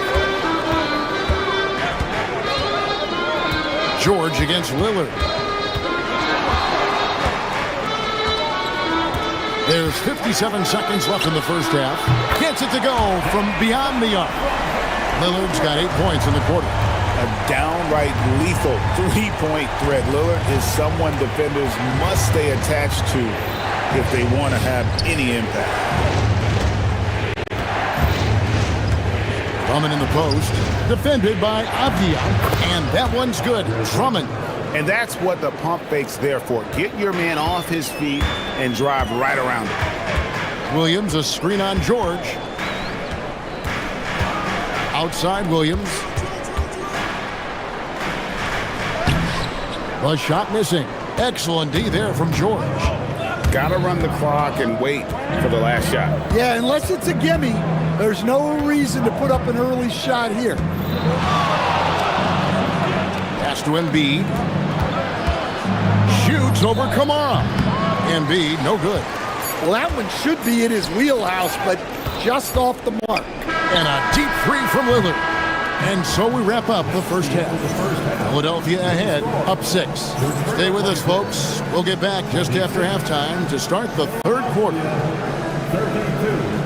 George against Lillard. There's 57 seconds left in the first half. Gets it to go from beyond the arc. Lillard's got 8 points in the quarter. A downright lethal three-point threat. Lillard is someone defenders must stay attached to if they want to have any impact. Drummond in the post, defended by Avdia, and that one's good. Drummond. And that's what the pump fake's there for. Get your man off his feet and drive right around him. Williams, a screen on George. Outside Williams. The shot missing. Excellent D there from George. Got to run the clock and wait for the last shot. Yeah, unless it's a gimme, there's no reason to put up an early shot here. Pass to Embiid. Shoots over Kamara. Embiid, no good. Well, that one should be in his wheelhouse, but just off the mark. And a deep 3 from Lillard. And so we wrap up the first half. Philadelphia ahead, up 6. Stay with us, folks. We'll get back just after halftime to start the third quarter. 32.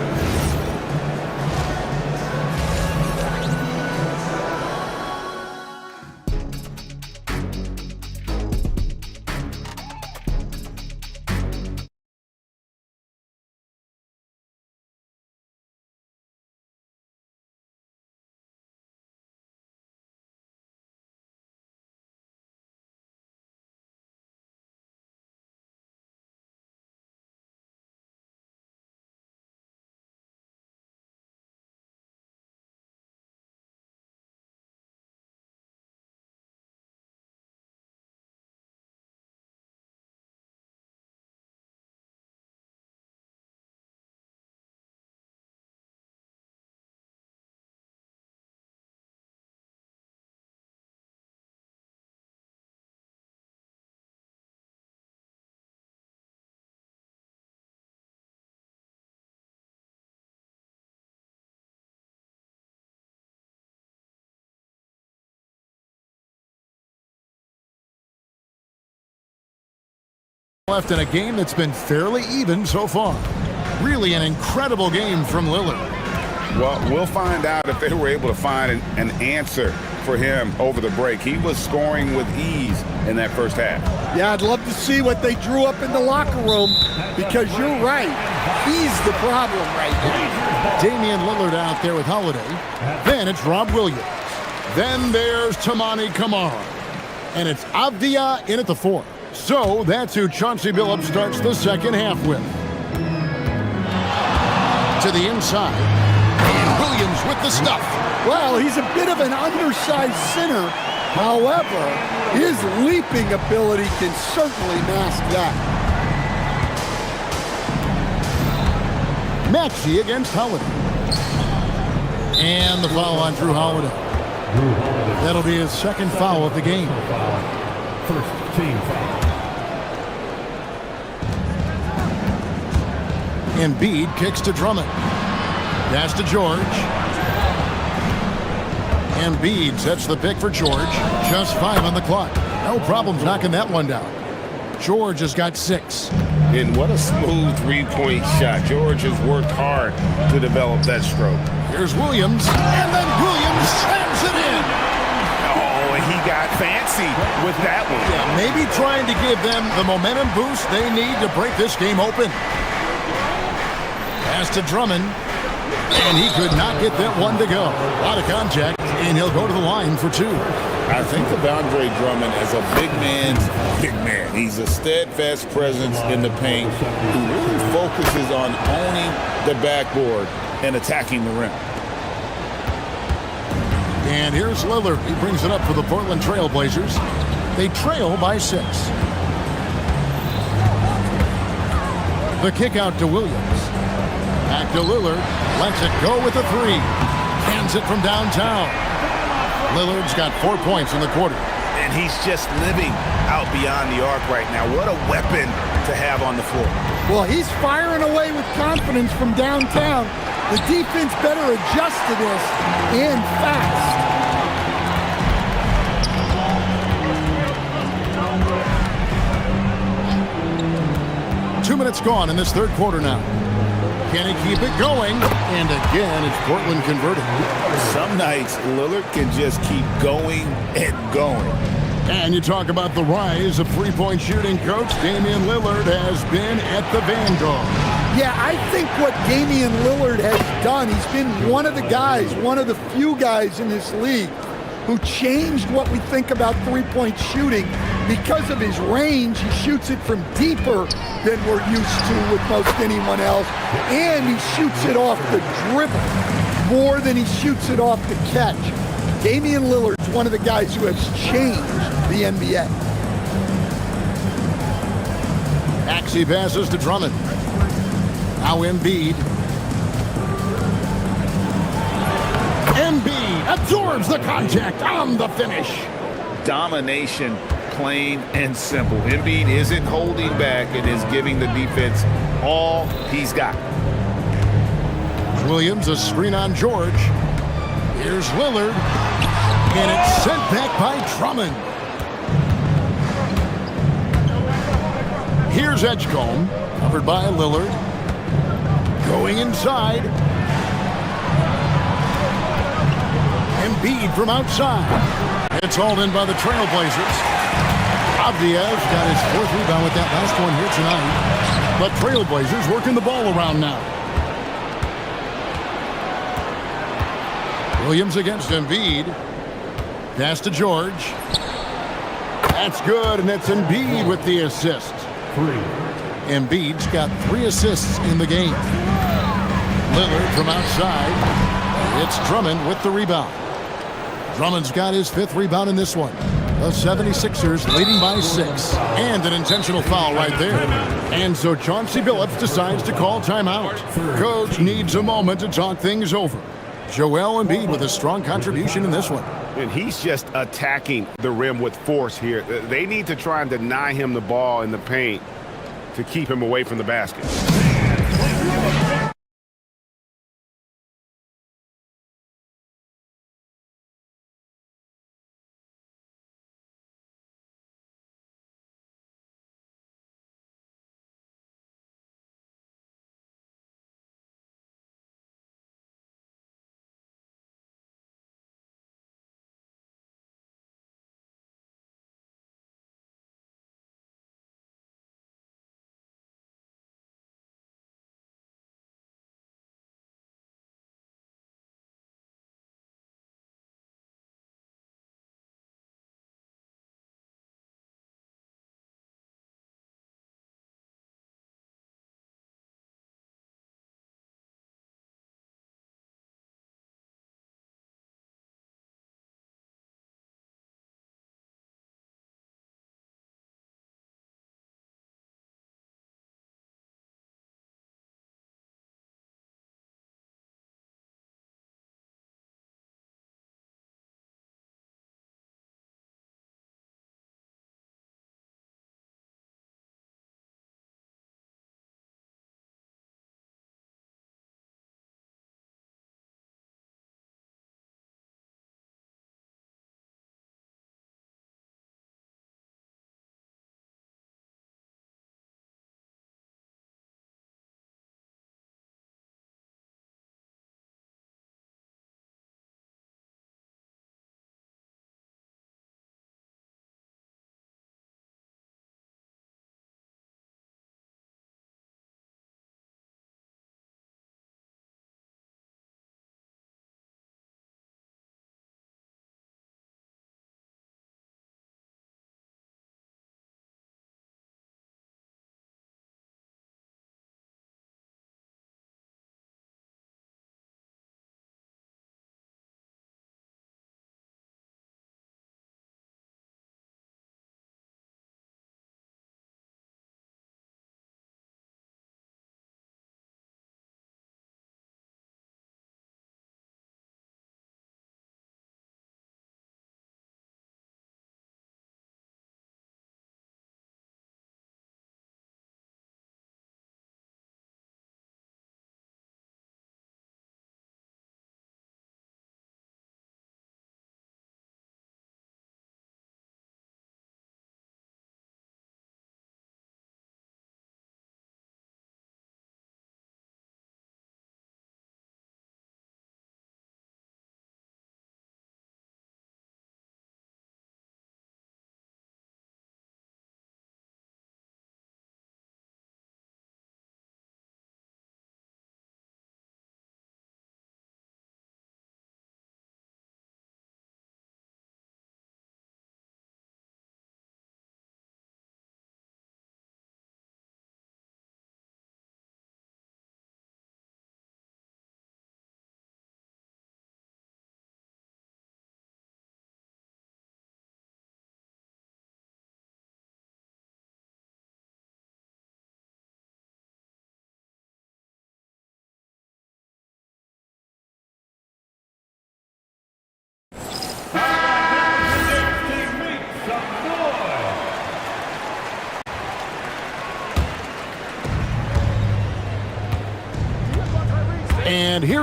Left in a game that's been fairly even so far. Really an incredible game from Lillard. Well, we'll find out if they were able to find an answer for him over the break. He was scoring with ease in that first half. Yeah, I'd love to see what they drew up in the locker room, because you're right. He's the problem right now. Damian Lillard out there with Holiday. Then it's Rob Williams. Then there's Tamani Kamara. And it's Avdia in at the 4. So that's who Chauncey Billups starts the second half with. To the inside. And Williams with the stuff. Well, he's a bit of an undersized center. However, his leaping ability can certainly mask that. Maxey against Holiday. And the foul on Drew Holiday. That'll be his second foul of the game. First team foul. Embiid kicks to Drummond. Pass to George. Embiid sets the pick for George. Just 5 on the clock. No problems knocking that one down. George has got 6. And what a smooth three-point shot. George has worked hard to develop that stroke. Here's Williams, and then Williams slams it in. Oh, and he got fancy with that one. Yeah, maybe trying to give them the momentum boost they need to break this game open. Pass to Drummond, and he could not get that one to go. A lot of contact, and he'll go to the line for 2. I think of Andre Drummond as a big man's big man. He's a steadfast presence in the paint who really focuses on owning the backboard and attacking the rim. And here's Lillard. He brings it up for the Portland Trail Blazers. They trail by 6. The kick out to Williams. Back to Lillard. Lets it go with a 3. Cans it from downtown. Lillard's got 4 points in the quarter. And he's just living out beyond the arc right now. What a weapon to have on the floor. Well, he's firing away with confidence from downtown. The defense better adjust to this, and fast. Two minutes gone in this third quarter now. Can he keep it going? And again, it's Portland converted. Some nights, Lillard can just keep going and going. And you talk about the rise of three-point shooting, Coach. Damian Lillard has been at the vanguard. Yeah, I think what Damian Lillard has done, he's been one of the guys, one of the few guys in this league who changed what we think about three-point shooting. Because of his range, he shoots it from deeper than we're used to with most anyone else. And he shoots it off the dribble more than he shoots it off the catch. Damian Lillard's one of the guys who has changed the NBA. Maxey passes to Drummond. Now Embiid. Embiid absorbs the contact on the finish. Domination, plain and simple. Embiid isn't holding back and is giving the defense all he's got. Williams, a screen on George. Here's Lillard. And it's sent back by Drummond. Here's Edgecombe, covered by Lillard. Going inside. Embiid from outside. It's hauled in by the Trailblazers. Avdiyev got his 4th rebound with that last one here tonight. But Trailblazers working the ball around now. Williams against Embiid. Pass to George. That's good, and it's Embiid with the assist. 3. Embiid's got 3 assists in the game. Lillard from outside. It's Drummond with the rebound. Drummond's got his 5th rebound in this one. The 76ers leading by 6. And an intentional foul right there. And so Chauncey Billups decides to call timeout. Coach needs a moment to talk things over. Joel Embiid with a strong contribution in this one. And he's just attacking the rim with force here. They need to try and deny him the ball in the paint to keep him away from the basket.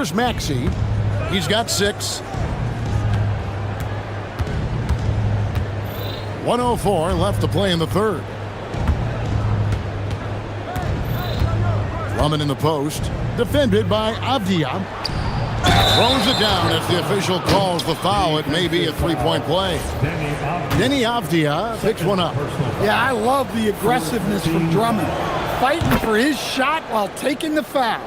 Here's Maxey. He's got 6. 1:04 left to play in the third. Drummond in the post. Defended by Avdia. Throws it down as the official calls the foul. It may be a three-point play. Denny Avdia picks one up. Yeah, I love the aggressiveness from Drummond. Fighting for his shot while taking the foul.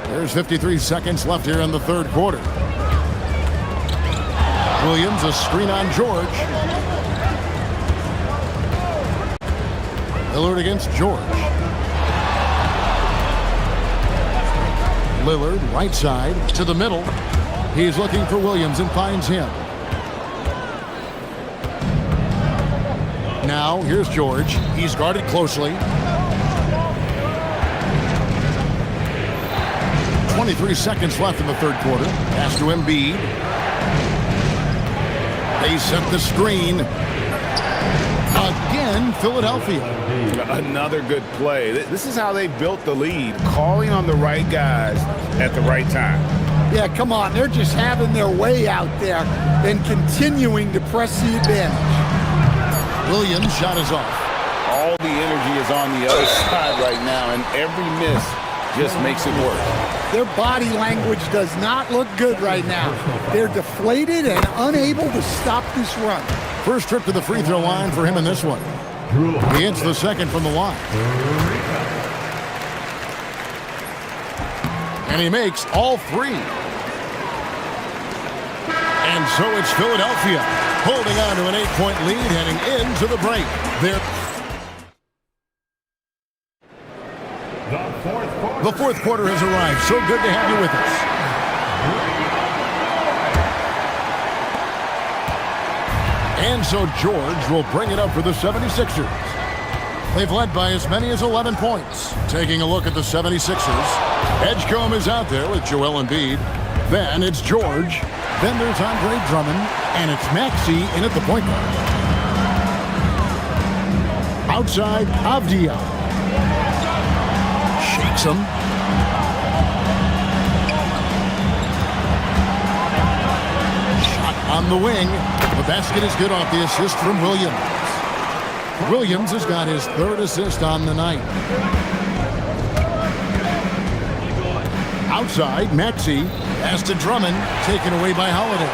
There's 53 seconds left here in the third quarter. Williams, a screen on George. Lillard against George. Lillard, right side, to the middle. He's looking for Williams and finds him. Now, here's George. He's guarded closely. 23 seconds left in the third quarter. Pass to Embiid. They set the screen. Again, Philadelphia. Another good play. This is how they built the lead, calling on the right guys at the right time. Yeah, come on. They're just having their way out there and continuing to press the advantage. Williams' shot is off. All the energy is on the other side right now, and every miss just makes it work. Their body language does not look good right now. They're deflated and unable to stop this run. First trip to the free throw line for him in this one. He hits the second from the line. And he makes all 3. And so it's Philadelphia holding on to an 8-point lead heading into the break. The fourth quarter has arrived. So good to have you with us. And so George will bring it up for the 76ers. They've led by as many as 11 points. Taking a look at the 76ers. Edgecombe is out there with Joel Embiid. Then it's George. Then there's Andre Drummond. And it's Maxey in at the point guard. Outside, Avdia. Shakes him. Shot on the wing. The basket is good off the assist from Williams. Williams has got his 3rd assist on the night. Outside, Maxey. Pass to Drummond. Taken away by Holiday.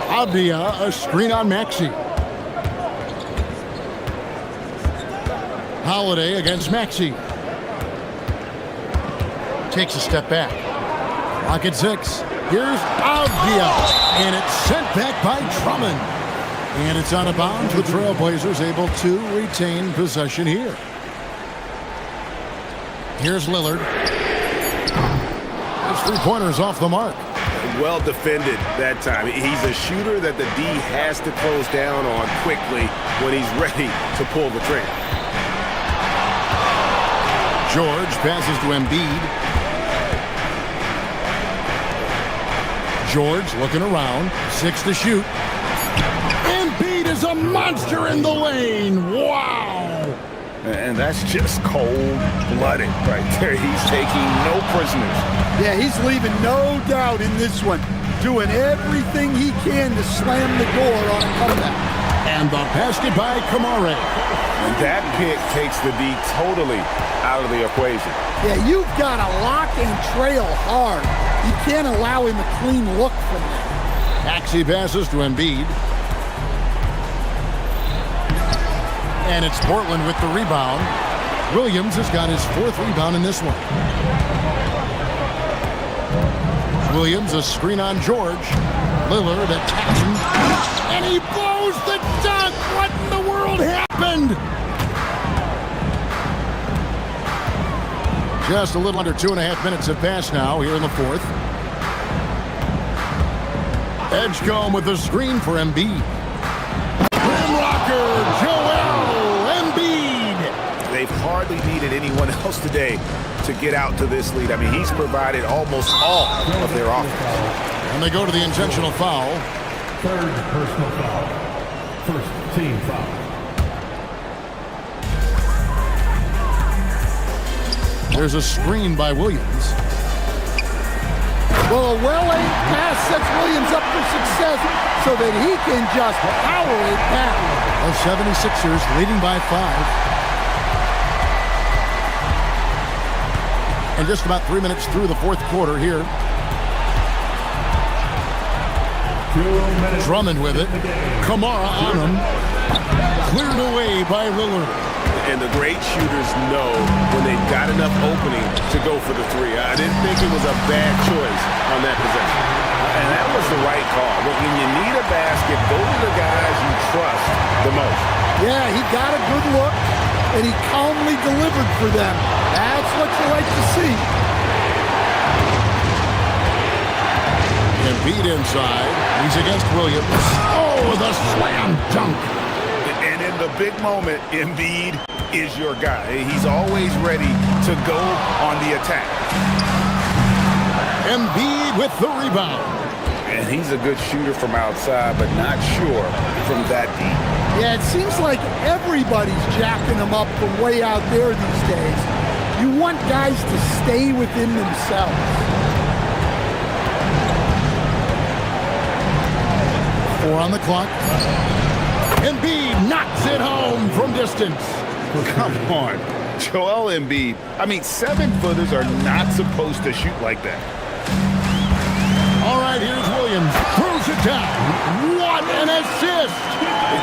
Avdia, a screen on Maxey. Holiday against Maxey. Takes a step back. Clock at 6. Here's Avdia. And it's sent back by Drummond. And it's out of bounds. The Trailblazers able to retain possession here. Here's Lillard. His three-pointer's off the mark. Well defended that time. He's a shooter that the D has to close down on quickly when he's ready to pull the trigger. George passes to Embiid. George looking around. 6 to shoot. Embiid is a monster in the lane. Wow. And that's just cold-blooded right there. He's taking no prisoners. Yeah, he's leaving no doubt in this one. Doing everything he can to slam the door on a comeback. And the basket by Kamare. And that pick takes the D totally out of the equation. Yeah, you've got to lock and trail hard. You can't allow him a clean look from that. Maxey passes to Embiid. And it's Portland with the rebound. Williams has got his 4th rebound in this one. Williams, a screen on George. Lillard attacking. And he blows the dunk. What in the world happened? Just a little under 2.5 minutes have passed now here in the 4th. Edgecombe with the screen for Embiid. Rim rocker, Joel Embiid. They've hardly needed anyone else today to get out to this lead. I mean, he's provided almost all of their offense. And they go to the intentional foul. 3rd personal foul. 1st team foul. There's a screen by Williams. Well, a well-aimed pass sets Williams up for success so that he can just power it down. The 76ers leading by 5. And just about 3 minutes through the fourth quarter here. Drummond with it. Kamara on him. Cleared away by Lillard. And the great shooters know when they've got enough opening to go for the three. I didn't think it was a bad choice on that possession. And that was the right call. When you need a basket, those are the guys you trust the most. Yeah, he got a good look, and he calmly delivered for them. That's what you like to see. Embiid inside. He's against Williams. Oh, the slam dunk. And in the big moment, Embiid is your guy. He's always ready to go on the attack. Embiid with the rebound. And he's a good shooter from outside, but not sure from that deep. Yeah, it seems like everybody's jacking him up from way out there these days. You want guys to stay within themselves. 4 on the clock. Embiid knocks it home from distance. Come on. Joel Embiid. I mean, 7-footers are not supposed to shoot like that. All right, here's Williams. Throws it down. What an assist!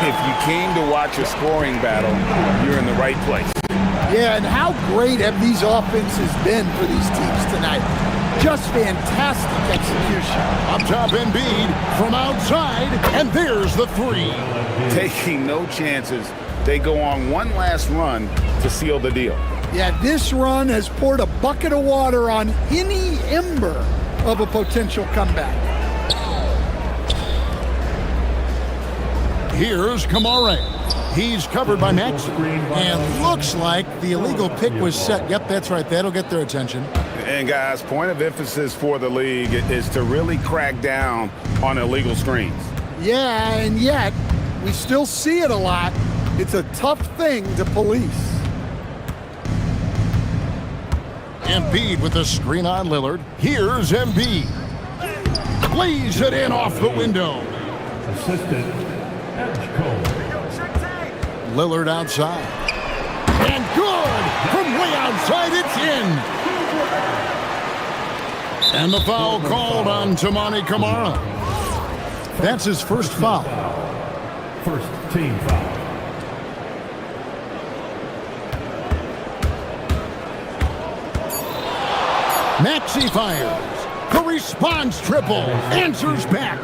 If you came to watch a scoring battle, you're in the right place. Yeah, and how great have these offenses been for these teams tonight? Just fantastic execution. Up top, Embiid from outside, and there's the three. Taking no chances. They go on one last run to seal the deal. Yeah, this run has poured a bucket of water on any ember of a potential comeback. Here's Kamara. He's covered by Max. And looks like the illegal pick was set. Yep, that's right. That'll get their attention. And guys, point of emphasis for the league is to really crack down on illegal screens. Yeah, and yet we still see it a lot. It's a tough thing to police. Embiid with a screen on Lillard. Here's Embiid. Lays it in off the window. Assistant edge coach. Lillard outside. And good! From way outside, it's in. And the foul called on Toumani Camara. That's his first foul. First team foul. Maxey fires. The response triple. Answers back.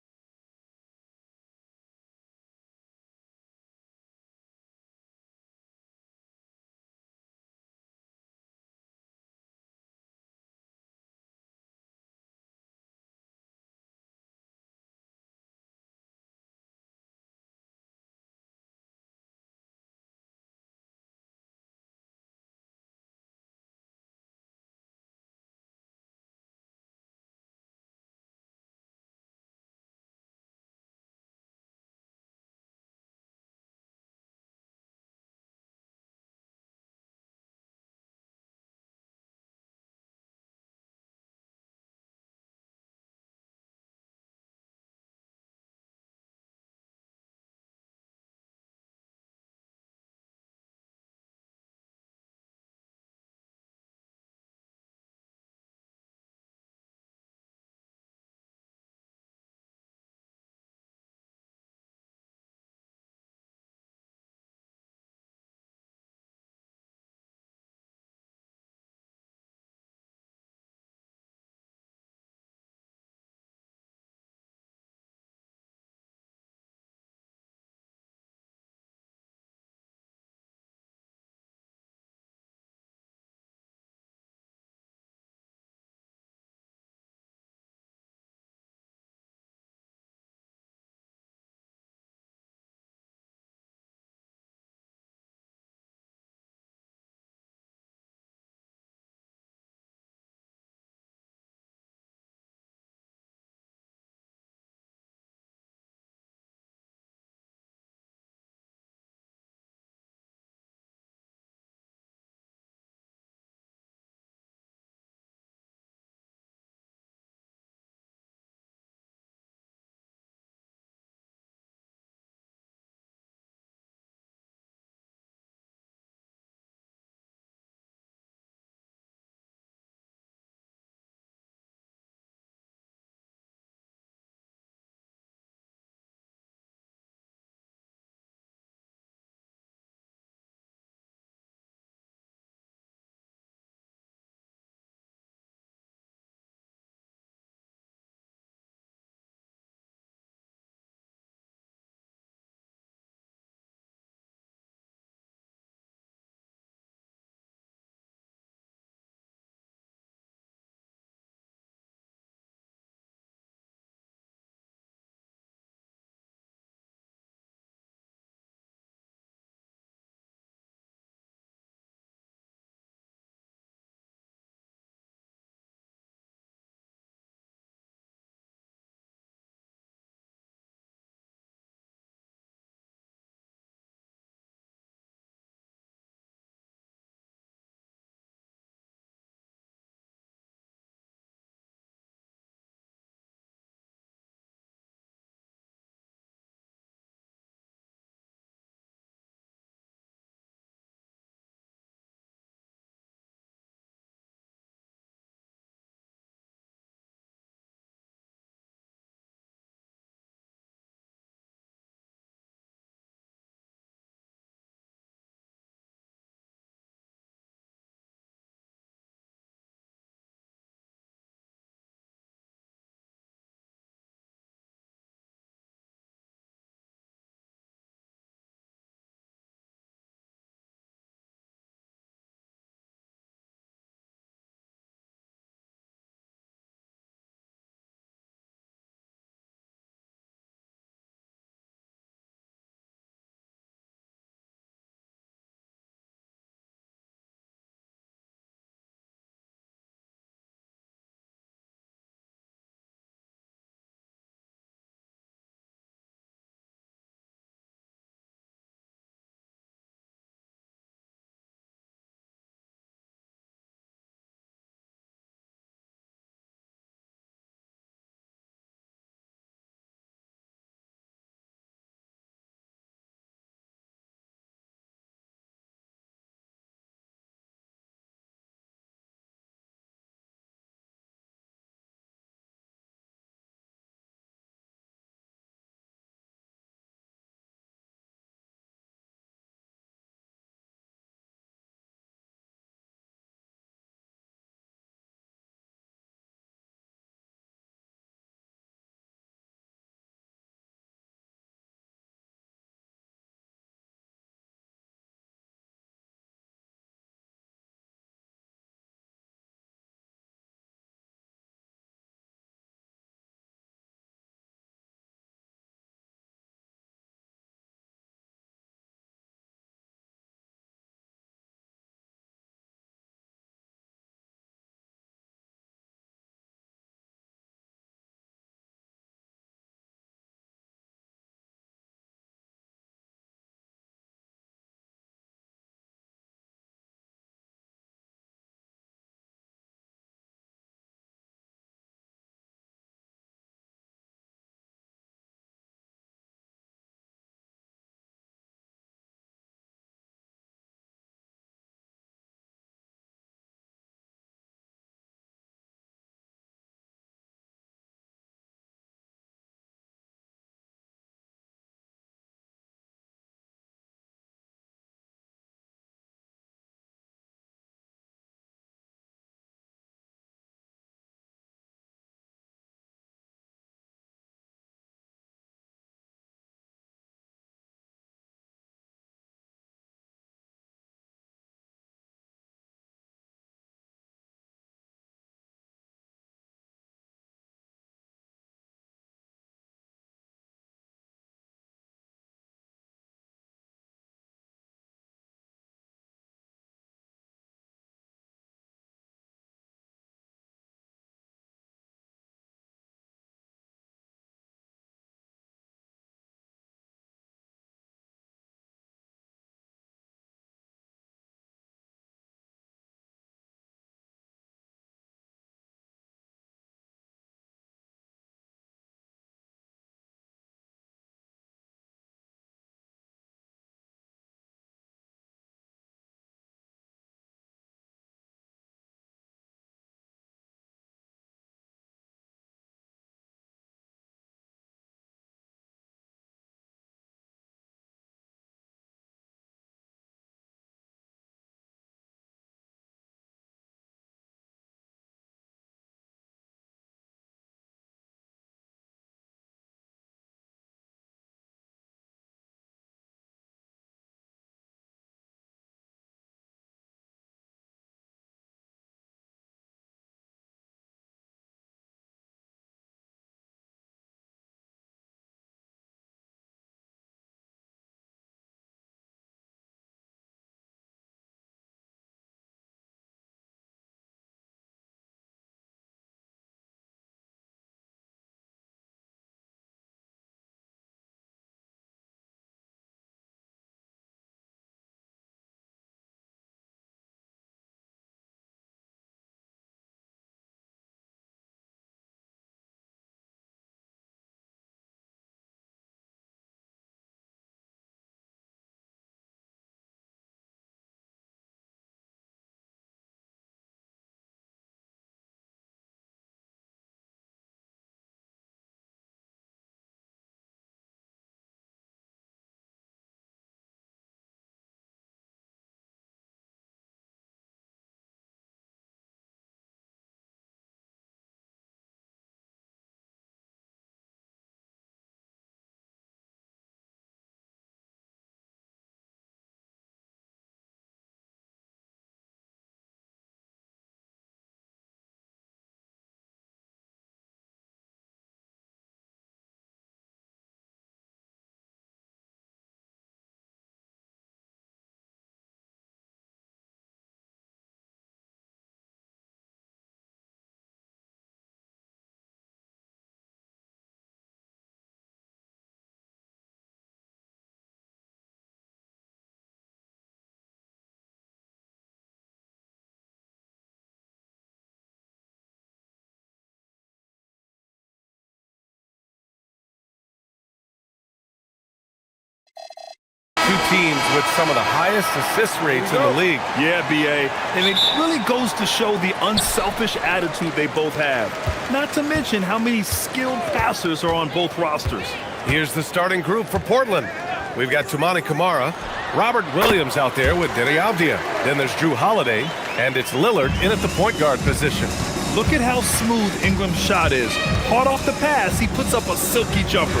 two teams with some of the highest assist rates in the league. Yeah, B.A. And it really goes to show the unselfish attitude they both have. Not to mention how many skilled passers are on both rosters. Here's the starting group for Portland. We've got Toumani Camara, Robert Williams out there with Deni Avdija. Then there's Drew Holiday, and it's Lillard in at the point guard position. Look at how smooth Ingram's shot is. Hard off the pass, he puts up a silky jumper.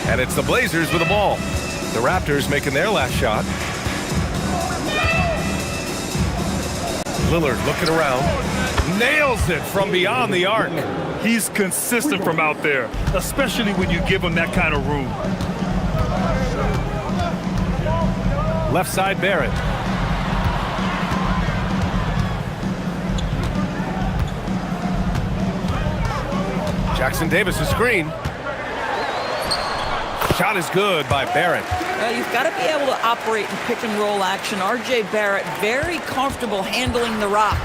And it's the Blazers with the ball. The Raptors making their last shot. Lillard looking around. Nails it from beyond the arc. He's consistent from out there, especially when you give him that kind of room. Left side Barrett. Jackson Davis' screen. Shot is good by Barrett. You've got to be able to operate in pick and roll action. R.J. Barrett very comfortable handling the rock.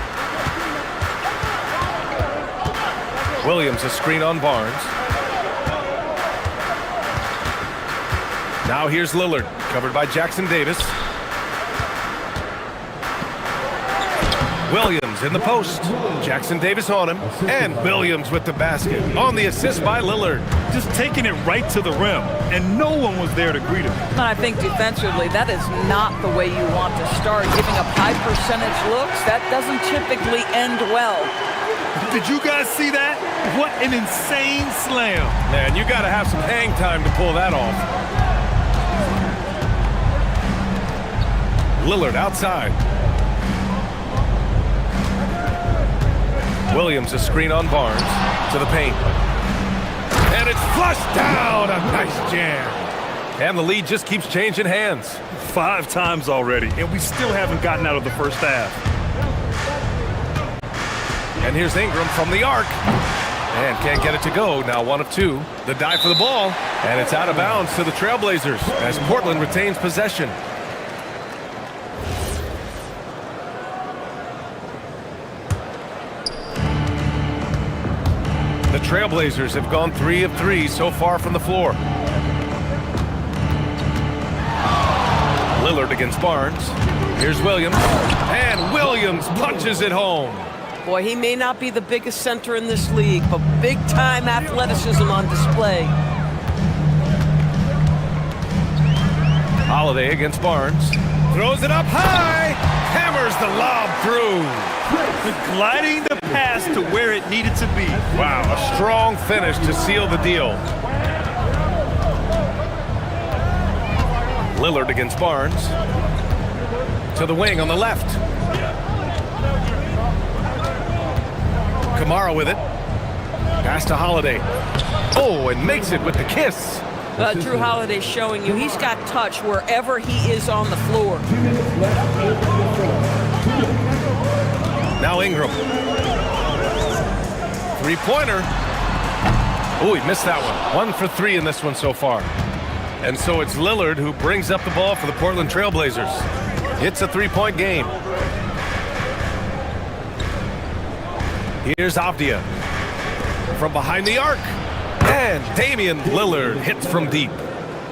Williams a screen on Barnes. Now here's Lillard, covered by Jackson Davis. Williams in the post. Jackson Davis on him. And Williams with the basket. On the assist by Lillard. Just taking it right to the rim. And no one was there to greet him. And I think defensively, that is not the way you want to start. Giving up high percentage looks, that doesn't typically end well. Did you guys see that? What an insane slam. Man, you got to have some hang time to pull that off. Lillard outside. Williams a screen on Barnes to the paint. And it's flushed down. A nice jam. And the lead just keeps changing hands. 5 times already, and we still haven't gotten out of the first half. And here's Ingram from the arc. And can't get it to go. Now 1 of 2. The dive for the ball. And it's out of bounds to the Trailblazers as Portland retains possession. The Trailblazers have gone 3 of 3 so far from the floor. Lillard against Barnes. Here's Williams. And Williams punches it home. Boy, he may not be the biggest center in this league, but big-time athleticism on display. Holiday against Barnes. Throws it up high. Hammers the lob through. Gliding the pass to where it needed to be. Wow, a strong finish to seal the deal. Lillard against Barnes. To the wing on the left. Camara with it. Pass to Holiday. Oh, and makes it with the kiss. Drew Holiday showing you he's got touch wherever he is on the floor. Now Ingram. Three-pointer. Oh, he missed that one. 1 for 3 in this one so far. And so it's Lillard who brings up the ball for the Portland Trailblazers. It's a 3-point game. Here's Avdija from behind the arc. And Damian Lillard hits from deep.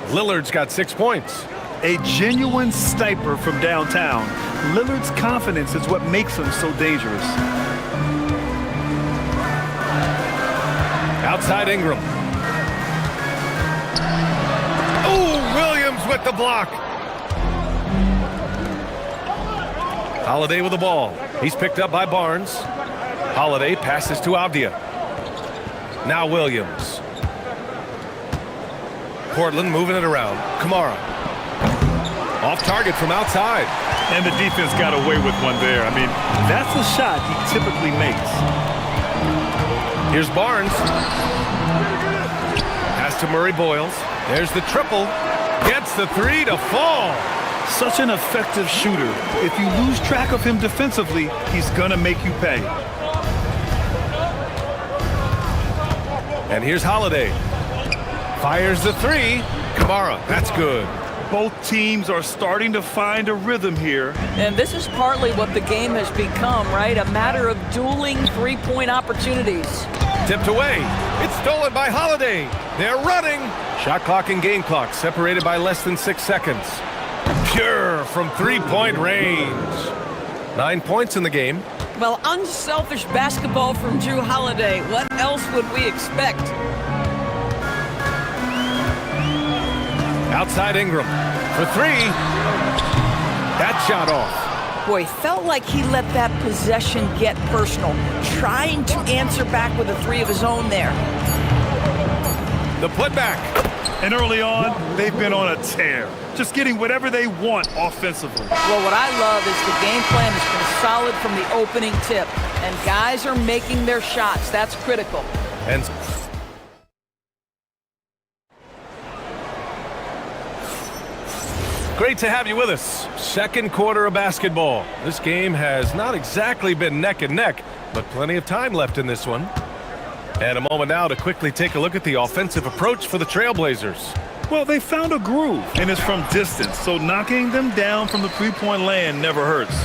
Lillard's got 6 points. A genuine sniper from downtown. Lillard's confidence is what makes him so dangerous. Outside Ingram. Oh, Williams with the block. Holiday with the ball. He's picked up by Barnes. Holiday passes to Avdija. Now Williams. Portland moving it around. Camara. Off target from outside. And the defense got away with one there. I mean, that's a shot he typically makes. Here's Barnes. Pass to Murray Boyles. There's the triple. Gets the 3 to fall. Such an effective shooter. If you lose track of him defensively, he's gonna make you pay. And here's Holiday. Fires the 3. Camara, that's good. Both teams are starting to find a rhythm here. And this is partly what the game has become, right? A matter of dueling three-point opportunities. Tipped away. It's stolen by Holiday. They're running. Shot clock and game clock separated by less than 6 seconds. pure from three-point range. 9 points in the game. Well, unselfish basketball from Drew Holiday. What else would we expect? Outside Ingram for three. That shot off. Boy, felt like he let that possession get personal, trying to answer back with a three of his own there. The putback. And early on, they've been on a tear, just getting whatever they want offensively. Well, what I love is the game plan has been solid from the opening tip, and guys are making their shots. That's critical. And great to have you with us. Second quarter of basketball. This game has not exactly been neck and neck, but plenty of time left in this one. And a moment now to quickly take a look at the offensive approach for the Trailblazers. Well, they found a groove, and it's from distance, so knocking them down from the three-point land never hurts.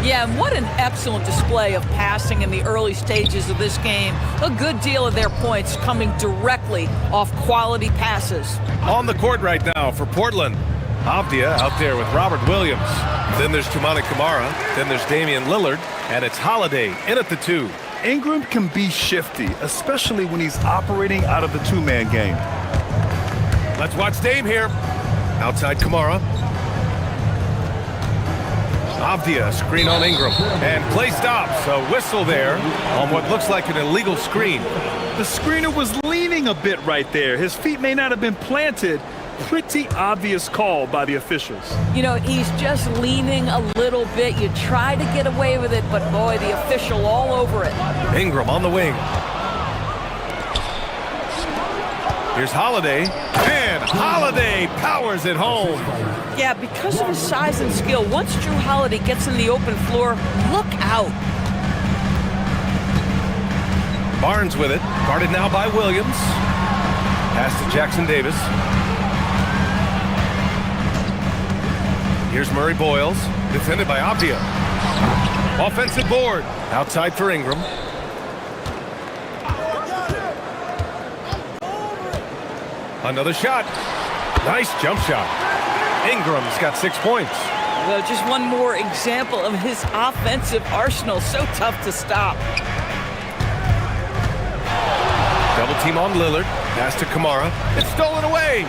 Yeah, and what an excellent display of passing in the early stages of this game. A good deal of their points coming directly off quality passes. On the court right now for Portland. Avdia out there with Robert Williams. Then there's Toumani Camara. Then there's Damian Lillard. And it's Holiday in at the two. Ingram can be shifty, especially when he's operating out of the two-man game. Let's watch Dame here. Outside Camara. Avdia, screen on Ingram. And play stops. A whistle there on what looks like an illegal screen. The screener was leaning a bit right there. His feet may not have been planted. Pretty obvious call by the officials. You know, he's just leaning a little bit. You try to get away with it, but boy, the official all over it. Ingram on the wing. Here's Holiday, and Holiday powers it home. Yeah, because of his size and skill, once Drew Holiday gets in the open floor, look out. Barnes with it, guarded now by Williams. Pass to Jackson Davis. Here's Murray Boyles, defended by Avdia. Offensive board, outside for Ingram. Another shot. Nice jump shot. Ingram's got 6 points. Well, just one more example of his offensive arsenal. So tough to stop. Double team on Lillard. Pass to Camara. It's stolen away.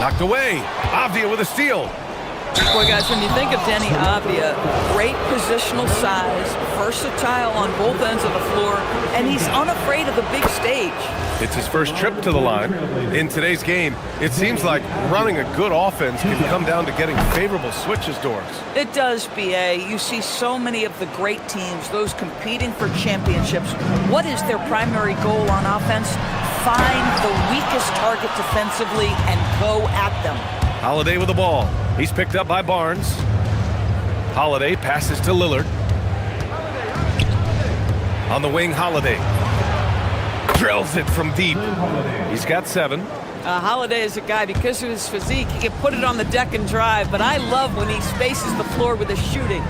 Knocked away. Avdia with a steal. Boy, guys, when you think of Denny Avdia, great positional size, versatile on both ends of the floor, and he's unafraid of the big stage. It's his first trip to the line. In today's game, it seems like running a good offense can come down to getting favorable switches doors. It does, BA. You see so many of the great teams, those competing for championships. What is their primary goal on offense? Find the weakest target defensively and go at them. Holiday with the ball. He's picked up by Barnes. Holiday passes to Lillard. On the wing, Holiday. Drills it from deep. He's got 7. Holiday is a guy, because of his physique, he can put it on the deck and drive, but I love when he spaces the floor with his shooting.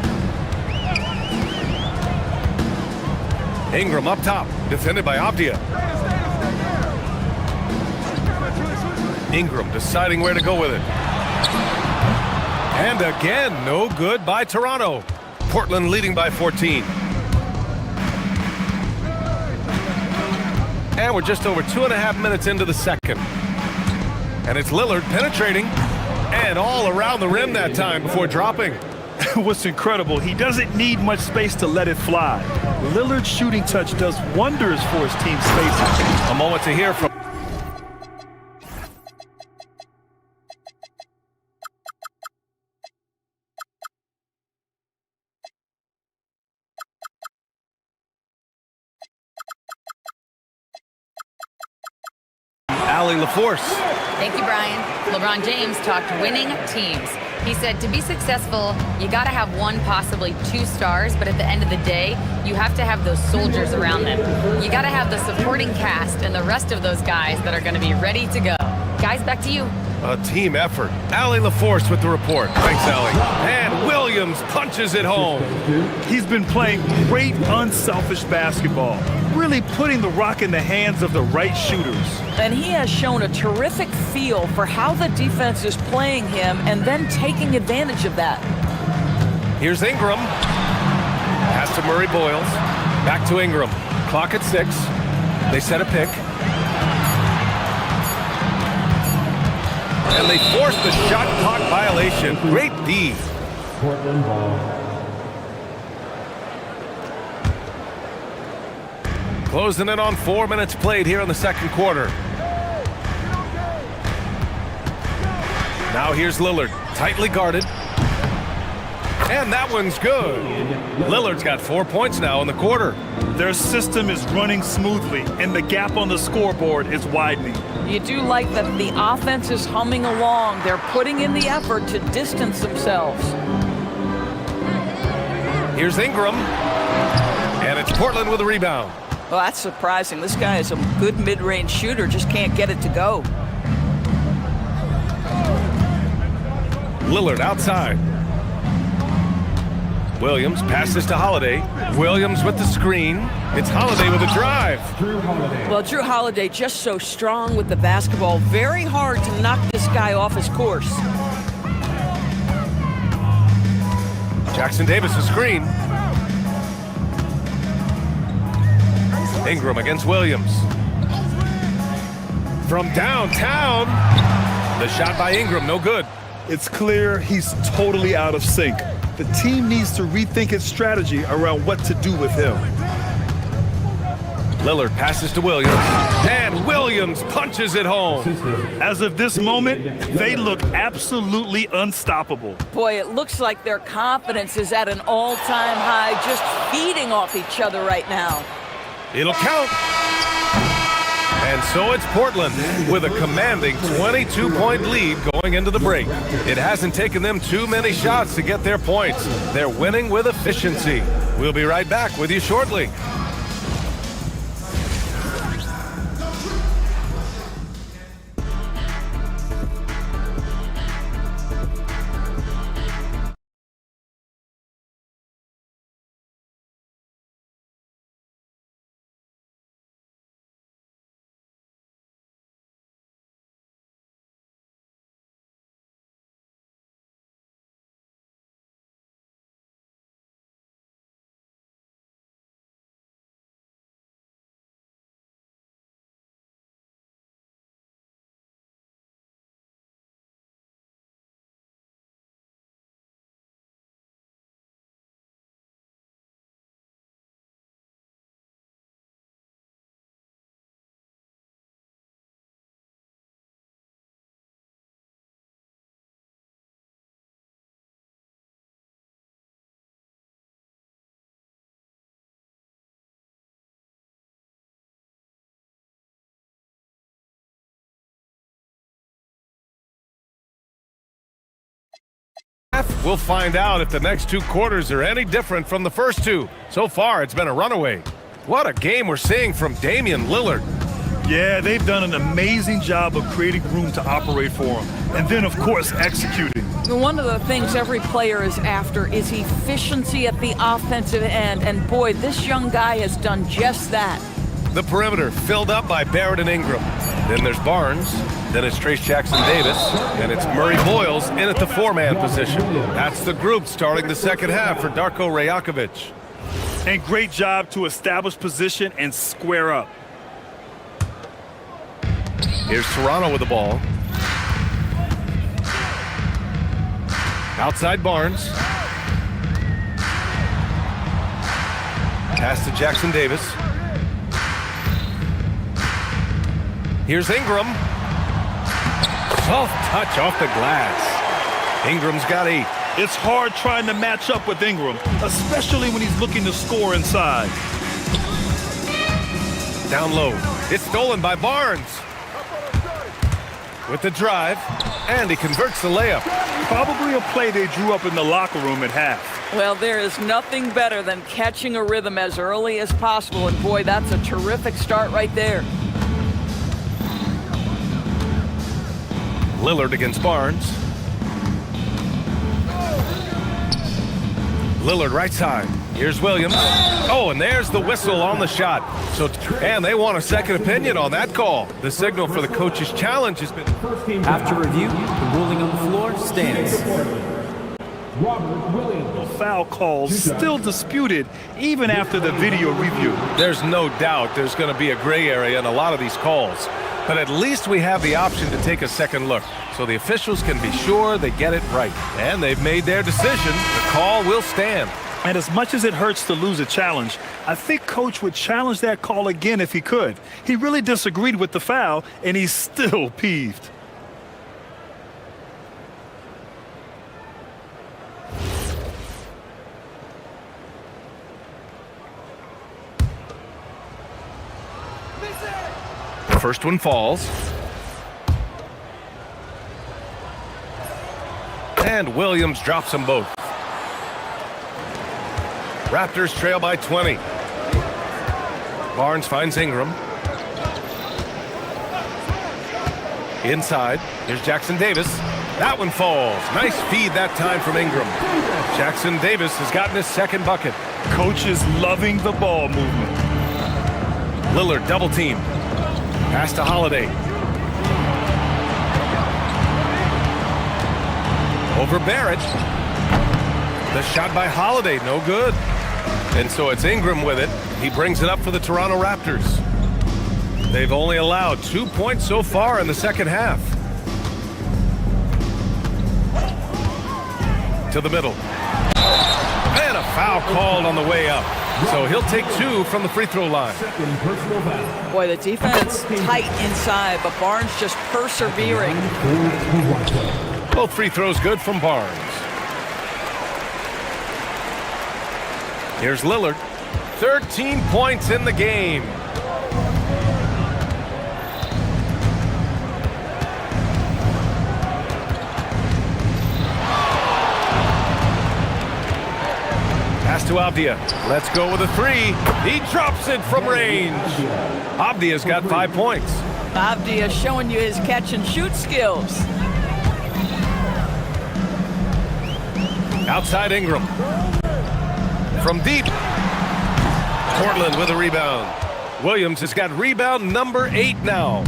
Ingram up top, defended by Avdia. Ingram deciding where to go with it. And again, no good by Toronto. Portland leading by 14. And we're just over 2.5 minutes into the second. And it's Lillard penetrating and all around the rim that time before dropping. What's incredible, he doesn't need much space to let it fly. Lillard's shooting touch does wonders for his team's spacing. A moment to hear from Allie LaForce. Thank you, Brian. LeBron James talked winning teams. He said to be successful, you got to have 1, possibly 2 stars, but at the end of the day, you have to have those soldiers around them. You got to have the supporting cast and the rest of those guys that are going to be ready to go. Guys, back to you. A team effort. Allie LaForce with the report. Thanks, Allie. And Williams punches it home. He's been playing great, unselfish basketball, really putting the rock in the hands of the right shooters. And he has shown a terrific feel for how the defense is playing him and then taking advantage of that. Here's Ingram. Pass to Murray Boyles. Back to Ingram. Clock at 6. They set a pick. And they forced the shot clock violation. Great D. Portland ball. Closing in on 4 minutes played here in the second quarter. Now here's Lillard, tightly guarded. And that one's good. Lillard's got 4 points now in the quarter. Their system is running smoothly, and the gap on the scoreboard is widening. You do like that the offense is humming along. They're putting in the effort to distance themselves. Here's Ingram. And it's Portland with a rebound. Well, that's surprising. This guy is a good mid-range shooter, just can't get it to go. Lillard outside. Williams passes to Holiday. Williams with the screen. It's Holiday with a drive. Well, Drew Holiday just so strong with the basketball. Very hard to knock this guy off his course. Jackson Davis a screen. Ingram against Williams. From downtown. The shot by Ingram, no good. It's clear he's totally out of sync. The team needs to rethink its strategy around what to do with him. Lillard passes to Williams, and Williams punches it home. As of this moment, they look absolutely unstoppable. Boy, it looks like their confidence is at an all-time high, just feeding off each other right now. It'll count. And so it's Portland with a commanding 22-point lead going into the break. It hasn't taken them too many shots to get their points. They're winning with efficiency. We'll be right back with you shortly. We'll find out if the next 2 quarters are any different from the first 2. So far, it's been a runaway. What a game we're seeing from Damian Lillard. Yeah, they've done an amazing job of creating room to operate for him. And then, of course, executing. One of the things every player is after is efficiency at the offensive end. And boy, this young guy has done just that. The perimeter filled up by Barrett and Ingram. Then there's Barnes. Then it's Trace Jackson Davis. And it's Murray Boyles in at the 4-man position. That's the group starting the second half for Darko Rajakovic. And great job to establish position and square up. Here's Toronto with the ball. Outside Barnes. Pass to Jackson Davis. Here's Ingram. Soft touch off the glass. Ingram's got 8. It's hard trying to match up with Ingram, especially when he's looking to score inside. Down low. It's stolen by Barnes. With the drive, and he converts the layup. Probably a play they drew up in the locker room at half. Well, there is nothing better than catching a rhythm as early as possible, and boy, that's a terrific start right there. Lillard against Barnes. Lillard right side. Here's Williams. Oh, and there's the whistle on the shot. And they want a second opinion on that call. The signal for the coach's challenge has been... After review, the ruling on the floor stands. The foul call still disputed even after the video review. There's no doubt there's going to be a gray area in a lot of these calls. But at least we have the option to take a second look, so the officials can be sure they get it right. And they've made their decision. The call will stand. And as much as it hurts to lose a challenge, I think Coach would challenge that call again if he could. He really disagreed with the foul, and he's still peeved. First one falls. And Williams drops them both. Raptors trail by 20. Barnes finds Ingram. Inside, here's Jackson Davis. That one falls. Nice feed that time from Ingram. Jackson Davis has gotten his second bucket. Coach is loving the ball movement. Lillard double team. Pass to Holiday. Over Barrett. The shot by Holiday, no good. And so it's Ingram with it. He brings it up for the Toronto Raptors. They've only allowed 2 points so far in the second half. To the middle. And a foul called on the way up. So he'll take 2 from the free throw line. Boy, the defense tight inside, but Barnes just persevering. Both free throws good from Barnes. Here's Lillard. 13 points in the game. Pass to Avdia. Let's go with a 3. He drops it from range. Avdia's got 5 points. Avdia showing you his catch and shoot skills. Outside Ingram. From deep. Portland with a rebound. Williams has got rebound number 8 now.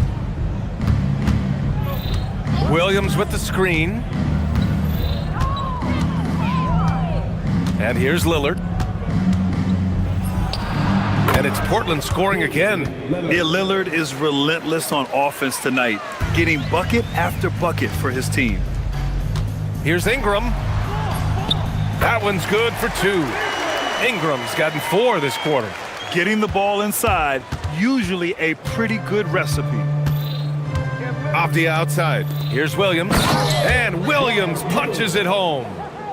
Williams with the screen. And here's Lillard. And it's Portland scoring again. Yeah, Lillard is relentless on offense tonight, getting bucket after bucket for his team. Here's Ingram. That one's good for 2. Ingram's gotten 4 this quarter. Getting the ball inside, usually a pretty good recipe. Avdia outside. Here's Williams. And Williams punches it home.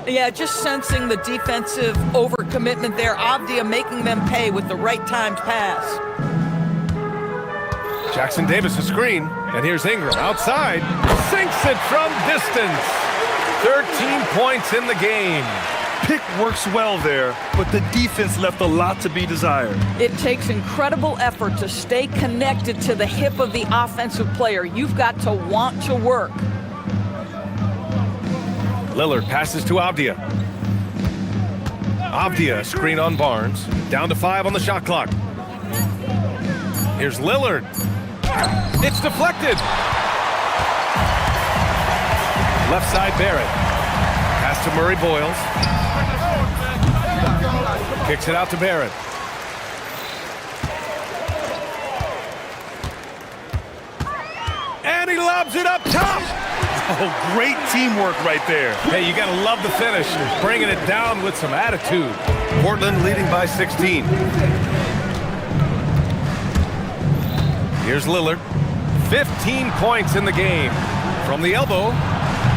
Yeah, just sensing the defensive overcommitment there. Avdia making them pay with the right timed pass. Jackson Davis a screen. And here's Ingram outside. Sinks it from distance. 13 points in the game. Pick works well there, but the defense left a lot to be desired. It takes incredible effort to stay connected to the hip of the offensive player. You've got to want to work. Lillard passes to Avdia. Avdia, screen on Barnes. Down to 5 on the shot clock. Here's Lillard. It's deflected. Left side Barrett. Pass to Murray Boyles. Kicks it out to Barrett. And he lobs it up top. Oh, great teamwork right there. Hey, you got to love the finish. Bringing it down with some attitude. Portland leading by 16. Here's Lillard. 15 points in the game. From the elbow.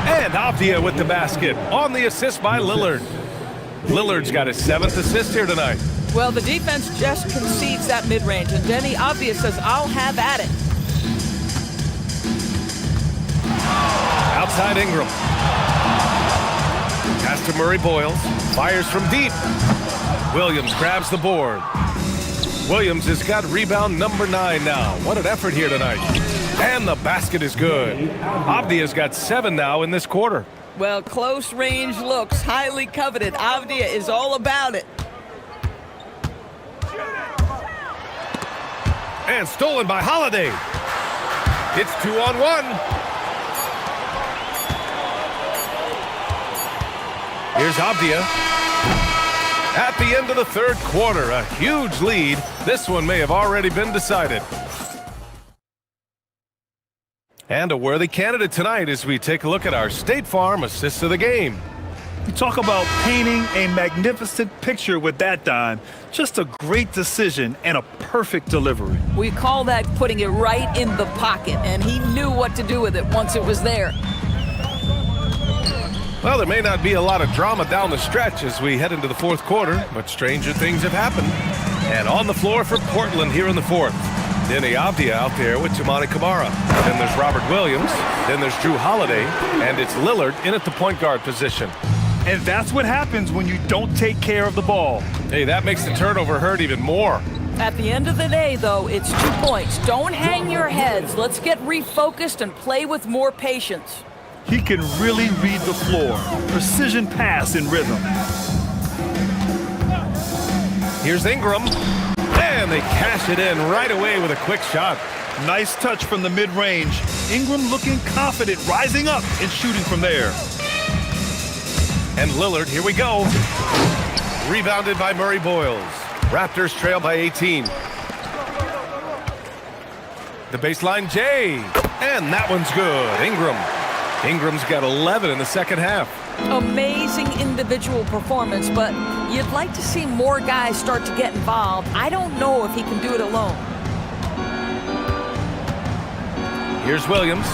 And Avdia with the basket. On the assist by Lillard. Lillard's got his 7th assist here tonight. Well, the defense just concedes that mid-range, and Denny Avdia says, I'll have at it. Outside Ingram. Pass to Murray Boyles. Fires from deep. Williams grabs the board. Williams has got rebound number 9 now. What an effort here tonight. And the basket is good. Avdia's got 7 now in this quarter. Well, close range looks highly coveted. Avdia is all about it. And stolen by Holiday. It's 2-on-1. Here's Avdia. At the end of the third quarter, a huge lead. This one may have already been decided. And a worthy candidate tonight as we take a look at our State Farm assists of the game. You talk about painting a magnificent picture with that dime. Just a great decision and a perfect delivery. We call that putting it right in the pocket, and he knew what to do with it once it was there. Well, there may not be a lot of drama down the stretch as we head into the fourth quarter, but stranger things have happened. And on the floor for Portland here in the fourth. Denny Avdia out there with Tamani Kamara. Then there's Robert Williams. Then there's Drew Holiday. And it's Lillard in at the point guard position. And that's what happens when you don't take care of the ball. Hey, that makes the turnover hurt even more. At the end of the day, though, it's 2 points. Don't hang your heads. Let's get refocused and play with more patience. He can really read the floor. Precision pass in rhythm. Here's Ingram. And they cash it in right away with a quick shot. Nice touch from the mid-range. Ingram looking confident, rising up and shooting from there. And Lillard, here we go. Rebounded by Murray Boyles. Raptors trail by 18. The baseline, Jay. And that one's good. Ingram's got 11 in the second half. Amazing individual performance, but you'd like to see more guys start to get involved. I don't know if he can do it alone. Here's Williams.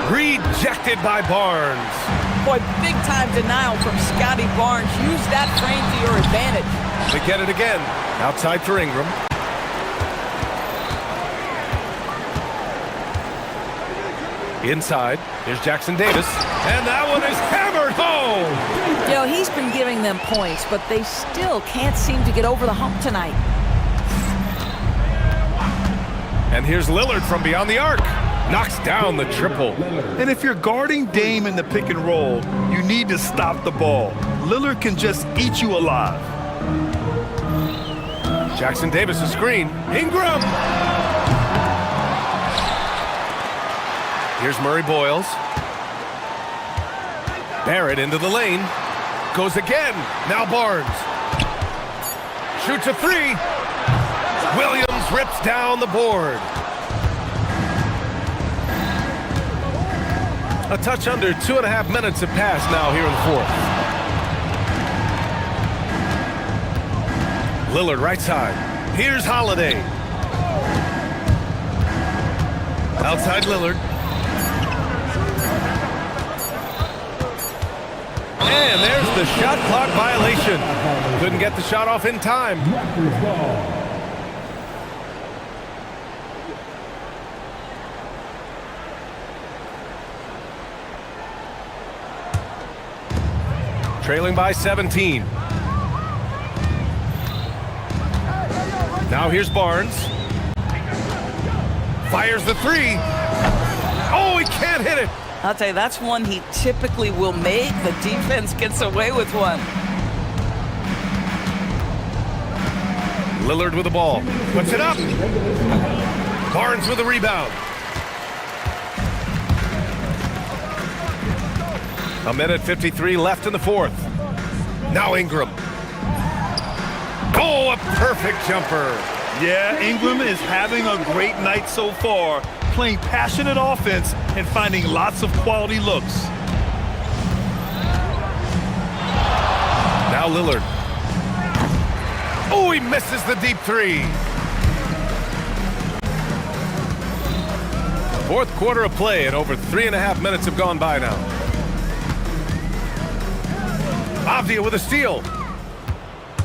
Rejected by Barnes. Boy, big-time denial from Scotty Barnes. Use that frame to your advantage. They get it again. Outside for Ingram. Inside, here's Jackson Davis. And that one is hammered home! You know, he's been giving them points, but they still can't seem to get over the hump tonight. And here's Lillard from beyond the arc. Knocks down the triple. And if you're guarding Dame in the pick and roll, you need to stop the ball. Lillard can just eat you alive. Jackson Davis a screen. Ingram! Here's Murray Boyles. Barrett into the lane. Goes again. Now Barnes. Shoots a three. Williams rips down the board. A touch under 2.5 minutes have passed now here in the fourth. Lillard right side. Here's Holiday. Outside Lillard. And there's the shot clock violation. Couldn't get the shot off in time. Trailing by 17. Now here's Barnes. Fires the three. Oh, he can't hit it. I'll tell you, that's one he typically will make. The defense gets away with one. Lillard with the ball. Puts it up. Barnes with the rebound. A minute 53 left in the fourth. Now Ingram. Oh, a perfect jumper. Yeah, Ingram is having a great night so far, playing passionate offense and finding lots of quality looks. Now Lillard. Oh, he misses the deep three. Fourth quarter of play, and over 3.5 minutes have gone by now. Avdia with a steal.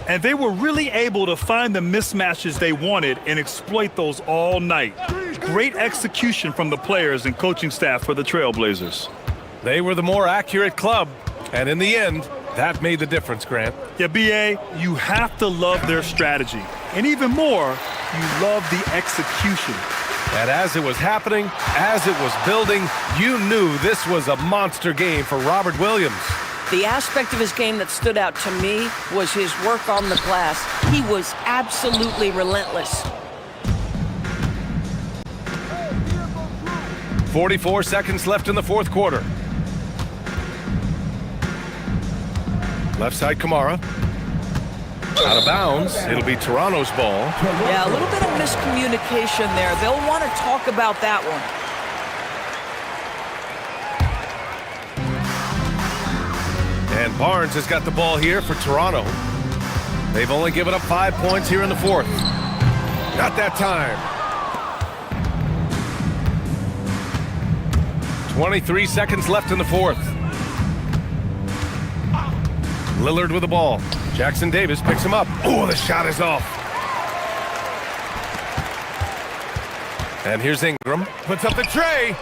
And they were really able to find the mismatches they wanted and exploit those all night. Great execution from the players and coaching staff for the Trailblazers. They were the more accurate club, and in the end, that made the difference, Grant. Yeah, B.A., you have to love their strategy. And even more, you love the execution. And as it was happening, as it was building, you knew this was a monster game for Robert Williams. The aspect of his game that stood out to me was his work on the glass. He was absolutely relentless. 44 seconds left in the fourth quarter. Left side, Kamara. Out of bounds. It'll be Toronto's ball. Yeah, a little bit of miscommunication there. They'll want to talk about that one. And Barnes has got the ball here for Toronto. They've only given up 5 points here in the fourth. Not that time. 23 seconds left in the fourth. Lillard with the ball. Jackson Davis picks him up. Oh, the shot is off. And here's Ingram. Puts up the tray.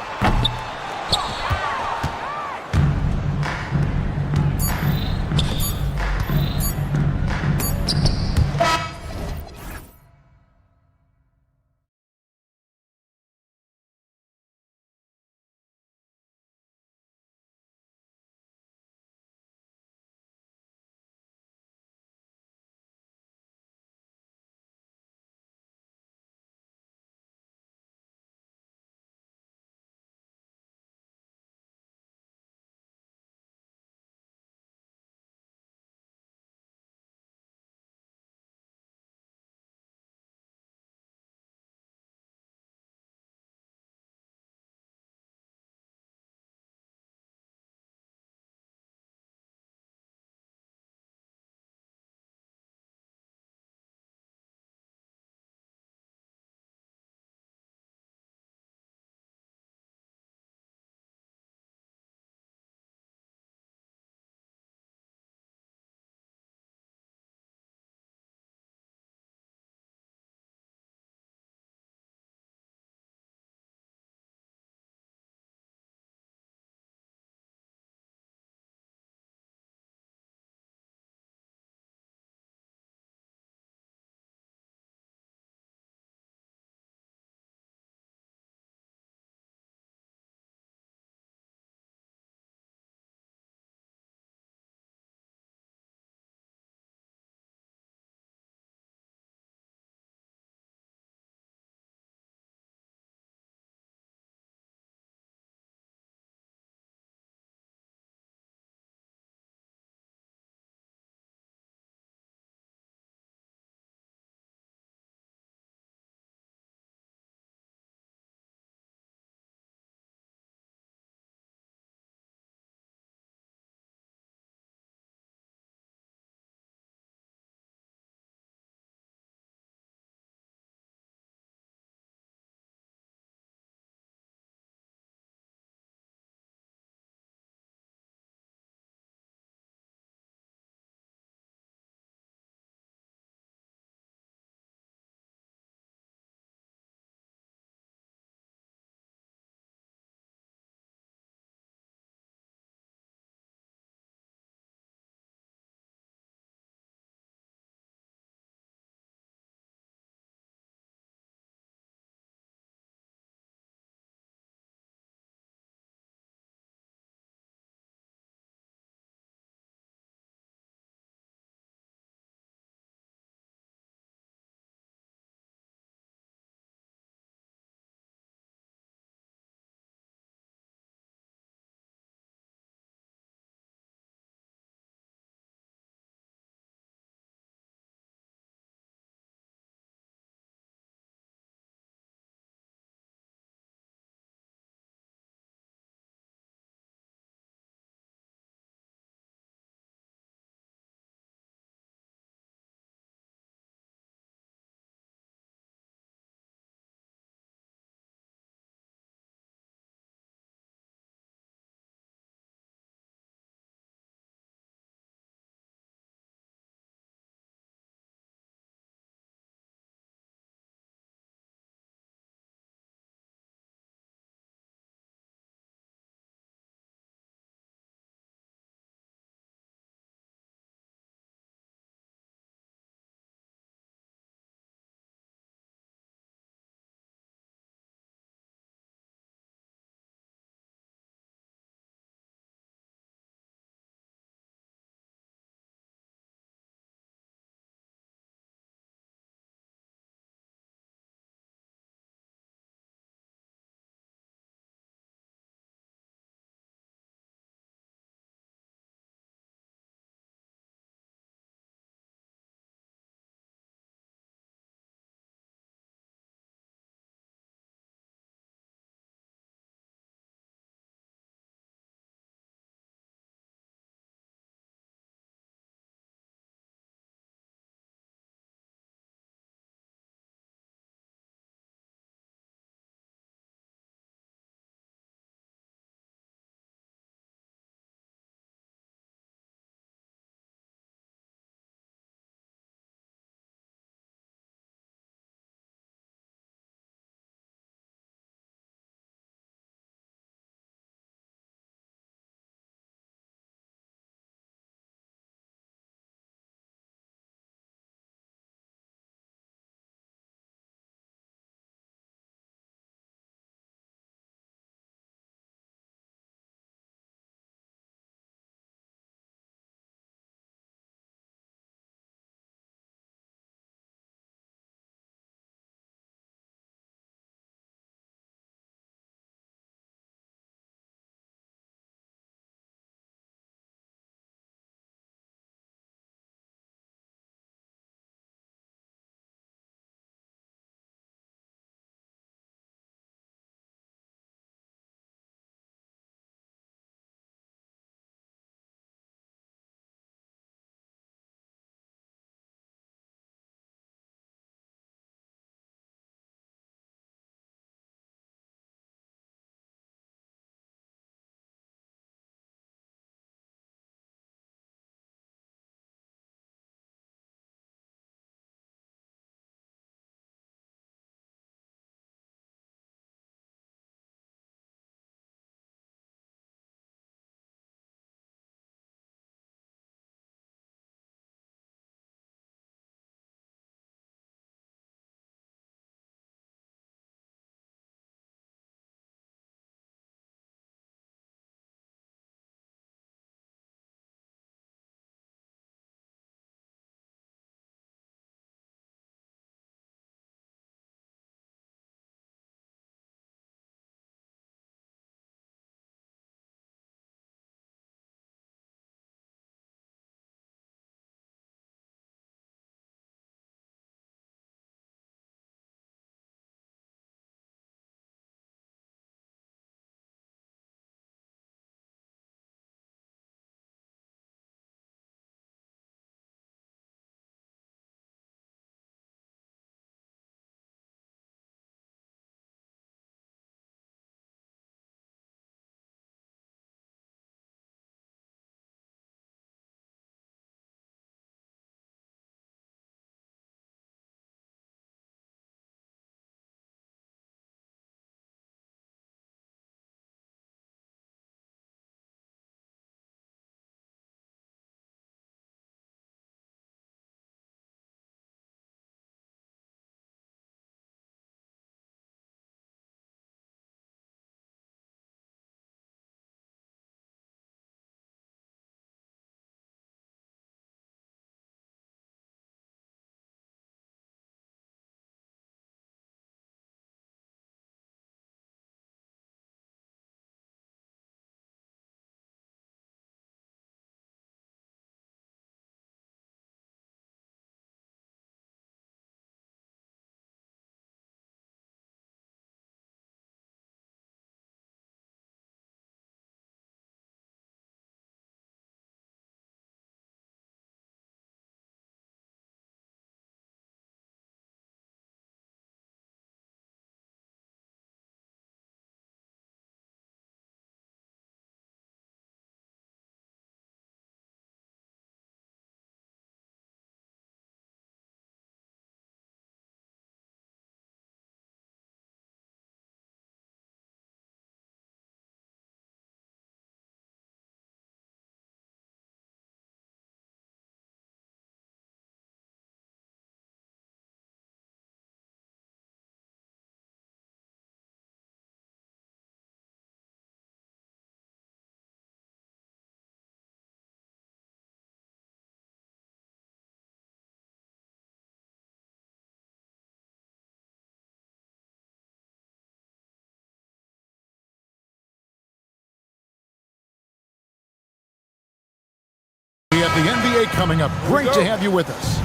got the NBA coming up. Great to have you with us.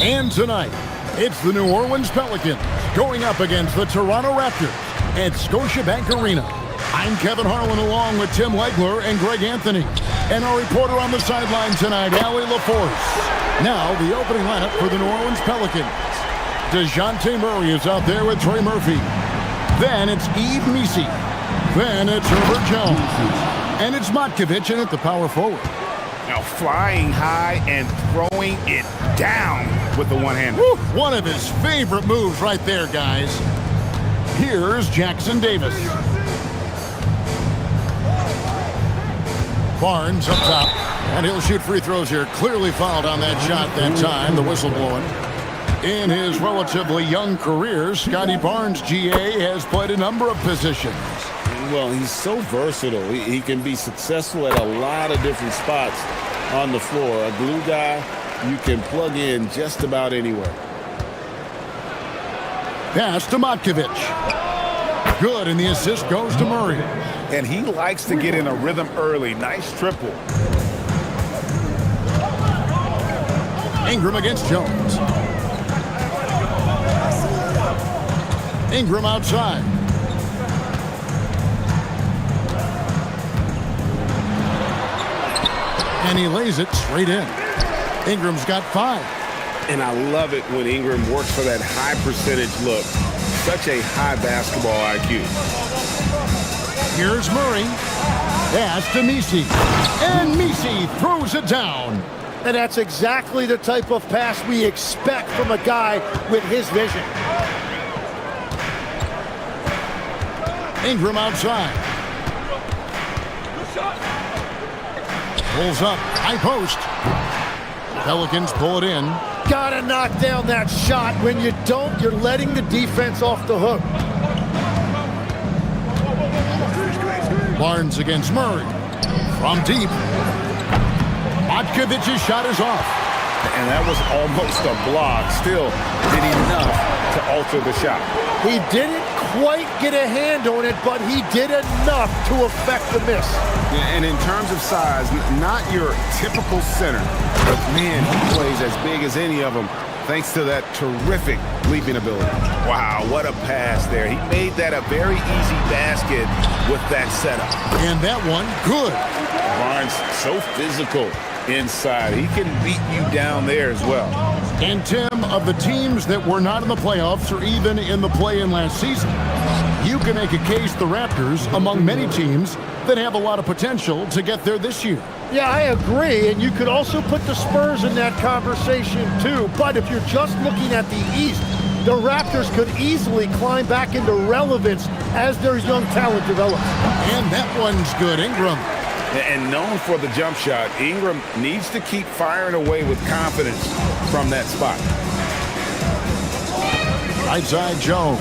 And tonight, it's the New Orleans Pelicans going up against the Toronto Raptors at Scotiabank Arena. I'm Kevin Harlan along with Tim Legler and Greg Anthony. And our reporter on the sideline tonight, Allie LaForce. Now, the opening lineup for the New Orleans Pelicans. DeJounte Murray is out there with Trey Murphy. Then it's Yves. Then it's Herbert Jones. And it's Matkovic in at the power forward. Now flying high and throwing it down with the one-hander. One of his favorite moves right there, guys. Here's Jackson Davis. Barnes up top. And he'll shoot free throws here. Clearly fouled on that shot that time. The whistle blowing. In his relatively young career, Scotty Barnes, GA, has played a number of positions. Well, he's so versatile. He can be successful at a lot of different spots on the floor. A glue guy you can plug in just about anywhere. Pass to Matkovic. Good, and the assist goes to Murray. And he likes to get in a rhythm early. Nice triple. Ingram against Jones. Ingram outside. And he lays it straight in. Ingram's got 5. And I love it when Ingram works for that high percentage look. Such a high basketball IQ. Here's Murray. Pass to Misi. And Misi throws it down. And that's exactly the type of pass we expect from a guy with his vision. Ingram outside. Pulls up. High post. Pelicans pull it in. Gotta knock down that shot. When you don't, you're letting the defense off the hook. Barnes against Murray. From deep. Matkovic's shot is off. And that was almost a block. Still did enough to alter the shot. He didn't quite get a hand on it, but he did enough to affect the miss. Yeah, and in terms of size, not your typical center. But man, he plays as big as any of them thanks to that terrific leaping ability. Wow, what a pass there. He made that a very easy basket with that setup. And that one, good. Barnes, so physical inside. He can beat you down there as well. And Tim, of the teams that were not in the playoffs or even in the play-in last season, you can make a case the Raptors among many teams that have a lot of potential to get there this year. Yeah, I agree, and you could also put the Spurs in that conversation too, but if you're just looking at the East, the Raptors could easily climb back into relevance as their young talent develops. And that one's good, Ingram. And known for the jump shot, Ingram needs to keep firing away with confidence from that spot. Right side, Jones.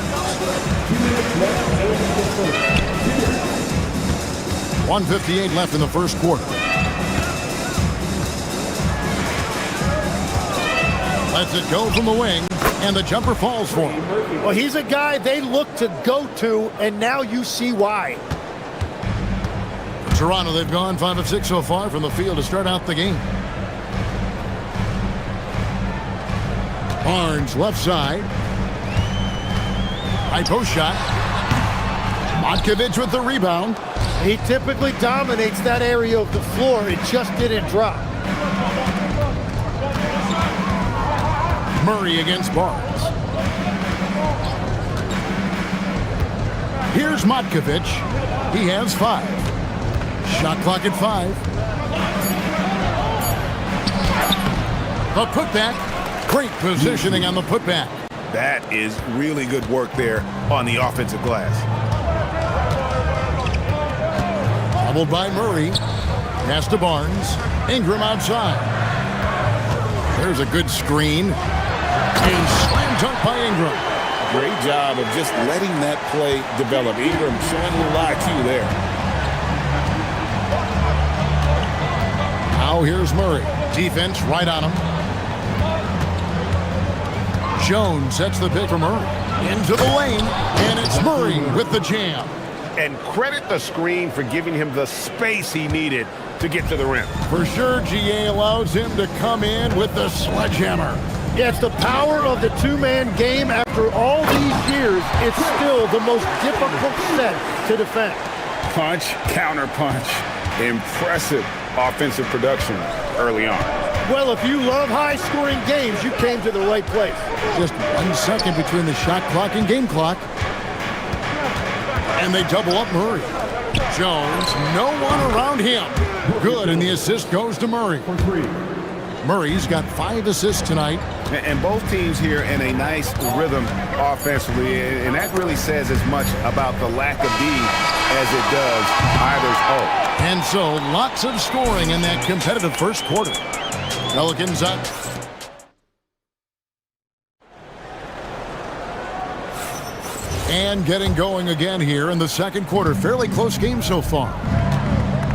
1:58 left in the first quarter. Lets it go from the wing, and the jumper falls for him. Well, he's a guy they look to go to, and now you see why. Toronto, they've gone 5 of 6 so far from the field to start out the game. Barnes left side. High post shot. Matkovic with the rebound. He typically dominates that area of the floor. It just didn't drop. Murray against Barnes. Here's Matkovic. He has 5. Shot clock at 5. The putback. Great positioning on the putback. That is really good work there on the offensive glass. Doubled by Murray. Pass to Barnes. Ingram outside. There's a good screen. And slam dunk by Ingram. Great job of just letting that play develop. Ingram showing a little IQ there. Now here's Murray. Defense right on him. Jones sets the pick for Murray. Into the lane. And it's Murray with the jam. and credit the screen for giving him the space he needed to get to the rim. For sure, GA allows him to come in with the sledgehammer. Yeah, it's the power of the two-man game. After all these years, it's still the most difficult set to defend. Punch, counter punch. Impressive offensive production early on. Well, if you love high-scoring games, you came to the right place. Just 1 second between the shot clock and game clock. And they double up Murray. Jones, no one around him. Good, and the assist goes to Murray. Murray's got 5 assists tonight. And both teams here in a nice rhythm offensively, and that really says as much about the lack of D as it does either's O. And so, lots of scoring in that competitive first quarter. Pelicans up. And getting going again here in the second quarter. Fairly close game so far.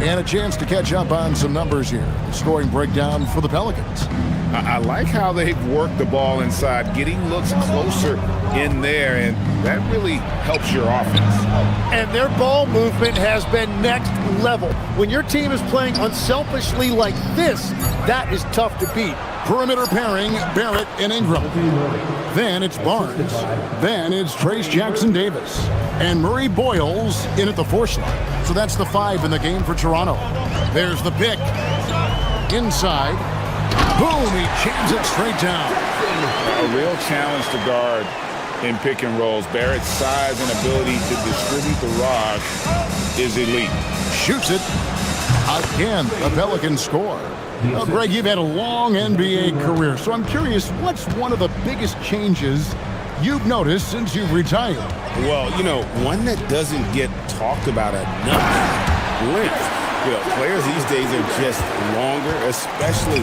And a chance to catch up on some numbers here. The scoring breakdown for the Pelicans. I like how they've worked the ball inside, getting looks closer in there, and that really helps your offense. And their ball movement has been next level. When your team is playing unselfishly like this, that is tough to beat. Perimeter pairing, Barrett and Ingram. Then it's Barnes. Then it's Trace Jackson-Davis. And Murray Boyles in at the 4 slot. So that's the 5 in the game for Toronto. There's the pick. Inside. Boom, he jams it straight down. A real challenge to guard in pick and rolls. Barrett's size and ability to distribute the rock is elite. Shoots it. Again, the Pelicans score. Well, Greg, you've had a long NBA career, so I'm curious, what's one of the biggest changes you've noticed since you've retired? Well, you know, one that doesn't get talked about enough. Length. You know, players these days are just longer, especially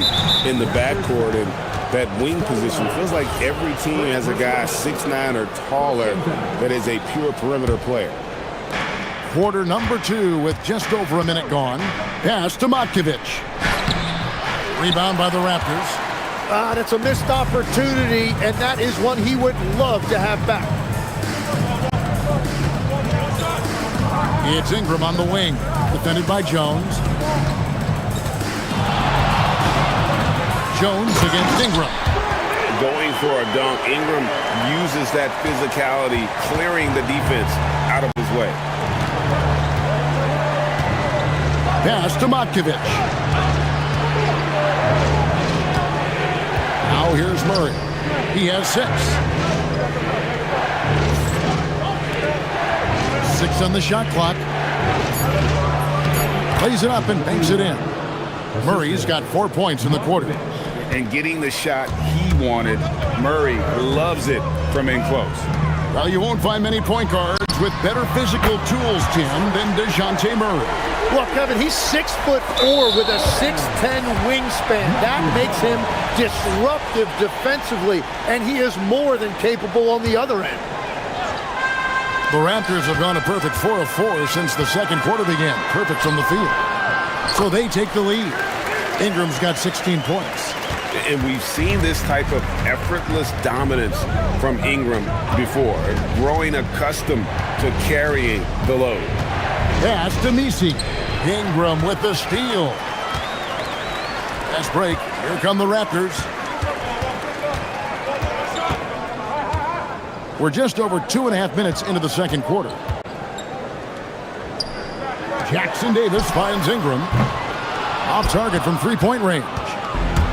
in the backcourt, and that wing position. Feels like every team has a guy 6'9" or taller that is a pure perimeter player. Quarter number 2 with just over a minute gone. Pass to Matkovic. Rebound by the Raptors. That's a missed opportunity, and that is one he would love to have back. It's Ingram on the wing, defended by Jones. Jones against Ingram. Going for a dunk. Ingram uses that physicality, clearing the defense out of his way. Pass to Matkovic. Now here's Murray. He has 6. 6 on the shot clock. Plays it up and banks it in. Murray's got 4 points in the quarter. And getting the shot he wanted, Murray loves it from in close. Well, you won't find many point guards with better physical tools, Tim, than DeJounte Murray. Well, Kevin, he's 6'4" with a 6'10" wingspan. That makes him disruptive defensively, and he is more than capable on the other end. The Raptors have gone a perfect 4 of 4 since the second quarter began. Perfect from the field. So they take the lead. Ingram's got 16 points. And we've seen this type of effortless dominance from Ingram before, growing accustomed to carrying the load. Pass to Misi. Ingram with the steal. Fast break. Here come the Raptors. We're just over 2.5 minutes into the second quarter. Jackson-Davis finds Ingram. Off target from three-point range.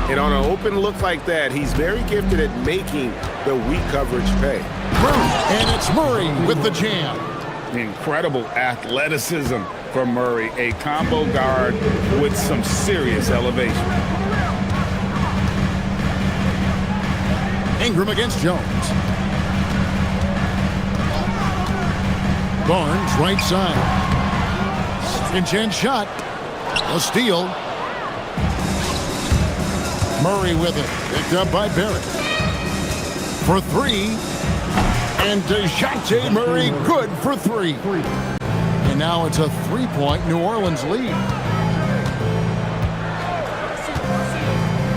And on an open look like that, he's very gifted at making the weak coverage pay. And it's Murray with the jam. Incredible athleticism from Murray. A combo guard with some serious elevation. Ingram against Jones. Barnes, right side. Second chance shot. A steal. Murray with it. Picked up by Barrett. For 3. And DeJounte Murray good for 3. And now it's a 3-point New Orleans lead.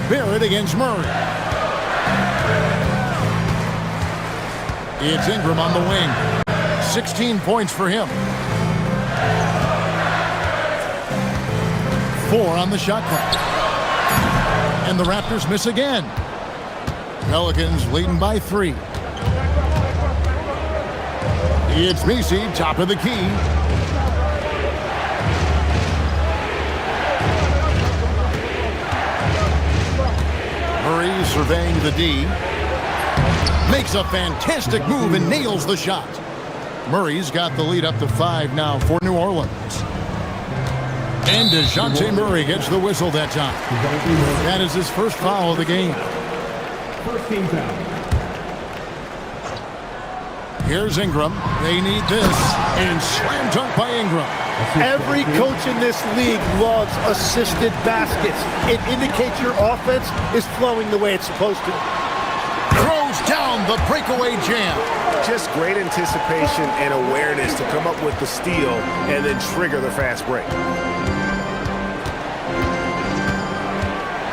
Barrett against Murray. It's Ingram on the wing. 16 points for him. 4 on the shot clock. And the Raptors miss again. Pelicans leading by 3. It's Messi, top of the key. Murray surveying the D. Makes a fantastic move and nails the shot. Murray's got the lead up to 5 now for New Orleans. And DeJounte Murray gets the whistle that time. That is his first foul of the game. First team foul. Here's Ingram. They need this. And slam dunk by Ingram. Every coach in this league loves assisted baskets. It indicates your offense is flowing the way it's supposed to. Throws down the breakaway jam. Just great anticipation and awareness to come up with the steal and then trigger the fast break.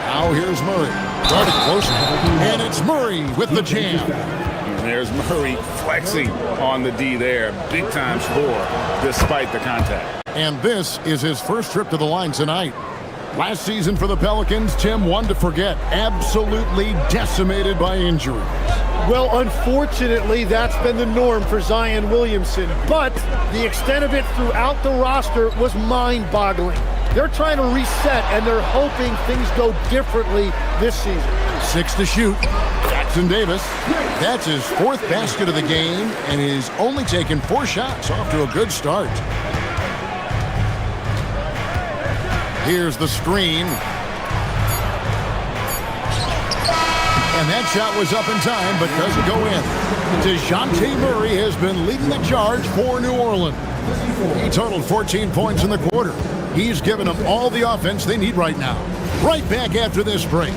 Now here's Murray. Guarded close. And it's Murray with the jam. There's Murray flexing on the D there. Big time score despite the contact. And this is his first trip to the line tonight. Last season for the Pelicans, Tim, one to forget. Absolutely decimated by injury. Well, unfortunately, that's been the norm for Zion Williamson. But the extent of it throughout the roster was mind-boggling. They're trying to reset, and they're hoping things go differently this season. 6 to shoot. Jackson Davis. That's his 4th basket of the game, and he's only taken 4 shots. Off to a good start. Here's the screen. And that shot was up in time, but doesn't go in. DeJounte Murray has been leading the charge for New Orleans. He totaled 14 points in the quarter. He's given them all the offense they need right now. Right back after this break.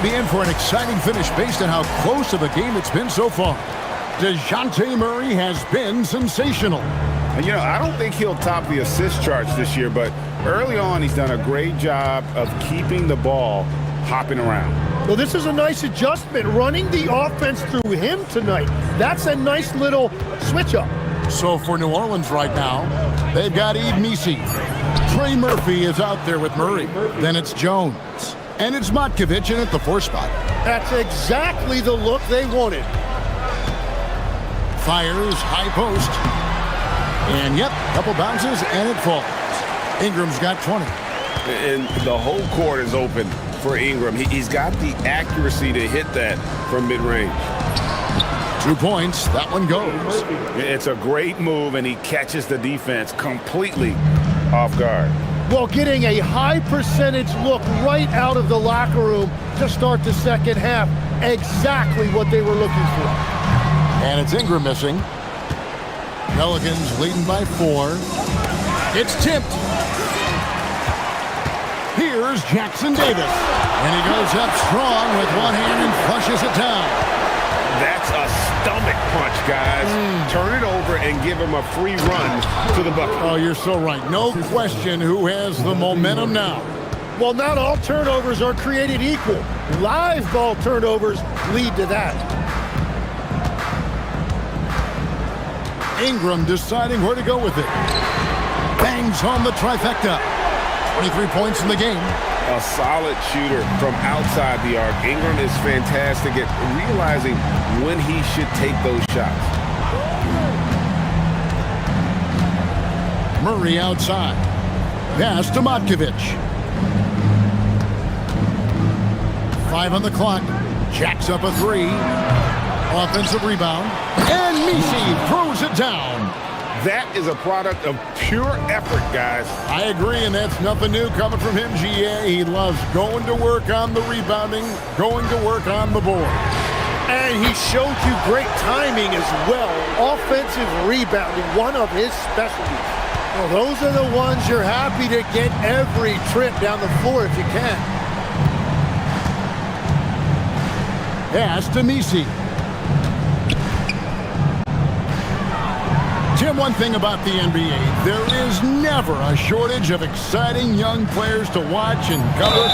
Be in for an exciting finish based on how close of a game it's been so far. DeJounte Murray has been sensational. And, you know, I don't think he'll top the assist charts this year, but early on he's done a great job of keeping the ball hopping around. Well, this is a nice adjustment, running the offense through him tonight. That's a nice little switch up. So for New Orleans right now, they've got Messi. Trey Murphy is out there with Murray. Then it's Jones. And it's Matkovic in at the 4 spot. That's exactly the look they wanted. Fires, high post. And yep, couple bounces and it falls. Ingram's got 20. And the whole court is open for Ingram. He's got the accuracy to hit that from mid-range. 2 points, that one goes. It's a great move, and he catches the defense completely off guard. Well, getting a high percentage look right out of the locker room to start the second half. Exactly what they were looking for. And it's Ingram missing. Pelicans leading by 4. It's tipped. Here's Jackson Davis. And he goes up strong with one hand and flushes it down. That's a stomach punch, guys. Turn it over and give him a free run to the bucket. Oh, you're so right. No question who has the momentum now. Well, not all turnovers are created equal. Live ball turnovers lead to that. Ingram deciding where to go with it. Bangs home the trifecta. 23 points in the game. a solid shooter from outside the arc. Ingram is fantastic at realizing when he should take those shots. Murray outside. Pass to Matkovic. 5 on the clock. Jacks up a 3. Offensive rebound. And Misi throws it down. That is a product of pure effort, guys. I agree, and that's nothing new coming from him, GA. He loves going to work on the rebounding, going to work on the board. And he showed you great timing as well. Offensive rebounding, one of his specialties. Well, those are the ones you're happy to get every trip down the floor if you can. Pass to Misi. Tim, one thing about the NBA, there is never a shortage of exciting young players to watch and cover.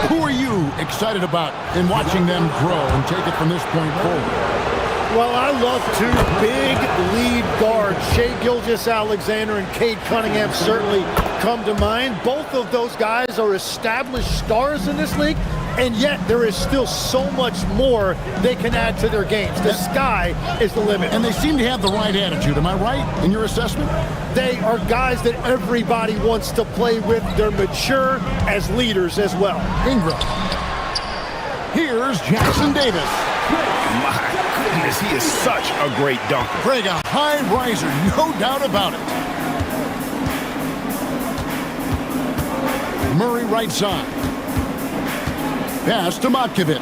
Who are you excited about in watching them grow and take it from this point forward? Well, I love two big lead guards. Shai Gilgeous-Alexander and Cade Cunningham certainly come to mind. Both of those guys are established stars in this league, and yet there is still so much more they can add to their games. The sky is the limit. And they seem to have the right attitude. Am I right in your assessment? They are guys that everybody wants to play with. They're mature as leaders as well. Ingram. Here's Jackson Davis. My goodness, he is such a great dunker. Craig, a high riser, no doubt about it. Murray right side. Pass to Matkovic.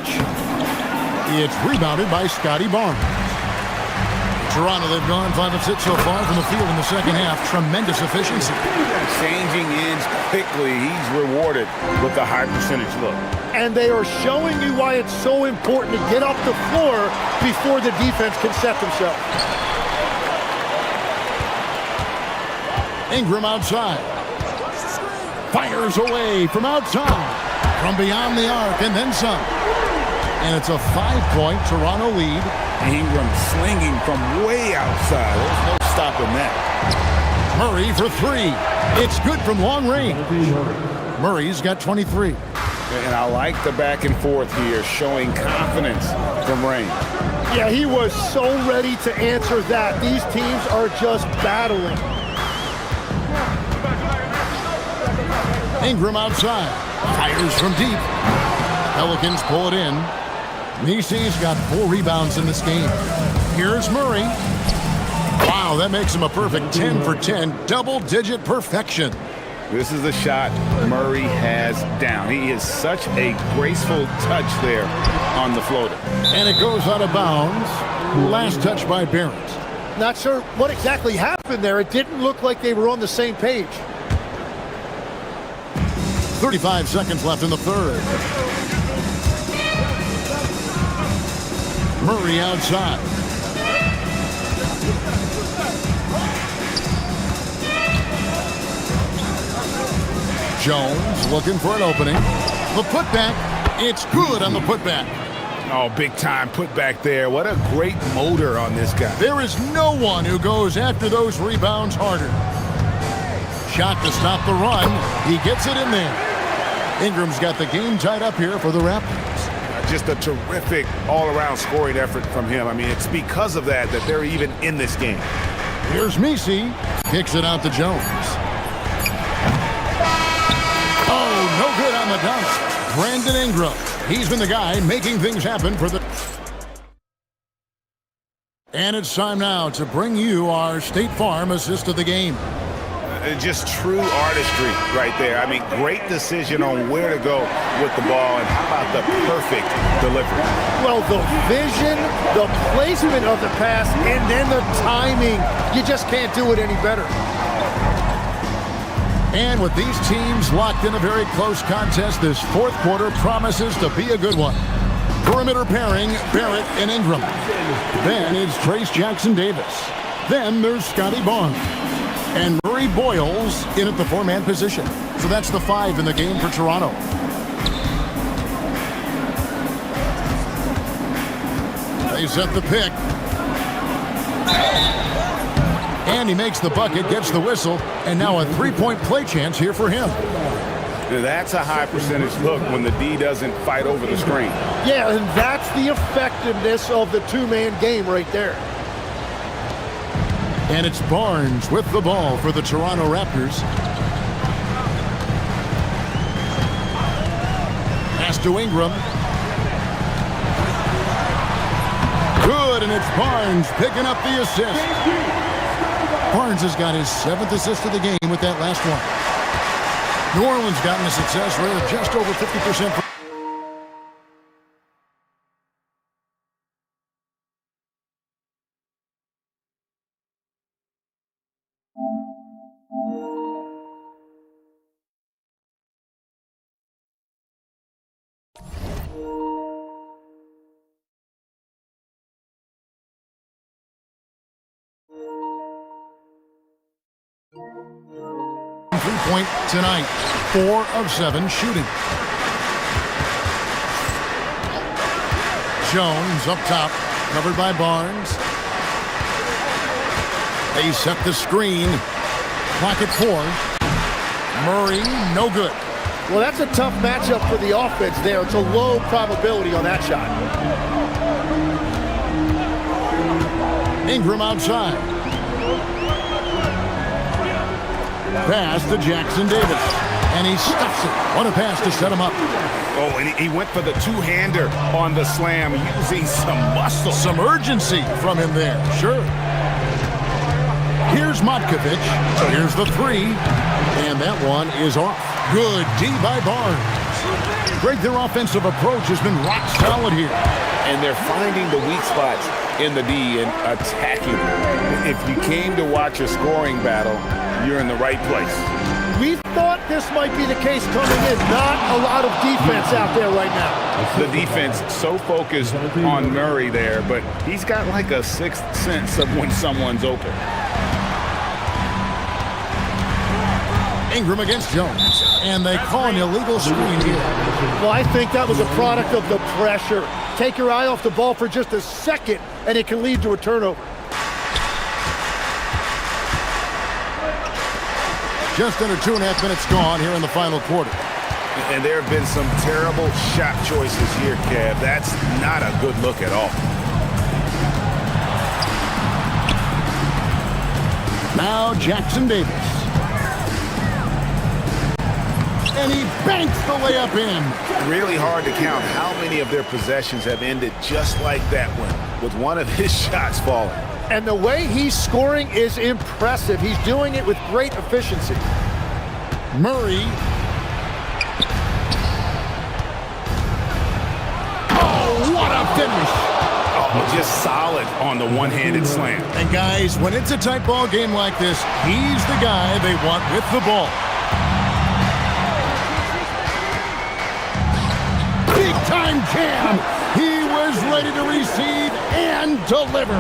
It's rebounded by Scotty Barnes. Toronto, they've gone 5 of 6 so far from the field in the second half. Tremendous efficiency. Changing ends quickly. He's rewarded with a high percentage look. And they are showing you why it's so important to get off the floor before the defense can set themselves. Ingram outside. Fires away from outside. From beyond the arc and then some. And it's a 5-point Toronto lead. Ingram slinging from way outside. There's no stopping that. Murray for 3. It's good from long range. Murray's got 23. And I like the back and forth here, showing confidence from range. Yeah, he was so ready to answer that. These teams are just battling. Ingram outside. Fires from deep. Pelicans pull it in. Misi's got 4 rebounds in this game. Here's Murray. Wow, that makes him a perfect 10 for 10. Double-digit perfection. This is the shot Murray has down. He is such a graceful touch there on the floater. And it goes out of bounds. Last touch by Barrett. Not sure what exactly happened there. It didn't look like they were on the same page. 35 seconds left in the third. Murray outside. Jones looking for an opening. The putback. It's good on the putback. Oh, big time putback there. What a great motor on this guy. There is no one who goes after those rebounds harder. Shot to stop the run. He gets it in there. Ingram's got the game tied up here for the Raptors. Just a terrific all-around scoring effort from him. I mean, it's because of that they're even in this game. Here's Misi. Kicks it out to Jones. Oh, no good on the dunk. Brandon Ingram. He's been the guy making things happen for the... And it's time now to bring you our State Farm assist of the game. Just true artistry right there. I mean, great decision on where to go with the ball, and how about the perfect delivery? Well, the vision, the placement of the pass, and then the timing. You just can't do it any better. And with these teams locked in a very close contest, this fourth quarter promises to be a good one. Perimeter pairing, Barrett and Ingram. Then it's Trace Jackson-Davis. Then there's Scotty Barnes. And Murray Boyles in at the 4-man position. So that's the 5 in the game for Toronto. They set the pick. And he makes the bucket, gets the whistle, and now a 3-point play chance here for him. That's a high percentage look when the D doesn't fight over the screen. Yeah, and that's the effectiveness of the two-man game right there. And it's Barnes with the ball for the Toronto Raptors. Pass to Ingram. Good, and it's Barnes picking up the assist. Barnes has got his 7th assist of the game with that last one. New Orleans gotten a success rate of just over 50%. Three-point tonight, 4 of 7 shooting. Jones up top, covered by Barnes. They set the screen. Clock at 4. Murray, no good. Well, that's a tough matchup for the offense there. It's a low probability on that shot. Ingram outside. Pass to Jackson Davis. And he stuffs it. What a pass to set him up. Oh, and he went for the two-hander on the slam, using some muscle. Some urgency from him there. Sure. Here's Matkovic. Here's the 3. And that one is off. Good D by Barnes. Greg, their offensive approach has been rock solid here. And they're finding the weak spots in the D and attacking. If you came to watch a scoring battle, you're in the right place. We thought this might be the case coming in. Not a lot of defense out there right now. The defense so focused on Murray there, but he's got like a sixth sense of when someone's open. Ingram against Jones, and they call an illegal screen here. Well, I think that was a product of the pressure. Take your eye off the ball for just a second, and it can lead to a turnover. Just under 2.5 minutes gone here in the final quarter. And there have been some terrible shot choices here, Kev. That's not a good look at all. Now Jackson Davis. And he banks the layup in. Really hard to count how many of their possessions have ended just like that one, with one of his shots falling. And the way he's scoring is impressive. He's doing it with great efficiency. Murray. Oh, what a finish. Oh, just solid on the one-handed slam. And guys, when it's a tight ball game like this, he's the guy they want with the ball. Big-time jam. He was ready to receive and deliver.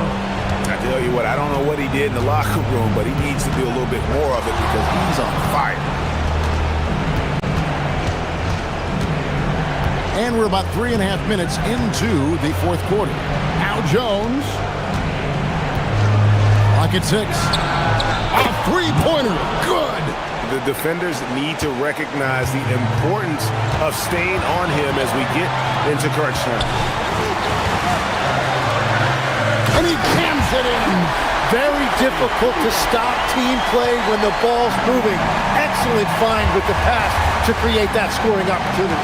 I tell you what, I don't know what he did in the locker room, but he needs to do a little bit more of it because he's on fire. And we're about 3.5 minutes into the fourth quarter. Now Jones. Clock at 6. A three-pointer. Good. The defenders need to recognize the importance of staying on him as we get into crunch time. And he cams it in. Very difficult to stop team play when the ball's moving. Excellent find with the pass to create that scoring opportunity.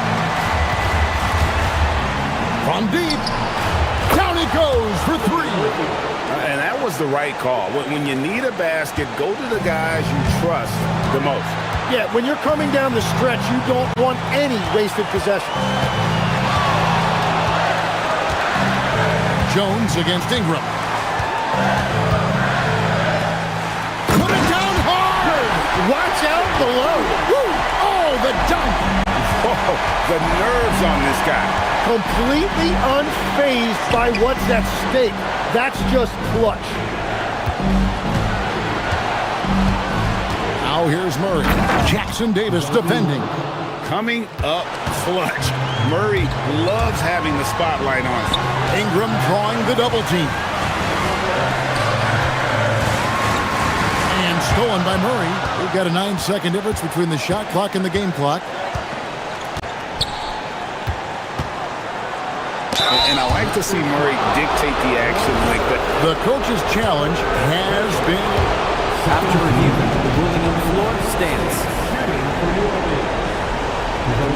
From deep. Down he goes for 3. And that was the right call. When you need a basket, go to the guys you trust the most. Yeah, when you're coming down the stretch, you don't want any wasted possession. Jones against Ingram. Put it down hard! Watch out below. Woo! Oh, the dunk! Oh, the nerves on this guy. Completely unfazed by what's at stake. That's just clutch. Now here's Murray. Jackson Davis defending. Coming up clutch. Murray loves having the spotlight on him. Ingram drawing the double team. And stolen by Murray. We've got a 9-second difference between the shot clock and the game clock. And I like to see Murray dictate the action like that. The coach's challenge has been... After review, the ruling on the floor stands.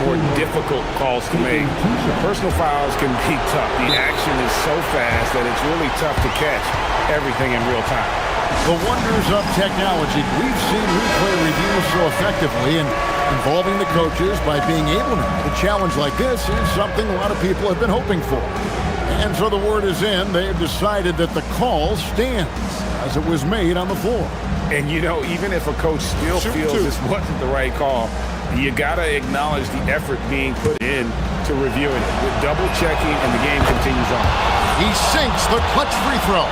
More difficult calls to make. Personal fouls can be tough. The action is so fast that it's really tough to catch everything in real time. The wonders of technology. We've seen replay reviews so effectively and involving the coaches by being able to. A challenge like this is something a lot of people have been hoping for. And so the word is in. They've decided that the call stands as it was made on the floor. And you know, even if a coach still feels this wasn't the right call, you gotta acknowledge the effort being put in to reviewing it with double checking, and the game continues on. He sinks the clutch free throw.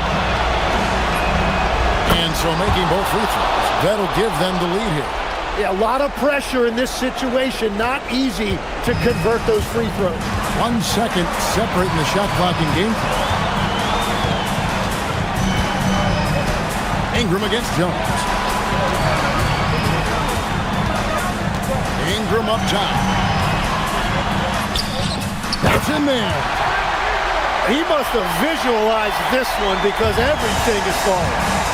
And so making both free throws, that'll give them the lead here. Yeah, a lot of pressure in this situation. Not easy to convert those free throws. 1 second separating the shot clock and game clock. Ingram against Jones. Ingram up top. That's in there. He must have visualized this one because everything is falling.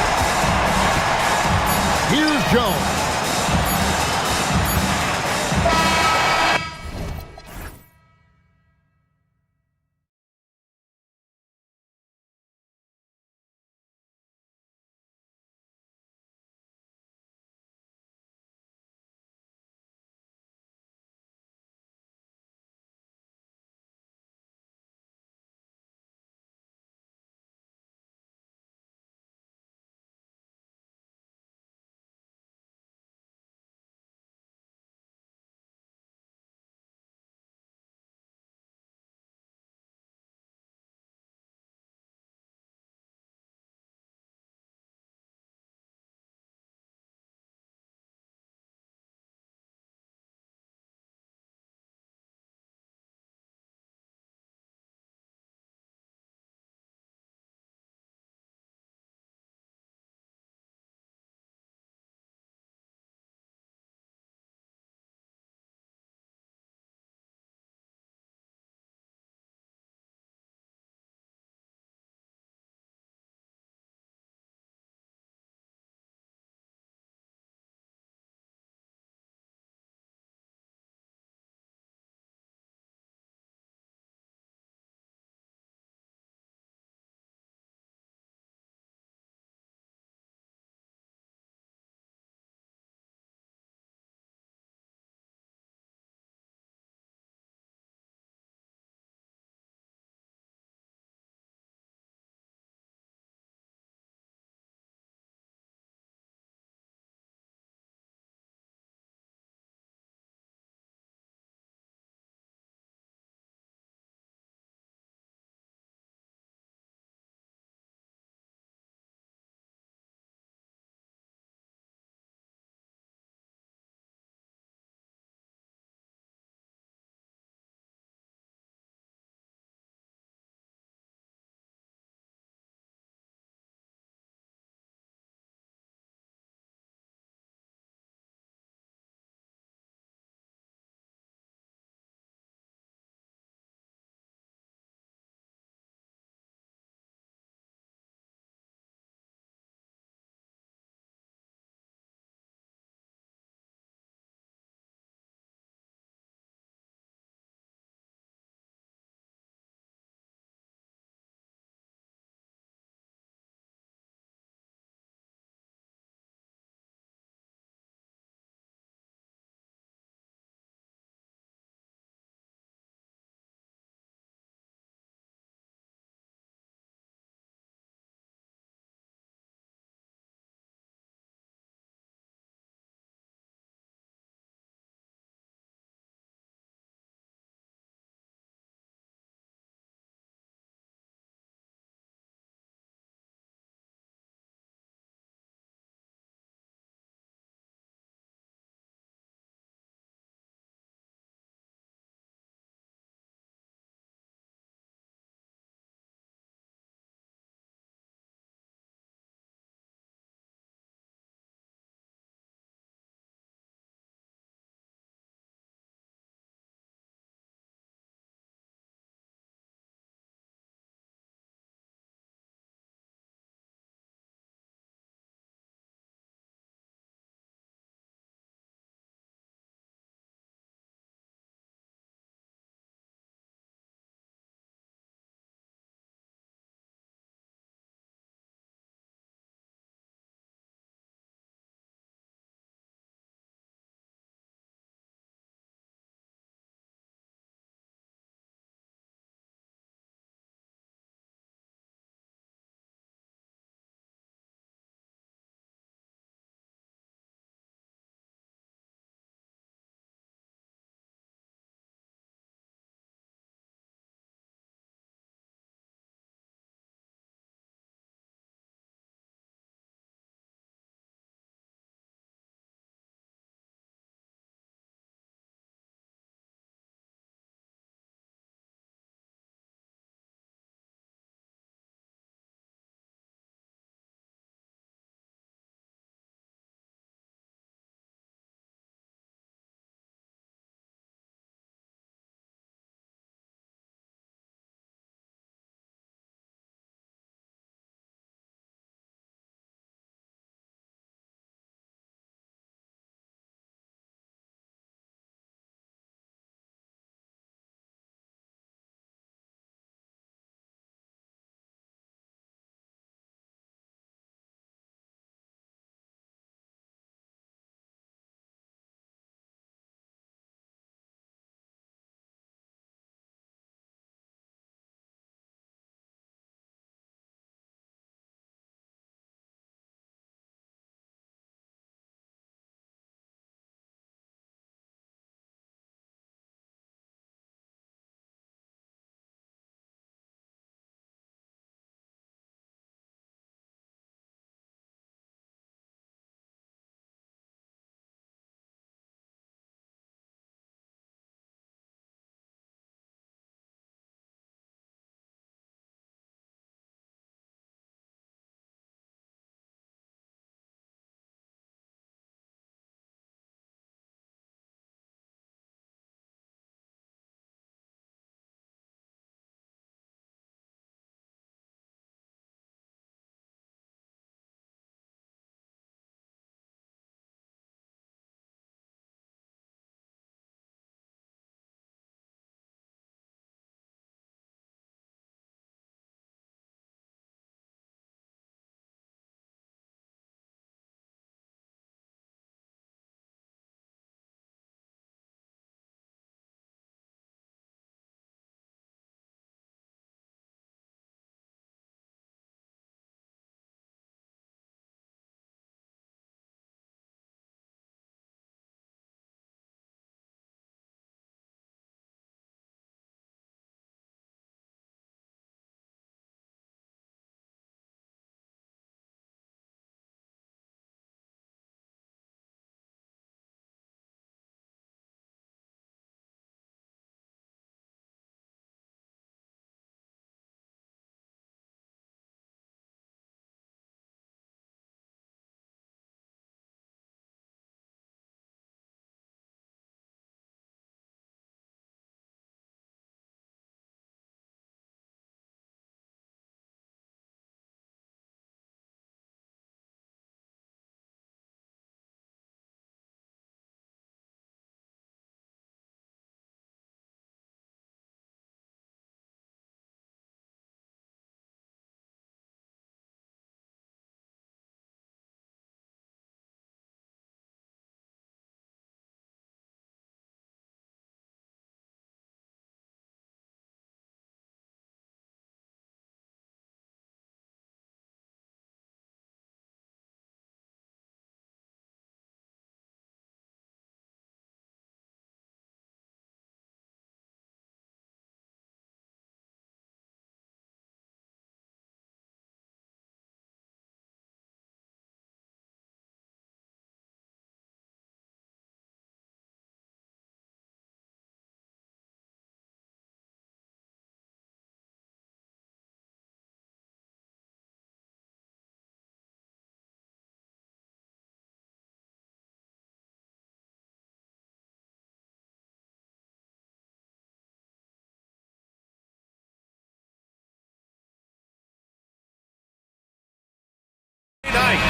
Here's Jones.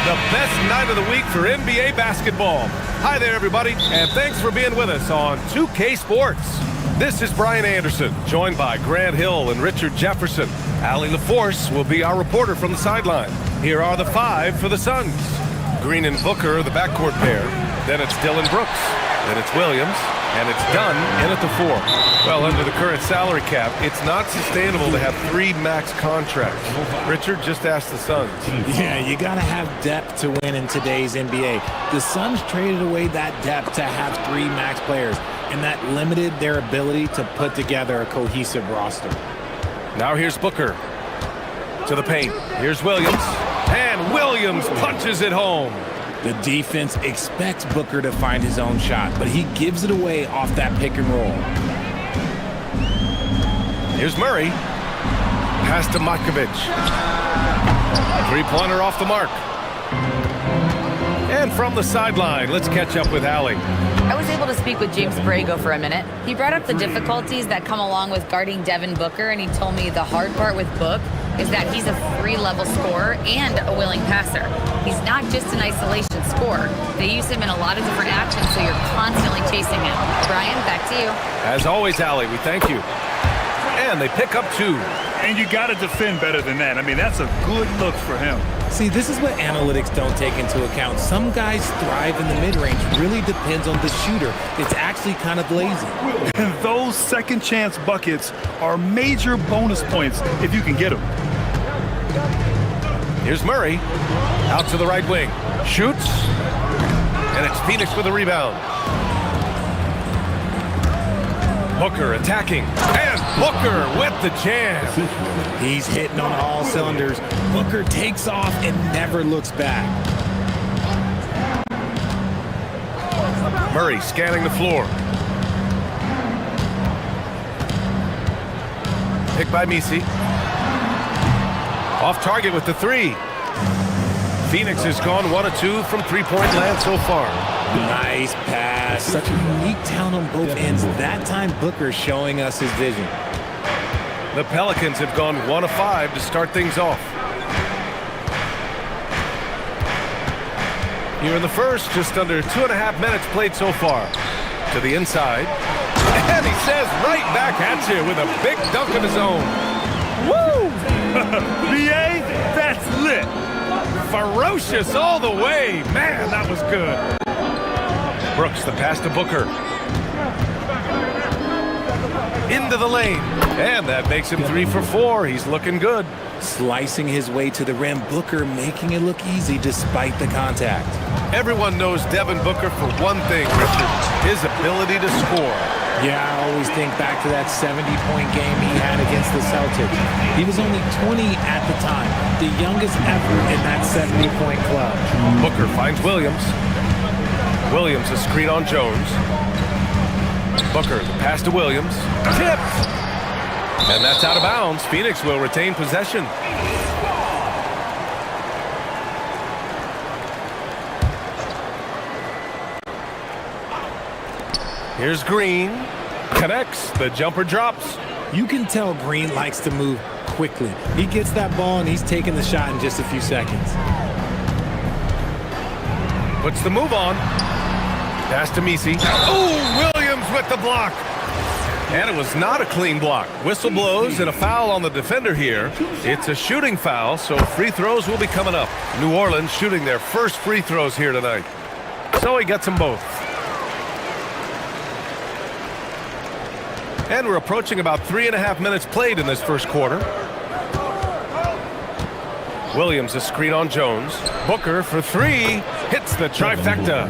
the best night of the week for NBA basketball. Hi there, everybody, and thanks for being with us on 2K Sports. This is Brian Anderson, joined by Grant Hill and Richard Jefferson. Allie LaForce will be our reporter from the sideline. Here are the five for the Suns. Green and Booker, the backcourt pair. Then it's Dylan Brooks. Then it's Williams. And it's Dunn in at the four. Well, under the current salary cap, it's not sustainable to have 3 max contracts. Richard, just asked the Suns. Yeah, you got to have depth to win in today's NBA. The Suns traded away that depth to have 3 max players, and that limited their ability to put together a cohesive roster. Now here's Booker to the paint. Here's Williams. And Williams punches it home. The defense expects Booker to find his own shot, but he gives it away off that pick and roll. Here's Murray. Pass to Matkovic. 3-pointer off the mark. And from the sideline, let's catch up with Allie. I was able to speak with James Borrego for a minute. He brought up the difficulties that come along with guarding Devin Booker, and he told me the hard part with Book is that he's a 3-level scorer and a willing passer. He's not just an isolation scorer. They use him in a lot of different actions, so you're constantly chasing him. Brian, back to you. As always, Allie, we thank you. And they pick up 2. And you got to defend better than that. I mean, that's a good look for him. See, this is what analytics don't take into account. Some guys thrive in the mid-range. Really depends on the shooter. It's actually kind of lazy. And those second chance buckets are major bonus points if you can get them. Here's Murray. Out to the right wing. Shoots. And it's Phoenix with a rebound. Booker attacking. And Booker with the jam. He's hitting on all cylinders. Booker takes off and never looks back. Murray scanning the floor. Picked by Misi. Off target with the 3. Phoenix has gone 1 of 2 from 3-point land so far. Nice pass. Such a unique talent on both ends. That time Booker showing us his vision. The Pelicans have gone 1 of 5 to start things off. Here in the first, just under 2.5 minutes played so far. To the inside. And he says right back at you with a big dunk of his own. Woo! BA, that's lit. Ferocious all the way. Man, that was good. Brooks, the pass to Booker. Into the lane. And that makes him 3 for 4. He's looking good. Slicing his way to the rim. Booker making it look easy despite the contact. Everyone knows Devin Booker for one thing, Richard. His ability to score. Yeah, I always think back to that 70-point game he had against the Celtics. He was only 20 at the time, the youngest ever in that 70-point club. Booker finds Williams. Williams a screen on Jones. Booker, the pass to Williams. Tipped! And that's out of bounds. Phoenix will retain possession. Here's Green. Connects. The jumper drops. You can tell Green likes to move quickly. He gets that ball and he's taking the shot in just a few seconds. Puts the move on. Pass to Misi. Oh, Williams with the block. And it was not a clean block. Whistle blows and a foul on the defender here. It's a shooting foul, so free throws will be coming up. New Orleans shooting their first free throws here tonight. So he gets them both. And we're approaching about 3.5 minutes played in this first quarter. Williams a screen on Jones. Booker for 3. Hits the trifecta.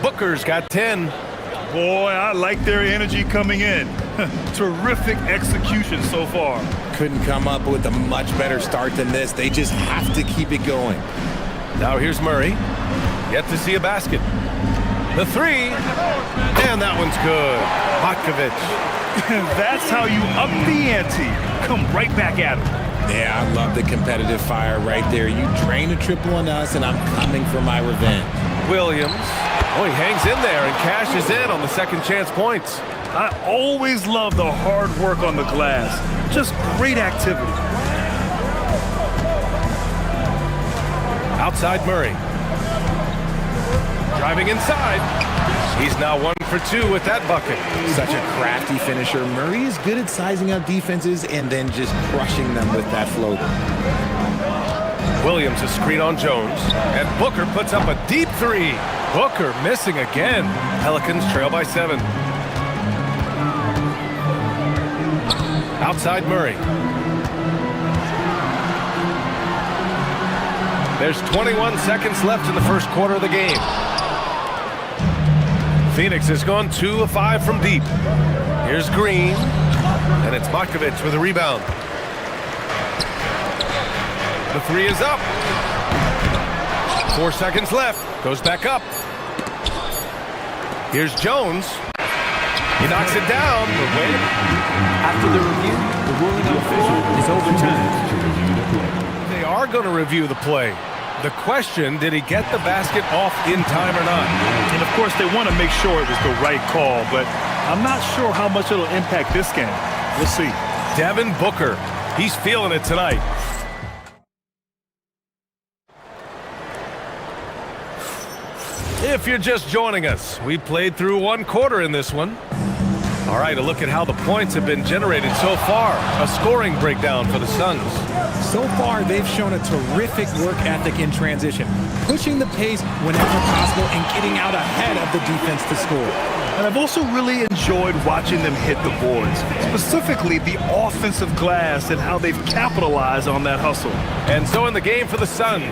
Booker's got 10. Boy, I like their energy coming in. Terrific execution so far. Couldn't come up with a much better start than this. They just have to keep it going. Now here's Murray. Yet to see a basket. The 3. And that one's good. Matkovic. That's how you up the ante. Come right back at him. Yeah, I love the competitive fire right there. You drain a triple on us, and I'm coming for my revenge. Williams. Oh, he hangs in there and cashes in on the second chance points. I always love the hard work on the glass. Just great activity. Outside Murray. Driving inside. He's now 1 for 2 with that bucket. Such a crafty finisher. Murray is good at sizing out defenses and then just crushing them with that floater. Williams a screen on Jones, and Booker puts up a deep three. Booker missing again. Pelicans trail by 7. Outside Murray. There's 21 seconds left in the first quarter of the game. Phoenix has gone 2 of 5 from deep. Here's Green, and it's Matkovic with a rebound. The three is up. 4 seconds left. Goes back up. Here's Jones. He knocks it down. After the review, the ruling on the floor is overturned. They are going to review the play. The question, did he get the basket off in time or not? And of course, they want to make sure it was the right call, but I'm not sure how much it'll impact this game. We'll see. Devin Booker. He's feeling it tonight. If you're just joining us, we played through 1 quarter in this one. All right, a look at how the points have been generated so far. A scoring breakdown for the Suns. So far, they've shown a terrific work ethic in transition, pushing the pace whenever possible and getting out ahead of the defense to score. And I've also really enjoyed watching them hit the boards, specifically the offensive glass and how they've capitalized on that hustle. And so in the game for the Suns,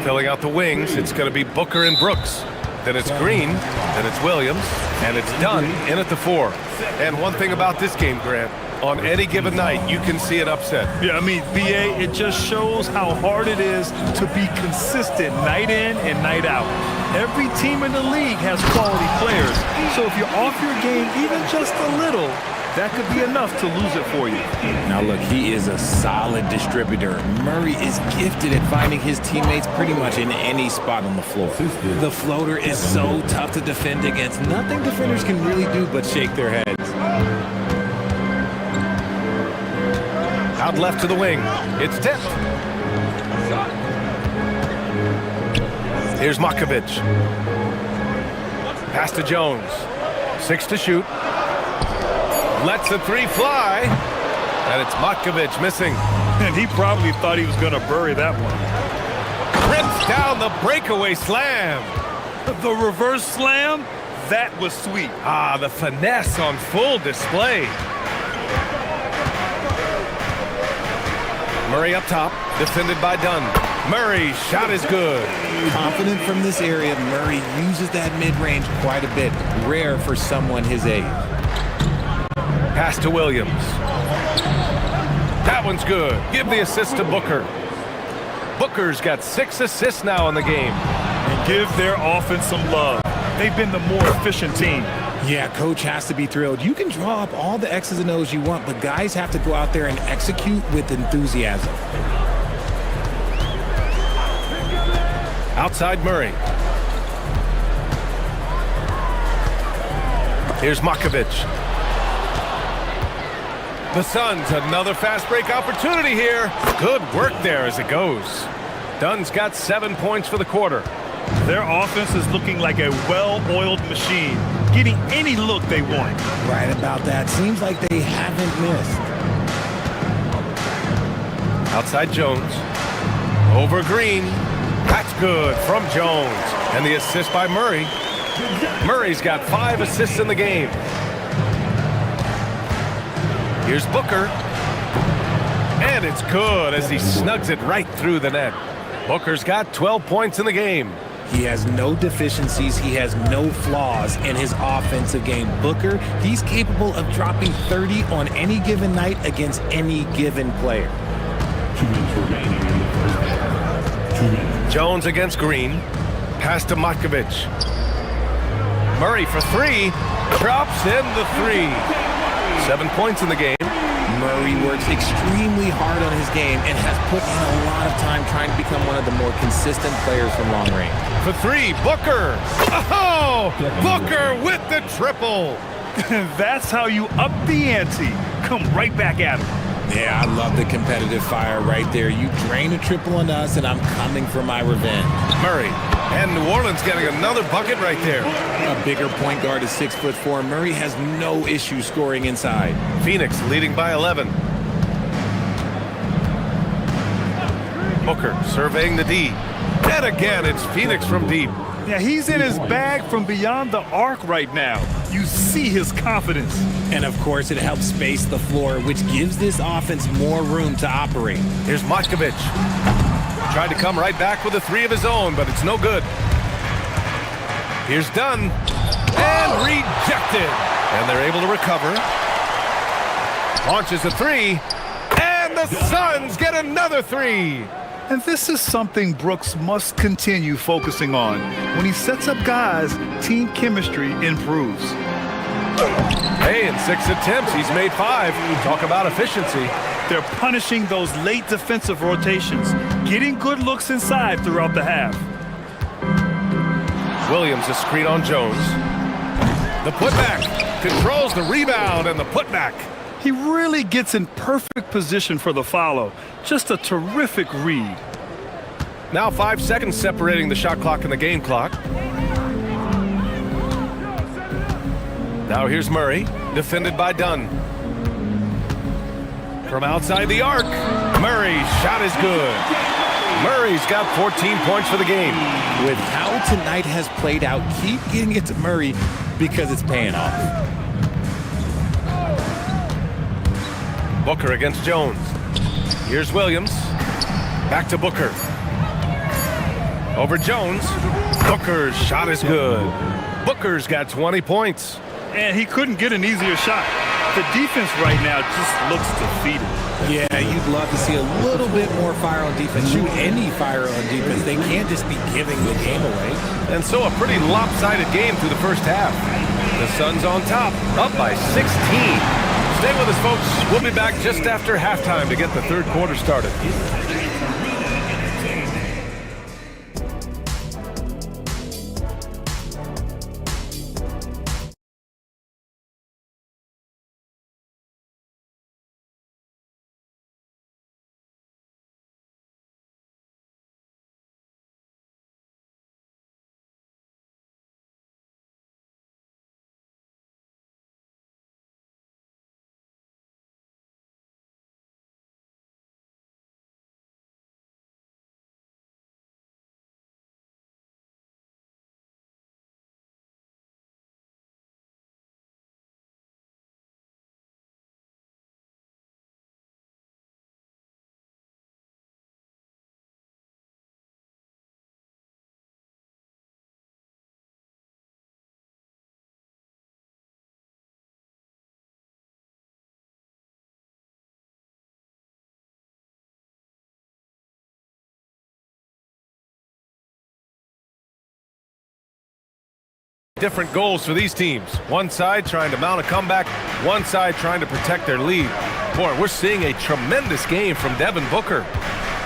filling out the wings, it's going to be Booker and Brooks. Then it's Green, then it's Williams, and it's Dunn in at the 4. And one thing about this game, Grant, on any given night, you can see an upset. Yeah, I mean, BA, it just shows how hard it is to be consistent night in and night out. Every team in the league has quality players, so if you're off your game even just a little, that could be enough to lose it for you. Now look, he is a solid distributor. Murray is gifted at finding his teammates pretty much in any spot on the floor. The floater is so tough to defend against. Nothing defenders can really do but shake their heads. Out left to the wing. It's tipped. Here's Matkovic. Pass to Jones. 6 to shoot. Lets the 3 fly. And it's Matkovic missing. And he probably thought he was going to bury that one. Rips down the breakaway slam. The reverse slam, that was sweet. Ah, the finesse on full display. Murray up top, defended by Dunn. Murray's shot is good. Confident from this area, Murray uses that mid-range quite a bit. Rare for someone his age. Pass to Williams. That one's good. Give the assist to Booker. Booker's got 6 assists now in the game. And give their offense some love. They've been the more efficient team. Yeah, coach has to be thrilled. You can draw up all the X's and O's you want, but guys have to go out there and execute with enthusiasm. Outside Murray. Here's Matkovic. The Suns, another fast break opportunity here. Good work there as it goes. Dunn's got 7 points for the quarter. Their offense is looking like a well-oiled machine, getting any look they want. Right about that. Seems like they haven't missed. Outside Jones. Over Green. That's good from Jones. And the assist by Murray. Murray's got 5 assists in the game. Here's Booker. And it's good as he snugs it right through the net. Booker's got 12 points in the game. He has no deficiencies. He has no flaws in his offensive game. Booker, he's capable of dropping 30 on any given night against any given player. 2 minutes remaining in the first half. 2 minutes. Jones against Green. Pass to Matkovic. Murray for 3. Drops in the 3. 7 points in the game. Murray works extremely hard on his game and has put in a lot of time trying to become one of the more consistent players from long range. For 3, Booker. Oh, Booker with the triple. That's how you up the ante. Come right back at him. Yeah, I love the competitive fire right there. You drain a triple on us, and I'm coming for my revenge. Murray. And New Orleans getting another bucket right there. A bigger point guard is 6'4". Murray has no issue scoring inside. Phoenix leading by 11. Booker surveying the D. And again, it's Phoenix from deep. Yeah, he's in his bag from beyond the arc right now. You see his confidence. And of course, it helps space the floor, which gives this offense more room to operate. Here's Matkovic. Tried to come right back with a three of his own, but it's no good. Here's Dunn. And rejected. And they're able to recover. Launches a three. And the Suns get another three. And this is something Brooks must continue focusing on. When he sets up guys, team chemistry improves. Hey, in 6 attempts, he's made 5. Talk about efficiency. They're punishing those late defensive rotations, getting good looks inside throughout the half. Williams, a screen on Jones. The putback, controls the rebound and the putback. He really gets in perfect position for the follow. Just a terrific read. Now 5 seconds separating the shot clock and the game clock. Now here's Murray, defended by Dunn. From outside the arc, Murray's shot is good. Murray's got 14 points for the game. With how tonight has played out, keep getting it to Murray because it's paying off. Booker against Jones. Here's Williams. Back to Booker. Over Jones. Booker's shot is good. Booker's got 20 points. And he couldn't get an easier shot. The defense right now just looks defeated. Yeah, you'd love to see a little bit more fire on defense. Shoot any fire on defense. They can't just be giving the game away. And so a pretty lopsided game through the first half. The Suns on top, up by 16. Stay with us, folks. We'll be back just after halftime to get the third quarter started. Different goals for these teams. One side trying to mount a comeback, one side trying to protect their lead. Boy, we're seeing a tremendous game from Devin Booker.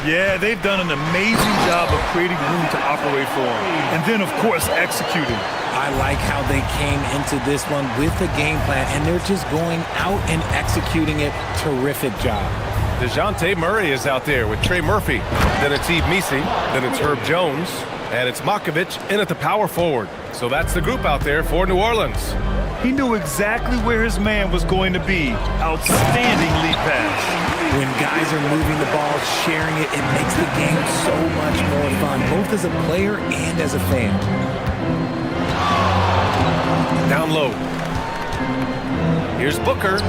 Yeah, they've done an amazing job of creating room to operate for him. And then, of course, executing. I like how they came into this one with a game plan, and they're just going out and executing it. Terrific job. DeJounte Murray is out there with Trey Murphy. Then it's Yves Missi. Then it's Herb Jones. And it's Matkovic in at the power forward. So that's the group out there for New Orleans. He knew exactly where his man was going to be. Outstanding lead pass. When guys are moving the ball, sharing it, it makes the game so much more fun, both as a player and as a fan. Down low. Here's Booker.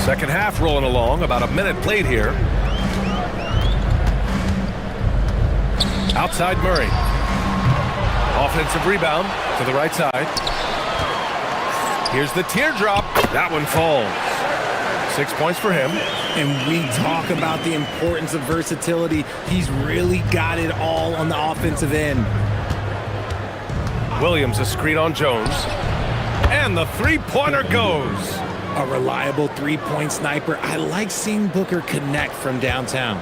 Second half rolling along, about a minute played here. Outside Murray. Offensive rebound to the right side. Here's the teardrop. That one falls. 6 points for him. And we talk about the importance of versatility. He's really got it all on the offensive end. Williams a screen on Jones. And the three-pointer goes. A reliable three-point sniper. I like seeing Booker connect from downtown.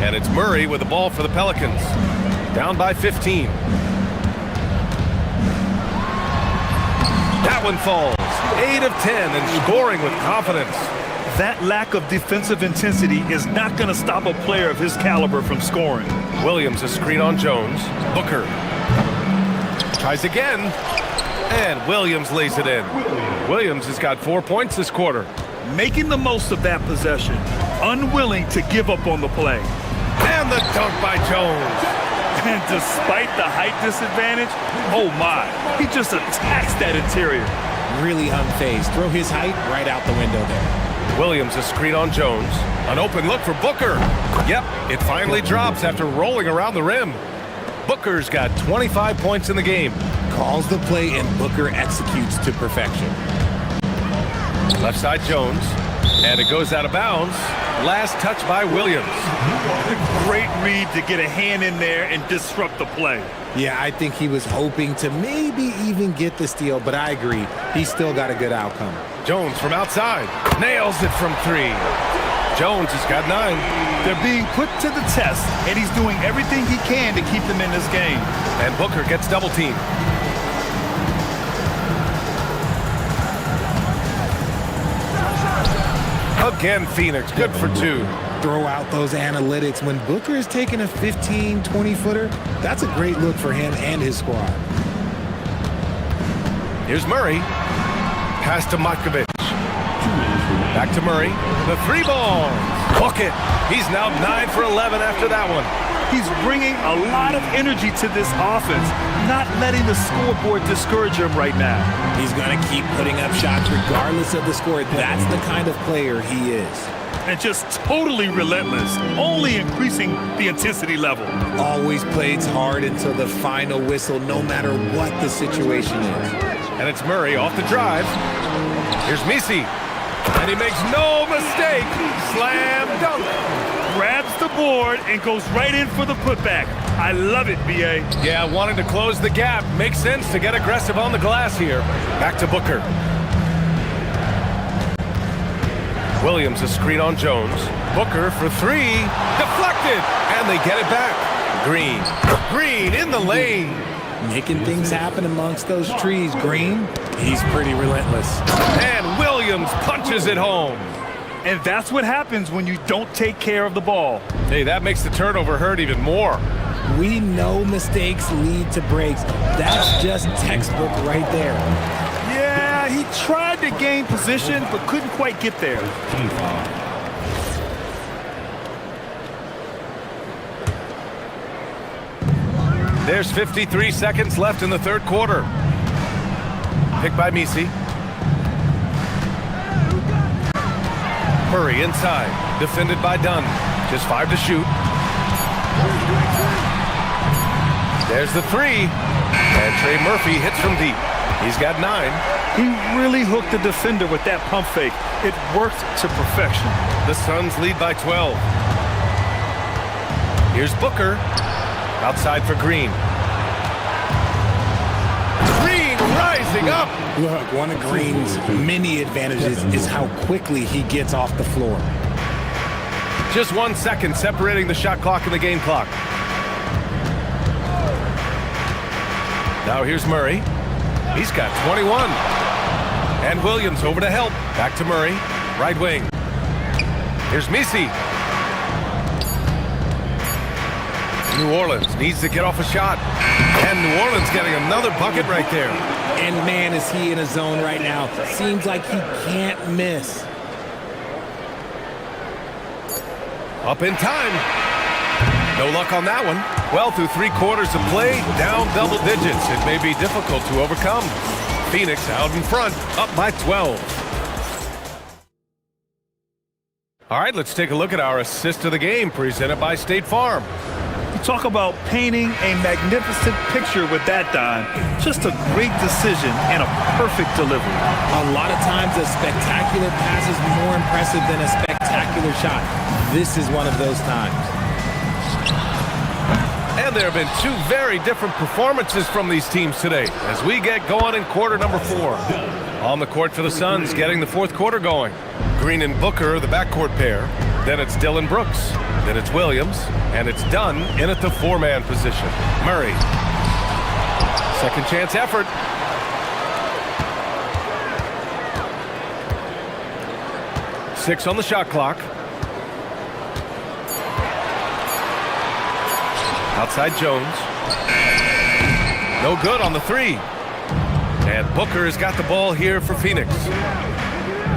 And it's Murray with the ball for the Pelicans. Down by 15. That one falls. 8 of 10 and scoring with confidence. That lack of defensive intensity is not going to stop a player of his caliber from scoring. Williams a screen on Jones. Booker tries again, and Williams lays it in. Williams has got 4 points this quarter. Making the most of that possession, unwilling to give up on the play. And the dunk by Jones. And despite the height disadvantage, oh my, he just attacks that interior. Really unfazed. Throw his height right out the window there. Williams a screen on Jones. An open look for Booker. Yep, it finally drops after rolling around the rim. Booker's got 25 points in the game. Calls the play and Booker executes to perfection. Left side Jones. And it goes out of bounds. Last touch by Williams. Great read to get a hand in there and disrupt the play. Yeah, I think he was hoping to maybe even get the steal, but I agree. He still got a good outcome. Jones from outside. Nails it from 3. Jones has got 9. They're being put to the test, and he's doing everything he can to keep them in this game. And Booker gets double teamed. Again, Phoenix, good for 2. Throw out those analytics. When Booker is taking a 15, 20-footer, that's a great look for him and his squad. Here's Murray. Pass to Matkovic. Back to Murray. The 3 ball. Hook it. He's now 9 for 11 after that one. He's bringing a lot of energy to this offense, not letting the scoreboard discourage him right now. He's going to keep putting up shots regardless of the score. That's the kind of player he is. And just totally relentless, only increasing the intensity level. Always plays hard until the final whistle, no matter what the situation is. And it's Murray off the drive. Here's Misi. And he makes no mistake. Slam dunk. Grabs the board and goes right in for the putback. I love it, B.A. Yeah, wanting to close the gap. Makes sense to get aggressive on the glass here. Back to Booker. Williams a screen on Jones. Booker for 3. Deflected. And they get it back. Green. Green in the lane. Making things happen amongst those trees, Green. He's pretty relentless. And Williams punches it home. And that's what happens when you don't take care of the ball. Hey, that makes the turnover hurt even more. We know mistakes lead to breaks. That's just textbook right there. Yeah, he tried to gain position, but couldn't quite get there. There's 53 seconds left in the third quarter. Picked by Misi. Murray inside. Defended by Dunn. Just 5 to shoot. There's the 3. And Trey Murphy hits from deep. He's got 9. He really hooked the defender with that pump fake. It worked to perfection. The Suns lead by 12. Here's Booker. Outside for Green. Green rising up. Look, one of Green's many advantages is how quickly he gets off the floor. Just 1 second separating the shot clock and the game clock. Now here's Murray. He's got 21. And Williams over to help. Back to Murray. Right wing. Here's Misi. New Orleans needs to get off a shot. And New Orleans getting another bucket right there. And man, is he in a zone right now. Seems like he can't miss. Up in time. No luck on that one. Well, through 3 quarters of play, down double digits. It may be difficult to overcome. Phoenix out in front, up by 12. All right, let's take a look at our assist of the game presented by State Farm. You talk about painting a magnificent picture with that, Don. Just a great decision and a perfect delivery. A lot of times a spectacular pass is more impressive than a spectacular shot. This is one of those times. And there have been 2 very different performances from these teams today as we get going in quarter number 4. On the court for the Suns, getting the 4th quarter going. Green and Booker, the backcourt pair. Then it's Dylan Brooks. Then it's Williams. And it's Dunn in at the 4-man position. Murray. Second chance effort. 6 on the shot clock. Outside Jones. No good on the 3. And Booker has got the ball here for Phoenix.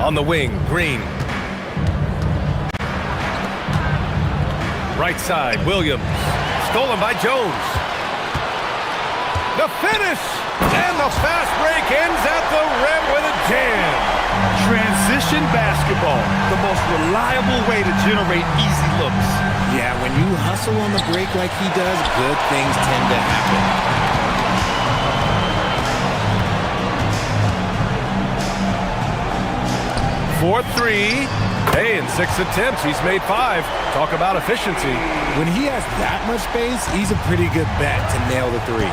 On the wing, Green. Right side, Williams. Stolen by Jones. The finish! And the fast break ends at the rim with a jam. Transition basketball, the most reliable way to generate easy looks. Yeah, when you hustle on the break like he does, good things tend to happen. 4-3. Hey, in 6 attempts, he's made 5. Talk about efficiency. When he has that much space, he's a pretty good bet to nail the 3.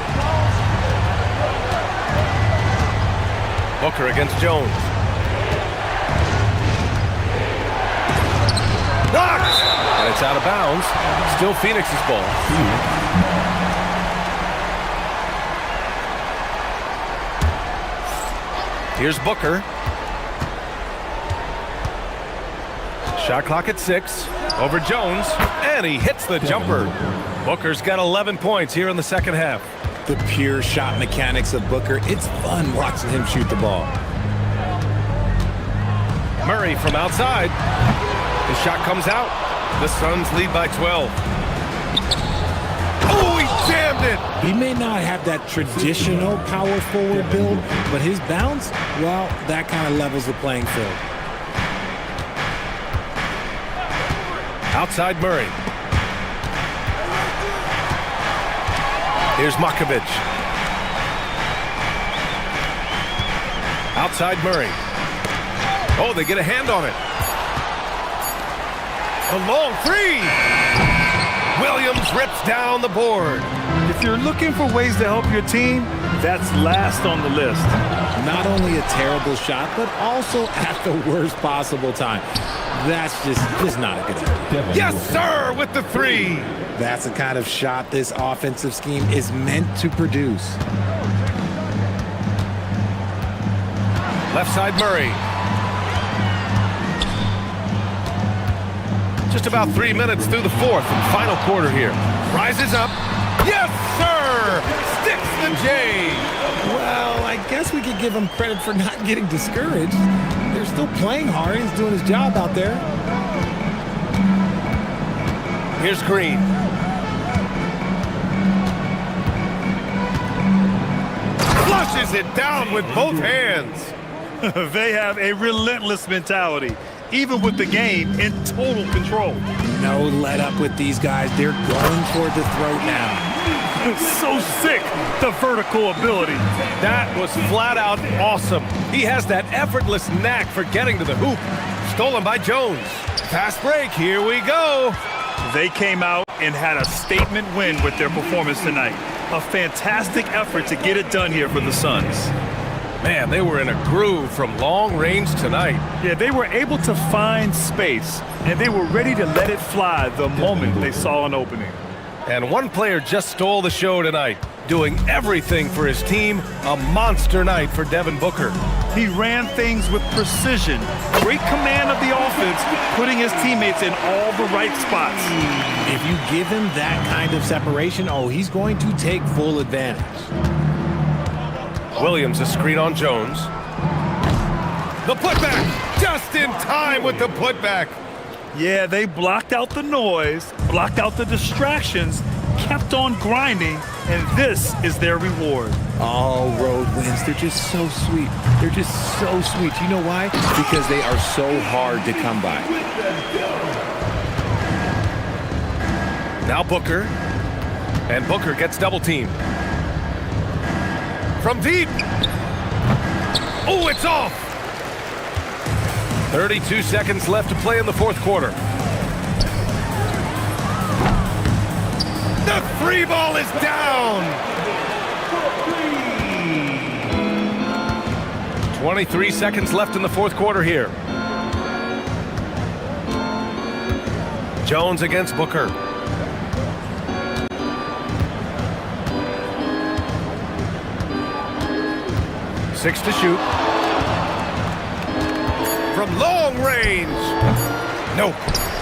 Booker against Jones. Knocked! And it's out of bounds. Still Phoenix's ball. Here's Booker. Shot clock at 6. Over Jones. And he hits the jumper. Booker's got 11 points here in the second half. The pure shot mechanics of Booker. It's fun watching him shoot the ball. Murray from outside. His shot comes out. The Suns lead by 12. Oh, he jammed it! He may not have that traditional power forward build, but his bounce, well, that kind of levels the playing field. Outside Murray. Here's Makovic. Outside Murray. Oh, they get a hand on it. A long 3. Williams rips down the board. If you're looking for ways to help your team, that's last on the list. Not only a terrible shot, but also at the worst possible time. That's just not a good idea. Yes, sir, with the 3. That's the kind of shot this offensive scheme is meant to produce. Left side Murray. Just about 3 minutes through the fourth and final quarter here. Rises up. Yes, sir! Sticks the J. Well, I guess we could give him credit for not getting discouraged. They're still playing hard. He's doing his job out there. Here's Green. Flushes it down with both hands. They have a relentless mentality, even with the game in total control. No let up with these guys. They're going toward the throat now. So sick, the vertical ability. That was flat out awesome. He has that effortless knack for getting to the hoop. Stolen by Jones. Fast break, here we go. They came out and had a statement win with their performance tonight. A fantastic effort to get it done here for the Suns. Man, they were in a groove from long range tonight. Yeah, they were able to find space, and they were ready to let it fly the moment they saw an opening. And one player just stole the show tonight, doing everything for his team. A monster night for Devin Booker. He ran things with precision, great command of the offense, putting his teammates in all the right spots. If you give him that kind of separation, oh, he's going to take full advantage. Williams, a screen on Jones. The putback, just in time with the putback. Yeah, they blocked out the noise, blocked out the distractions, kept on grinding, and this is their reward. All road wins, they're just so sweet. They're just so sweet. You know why? Because they are so hard to come by. Now Booker, and Booker gets double teamed. From deep. Oh, it's off. 32 seconds left to play in the fourth quarter. The 3 ball is down. 23 seconds left in the fourth quarter here. Jones against Booker. Six to shoot. from long range. Nope.